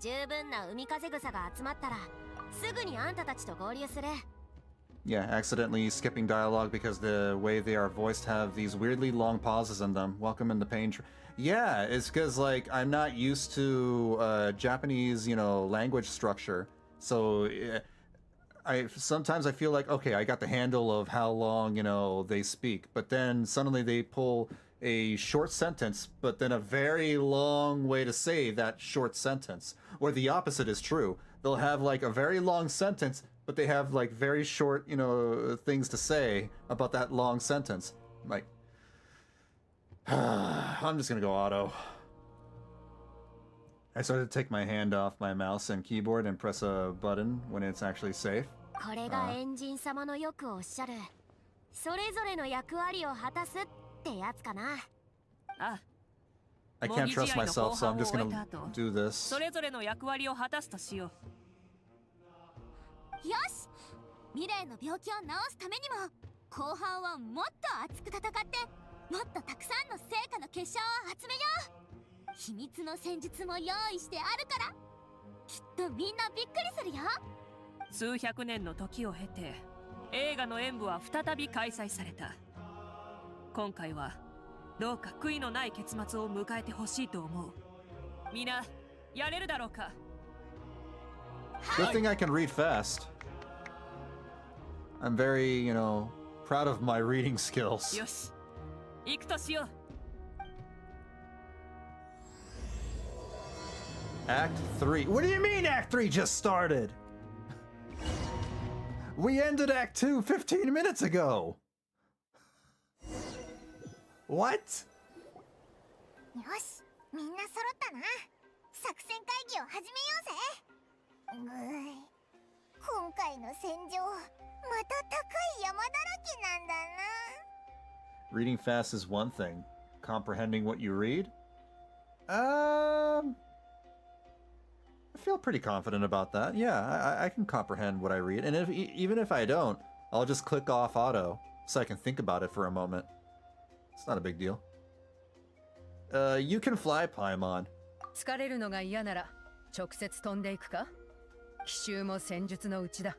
十分な海風草が集まったらすぐにあんたたちと合流する。Yeah, accidentally skipping dialogue because the way they are voiced have these weirdly long pauses in them. Welcome in the pain. Yeah, it's because like I'm not used to Japanese, you know, language structure. So sometimes I feel like, okay, I got the handle of how long, you know, they speak, but then suddenly they pull a short sentence, but then a very long way to say that short sentence. Or the opposite is true. They'll have like a very long sentence, but they have like very short, you know, things to say about that long sentence. Like, I'm just gonna go auto. I started to take my hand off my mouse and keyboard and press a button when it's actually safe. これがエンジン様のよくおっしゃるそれぞれの役割を果たすってやつかな。I can't trust myself, so I'm just gonna do this. それぞれの役割を果たすとしよよし、ミレイの病気を治すためにも後半はもっと熱く戦ってもっとたくさんの成果の結晶を集めよう。秘密の戦術も用意してあるからきっとみんなびっくりするよ。う。数百年の時を経て映画の演舞は再び開催された。今回はどうか悔いのない結末を迎えてほしいと思う。みんなやれるだろうか。Good thing I can read fast. I'm very, you know, proud of my reading skills. よし、行くとしよう。Act 3. What do you mean Act 3 just started? We ended Act 2 15 minutes ago. What? よし、みんな揃ったな。作戦会議を始めようぜ。今回の戦場、また高い山だらけなんだな。Reading fast is one thing. Comprehending what you read? I feel pretty confident about that. Yeah, I can comprehend what I read. And even if I don't, I'll just click off auto so I can think about it for a moment. It's not a big deal. You can fly, Paimon. 疲れるのが嫌なら直接飛んでいくか。奇襲も戦術のうちだ。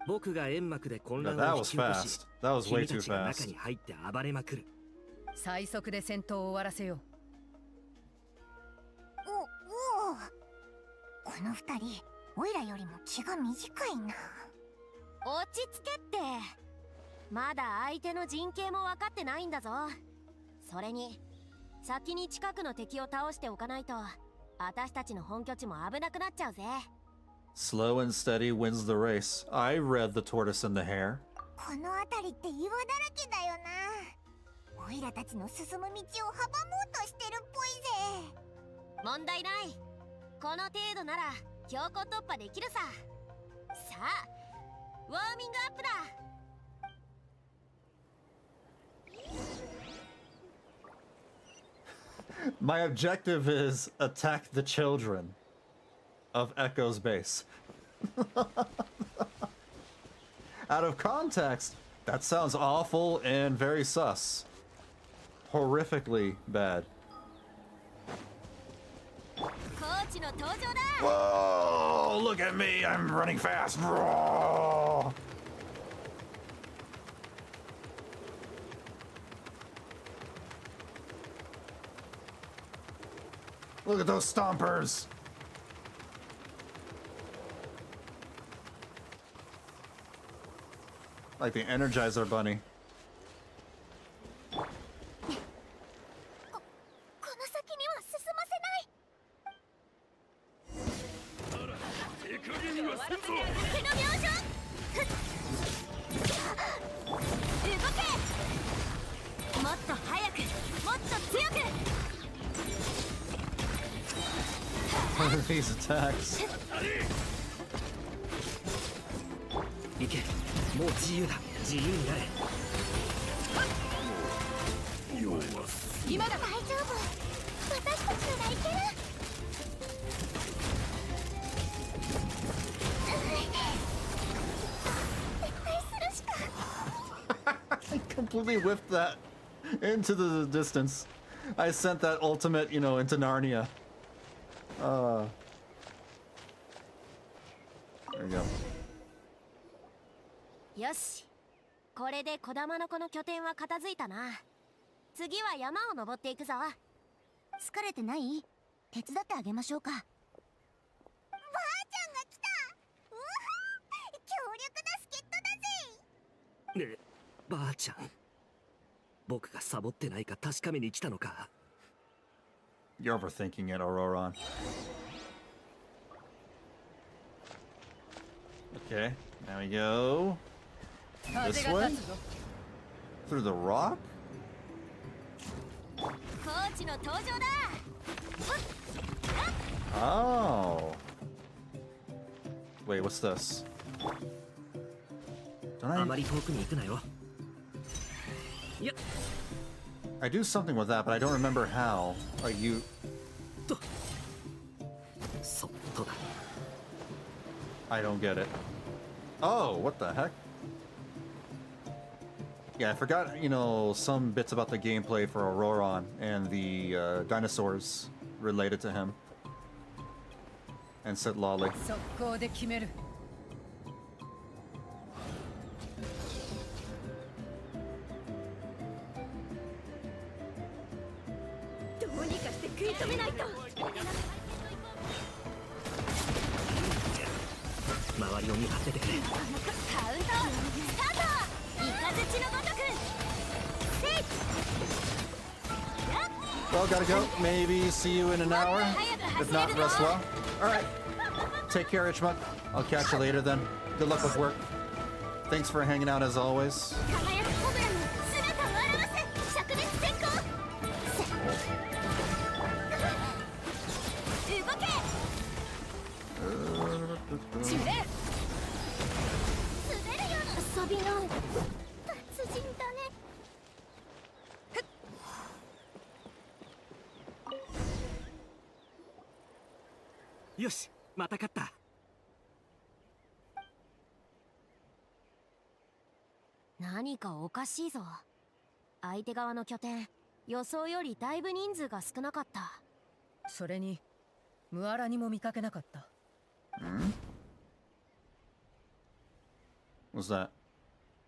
僕が煙幕で混乱を That 引 was き起こし、 fast. That was way 君 too たちが中 fast. に入って暴れまくる。最速で戦闘を終わらせよう。おお、この二人、オイラよりも気が短いな。落ち着けって。まだ相手の陣形も分かってないんだぞ。それに先に近くの敵を倒しておかないと私たちの本拠地も危なくなっちゃうぜ。 Slow and steady wins the race. I read The Tortoise and the Hare. この辺りって岩だらけだよな。オイラたちの進む道を阻もうとしてるっぽいぜ。問題ない。この程度なら強行突破できるさ。さあ、ウォーミングアップだ。My objective is attack the children of Echo's base. Out of context, that sounds awful and very sus. Horrifically bad. Whoa! Look at me! I'm running fast! Whoa! Look at those stompers! Like the Energizer Bunny. この先には進ませない。手加減はするぞ。手の描写。動け。もっと早く、もっと強く。What are these attacks? 行け、もう自由だ。自由になれ。今だ。大丈夫。私たちならいける。撤退するしか。I completely whipped that into the distance. I sent that ultimate, you know, into Narnia. There you go. よし、これで小玉の子の拠点は片付いたな。次は山を登っていくぞ。疲れてない？手伝ってあげましょうか。ばあちゃんが来た。うわは、強力な助っ人だぜ。ねえ、ばあちゃん。僕がサボってないか確かめに来たのか。You're overthinking it, Auroron. Okay, now we go this way? Through the rock? コーチの登場だ。Oh. Wait, what's this? Don't あまり遠くに行くなよ。いや。I do something with that, but I don't remember how. Like you. そっとだ。I don't get it. Oh, what the heck? Yeah, I forgot, you know, some bits about the gameplay for Auroron and the dinosaurs related to him. And said Lolly. 速攻で決める。どうにかして食い止めないと。周りを見張っててくれ。カウントスタート。イカズチのごとく。せい。Well, gotta go. Maybe see you in an hour. If not, rest well. Alright. Take care, Ichmuk. I'll catch you later then. Good luck with work. Thanks for hanging out as always. Uh, よし、また勝った。何かおかしいぞ。相手側の拠点、予想よりだいぶ人数が少なかった。それにムアラにも見かけなかった。What's that?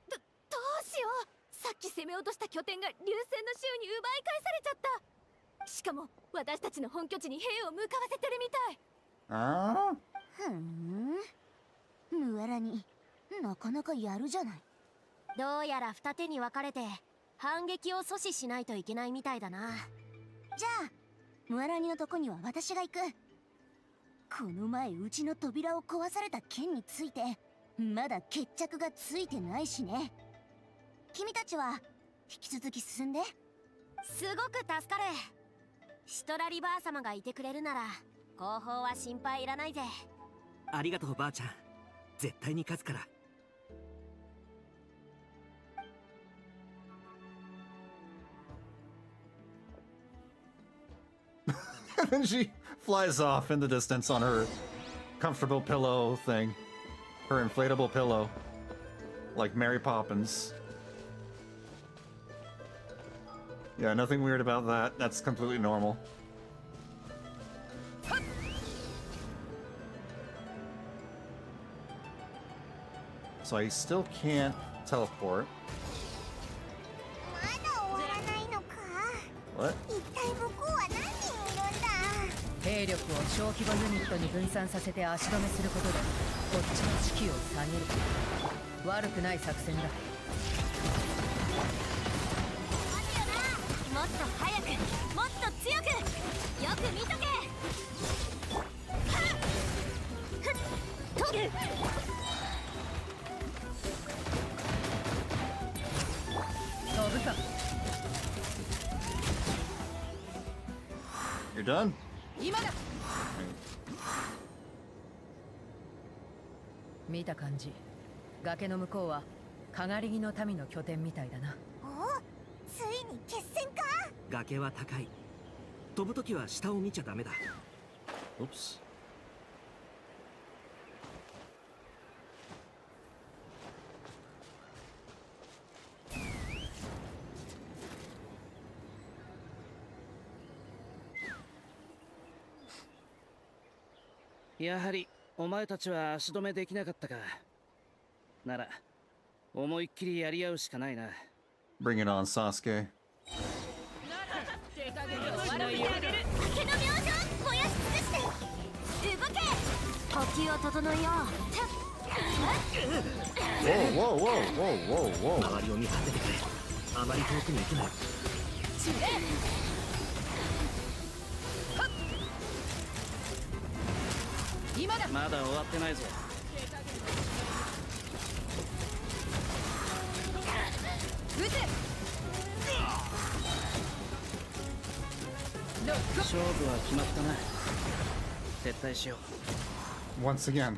どうしよう。さっき攻め落とした拠点が流星の州に奪い返されちゃった。しかも私たちの本拠地に兵を向かわせてるみたい。ああ。ムアラになかなかやるじゃない。どうやら二手に分かれて反撃を阻止しないといけないみたいだな。じゃあムアラニのとこには私が行く。この前うちの扉を壊された件についてまだ決着がついてないしね。君たちは引き続き進んで。すごく助かる。シトラリばあ様がいてくれるなら後方は心配いらないぜ。ありがとうばあちゃん。絶対に勝つから。And then she flies off in the distance on her comfortable pillow thing. Her inflatable pillow. Like Mary Poppins. Yeah, nothing weird about that. That's completely normal. So I still can't teleport. What? 兵力を小規模ユニットに分散させて足止めすることでこっちの士気を下げる。悪くない作戦だ。もっと早く、もっと強く、よく見とけ。飛ぶか。You're done? 今だ。見た感じ、崖の向こうはかがり木の民の拠点みたいだな。お、ついに決戦か。崖は高い。飛ぶときは下を見ちゃダメだ。Oops. .やはりお前たちは足止めできなかったか。なら思いっきりやり合うしかないな。 Bring it on, Sasuke. 明けの明星燃やし尽くして動け。呼吸を整えよう。 Whoa, whoa, whoa, whoa, whoa, whoa. 周りを見張っててくれ。あまり遠くに行くなよ。まだ終わってないぞ。勝負は決まったな。撤退しよう。 Once again.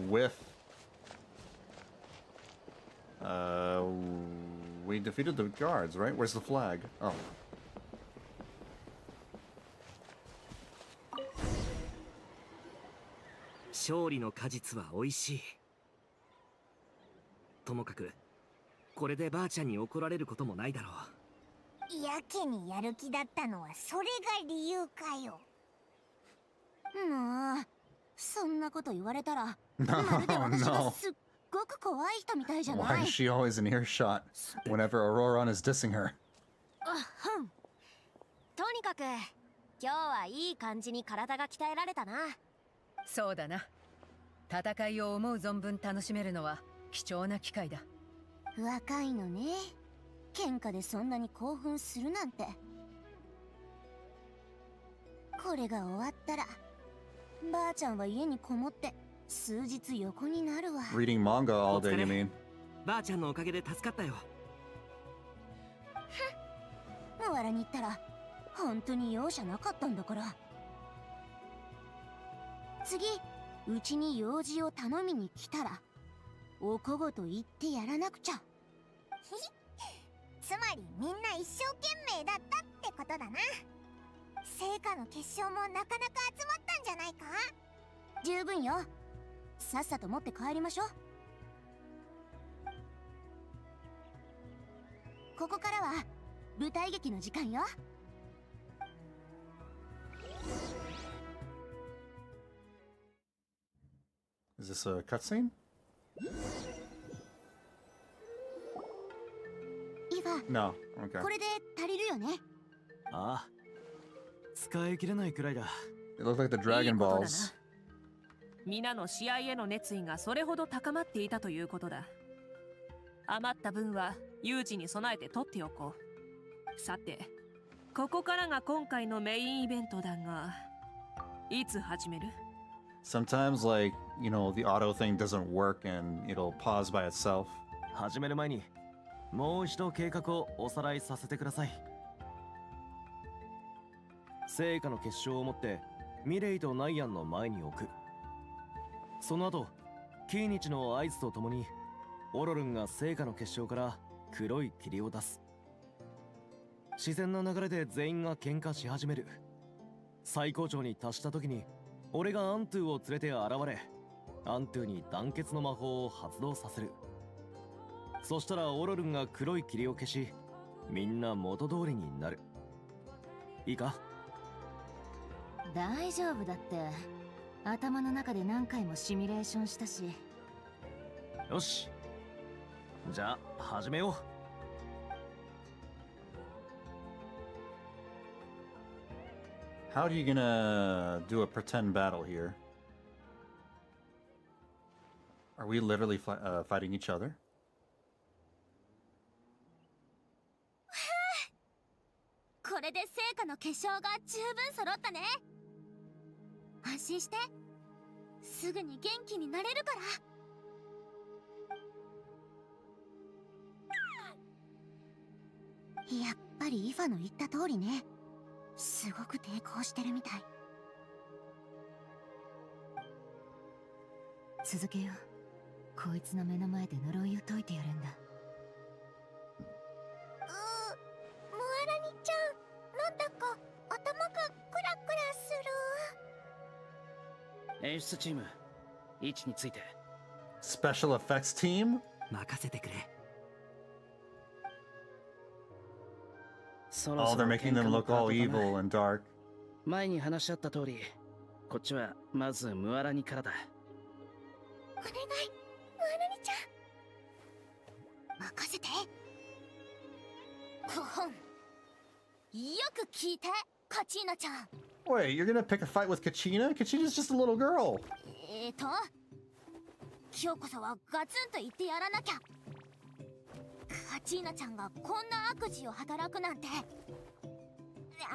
Whiff. We defeated the guards, right? Where's the flag? Oh. 勝利の果実は美味しい。ともかくこれでばあちゃんに怒られることもないだろう。やけにやる気だったのはそれが理由かよ。もうそんなこと言われたら No, まるで私が no. すっごく怖い人みたいじゃな Why い。 is she always in earshot whenever Auroron is dissing her? とにかく今日はいい感じに体が鍛えられたな。そうだな。戦いを思う存分楽しめるのは貴重な機会だ。若いのね。喧嘩でそんなに興奮するなんて。これが終わったらばあちゃんは家にこもって数日横になるわ。 Reading manga all day, you mean? ばあちゃんのおかげで助かったよ。ムワラに行ったら本当に容赦なかったんだから。次うちに用事を頼みに来たらおこごと言ってやらなくちゃ。つまりみんな一生懸命だったってことだな。成果の結晶もなかなか集まったんじゃないか。十分よ。さっさと持って帰りましょう。ここからは舞台劇の時間よ。Is this a cutscene? イファ、 No. Okay. これで足りるよね。ああ、使い切れないくらいだ。 It looked like the Dragon いいことだな。 Balls. 皆の試合への熱意がそれほど高まっていたということだ。余った分は有事に備えて取っておこう。さて、ここからが今回のメインイベントだが、いつ始める？ Sometimes, like, you know, the auto thing doesn't work and it'll pause by itself. 始める前にもう一度計画をおさらいさせてください。成果の結晶を持ってミレイとナイアンの前に置く。その後キーニチの合図とともにオロルンが成果の結晶から黒い霧を出す。自然な流れで全員が喧嘩し始める。最高潮に達した時に俺がアントゥを連れて現れ、アントゥに団結の魔法を発動させる。そしたらオロルンが黒い霧を消し、みんな元通りになる。いいか？大丈夫だって。頭の中で何回もシミュレーションしたし。よし、じゃあ始めよう。How are you gonna do a pretend battle here? Are we literally fighting each other? これで成果の結晶が十分揃ったね。安心して。すぐに元気になれるから。やっぱりイファの言った通りね。すごく抵抗してるみたい。続けよう。こいつの目の前で呪いを解いてやるんだ。ムアラニちゃん、なんだか頭がクラクラする。演出チーム、位置について。 Special effects team? 任せてくれ。Oh, they're making them look all evil and dark. 前に話し合った通り、こっちはまずムアラニからだ。お願い、ムアラニちゃん。 よし、じゃあ始めよう。 ムアラニちゃん、なんだか頭がクラクラする。 ムアラニちゃん、位置について。 Special effects team? そろそろ喧嘩のパートだな。 お願い、ムアラニちゃん。任せて。ふふん。よく聞いて、カチーナちゃん。 Wait, you're gonna pick a fight with Kachina? Kachina's just a little girl. 今日こそはガツンと言ってやらなきゃ。カチーナちゃんがこんな悪事を働くなんて。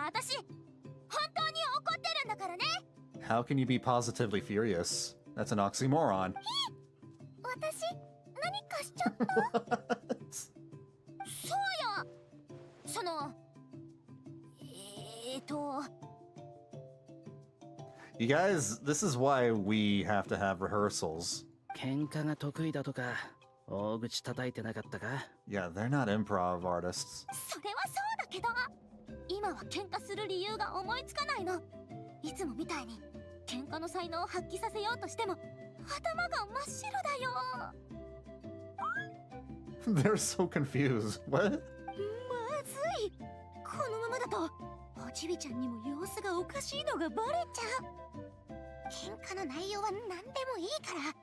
私、本当に怒ってるんだからね。 How can you be positively furious? That's an oxymoron. 私、何かしちゃったそうよ。その、You guys, this is why we have to have rehearsals. 喧嘩が得意だとか大口叩いてなかったか？ Yeah, they're not improv artists. それはそうだけど、今は喧嘩する理由が思いつかないの。いつもみたいに喧嘩の才能を発揮させようとしても頭が真っ白だよ。 They're so confused. What? まずい。このままだとおちびちゃんにも様子がおかしいのがバレちゃう。喧嘩の内容は何でもいいから、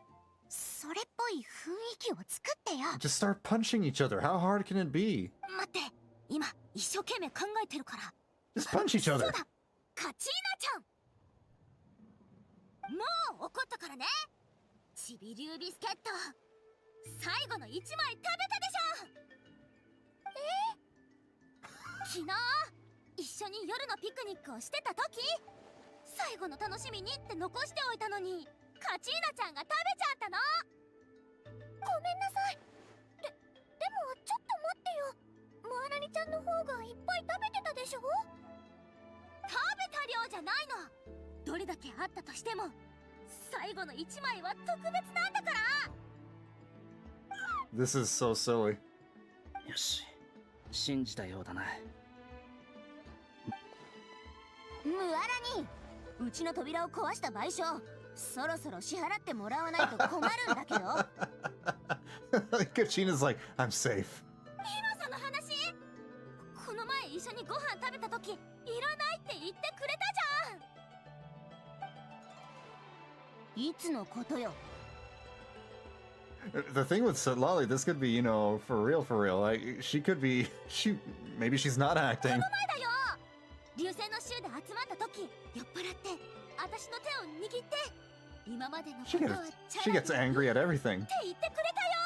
それっぽい雰囲気を作ってよ。 Just start punching each other. How hard can it be? 待って、今一生懸命考えてるから。 Just punch each そう other. だ、カチーナちゃん。もう怒ったからね。ちびりゅうビスケット、最後の1枚食べたでしょ。昨日一緒に夜のピクニックをしてた時、最後の楽しみにって残しておいたのにカチーナちゃんが食べちゃったの。ごめんなさい。でもちょっと待ってよ。マーラニちゃんの方がいっぱい食べてたでしょ。食べた量じゃないの。どれだけあったとしても最後の1枚は特別なんだから。 This is so silly. よし、信じたようだな。ムアラニ、うちの扉を壊した賠償、そろそろ支払ってもらわないと困るんだけど。 Kachina's like, I'm safe. 今その話、この前一緒にご飯食べた時いらないって言ってくれたじゃん。いつのことよ。 The thing with Lolly, this could be, you know, for real. Like, she could be, maybe she's not acting. この前だよ。流星の州で集まった時、酔っ払って私の手を握って、今までのことは She gets angry at everything. って言ってくれたよ。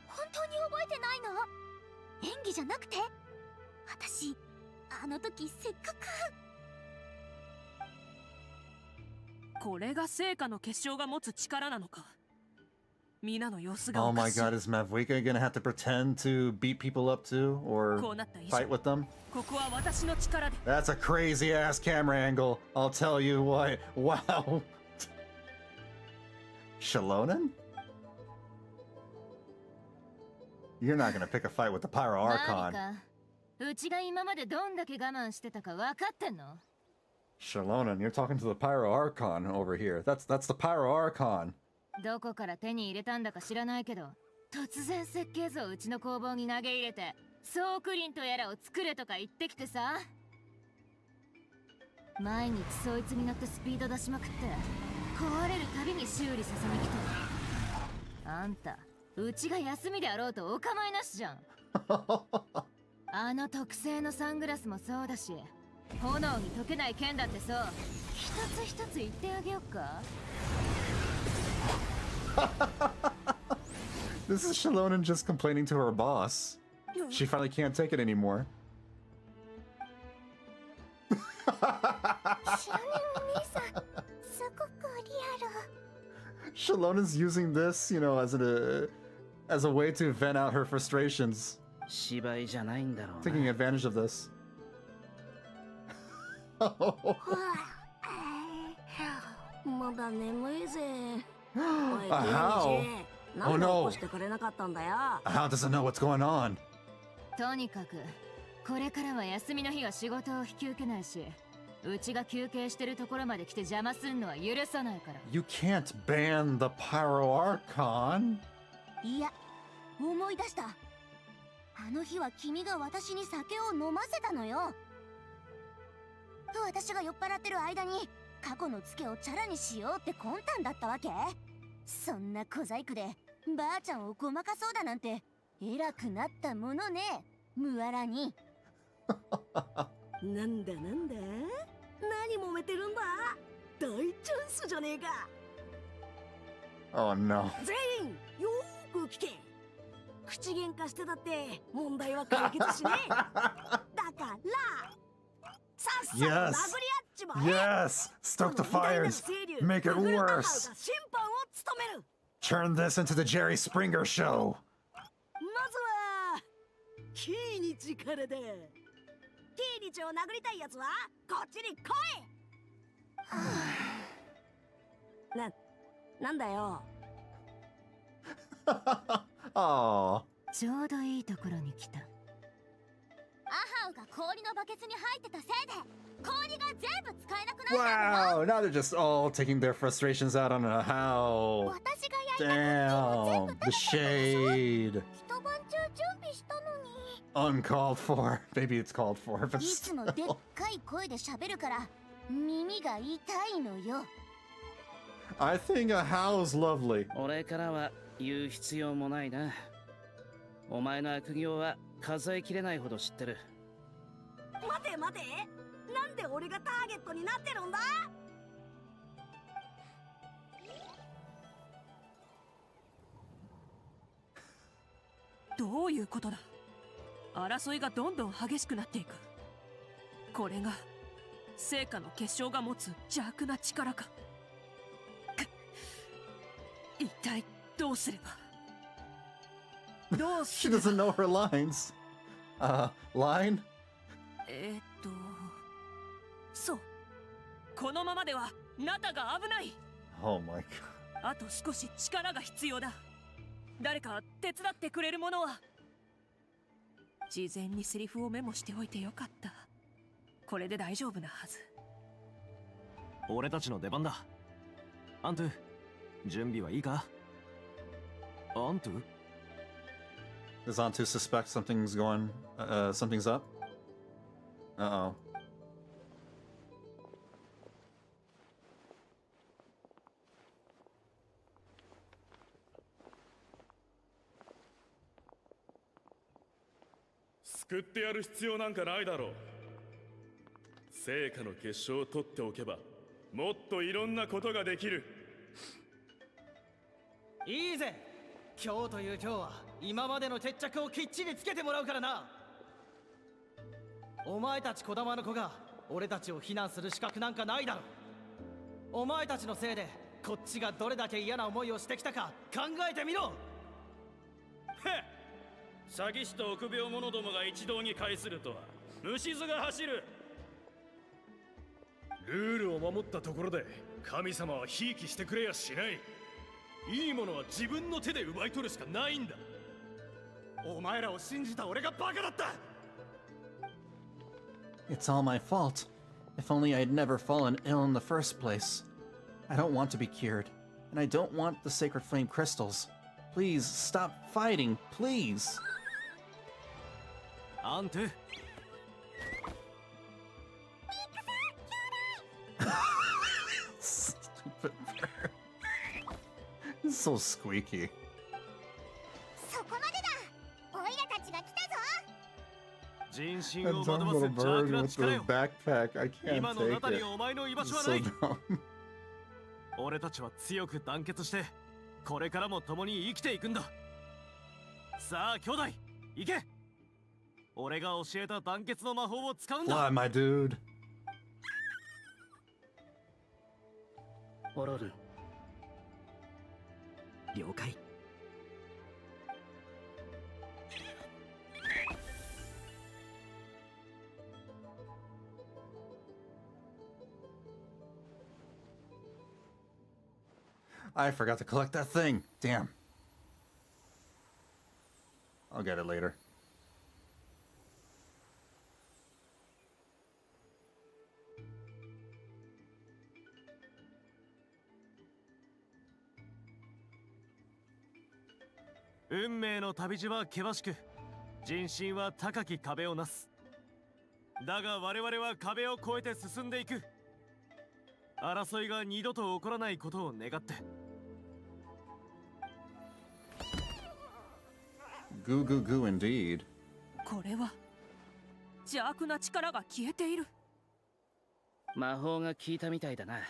本当に覚えてないの？演技じゃなくて？私、あの時せっかく。これが聖火の結晶が持つ力なのか。皆の様子が Oh おか my しい。 god, is Mavwika gonna have to pretend to beat people up too? Or こうなった以上、 fight with them? ここは私の力で。 That's a crazy ass camera angle. I'll tell you what. Wow. Shalonen? You're not gonna pick a fight with the Pyro 何 Archon. かうちが今までどんだけ我慢してたか分かってんの？ Shalonen, you're talking to the Pyro Archon over here. That's the Pyro Archon. どこから手に入れたんだか知らないけど、突然設計図をうちの工房に投げ入れて、ソークリンとやらを作れとか言ってきてさ。毎日そいつに乗ってスピード出しまくって、壊れるたびに修理させに来てる。あんた、うちが休みであろうとお構いなしじゃん。あの特製のサングラスもそうだし、炎に溶けない剣だってそう。一つ一つ言ってあげよっか。This is Shalonen just complaining to her boss. She finally can't take it anymore. Shalonen's using this, you know, as a way to vent out her frustrations. 芝居じゃないんだろうな。 Taking advantage of this. まだ眠いぜ。おい、 How? なんで起こしてくれなかったんだよ。 How doesn't know what's going on? とにかくこれからは休みの日は仕事を引き受けないし、うちが休憩してるところまで来て邪魔すんのは許さないから。 You can't ban the Pyro Archon. いや、思い出した。あの日は君が私に酒を飲ませたのよ。私が酔っ払ってる間に過去のツケをチャラにしようって魂胆だったわけ。そんな小細工でばあちゃんをごまかそうだなんて偉くなったものね、ムアラに。なんだなんだ、何揉めてるんだ。大チャンスじゃねえか。 Oh no. 全員よーく聞け。口喧嘩してたって問題は解決しねえ。だからさっさと殴り合っちまえ。 Yes! Stoke the fires! Make it worse! 審判を務める。 Turn this into the Jerry Springer show! まずはキーニチからだ。キーニチを殴りたいやつはこっちに来い。なんだよ。Oh. ちょうどいいところに来た。アハウが氷のバケツに入ってたせいで氷が全部使えなくなったのよ。 Wow, now they're just all taking their frustrations out on a how. 私がやりた Damn, the shade. 一晩中準備したのに。 Uncalled for. Maybe it's called for, but いつもでっ still. かい声で喋るから耳が痛いのよ。 I think a how's lovely. 俺からは言う必要もないな。お前の悪行は数えきれないほど知ってる。待て待て、なんで俺がターゲットになってるんだ。どういうことだ。争いがどんどん激しくなっていく。これが聖火の結晶が持つ邪悪な力か。一体どうすれば。 She doesn't know her lines. Line? そう。このままではナタが危ない。 Oh my god. あと少し力が必要だ。誰か手伝ってくれるものは。事前にセリフをメモしておいてよかった。これで大丈夫なはず。俺たちの出番だ。アントゥ、準備はいいか？アントゥ？ Does Antu suspect something's going, something's up? Uh-oh. 救ってやる必要なんかないだろう。聖火の結晶を取っておけばもっといろんなことができる。いいぜ。今日という今日は今までの決着をきっちりつけてもらうからな。お前たち児玉の子が俺たちを非難する資格なんかないだろう。お前たちのせいでこっちがどれだけ嫌な思いをしてきたか考えてみろ。へっ、詐欺師と臆病者どもが一堂に会するとは虫唾が走る。ルールを守ったところで神様はひいきしてくれやしない。いいものは自分の手で奪い取るしかないんだ。お前らを信じた俺がバカだった。 It's all my fault. If only I'd never fallen ill in the first place. I don't want to be cured, and I don't want the sacred flame crystals. Please stop fighting, please. アントゥ。 Stupid bird. It's so squeaky. そこまでだ。オイラたちが来たぞ。人心 That を dumb 惑わ little す邪 bird 悪な with 力 the よ。 backpack. I can't 今のナ take タに it. お前の居場 It's 所は so ない。 dumb. 俺たちは強く団結してこれからも共に生きていくんだ。さあ兄弟行け。俺が教えた団結の魔法を使うんだ。 Fly, my dude. おろる。了解。 I forgot to collect that thing. Damn. I'll get it later.「運命の旅路は険しく、人心は高き壁をなす。だが我々は壁を越えて進んでいく。争いが二度と起こらないことを願って。Goo goo goo indeed. これは邪悪な力が消えている。魔法が効いたみたいだな。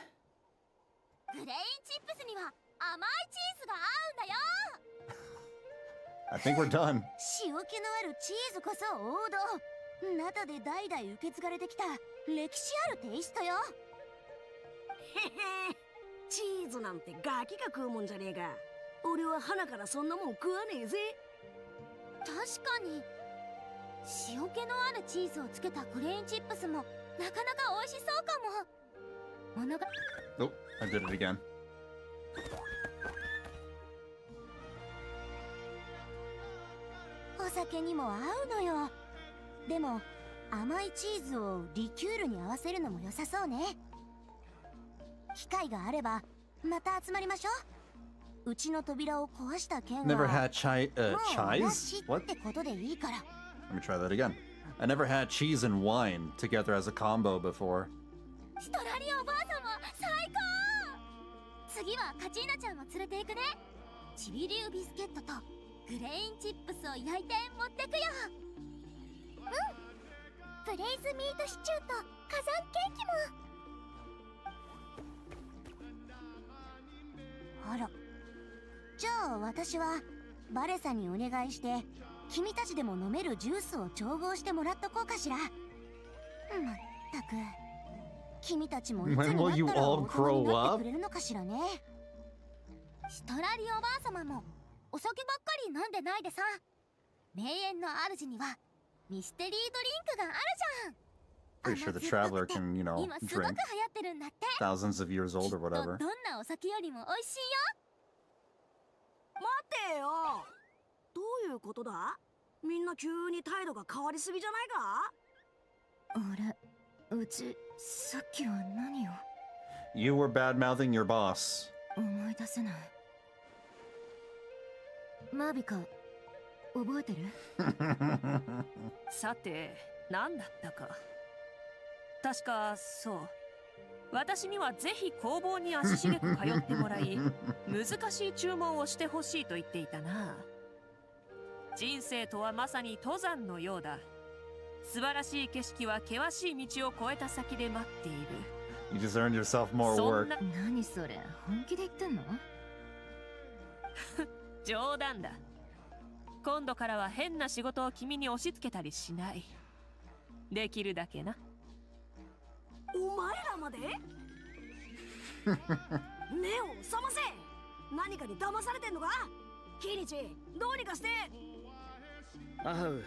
グレインチップスには甘いチーズが合うんだよ。 I think we're done. 塩気のあるチーズこそ王道。ナタで代々受け継がれてきた歴史あるテイストよ。へへ、チーズなんてガキが食うもんじゃねえか。俺は花からそんなもん食わねえぜ。確かに塩気のあるチーズをつけたグレインチップスもなかなか美味しそうかも。物が Oh, I did it again. お酒にも合うのよ。でも甘いチーズをリキュールに合わせるのも良さそうね。機会があればまた集まりましょう。うちの扉を壊した件は Never hadもう同 cheese? じ What? ってことでいいから。 Let me try that again. I never had cheese and wine together as a combo before. ストラリアおばあさんは最高。次はカチーナちゃんも連れて行くね。チビリュービスケットとグレインチップスを焼いて持ってくよ。うん、ブレイズミートシチューと火山ケーキも。あら、じゃあ私はバレサにお願いして君たちでも飲めるジュースを調合してもらっとこうかしら。まったく君たちもいつにな When った will you ら all 大人に grow なって up? くれるのかしらね。ストラリアおばあ様もお酒ばっかり飲んでないでさ。名園の主にはミステリードリンクがあるじゃん。 Pretty sure the traveler can, you know, 今すごく流行 drink ってるんだって。 thousands of years old or きっと whatever. どんなお酒よりも美味しいよ。待てよ、どういうことだ。みんな急に態度が変わりすぎじゃないか。あれ、うちさっきは何を。 You were bad-mouthing your boss. 思い出せない。マービカ覚えてる？さて何だったか。確かそう、私にはぜひ工房に足しげく通ってもらい難しい注文をしてほしいと言っていたな。人生とはまさに登山のようだ。素晴らしい景色は険しい道を越えた先で待っている。 You just earned yourself more そん work. な何それ、本気で言ってんの？冗談だ。今度からは変な仕事を君に押し付けたりしない。できるだけな。お前らまで目を覚ませ。何かに騙されてんのか。キリチ、どうにかして。アハウ、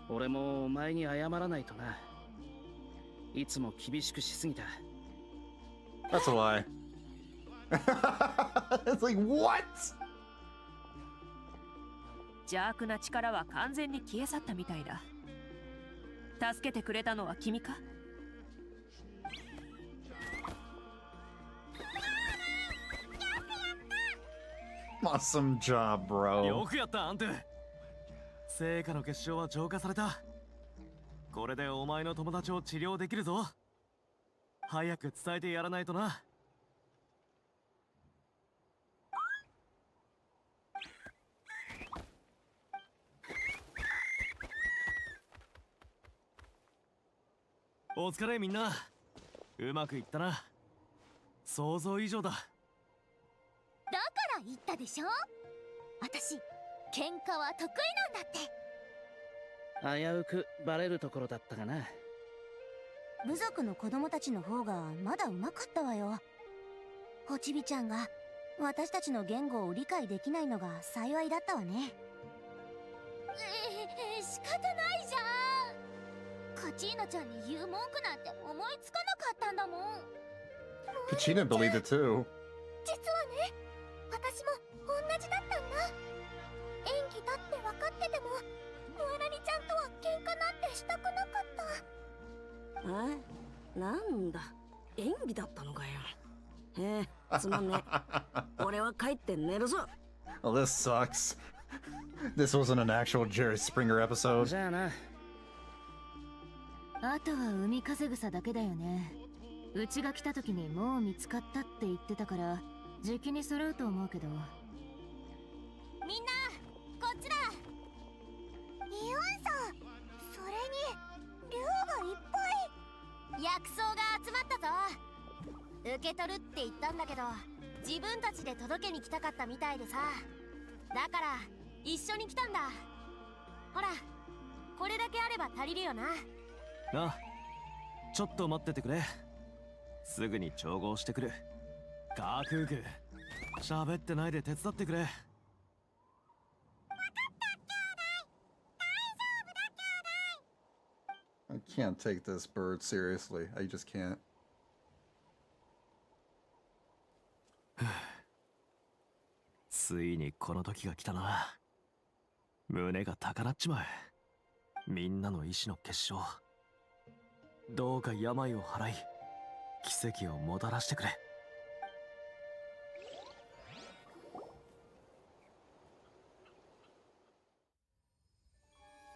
俺もお前に謝らないとな。いつも厳しくしすぎた。 That's a lie. It's like, what? 邪悪な力は完全に消え去ったみたいだ。助けてくれたのは君か？ Awesome job, bro. よくやった、アントゥ。成果の結晶は浄化された。これでお前の友達を治療できるぞ。早く伝えてやらないとな。お疲れみんな。うまくいったな。想像以上だ。だから言ったでしょ。私喧嘩は得意なんだって。危うくバレるところだったがな。部族の子供たちの方がまだ上手かったわよ。ホチビちゃんが私たちの言語を理解できないのが幸いだったわね。仕方ないじゃん。カチーナちゃんに言う文句なんて思いつかなかったんだもん。 Kachina believed it too. 実はね、私も同じだったんだ。演技だって分かっててもムアラリちゃんとは喧嘩なんてしたくなかった。なんだ、演技だったのかよ。つまんねえ。俺は帰って寝るぞ。 Oh, this sucks. This wasn't an actual Jerry Springer episode. じゃあな。あとは海風草だけだよね。うちが来た時にもう見つかったって言ってたから、時期に揃うと思うけど。みんな、こっちだ。受け取るって言ったんだけど、自分たちで届けに来たかったみたいでさ。だから一緒に来たんだ。ほら、これだけあれば足りるよな。なあ、ちょっと待っててくれ。すぐに調合してくる。カークーク、喋ってないで手伝ってくれ。I can't take this bird seriously. I just can't. ついにこの時が来たな。胸が高鳴っちまう。みんなの意志の結晶。どうか病を払い、奇跡をもたらしてくれ。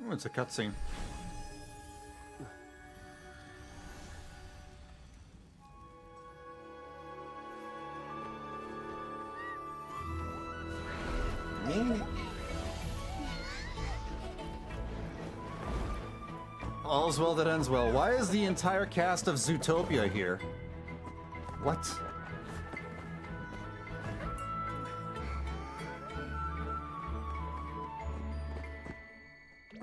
Oh, it's a cutscene. All's well that ends well. Why is the entire cast of Zootopia here? What? You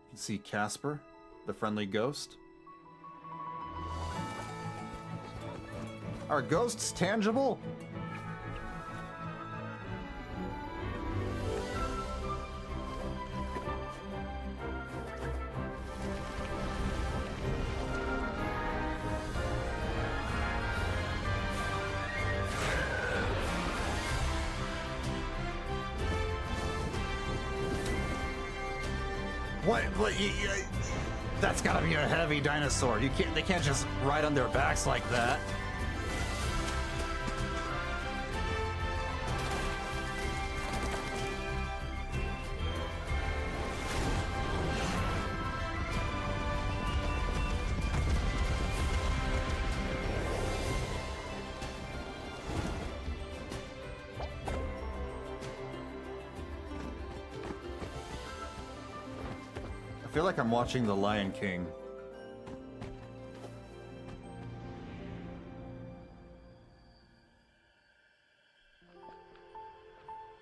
can see Casper, the friendly ghost. Are ghosts tangible? What? That's gotta be a heavy dinosaur. They can't just ride on their backs like that. I feel like I'm watching The Lion King.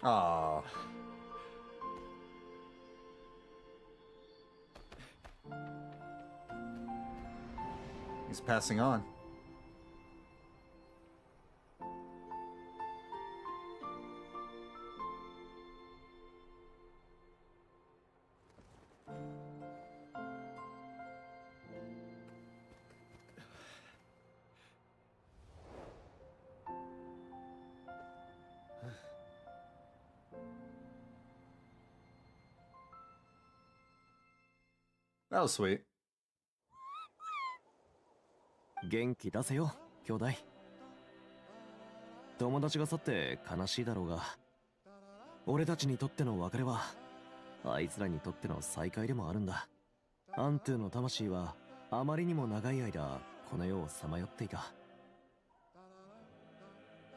Ah. He's passing on. That was sweet. 元気出せよ、兄弟。友達が去って悲しいだろうが、俺たちにとっての別れは、あいつらにとっての再会でもあるんだ。アントゥの魂は、あまりにも長い間、この世をさまよっていた。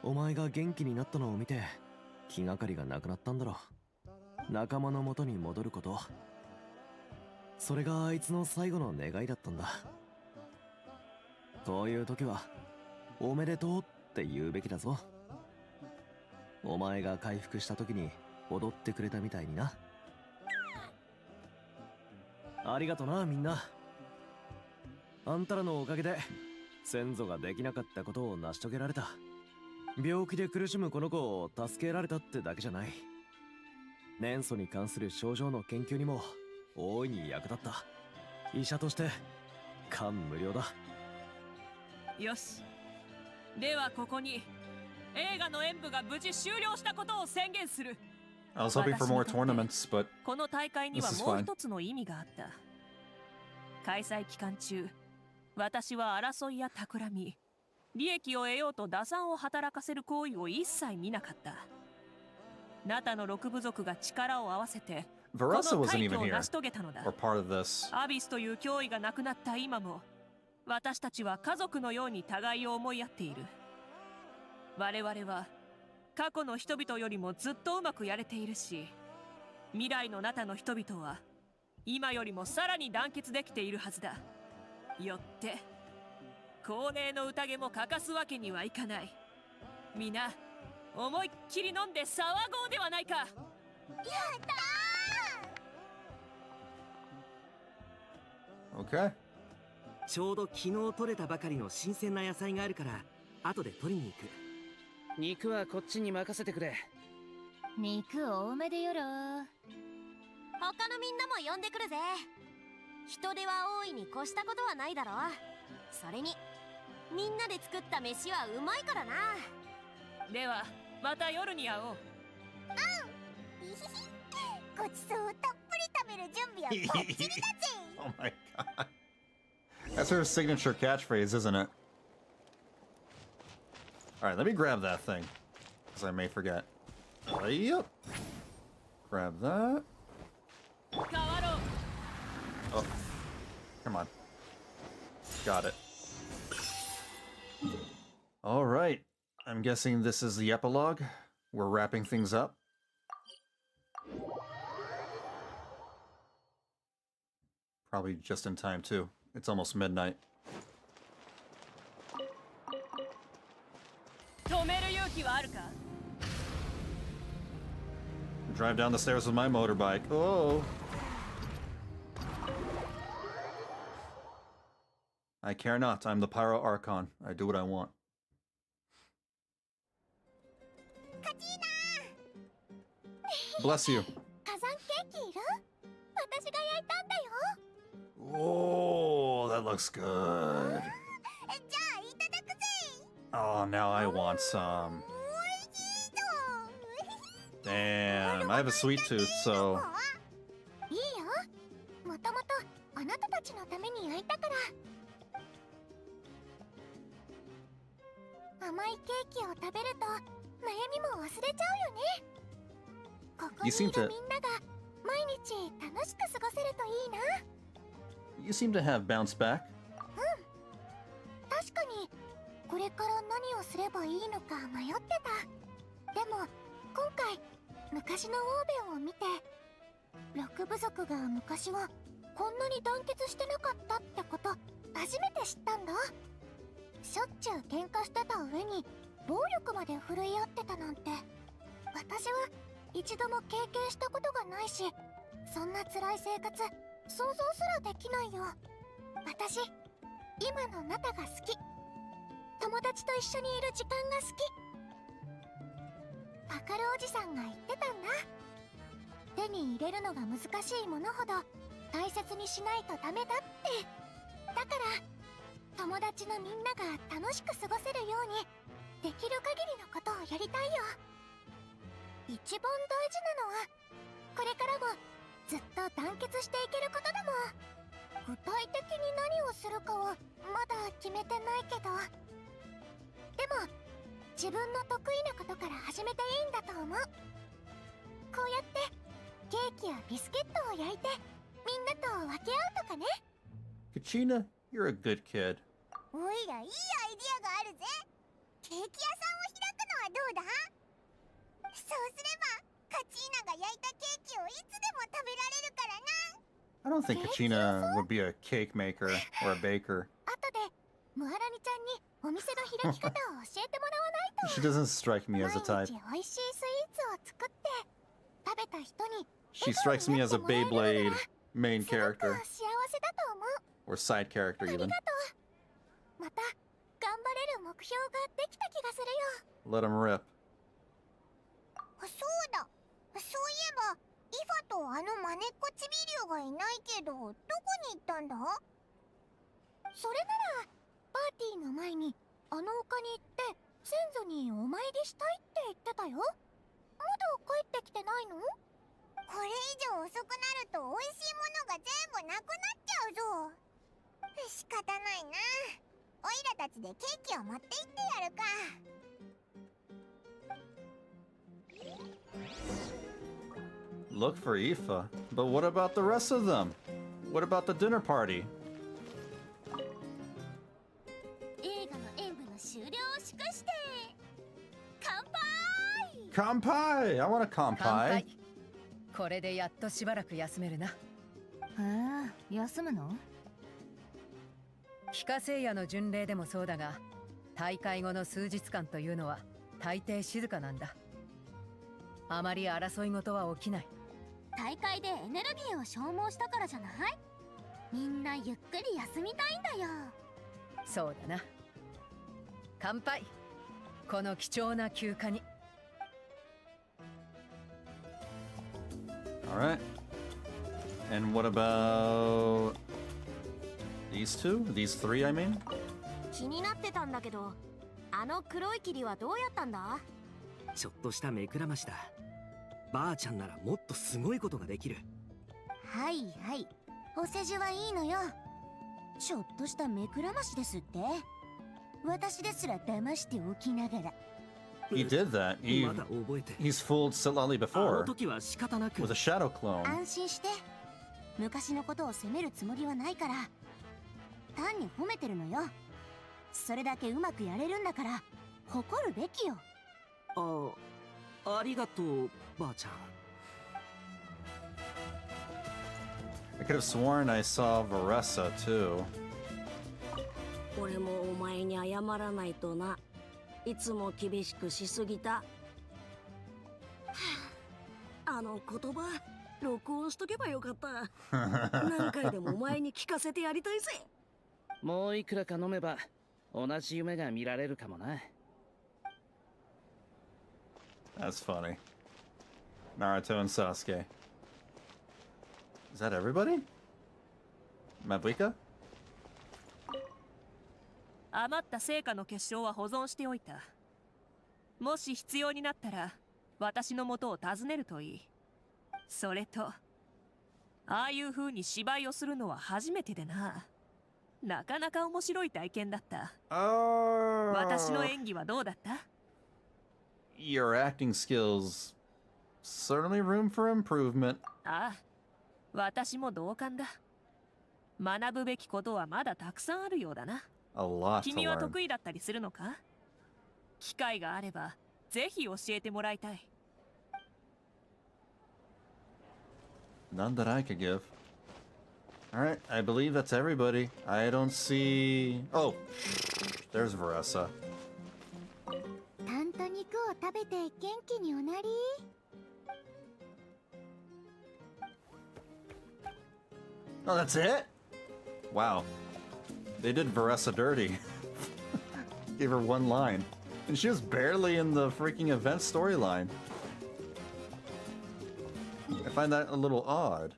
お前が元気になったのを見て、気がかりがなくなったんだろう。仲間の元に戻ること。それがあいつの最後の願いだったんだ。こういう時は、おめでとうって言うべきだぞ。お前が回復した時に踊ってくれたみたいにな。ありがとな、みんな。あんたらのおかげで、先祖ができなかったことを成し遂げられた。病気で苦しむこの子を助けられたってだけじゃない。年祖に関する症状の研究にも、大いに役立った。医者として感無量だ。よし、ではここに映画の演舞が無事終了したことを宣言する。 I was hoping for more tournaments, but この大会には this is もう fine. 一つの意味があった。開催期間中、私は争いや企み、利益を得ようと打算を働かせる行為を一切見なかった。ナタの6部族が力を合わせて Varesa この wasn't 快 even 挙を here 成し遂げたのだ。 or part of this. アビスという脅威がなくなった今も、私たちは家族のように互いを思い合っている。我々は過去の人々よりもずっとうまくやれているし、未来のナタの人々は今よりもさらに団結できているはずだ。よって恒例の宴も欠かすわけにはいかない。みんな思いっきり飲んで騒ごうではないか。やったー。 OK。 ちょうど昨日採れたばかりの新鮮な野菜があるから後で取りに行く。肉はこっちに任せてくれ。肉多めでよろ。他のみんなも呼んでくるぜ。人手は多いに越したことはないだろう。それにみんなで作った飯はうまいからな。ではまた夜に会おう。ごちそうをたっぷり食べる準備はバッチリだぜ。Oh my god. That's her signature catchphrase, isn't it? Alright, let me grab that thing, because I may forget. Yep. Grab that. Oh. Come on. Got it. Alright. I'm guessing this is the epilogue. We're wrapping things up. Probably just in time, too. It's almost midnight. Drive down the stairs with my motorbike. Oh! I care not. I'm the Pyro Archon. I do what I want. Bless you. Oh, that looks good. Oh, now I want some. Damn, I have a sweet tooth, so... いいよ。もともとあなたたちのために焼いたから。甘いケーキを食べると悩みも忘れちゃうよね。ここにいるみんなが毎日楽しく過ごせるといいな。You seem to have bounced back. 確かにこれから何をすればいいのか迷ってた。でも今回昔のオーベンを見て、6部族が昔はこんなに団結してなかったってこと初めて知ったんだ。しょっちゅう喧嘩してた上に暴力まで振るい合ってたなんて、私は一度も経験したことがないし、そんな辛い生活想像すらできないよ。私今のナタが好き。友達と一緒にいる時間が好き。パカルおじさんが言ってたんだ。手に入れるのが難しいものほど大切にしないとダメだって。だから友達のみんなが楽しく過ごせるようにできる限りのことをやりたいよ。一番大事なのはこれからもずっと団結していけることだもん。具体的に何をするかはまだ決めてないけど、でも自分の得意なことから始めていいんだと思う。こうやってケーキやビスケットを焼いてみんなと分け合うとかね。Kachina, you're a good kid. おいらいいアイディアがあるぜ。ケーキ屋さんを開くのはどうだ？そうすればカチーナが焼いたケーキをいつでも食べられるからな。I don't think Kachina would be a cake maker or a baker. 後でムハラニちゃんにお店の開き方を教えてもらわないと。 She doesn't strike me as a type. 毎日美味しいスイーツを作って食べた人に She strikes me as a Beyblade main character. 幸せだと思う。 Or side character ありが even. とう。また頑張れる目標ができた気がするよ。 Let him rip. そうだ。そういえばイファとあのマネっこちびりゅうがいないけど、どこに行ったんだ？それならパーティーの前にあの丘に行って先祖にお参りしたいって言ってたよ。まだ帰ってきてないの？これ以上遅くなると美味しいものが全部なくなっちゃうぞ。仕方ないな。オイラたちでケーキを持って行ってやるか。Look for Aoife. But what about the rest of them? What about the dinner party? 映画の演舞の終了を祝して乾杯。乾杯! I want a 乾杯. これでやっとしばらく休めるな。休むの？非化聖夜の巡礼でもそうだが、大会後の数日間というのは大抵静かなんだ。あまり争い事は起きない。大会でエネルギーを消耗したからじゃない？みんなゆっくり休みたいんだよ。そうだな。乾杯。この貴重な休暇に。Alright. And what about these two? These three, I mean? 気になってたんだけど、あの黒い霧はどうやったんだ？ちょっとした目くらましだ。ばあちゃんならもっとすごいことができる。はいはい、お世辞はいいのよ。ちょっとした目くらましですって。私ですら騙しておきながら。 He did that. He's fooled Silali before with a shadow clone. 安心して。昔のことを責めるつもりはないから。単に褒めてるのよ。それだけうまくやれるんだから誇るべきよ。ありがとう、ばあちゃん。I could have sworn I saw Varesa too. 俺もお前に謝らないとな。いつも厳しくしすぎた。あの言葉録音しとけばよかった。何回でもお前に聞かせてやりたいぜ。もういくらか飲めば同じ夢が見られるかもな。That's funny. Naruto and Sasuke. Is that everybody? Mabuika? 余った成果の結晶は保存しておいた。もし必要になったら私の元を訪ねるといい。それとああいう風に芝居をするのは初めてでな。なかなか面白い体験だった。私の演技はどうだった？ Your acting skills certainly room for improvement. ああ、私も同感だ。学ぶべきことはまだたくさんあるようだな。A lot to 君は learn. 得意だったりするのか？機会があればぜひ教えてもらいたい。 None that I could give. Alright, I believe that's everybody. I don't see... Oh! There's Varesa. たんと肉を食べて元気におなり。Oh, that's it? Wow. They did Varesa dirty. Gave her one line. And she was barely in the freaking event storyline. I find that a little odd.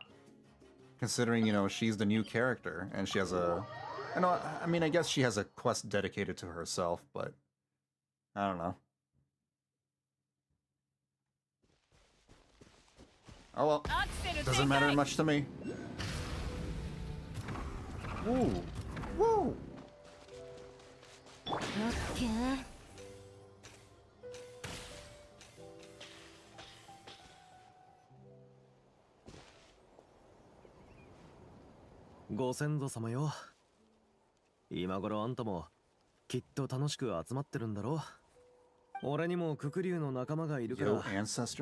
Considering, you know, she's the new character and she has a... I mean, I guess she has a quest dedicated to herself, but... I don't know. Oh well. Doesn't matter much to me. Woo! Woo! Okay. ご先祖様よ。今頃あんたもきっと楽しく集まってるんだろう。俺にもククリュウの仲間がいるから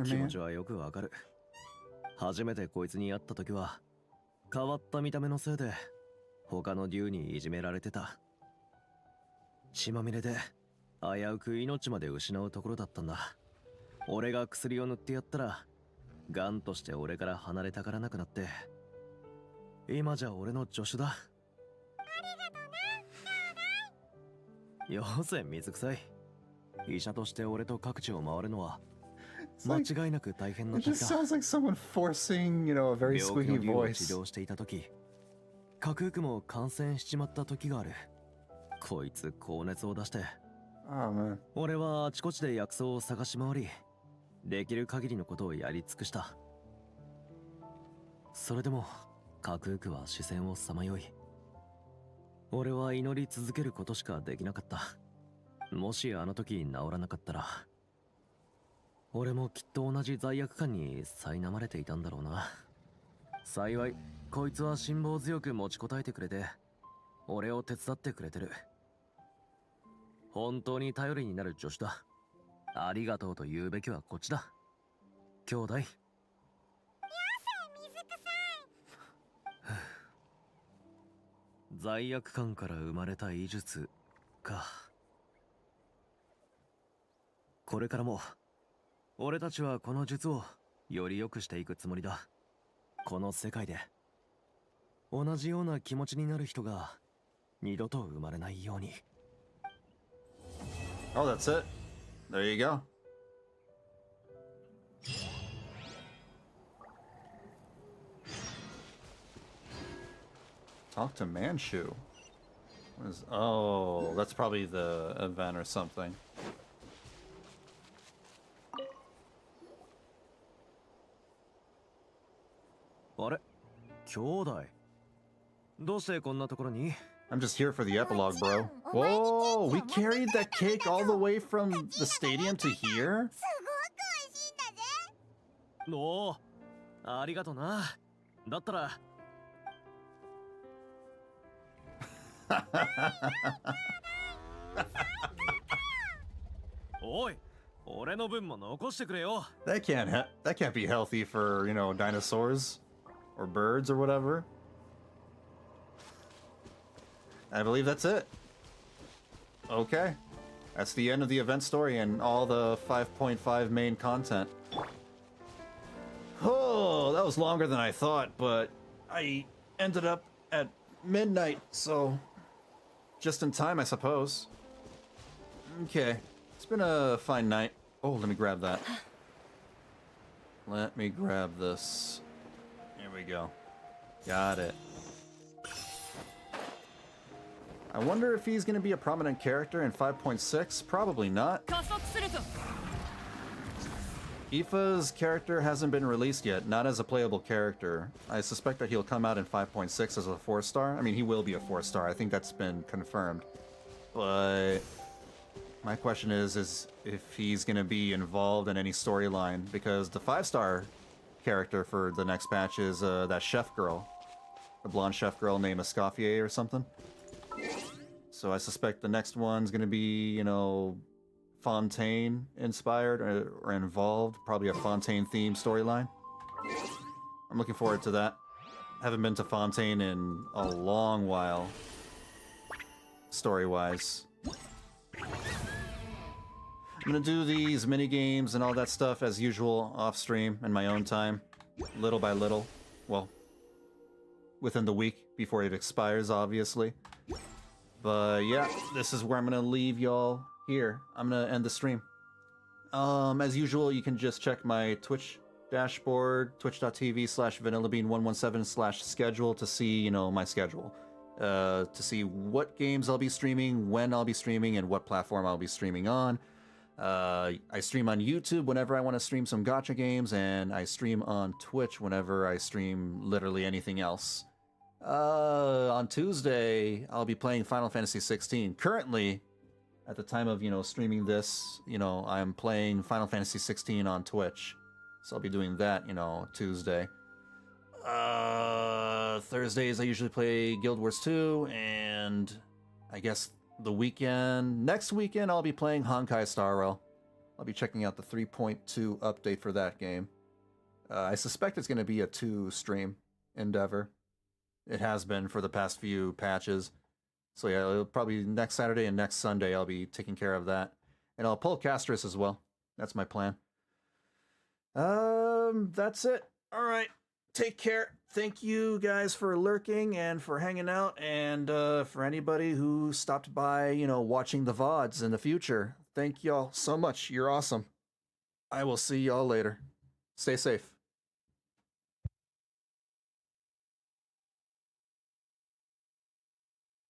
気持ちはよくわかる。初めてこいつに会った時は変わった見た目のせいで他の竜にいじめられてた。血まみれで危うく命まで失うところだったんだ。俺が薬を塗ってやったらガンとして俺から離れたがらなくなって、今じゃ俺の助手だ。よせ水臭い。医者として俺と各地を回るのは間違いなく大変な It just sounds like someone forcing, you know, a very squeaky 病気の竜を voice. 治療していた時、カクークも感染しちまった時がある。こいつ高熱を出して、俺はあちこちで薬草を探し回り、できる限りのことをやり尽くした。それでもカクークは視線をさまよい、俺は祈り続けることしかできなかった。もしあの時治らなかったら、俺もきっと同じ罪悪感に苛まれていたんだろうな。幸いこいつは辛抱強く持ちこたえてくれて、俺を手伝ってくれてる。本当に頼りになる助手だ。ありがとうと言うべきはこっちだ。兄弟。罪悪感から生まれた医術か。これからも俺たちはこの術をより良くしていくつもりだ。この世界で同じような気持ちになる人が二度と生まれないように。 Oh, that's it. There you go. Talk to Manchu. What is, oh, that's probably the event or something. What? 兄弟。どうしてこんなところに? I'm just here for the epilogue, bro. Whoa, we carried that cake all the way from the stadium to here? おお、ありがとな。だったら。おい、俺の分も残してくれよ。That can't be healthy for, you know, dinosaurs or birds or whatever. I believe that's it. Okay. That's the end of the event story and all the 5.5 main content. Oh, that was longer than I thought, but I ended up at midnight, so just in time, I suppose. Okay. It's been a fine night. Oh, let me grab that. Let me grab this. Here we go. Got it. I wonder if he's going to be a prominent character in 5.6. Probably not. Aoife's character hasn't been released yet, not as a playable character. I suspect that he'll come out in 5.6 as a 4-star. I mean, he will be a 4-star. I think that's been confirmed. But my question is if he's going to be involved in any storyline, because the 5-star character for the next patch is that chef girl. The blonde chef girl named Escoffier or something. So I suspect the next one's gonna be, you know, Fontaine inspired or involved. Probably a Fontaine themed storyline. I'm looking forward to that. Haven't been to Fontaine in a long while, story-wise. I'm gonna do these mini games and all that stuff as usual off stream in my own time, little by little. Well, within the week before it expires, obviously. But yeah, this is where I'm gonna leave y'all here. I'm gonna end the stream. As usual, you can just check my Twitch dashboard, twitch.tv/Vanillabean117/schedule to see, you know, my schedule. To see what games I'll be streaming, when I'll be streaming, and what platform I'll be streaming on. I stream on YouTube whenever I want to stream some gacha games, and I stream on Twitch whenever I stream literally anything else. On Tuesday, I'll be playing Final Fantasy 16. Currently, at the time of, you know, streaming this, you know, I'm playing Final Fantasy 16 on Twitch. So I'll be doing that, you know, Tuesday. Thursdays, I usually play Guild Wars 2, and I guess the weekend, next weekend, I'll be playing Honkai Star Rail. I'll be checking out the 3.2 update for that game. I suspect it's going to be a 2-stream endeavor. It has been for the past few patches. So yeah, it'll probably next Saturday and next Sunday I'll be taking care of that. And I'll pull Castris as well. That's my plan. That's it. All right. Take care. Thank you guys for lurking and for hanging out, and for anybody who stopped by, you know, watching the VODs in the future. Thank y'all so much. You're awesome. I will see y'all later. Stay safe.